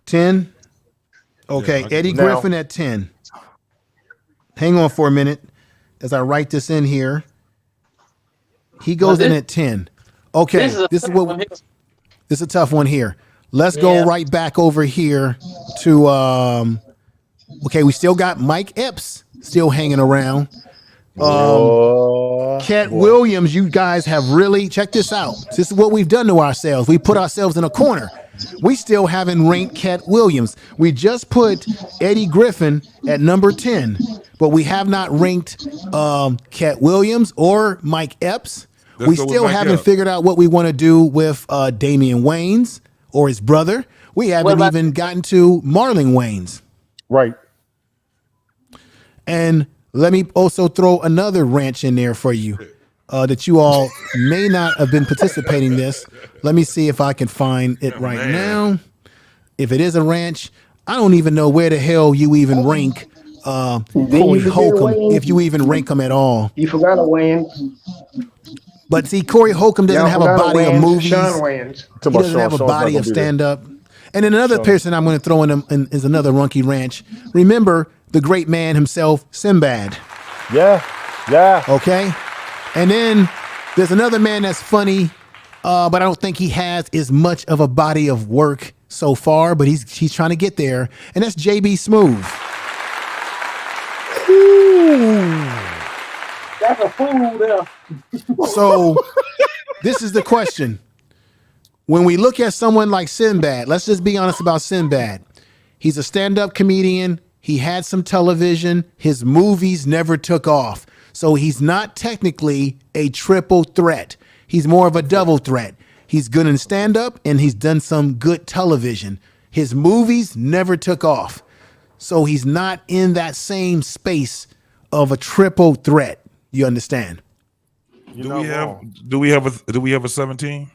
10. Okay. Eddie Griffin at 10. Hang on for a minute as I write this in here. He goes in at 10. Okay, this is a tough one here. Let's go right back over here to okay, we still got Mike Epps still hanging around. Cat Williams, you guys have really check this out. This is what we've done to ourselves. We put ourselves in a corner. We still haven't ranked Cat Williams. We just put Eddie Griffin at number 10, but we have not ranked Cat Williams or Mike Epps. We still haven't figured out what we want to do with Damian Wayans or his brother. We haven't even gotten to Marlon Wayans. Right. And let me also throw another ranch in there for you that you all may not have been participating in this. Let me see if I can find it right now. If it is a ranch, I don't even know where the hell you even rank Corey Holcomb, if you even rank him at all. You forgot a Wayans. But see, Corey Holcomb doesn't have a body of movies. Sean Wayans. He doesn't have a body of stand-up. And then another person I'm going to throw in is another Runky Ranch. Remember the great man himself, Sinbad. Yeah. Okay. And then there's another man that's funny, but I don't think he has as much of a body of work so far, but he's trying to get there. And that's JB Smooth. That's a fool there. So this is the question. When we look at someone like Sinbad, let's just be honest about Sinbad. He's a stand-up comedian. He had some television. His movies never took off. So he's not technically a triple threat. He's more of a double threat. He's good in stand-up and he's done some good television. His movies never took off. So he's not in that same space of a triple threat. You understand? Do we have a 17?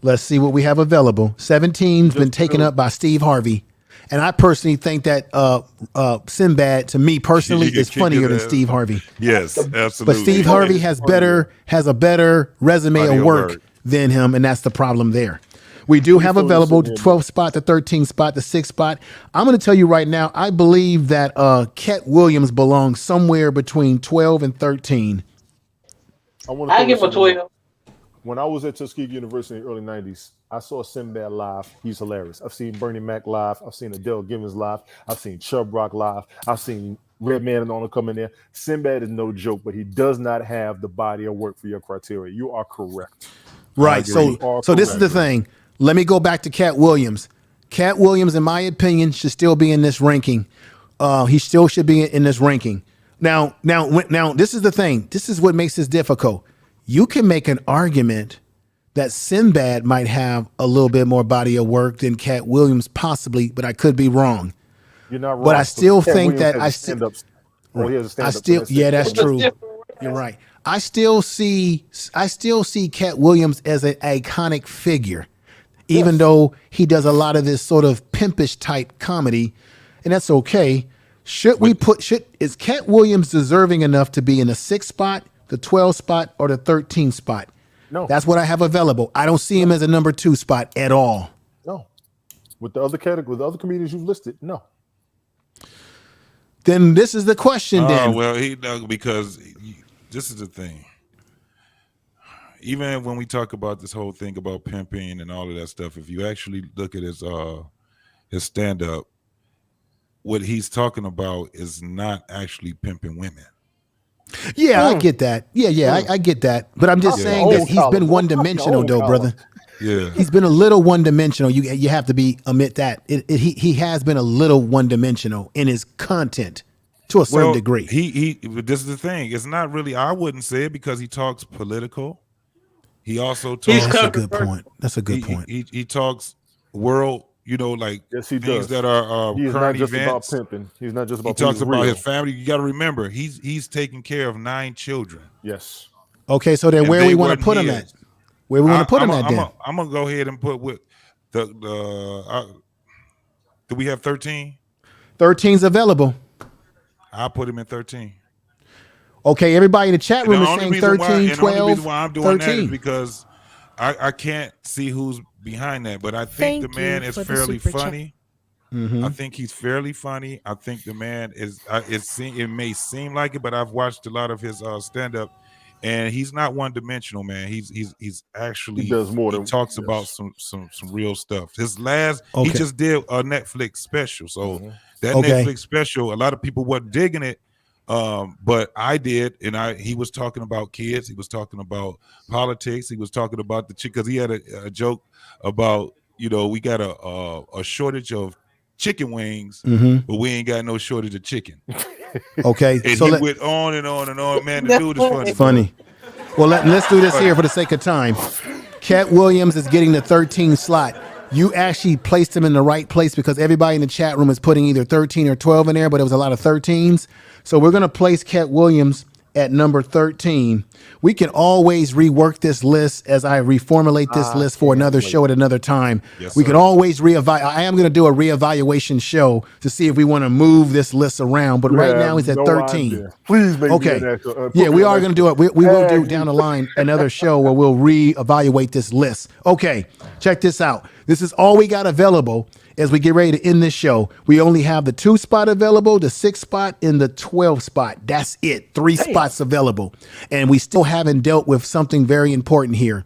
Let's see what we have available. 17's been taken up by Steve Harvey. And I personally think that Sinbad, to me personally, is funnier than Steve Harvey. Yes, absolutely. But Steve Harvey has a better resume of work than him, and that's the problem there. We do have available the 12th spot, the 13th spot, the 6th spot. I'm going to tell you right now, I believe that Cat Williams belongs somewhere between 12 and 13. I give him a 12. When I was at Tuskegee University in the early 90s, I saw Sinbad live. He's hilarious. I've seen Bernie Mac live. I've seen Adele Givens live. I've seen Chubb Rock live. I've seen Red Man and on to come in there. Sinbad is no joke, but he does not have the body of work for your criteria. You are correct. Right. So this is the thing. Let me go back to Cat Williams. Cat Williams, in my opinion, should still be in this ranking. He still should be in this ranking. Now, this is the thing. This is what makes this difficult. You can make an argument that Sinbad might have a little bit more body of work than Cat Williams, possibly, but I could be wrong. You're not wrong. But I still think Williams that has I a still. stand-up. Oh, he has a I stand-up. still, yeah, that's true. You're right. I still see Cat Williams as an iconic figure, even though he does a lot of this sort of pimpish type comedy, and that's okay. Is Cat Williams deserving enough to be in the 6th spot, the 12th spot, or the 13th spot? No. That's what I have available. I don't see him as a number 2 spot at all. No. With the other category, with the other comedians you've listed, no. Then this is the question. Then, well, because this is the thing. Even when we talk about this whole thing about pimping and all of that stuff, if you actually look at his stand up, what he's talking about is not actually pimping women. Yeah, I get that. Yeah, I get that. But I'm just saying that he's been one dimensional, though, brother. Yeah, he's been a little one dimensional. You have to admit that he has been a little one dimensional in his content to a certain degree. This is the thing. It's not really. I wouldn't say it because he talks political. He also talks. That's a good point. That's a good point. He talks world. Like yes, he things does. that are he's current not just events. about pimping. He's not just about. He talks about his family. You got to remember, he's taking care of 9 children. Yes. Okay, so then where we want to put him at? Where we want to put him at? Then I'm gonna go ahead and put with the. Do we have 13? 13's available. I'll put him in 13. Okay, everybody in the chat room is saying 13, 12, the only reason why I'm doing 13. that is because I can't see who's behind that, but I think the man is fairly funny. Mm-hmm. I think he's fairly funny. I think the man is. It may seem like it, but I've watched a lot of his stand up, and he's not one dimensional, man. He's actually he does more. He talks about some real stuff. His last he just did a Netflix special, so that Netflix special, a lot of people weren't digging it. But I did, and he was talking about kids. He was talking about politics. He was talking about the chick because he had a joke about we got a shortage of chicken wings, but we ain't got no shortage of chicken. Okay, and so he went on and on and on. Man, the dude is funny. Well, let's do this here for the sake of time. Cat Williams is getting the 13 slot. You actually placed him in the right place because everybody in the chat room is putting either 13 or 12 in there, but it was a lot of 13s. So we're going to place Cat Williams at number 13. We can always rework this list as I reformulate this list for another show at another time. Yes, we can always reevaluate. I am going to do a reevaluation show to see if we want to move this list around. But right now he's at 13. Idea. Please make yeah, we are going to do it. We will do down the line another show where we'll reevaluate this list. Okay, check this out. This is all we got available as we get ready to end this show. We only have the 2 spot available, the 6 spot, and the 12 spot. That's it. 3 spots available. And we still haven't dealt with something very important here.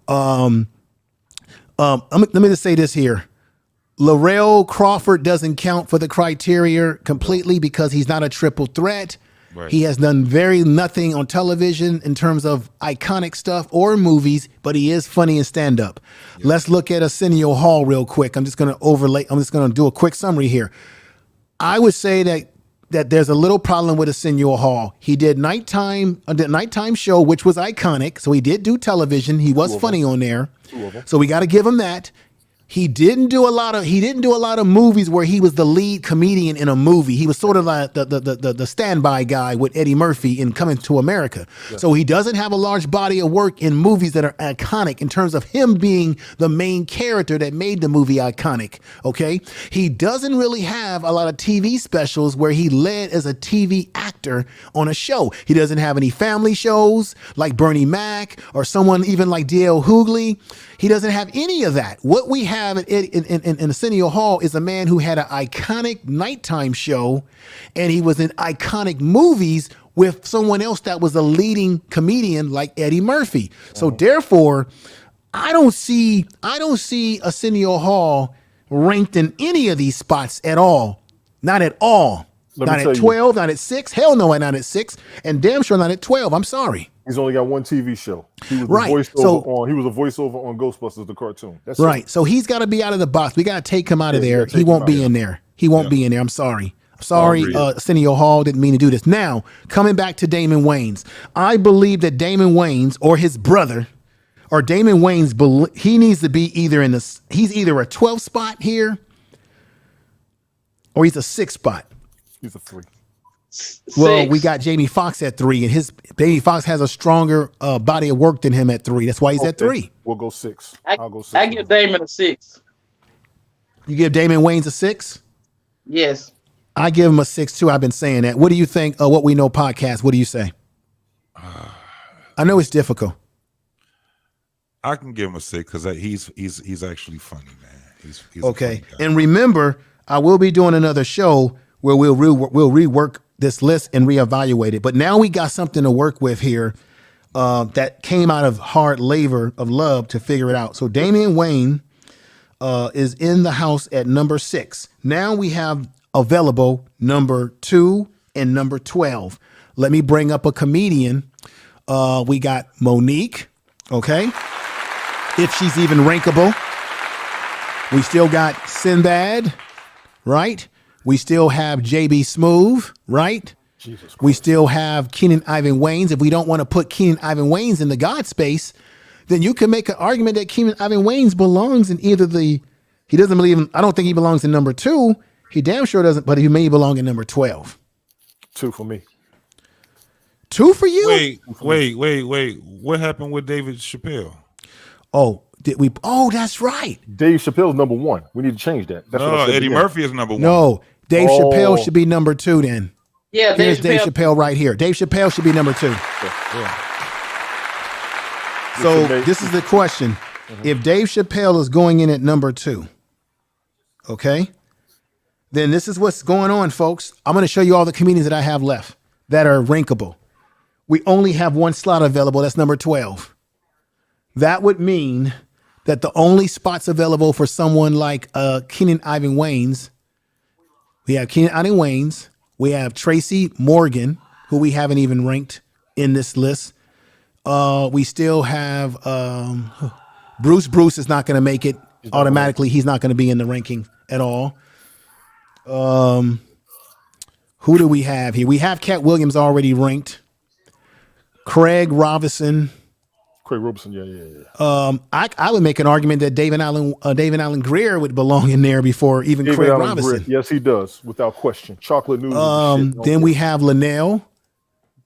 Let me just say this here. Laurel Crawford doesn't count for the criteria completely because he's not a triple threat. Right. He has done nothing on television in terms of iconic stuff or movies, but he is funny in stand-up. Yep. Let's look at Arsenio Hall real quick. I'm just going to do a quick summary here. I would say that there's a little problem with Arsenio Hall. He did nighttime show, which was iconic. So he did do television. He was funny on there. So we got to give him that. He didn't do a lot of movies where he was the lead comedian in a movie. He was sort of like the standby guy with Eddie Murphy in Coming to America. Yeah. So he doesn't have a large body of work in movies that are iconic in terms of him being the main character that made the movie iconic. Okay. He doesn't really have a lot of TV specials where he led as a TV actor on a show. He doesn't have any family shows like Bernie Mac or someone even like D.L. Hughley. He doesn't have any of that. What we have in Arsenio Hall is a man who had an iconic nighttime show, and he was in iconic movies with someone else that was a leading comedian like Eddie Murphy. So therefore, I don't see Arsenio Hall ranked in any of these spots at all. Not at all. Not at 12, not at 6. Hell no, not at 6. And damn sure not at 12. I'm sorry. He's only got one TV show. He was right. He was a voiceover on Ghostbusters, the cartoon. That's right. it. So he's got to be out of the box. We got to take him out of there. He won't be in there. He won't be in there. I'm sorry. Arsenio Hall didn't mean to do this. Now, coming back to Damon Wayans, I believe that Damon Wayans or his brother or Damon Wayans, he needs to be either he's either a 12 spot here or he's a 6 spot. He's a 3. Well, we got Jamie Foxx at 3, and Jamie Foxx has a stronger body of work than him at 3. That's why he's at 3. We'll go 6. I'll go 6. I give Damon a 6. You give Damon Wayans a 6? Yes. I give him a 6 too. I've been saying that. What do you think? What We Know podcast. What do you say? I know it's difficult. I can give him a 6 because he's actually funny, man. He's okay. And remember, I will be doing another show where we'll rework this list and reevaluate it. But now we got something to work with here that came out of hard labor of love to figure it out. So Damian Wayne is in the house at number 6. Now we have available number 2 and number 12. Let me bring up a comedian. We got Monique, okay? If she's even rankable. We still got Sinbad, right? We still have JB Smoove, right? We still have Keenan Ivan Wayans. If we don't want to put Keenan Ivan Wayans in the God space, then you can make an argument that Keenan Ivan Wayans belongs in either he doesn't believe in, I don't think he belongs in number 2. He damn sure doesn't, but he may belong in number 12. 2 for me. 2 for you? Wait. What happened with David Chappelle? Oh, that's right. Dave Chappelle's number 1. We need to change that. That's no, Eddie Murphy is number 1. No, Dave Chappelle should be number 2 then. Yeah, here's Dave Chappelle right here. Dave Chappelle should be number 2. So this is the question. If Dave Chappelle is going in at number 2, okay, then this is what's going on, folks. I'm going to show you all the comedians that I have left that are rankable. We only have one slot available. That's number 12. That would mean that the only spots available for someone like Keenan Ivan Wayans, we have Keenan Ivan Wayans, we have Tracy Morgan, who we haven't even ranked in this list. We still have Bruce. Bruce is not going to make it automatically. He's not going to be in the ranking at all. Who do we have here? We have Cat Williams already ranked. Craig Robinson, yeah. I would make an argument that David Allen Greer would belong in there before even David Craig Robinson. Yes, he does, without question. Chocolate noodles. Then we have Linnell.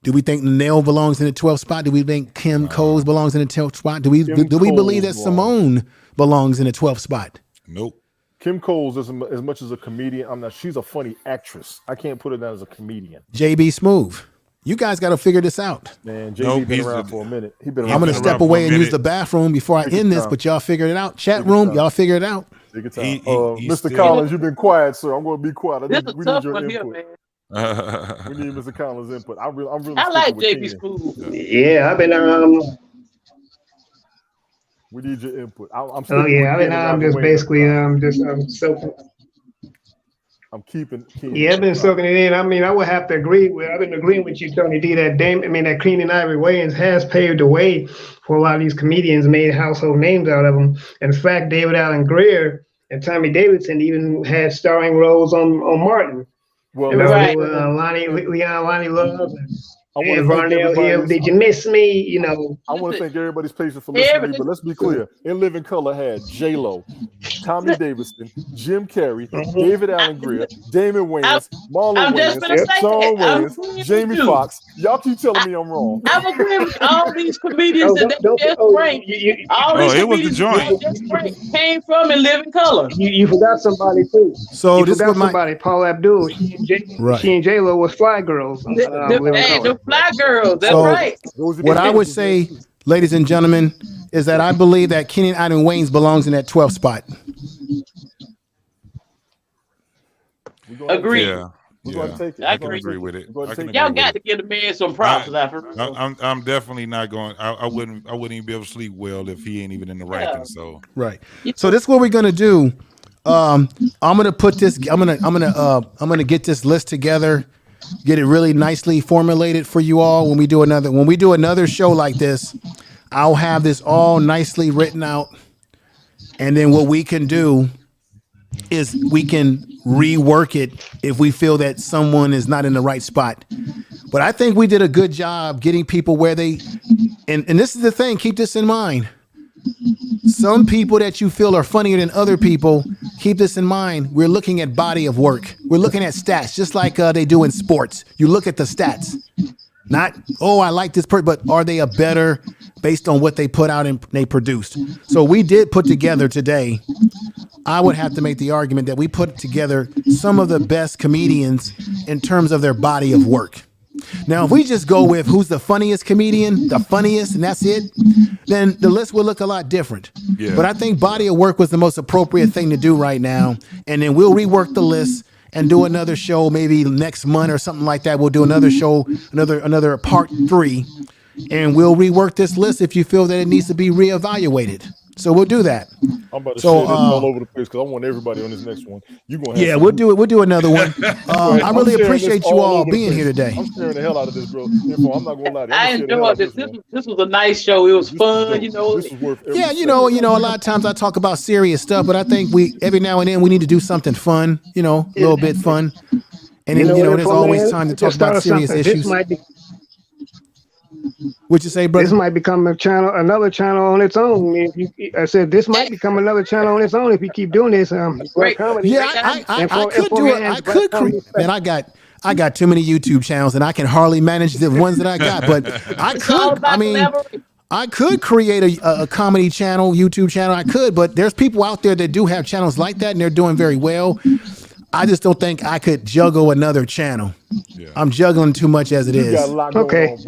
Do we think Linnell belongs in the 12th spot? Do we think Kim Coles belongs in the 12th spot? Do we believe that Simone belongs in the 12th spot? Nope. Kim Coles, as much as a comedian, she's a funny actress. I can't put her down as a comedian. JB Smoove. You guys got to figure this out. Man, JB been around for a minute. I'm going to step away and use the bathroom before I end this, but y'all figured it out. Chat room, y'all figured it out. Mr. Collins, you've been quiet, sir. I'm going to be quiet. We need your input. We need Mr. Collins' input. I like JB Smoove. Yeah, I've been we need your input. I'm just basically soaking. I'm keeping. Yeah, I've been soaking it in. I mean, I would have to agree with. I've been agreeing with you, Tony D. That Keenan Ivan Wayans has paved the way for a lot of these comedians, made household names out of them. In fact, David Allen Greer and Tommy Davidson even had starring roles on Martin. Well, Lonnie Love. And Varnell Hill, did you miss me? I want to thank everybody's patience for listening to me, but let's be clear. In Living Color had J-Lo, Tommy Davidson, Jim Carrey, David Allen Greer, Damon Wayans, Marlon Wayans, Sean Wayans, Jamie Foxx. Y'all keep telling me I'm wrong. I'm agreeing with all these comedians that just ranked. All these comedians that just ranked came from In Living Color. You forgot somebody too. So this is somebody, Paul Abdul. She and J-Lo was Fly Girls. The Fly Girls, that's right. What I would say, ladies and gentlemen, is that I believe that Keenan Ivan Wayans belongs in that 12th spot. Agree. Yeah. I can agree with it. Y'all got to give the man some props. I'm definitely not going. I wouldn't even be able to sleep well if he ain't even in the ranking. So right. So this is what we're gonna do. I'm gonna put this. I'm gonna get this list together, get it really nicely formulated for you all. When we do another show like this, I'll have this all nicely written out, and then what we can do is we can rework it if we feel that someone is not in the right spot. But I think we did a good job getting people where they, and this is the thing, keep this in mind. Some people that you feel are funnier than other people, keep this in mind. We're looking at body of work. We're looking at stats, just like they do in sports. You look at the stats, not, oh, I like this person, but are they a better based on what they put out and they produced? So we did put together today, I would have to make the argument that we put together some of the best comedians in terms of their body of work. Now, if we just go with who's the funniest comedian, the funniest, and that's it, then the list will look a lot different. Yeah. But I think body of work was the most appropriate thing to do right now. And then we'll rework the list and do another show maybe next month or something like that. We'll do another show, another part 3, and we'll rework this list if you feel that it needs to be reevaluated. So we'll do that. I'm about to share this all over the place because I want everybody on this next one. You gonna have we'll do it. We'll do another one. I really appreciate you all being here today. I'm sharing the hell out of this, bro. I'm not gonna lie to you. I enjoyed this. This was a nice show. It was fun, you know. This is worth every a lot of times I talk about serious stuff, but I think every now and then we need to do something fun, a little bit fun. And then, there's always time to talk about serious issues. What you say, brother? This might become another channel on its own. I said this might become another channel on its own if you keep doing this. Great comedy. Yeah, I could do it. I could create. Man, I got too many YouTube channels, and I can hardly manage the ones that I got. But I could. I mean, I could create a comedy channel, YouTube channel. I could, but there's people out there that do have channels like that, and they're doing very well. I just don't think I could juggle another channel. Yeah. I'm juggling too much as it is. Got a lot going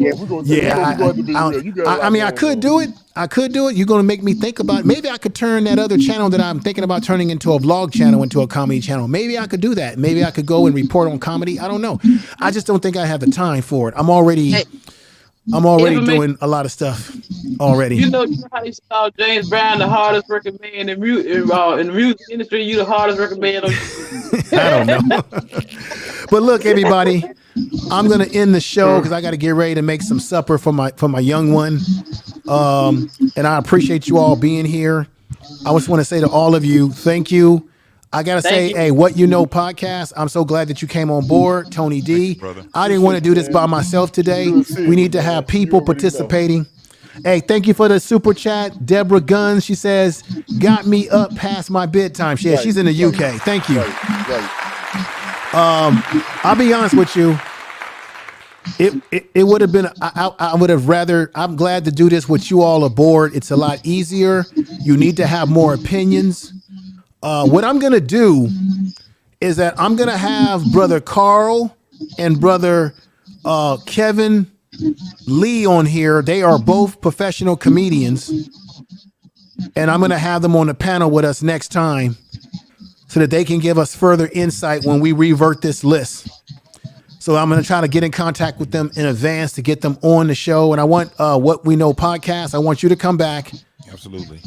on, I mean, I could do it. You're going to make me think about it. Maybe I could turn that other channel that I'm thinking about turning into a vlog channel into a comedy channel. Maybe I could do that. Maybe I could go and report on comedy. I don't know. I just don't think I have the time for it. I'm already doing a lot of stuff already. You know how you saw James Brown, the hardest working man in the music industry. You the hardest working man. I don't know. But look, everybody, I'm gonna end the show because I got to get ready to make some supper for my young one. And I appreciate you all being here. I just want to say to all of you, thank you. I gotta say, hey, What You Know podcast, I'm so glad that you came on board, Tony D. I didn't want to do this by myself today. We need to have people participating. Hey, thank you for the super chat. Deborah Guns, she says, got me up past my bedtime. She's in the UK. Thank you. I'll be honest with you. It would have been, I would have rather, I'm glad to do this with you all aboard. It's a lot easier. You need to have more opinions. What I'm going to do is that I'm going to have Brother Carl and Brother Kevin Lee on here. They are both professional comedians. And I'm going to have them on the panel with us next time so that they can give us further insight when we revert this list. So I'm going to try to get in contact with them in advance to get them on the show. And I want What We Know podcast. I want you to come back. Absolutely.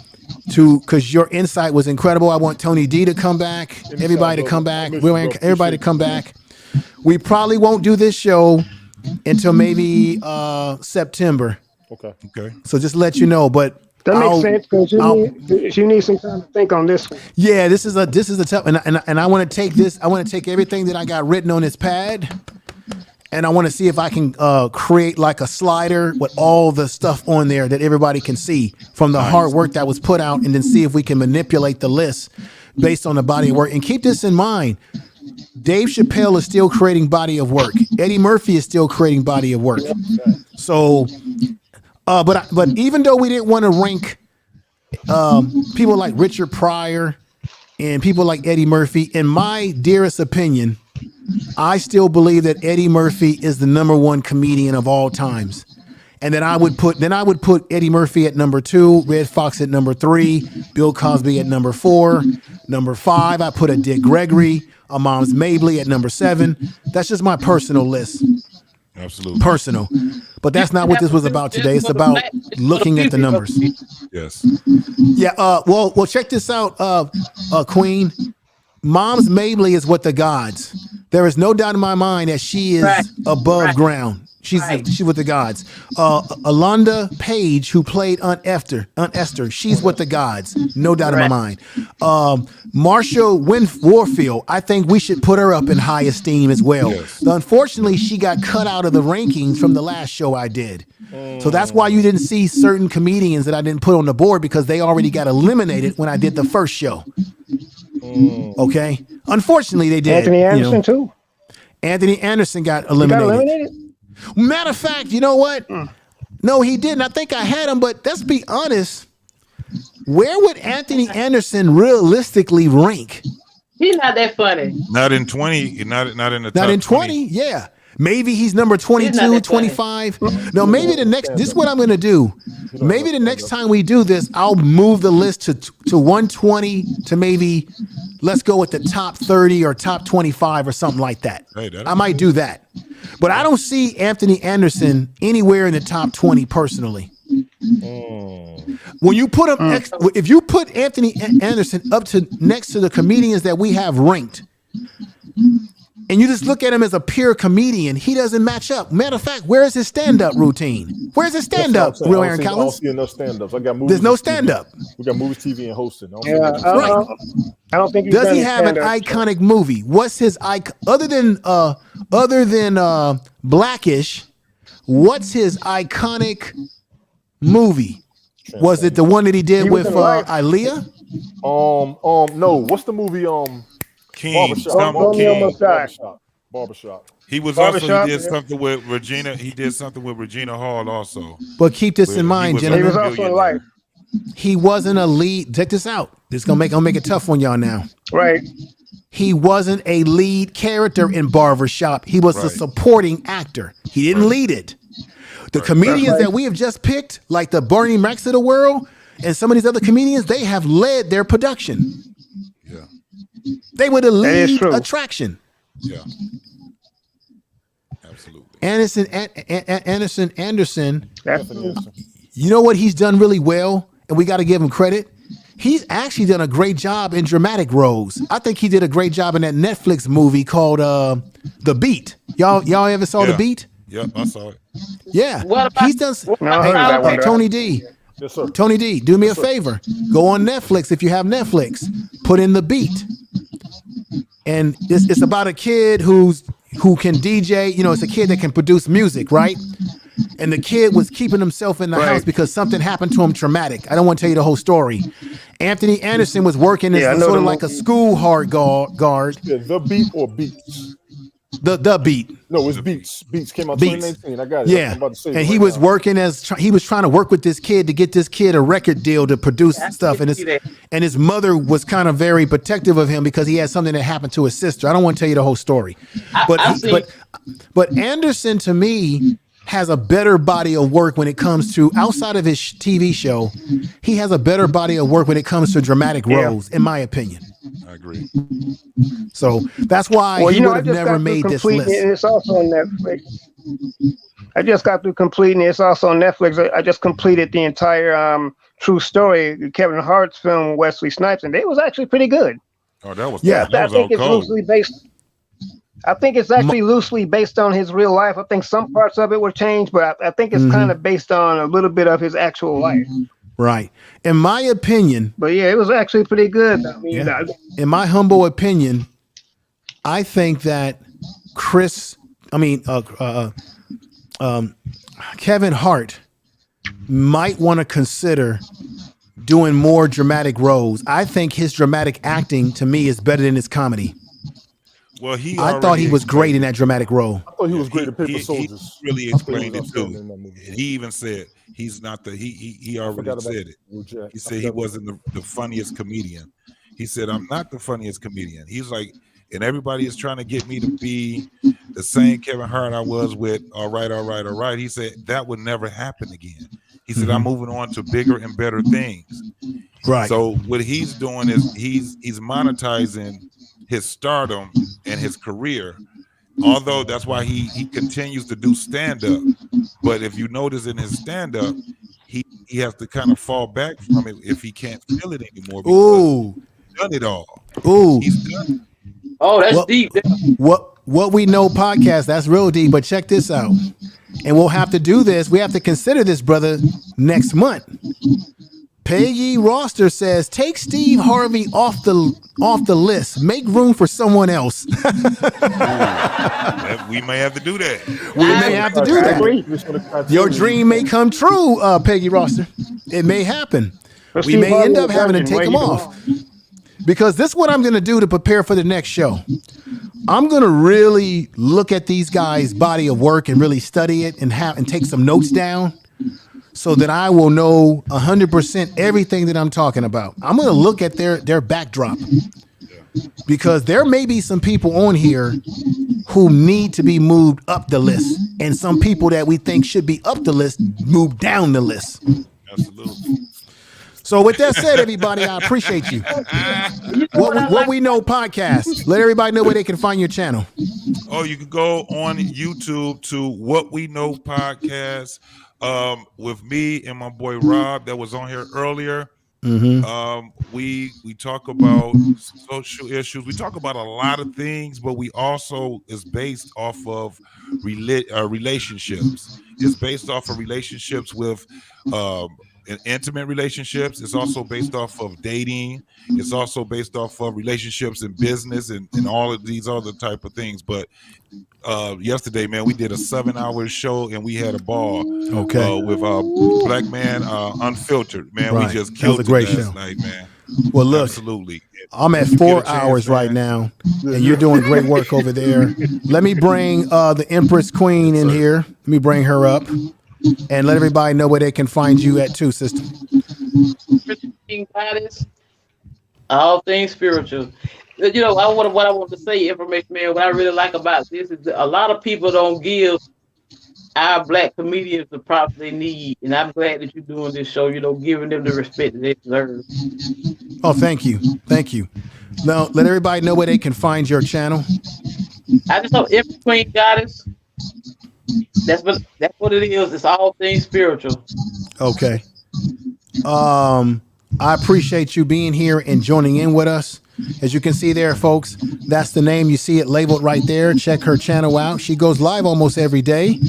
Because your insight was incredible. I want Tony D to come back, everybody to come back, everybody to come back. We probably won't do this show until maybe September. Okay. So just let you know, but that makes sense because you need some time to think on this one. Yeah, this is a tough, and I want to take this. I want to take everything that I got written on this pad. And I want to see if I can create like a slider with all the stuff on there that everybody can see from the hard work that was put out, and then see if we can manipulate the list based on the body of work. And keep this in mind. Dave Chappelle is still creating body of work. Eddie Murphy is still creating body of work. So, but even though we didn't want to rank people like Richard Pryor and people like Eddie Murphy, in my dearest opinion, I still believe that Eddie Murphy is the number one comedian of all times. And then I would put Eddie Murphy at number 2, Red Fox at number 3, Bill Cosby at number 4, number 5. I put a Dick Gregory, a Moms Mabley at number 7. That's just my personal list. Absolutely. Personal. But that's not what this was about today. It's about looking at the numbers. Yes. Yeah. Well, check this out, Queen. Mom's Mabley is with the gods. There is no doubt in my mind that she is above ground. She's with the gods. Alonda Page, who played Aunt Esther, she's with the gods. No doubt in my mind. Marsha Warfield, I think we should put her up in high esteem as well. Yes. Unfortunately, she got cut out of the rankings from the last show I did. So that's why you didn't see certain comedians that I didn't put on the board, because they already got eliminated when I did the first show. Okay? Unfortunately, they did. Anthony Anderson too. Anthony Anderson got He eliminated. got eliminated. Matter of fact, you know what? No, he didn't. I think I had him, but let's be honest. Where would Anthony Anderson realistically rank? He's not that funny. Not in 20. Not in the top Not in 20? Yeah. Maybe he's number 22, 25. No, maybe the next, this is what I'm going to do. Maybe the next time we do this, I'll move the list to 120 to maybe, let's go with the top 30 or top 25 or something like that. I might do that. But I don't see Anthony Anderson anywhere in the top 20 personally. When you put him, if you put Anthony Anderson up to next to the comedians that we have ranked, and you just look at him as a pure comedian, he doesn't match up. Matter of fact, where's his stand-up routine? Where's his stand-up, Real Aaron Collins? I don't see enough stand-ups. I got movies. There's no stand-up. We got movies, TV, and hosting. I don't think. Does he have an iconic movie? What's his icon other than Blackish? What's his iconic movie? Was it the one that he did with Aaliyah? No. What's the movie? King. Barbershop. He was also, he did something with Regina. He did something with Regina Hall also. But keep this in mind, gentlemen. He was also in Life. He wasn't a lead. Check this out. This is gonna make it tough on y'all now. Right. He wasn't a lead character in Barbershop. He was a supporting actor. He didn't lead it. The comedians that we have just picked, like the Bernie Macs of the world, and some of these other comedians, they have led their production. Yeah. They were the lead attraction. Yeah. Absolutely. Anderson. You know what he's done really well, and we got to give him credit. He's actually done a great job in dramatic roles. I think he did a great job in that Netflix movie called The Beat. Y'all ever saw The Beat? Yep, I saw it. Yeah. He's done. Hey, Tony D. Yes, sir. Tony D, do me a favor. Go on Netflix if you have Netflix. Put in The Beat. And it's about a kid who can DJ. You know, it's a kid that can produce music, right? And the kid was keeping himself in the house because something happened to him traumatic. I don't want to tell you the whole story. Anthony Anderson was working as sort of like a school hard guard. Yeah, The Beat or Beats? The Beat. No, it's Beats. Beats came out 2019. I got it. Yeah, and he was working he was trying to work with this kid to get this kid a record deal to produce stuff, and his mother was kind of very protective of him because he had something that happened to his sister. I don't want to tell you the whole story, but Anderson to me has a better body of work when it comes to, outside of his TV show, he has a better body of work when it comes to dramatic roles, in my opinion. I agree. So that's why he would have never made this list. It's also on Netflix. I just got through completing it. It's also on Netflix. I just completed the entire True Story, Kevin Hart's film, Wesley Snipes, and it was actually pretty good. Oh, that was I think it's loosely based. I think it's actually loosely based on his real life. I think some parts of it were changed, but I think it's kind of based on a little bit of his actual life. Right. In my opinion. But yeah, it was actually pretty good. I mean, in my humble opinion, I think that Kevin Hart might want to consider doing more dramatic roles. I think his dramatic acting to me is better than his comedy. Well, I thought he was great in that dramatic role. I thought he was great at Paper Soldiers. He really explained it too. He even said he's not he already said it. He said he wasn't the funniest comedian. He said, I'm not the funniest comedian. He's like, and everybody is trying to get me to be the same Kevin Hart I was with. All right. He said that would never happen again. He said, I'm moving on to bigger and better things. Right. So what he's doing is he's monetizing his stardom and his career, although that's why he continues to do stand-up. But if you notice in his stand-up, he has to kind of fall back from it if he can't feel it anymore. Ooh, he's done it all. Ooh. Oh, that's deep. What we know podcast, that's real deep, but check this out. And we'll have to do this. We have to consider this, brother, next month. Peggy Roster says, take Steve Harvey off the list. Make room for someone else. We may have to do that. We may have to do that. Your dream may come true, Peggy Roster. It may happen. We may end up having to take him off. Because this is what I'm going to do to prepare for the next show. I'm going to really look at these guys' body of work and really study it and take some notes down so that I will know 100% everything that I'm talking about. I'm going to look at their backdrop because there may be some people on here who need to be moved up the list and some people that we think should be up the list move down the list. Absolutely. So with that said, everybody, I appreciate you. What we know podcast. Let everybody know where they can find your channel. Oh, you can go on YouTube to What We Know podcast with me and my boy Rob that was on here earlier. Mm-hmm. We talk about social issues. We talk about a lot of things, but we also is based off of relationships. It's based off of relationships with in intimate relationships. It's also based off of dating. It's also based off of relationships in business and all of these other type of things. But yesterday, man, we did a 7-hour show and we had a ball. Okay. With Black Man Unfiltered. Man, right. We just killed it last show. Night, man. Well, look, absolutely. I'm at 4 hours right now, and you're doing great work over there. Let me bring the Empress Queen in here. Let me bring her up. And let everybody know where they can find you at too, sister. All things spiritual. You know, what I want to say, information man, what I really like about this is a lot of people don't give our Black comedians the props they need. And I'm glad that you're doing this show, giving them the respect that they deserve. Oh, thank you. Thank you. Now, let everybody know where they can find your channel. I just know Empress Queen Goddess. That's what it is. It's all things spiritual. Okay. I appreciate you being here and joining in with us. As you can see there, folks, that's the name. You see it labeled right there. Check her channel out. She goes live almost every day.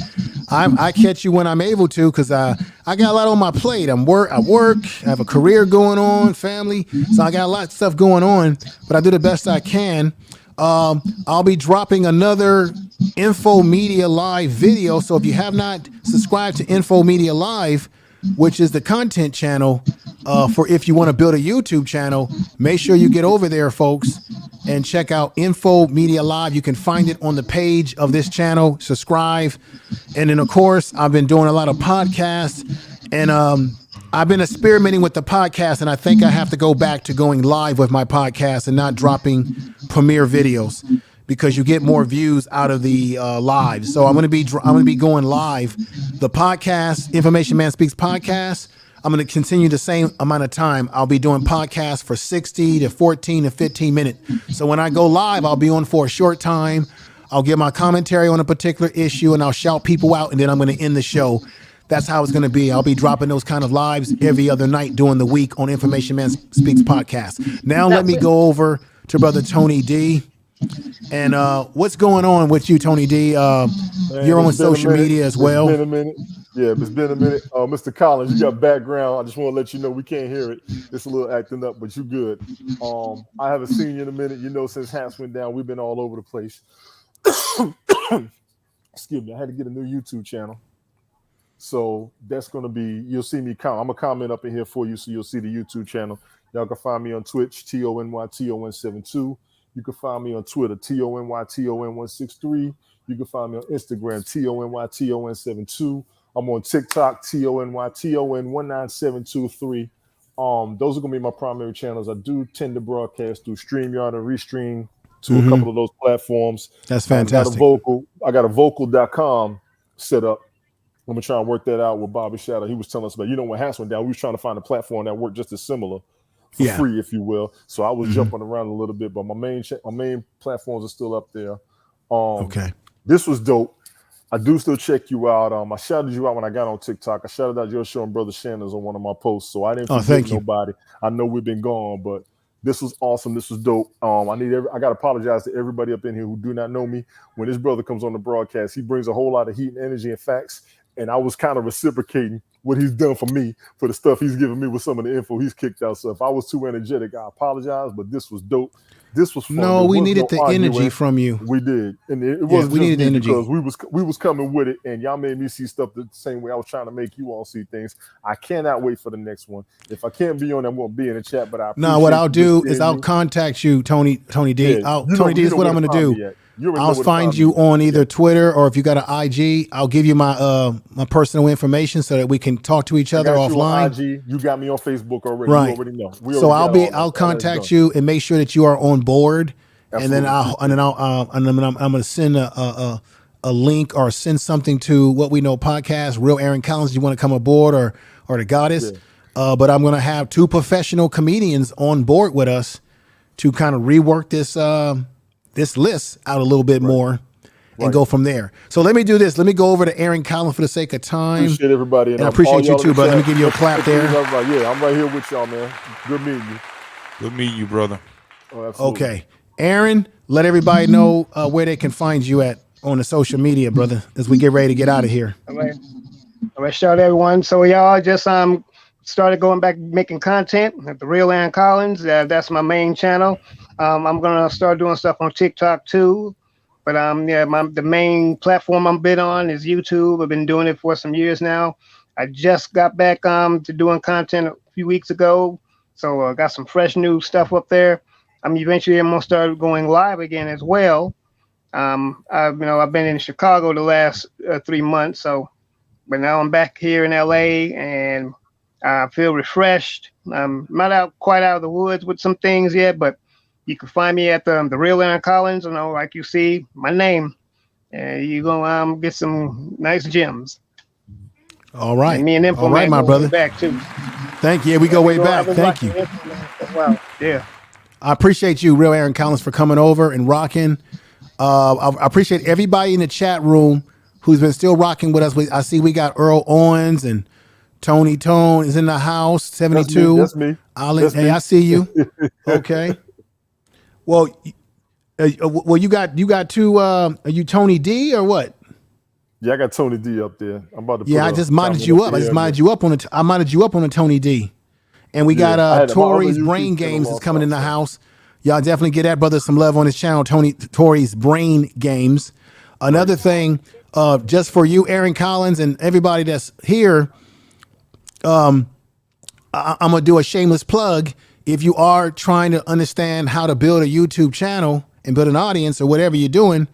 I catch you when I'm able to because I got a lot on my plate. I work. I have a career going on, family. So I got a lot of stuff going on, but I do the best I can. I'll be dropping another Info Media Live video. So if you have not subscribed to Info Media Live, which is the content channel for if you want to build a YouTube channel, make sure you get over there, folks, and check out Info Media Live. You can find it on the page of this channel. Subscribe. And then, of course, I've been doing a lot of podcasts, and I've been experimenting with the podcast, and I think I have to go back to going live with my podcast and not dropping premiere videos because you get more views out of the live. So I'm going to be going live. The podcast, Information Man Speaks podcast, I'm going to continue the same amount of time. I'll be doing podcasts for 60 to 14 to 15 minutes. So when I go live, I'll be on for a short time. I'll give my commentary on a particular issue, and I'll shout people out, and then I'm going to end the show. That's how it's going to be. I'll be dropping those kind of lives every other night during the week on Information Man Speaks podcast. Now let me go over to Brother Tony D. And what's going on with you, Tony D? You're on social media as well. It's been a minute. Yeah, it's been a minute. Mr. Collins, you got background. I just want to let you know we can't hear it. It's a little acting up, but you good. I haven't seen you in a minute. Since Hats went down, we've been all over the place. Excuse me. I had to get a new YouTube channel. So that's going to be, you'll see me comment. I'm going to comment up in here for you so you'll see the YouTube channel. Y'all can find me on Twitch, TONYTON72. You can find me on Twitter, TONYTON163. You can find me on Instagram, TONYTON72. I'm on TikTok, TONYTON19723. Those are going to be my primary channels. I do tend to broadcast through StreamYard and Restream to a couple of those platforms. That's fantastic. I got a vocal.com set up. I'm going to try and work that out with Bobby Shadow. He was telling us about, when Hats went down, we was trying to find a platform that worked just as similar for free, if you will. So I was jumping around a little bit, but my main platforms are still up there. Okay. This was dope. I do still check you out. I shouted you out when I got on TikTok. I shouted out your show and Brother Shannon's on one of my posts. So I didn't forget nobody. I know we've been gone, but This was awesome. This was dope. I got to apologize to everybody up in here who do not know me. When this brother comes on the broadcast, he brings a whole lot of heat and energy and facts. And I was kind of reciprocating what he's done for me, for the stuff he's given me with some of the info he's kicked out. So if I was too energetic, I apologize, but this was dope. This was fun. No, we needed the energy from you. We did, and it wasn't we needed the energy because we was coming with it, and y'all made me see stuff the same way I was trying to make you all see things. I cannot wait for the next one. If I can't be on, I won't be in the chat. But I no, what I'll do is I'll contact you, Tony D. Yeah, Tony D is what I'm going to do. I'll find you on either Twitter or if you got an IG, I'll give you my my personal information so that we can talk to each other offline. IG, you got me on Facebook already. Right. You already know. So I'll contact you and make sure that you are on board. Absolutely. And then I'm going to send a link or send something to What We Know podcast. Real Aaron Collins, you want to come aboard or the Goddess? Yeah. But I'm going to have 2 professional comedians on board with us to kind of rework this list out a little bit more and go from there. So let me do this. Let me go over to Aaron Collins for the sake of time. Appreciate everybody. And I appreciate you too, brother. Let me give you a clap there. Yeah, I'm right here with y'all, man. Good meeting you. Good meeting you, brother. Oh, absolutely. Okay. Aaron, let everybody know where they can find you at on the social media, brother, as we get ready to get out of here. All right, shout out everyone. So y'all just started going back making content at the Real Aaron Collins. That's my main channel. I'm gonna start doing stuff on TikTok too, but the main platform I'm big on is YouTube. I've been doing it for some years now. I just got back to doing content a few weeks ago, so I got some fresh new stuff up there. I'm gonna start going live again as well. I've been in Chicago the last 3 months, but now I'm back here in LA and I feel refreshed. I'm not quite out of the woods with some things yet, but you can find me at the Real Aaron Collins. Like you see my name, and you're gonna get some nice gems. All right, and me and Info, all right, my brother. Back too. Thank you. We go way back. Thank you. Wow. Yeah. I appreciate you, Real Aaron Collins, for coming over and rocking. I appreciate everybody in the chat room who's been still rocking with us. I see we got Earl Owens and Tony Tone is in the house. 72. That's me. Hey, I see you. Okay. Well, you got 2. Are you Tony D or what? Yeah, I got Tony D up there. I'm about to. Yeah, I just modded you up. I modded you up on a Tony D. And we got Tori's Brain Games is coming in the house. Y'all definitely get that brother some love on his channel, Tori's Brain Games. Another thing, just for you, Aaron Collins, and everybody that's here, I'm gonna do a shameless plug. If you are trying to understand how to build a YouTube channel and build an audience or whatever you're doing,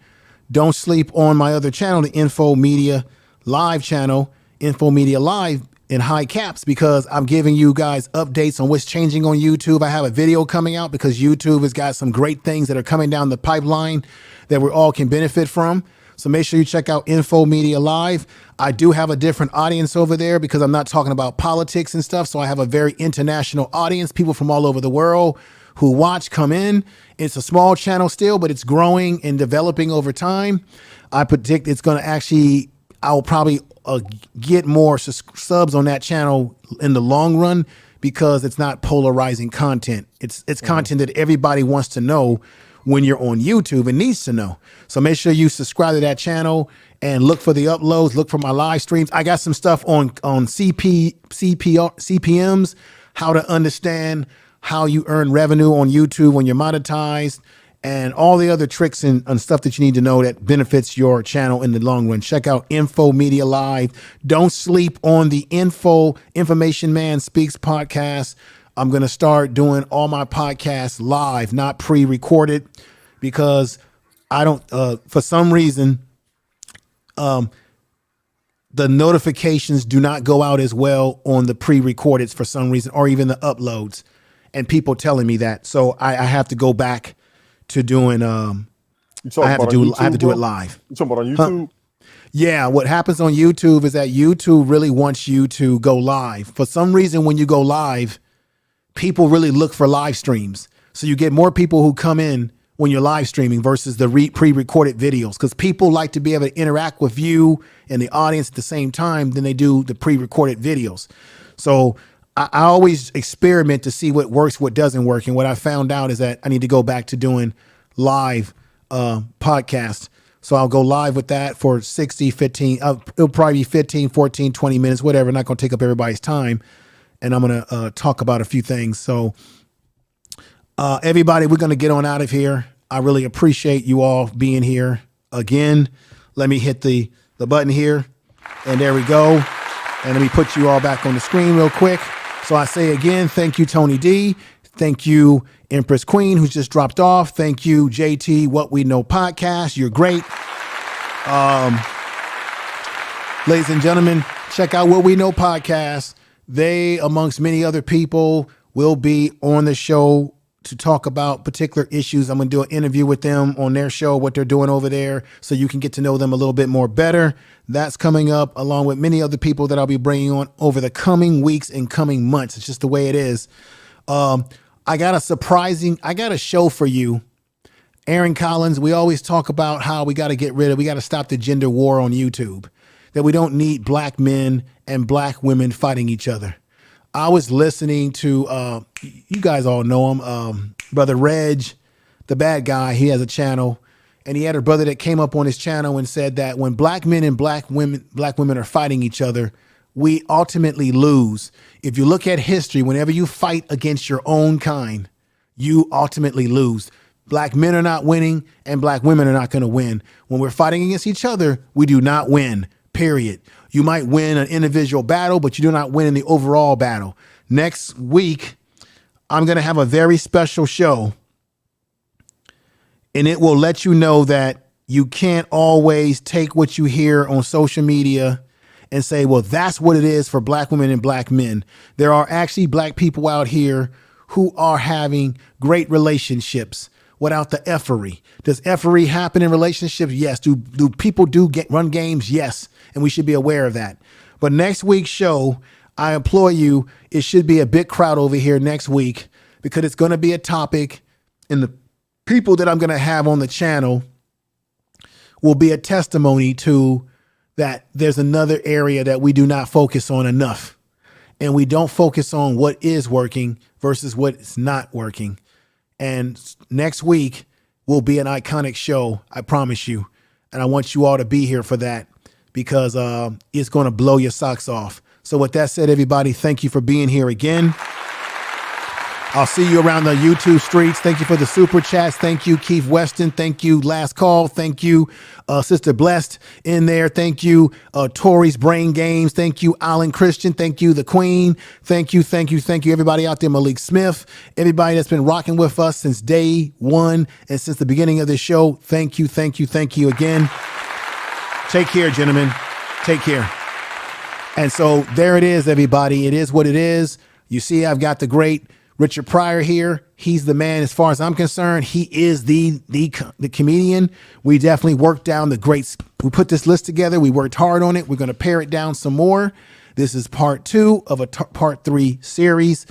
don't sleep on my other channel, the Info Media Live channel, Info Media Live in high caps, because I'm giving you guys updates on what's changing on YouTube. I have a video coming out because YouTube has got some great things that are coming down the pipeline that we all can benefit from. So make sure you check out Info Media Live. I do have a different audience over there because I'm not talking about politics and stuff. So I have a very international audience, people from all over the world who watch, come in. It's a small channel still, but it's growing and developing over time. I predict it's going to actually, I'll probably get more subs on that channel in the long run because it's not polarizing content. It's content that everybody wants to know when you're on YouTube and needs to know. So make sure you subscribe to that channel and look for the uploads, look for my live streams. I got some stuff on CPMs, how to understand how you earn revenue on YouTube when you're monetized, and all the other tricks and stuff that you need to know that benefits your channel in the long run. Check out Info Media Live. Don't sleep on the Information Man Speaks podcast. I'm going to start doing all my podcasts live, not pre-recorded, because I don't, for some reason, the notifications do not go out as well on the pre-recordeds for some reason, or even the uploads, and people telling me that. So I have to go back to doing, I have to do it live. You talking about on YouTube? Huh? Yeah, what happens on YouTube is that YouTube really wants you to go live. For some reason, when you go live, people really look for live streams. So you get more people who come in when you're live streaming versus the pre-recorded videos, because people like to be able to interact with you and the audience at the same time than they do the pre-recorded videos. So I always experiment to see what works, what doesn't work. And what I found out is that I need to go back to doing live podcasts. So I'll go live with that for 60, 15, it'll probably be 15, 14, 20 minutes, whatever. Not going to take up everybody's time. And I'm going to talk about a few things. So everybody, we're going to get on out of here. I really appreciate you all being here again. Let me hit the button here. And there we go. And let me put you all back on the screen real quick. So I say again, thank you, Tony D. Thank you, Empress Queen, who's just dropped off. Thank you, JT, What We Know Podcast. You're great. Ladies and gentlemen, check out What We Know Podcast. They, amongst many other people, will be on the show to talk about particular issues. I'm going to do an interview with them on their show, what they're doing over there, so you can get to know them a little bit more better. That's coming up along with many other people that I'll be bringing on over the coming weeks and coming months. It's just the way it is. I got a show for you. Aaron Collins, we always talk about how we got to stop the gender war on YouTube, that we don't need black men and black women fighting each other. I was listening to, you guys all know him, Brother Reg, the bad guy. He has a channel, and he had a brother that came up on his channel and said that when black men and black women are fighting each other, we ultimately lose. If you look at history, whenever you fight against your own kind, you ultimately lose. Black men are not winning and black women are not going to win. When we're fighting against each other, we do not win, period. You might win an individual battle, but you do not win in the overall battle. Next week, I'm going to have a very special show, and it will let you know that you can't always take what you hear on social media and say, well, that's what it is for black women and black men. There are actually black people out here who are having great relationships without the effery. Does effery happen in relationships? Yes. Do people run games? Yes. And we should be aware of that. But next week's show, I implore you, it should be a big crowd over here next week, because it's going to be a topic, and the people that I'm going to have on the channel will be a testimony to that there's another area that we do not focus on enough. And we don't focus on what is working versus what is not working. And next week will be an iconic show, I promise you. And I want you all to be here for that, because it's going to blow your socks off. So with that said, everybody, thank you for being here again. I'll see you around the YouTube streets. Thank you for the super chats. Thank you, Keith Weston. Thank you, Last Call. Thank you, Sister Blessed in there. Thank you, Tori's Brain Games. Thank you, Alan Christian. Thank you, the Queen. Thank you, everybody out there, Malik Smith. Everybody that's been rocking with us since day one and since the beginning of this show. Thank you again. Take care, gentlemen. Take care. And so there it is, everybody. It is what it is. You see, I've got the great Richard Pryor here. He's the man as far as I'm concerned. He is the comedian. We definitely worked down the greats. We put this list together. We worked hard on it. We're going to pare it down some more. This is part 2 of a part 3 series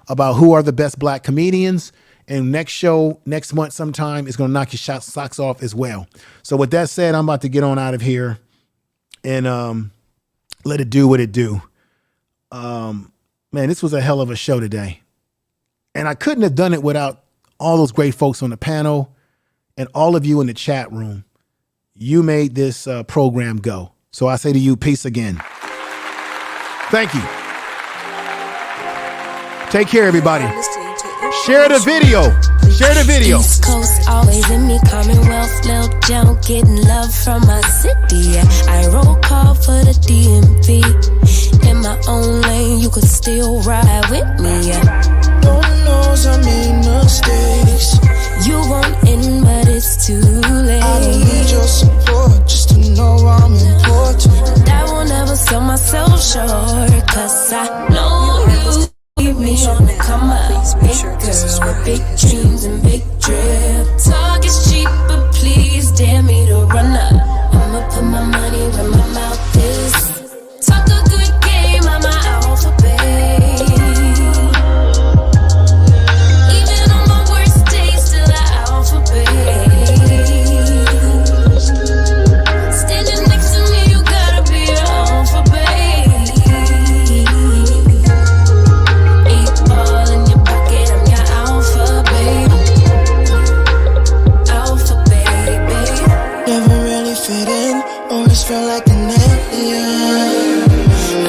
about who are the best black comedians. And next show, next month sometime, is going to knock your socks off as well. So with that said, I'm about to get on out of here and let it do what it do. Man, this was a hell of a show today. And I couldn't have done it without all those great folks on the panel and all of you in the chat room. You made this program go. So I say to you, peace again. Thank you. Take care, everybody. Share the video. Share the video. East Coast always in me, Commonwealth, Lil Joe, getting love from my city. I roll call for the DMV. In my own lane, you could still ride with me. Lord knows I made mistakes. You won't end, but it's too late. I don't need your support just to know I'm important. I will never sell myself short, cause I know you keep me on the come up. Big girl with big dreams and big drip. Talk is cheap, but please dare me to run up. I'ma put my money where my mouth is. Talk a good game, I'm an alphabet. Even on my worst days, still an alphabet. fit in, always felt like an alien.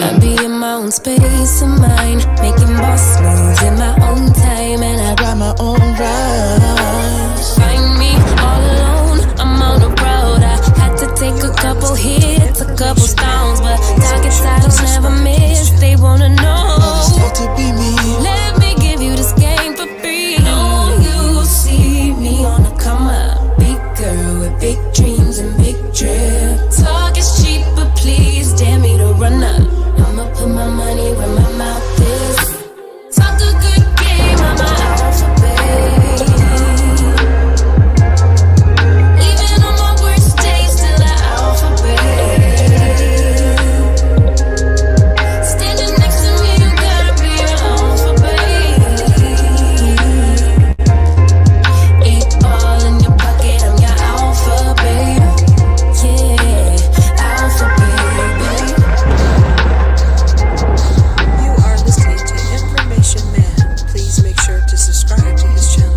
I be in my own space of mind, making boss moves in my own time, and I got my own ride. Find me all alone, I'm on the road. I had to take a couple hits, a couple stones, but targets I don't never miss. They wanna know to be me. Let me give you this game for free. Oh, you see me on the come up, big girl with big dreams and big drip. Talk is cheap, but please dare me to run up. I'ma put my money where my mouth is. Talk a good game, I'm an alphabet. Even on my worst days, still an alphabet. Standing next to me, you gotta be an alphabet. 8 ball in your bucket, I'm your alphabet. Yeah, alphabet. You are listening to Information Man. Please make sure to subscribe to his channel.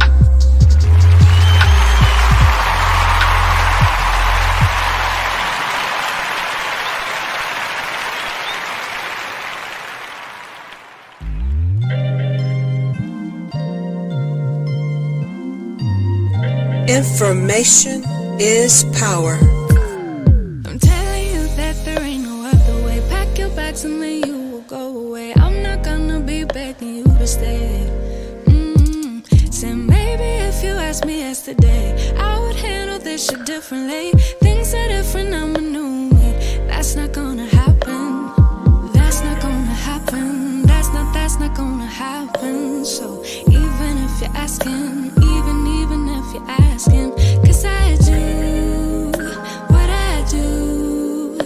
Information is power. I'm telling you that there ain't no other way. Pack your bags and then you will go away. I'm not gonna be begging you to stay. Said maybe if you asked me yesterday, I would handle this shit differently. Things are different, I'm a new me. That's not gonna happen. That's not gonna happen. That's not gonna happen. So even if you're asking, even if you're asking, 'cause I do what I do,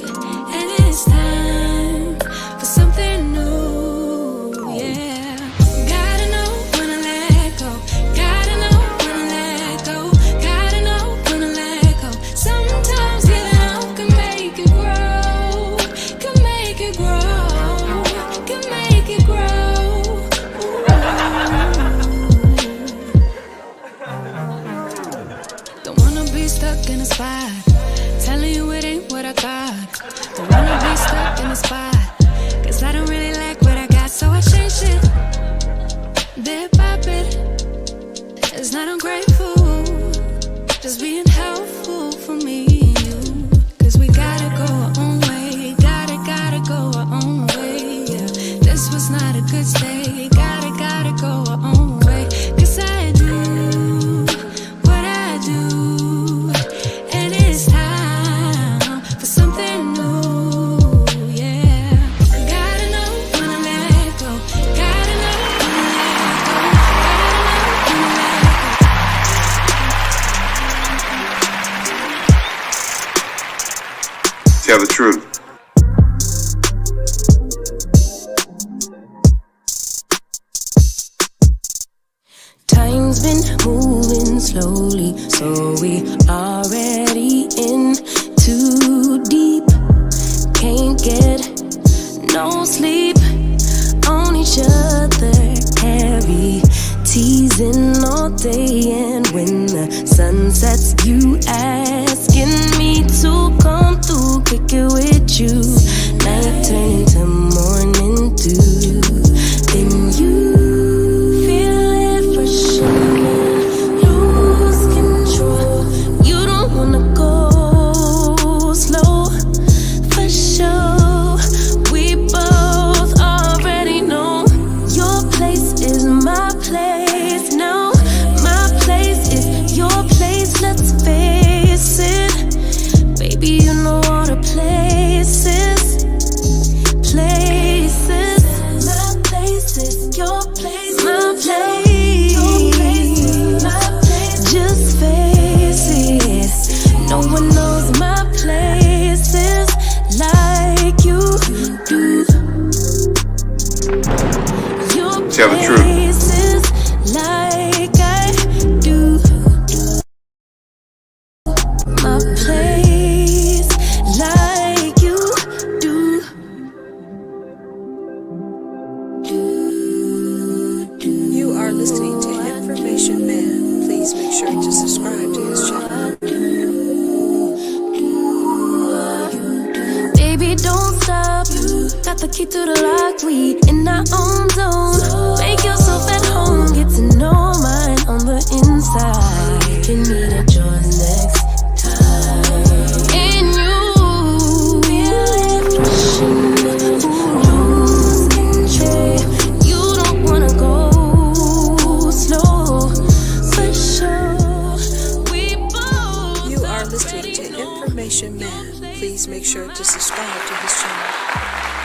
and it's time for something new, yeah. Gotta know when to let go, gotta know when to let go, gotta know when to let go. Sometimes giving up can make it grow, can make it grow, can make it grow. Don't wanna be stuck in a spot, telling you it ain't what I thought. Don't wanna be stuck in a spot, 'cause I don't really like what I got, so I changed it. Bit by bit, it's not ungrateful, just being helpful for me and you. 'Cause we gotta go our own way, gotta go our own way, yeah. This was not a good stay, gotta go our own way. 'Cause I do what I do, and it's time for something new, yeah. Gotta know when to let go, gotta know when to let go, gotta know when to let go. Tell the truth. Time's been moving slowly, so we already in too deep. Can't get no sleep on each other, carry teasing all day, and when the sun sets, you asking me to come through, kick it with you. Night turn to morning dew, then you lose control. You don't wanna go slow, for sure. We both already know your place is my place now. My place is your place, let's face it. Baby, you know all the places baby, don't stop. Got the key to the lock, we in our own zone. Make yourself at home, get to know mine on the inside. We can meet at yours next time. And you left wishing, losing track. You don't wanna go slow, for sure. We both. You are listening to Information Man. Please make sure to subscribe to his channel.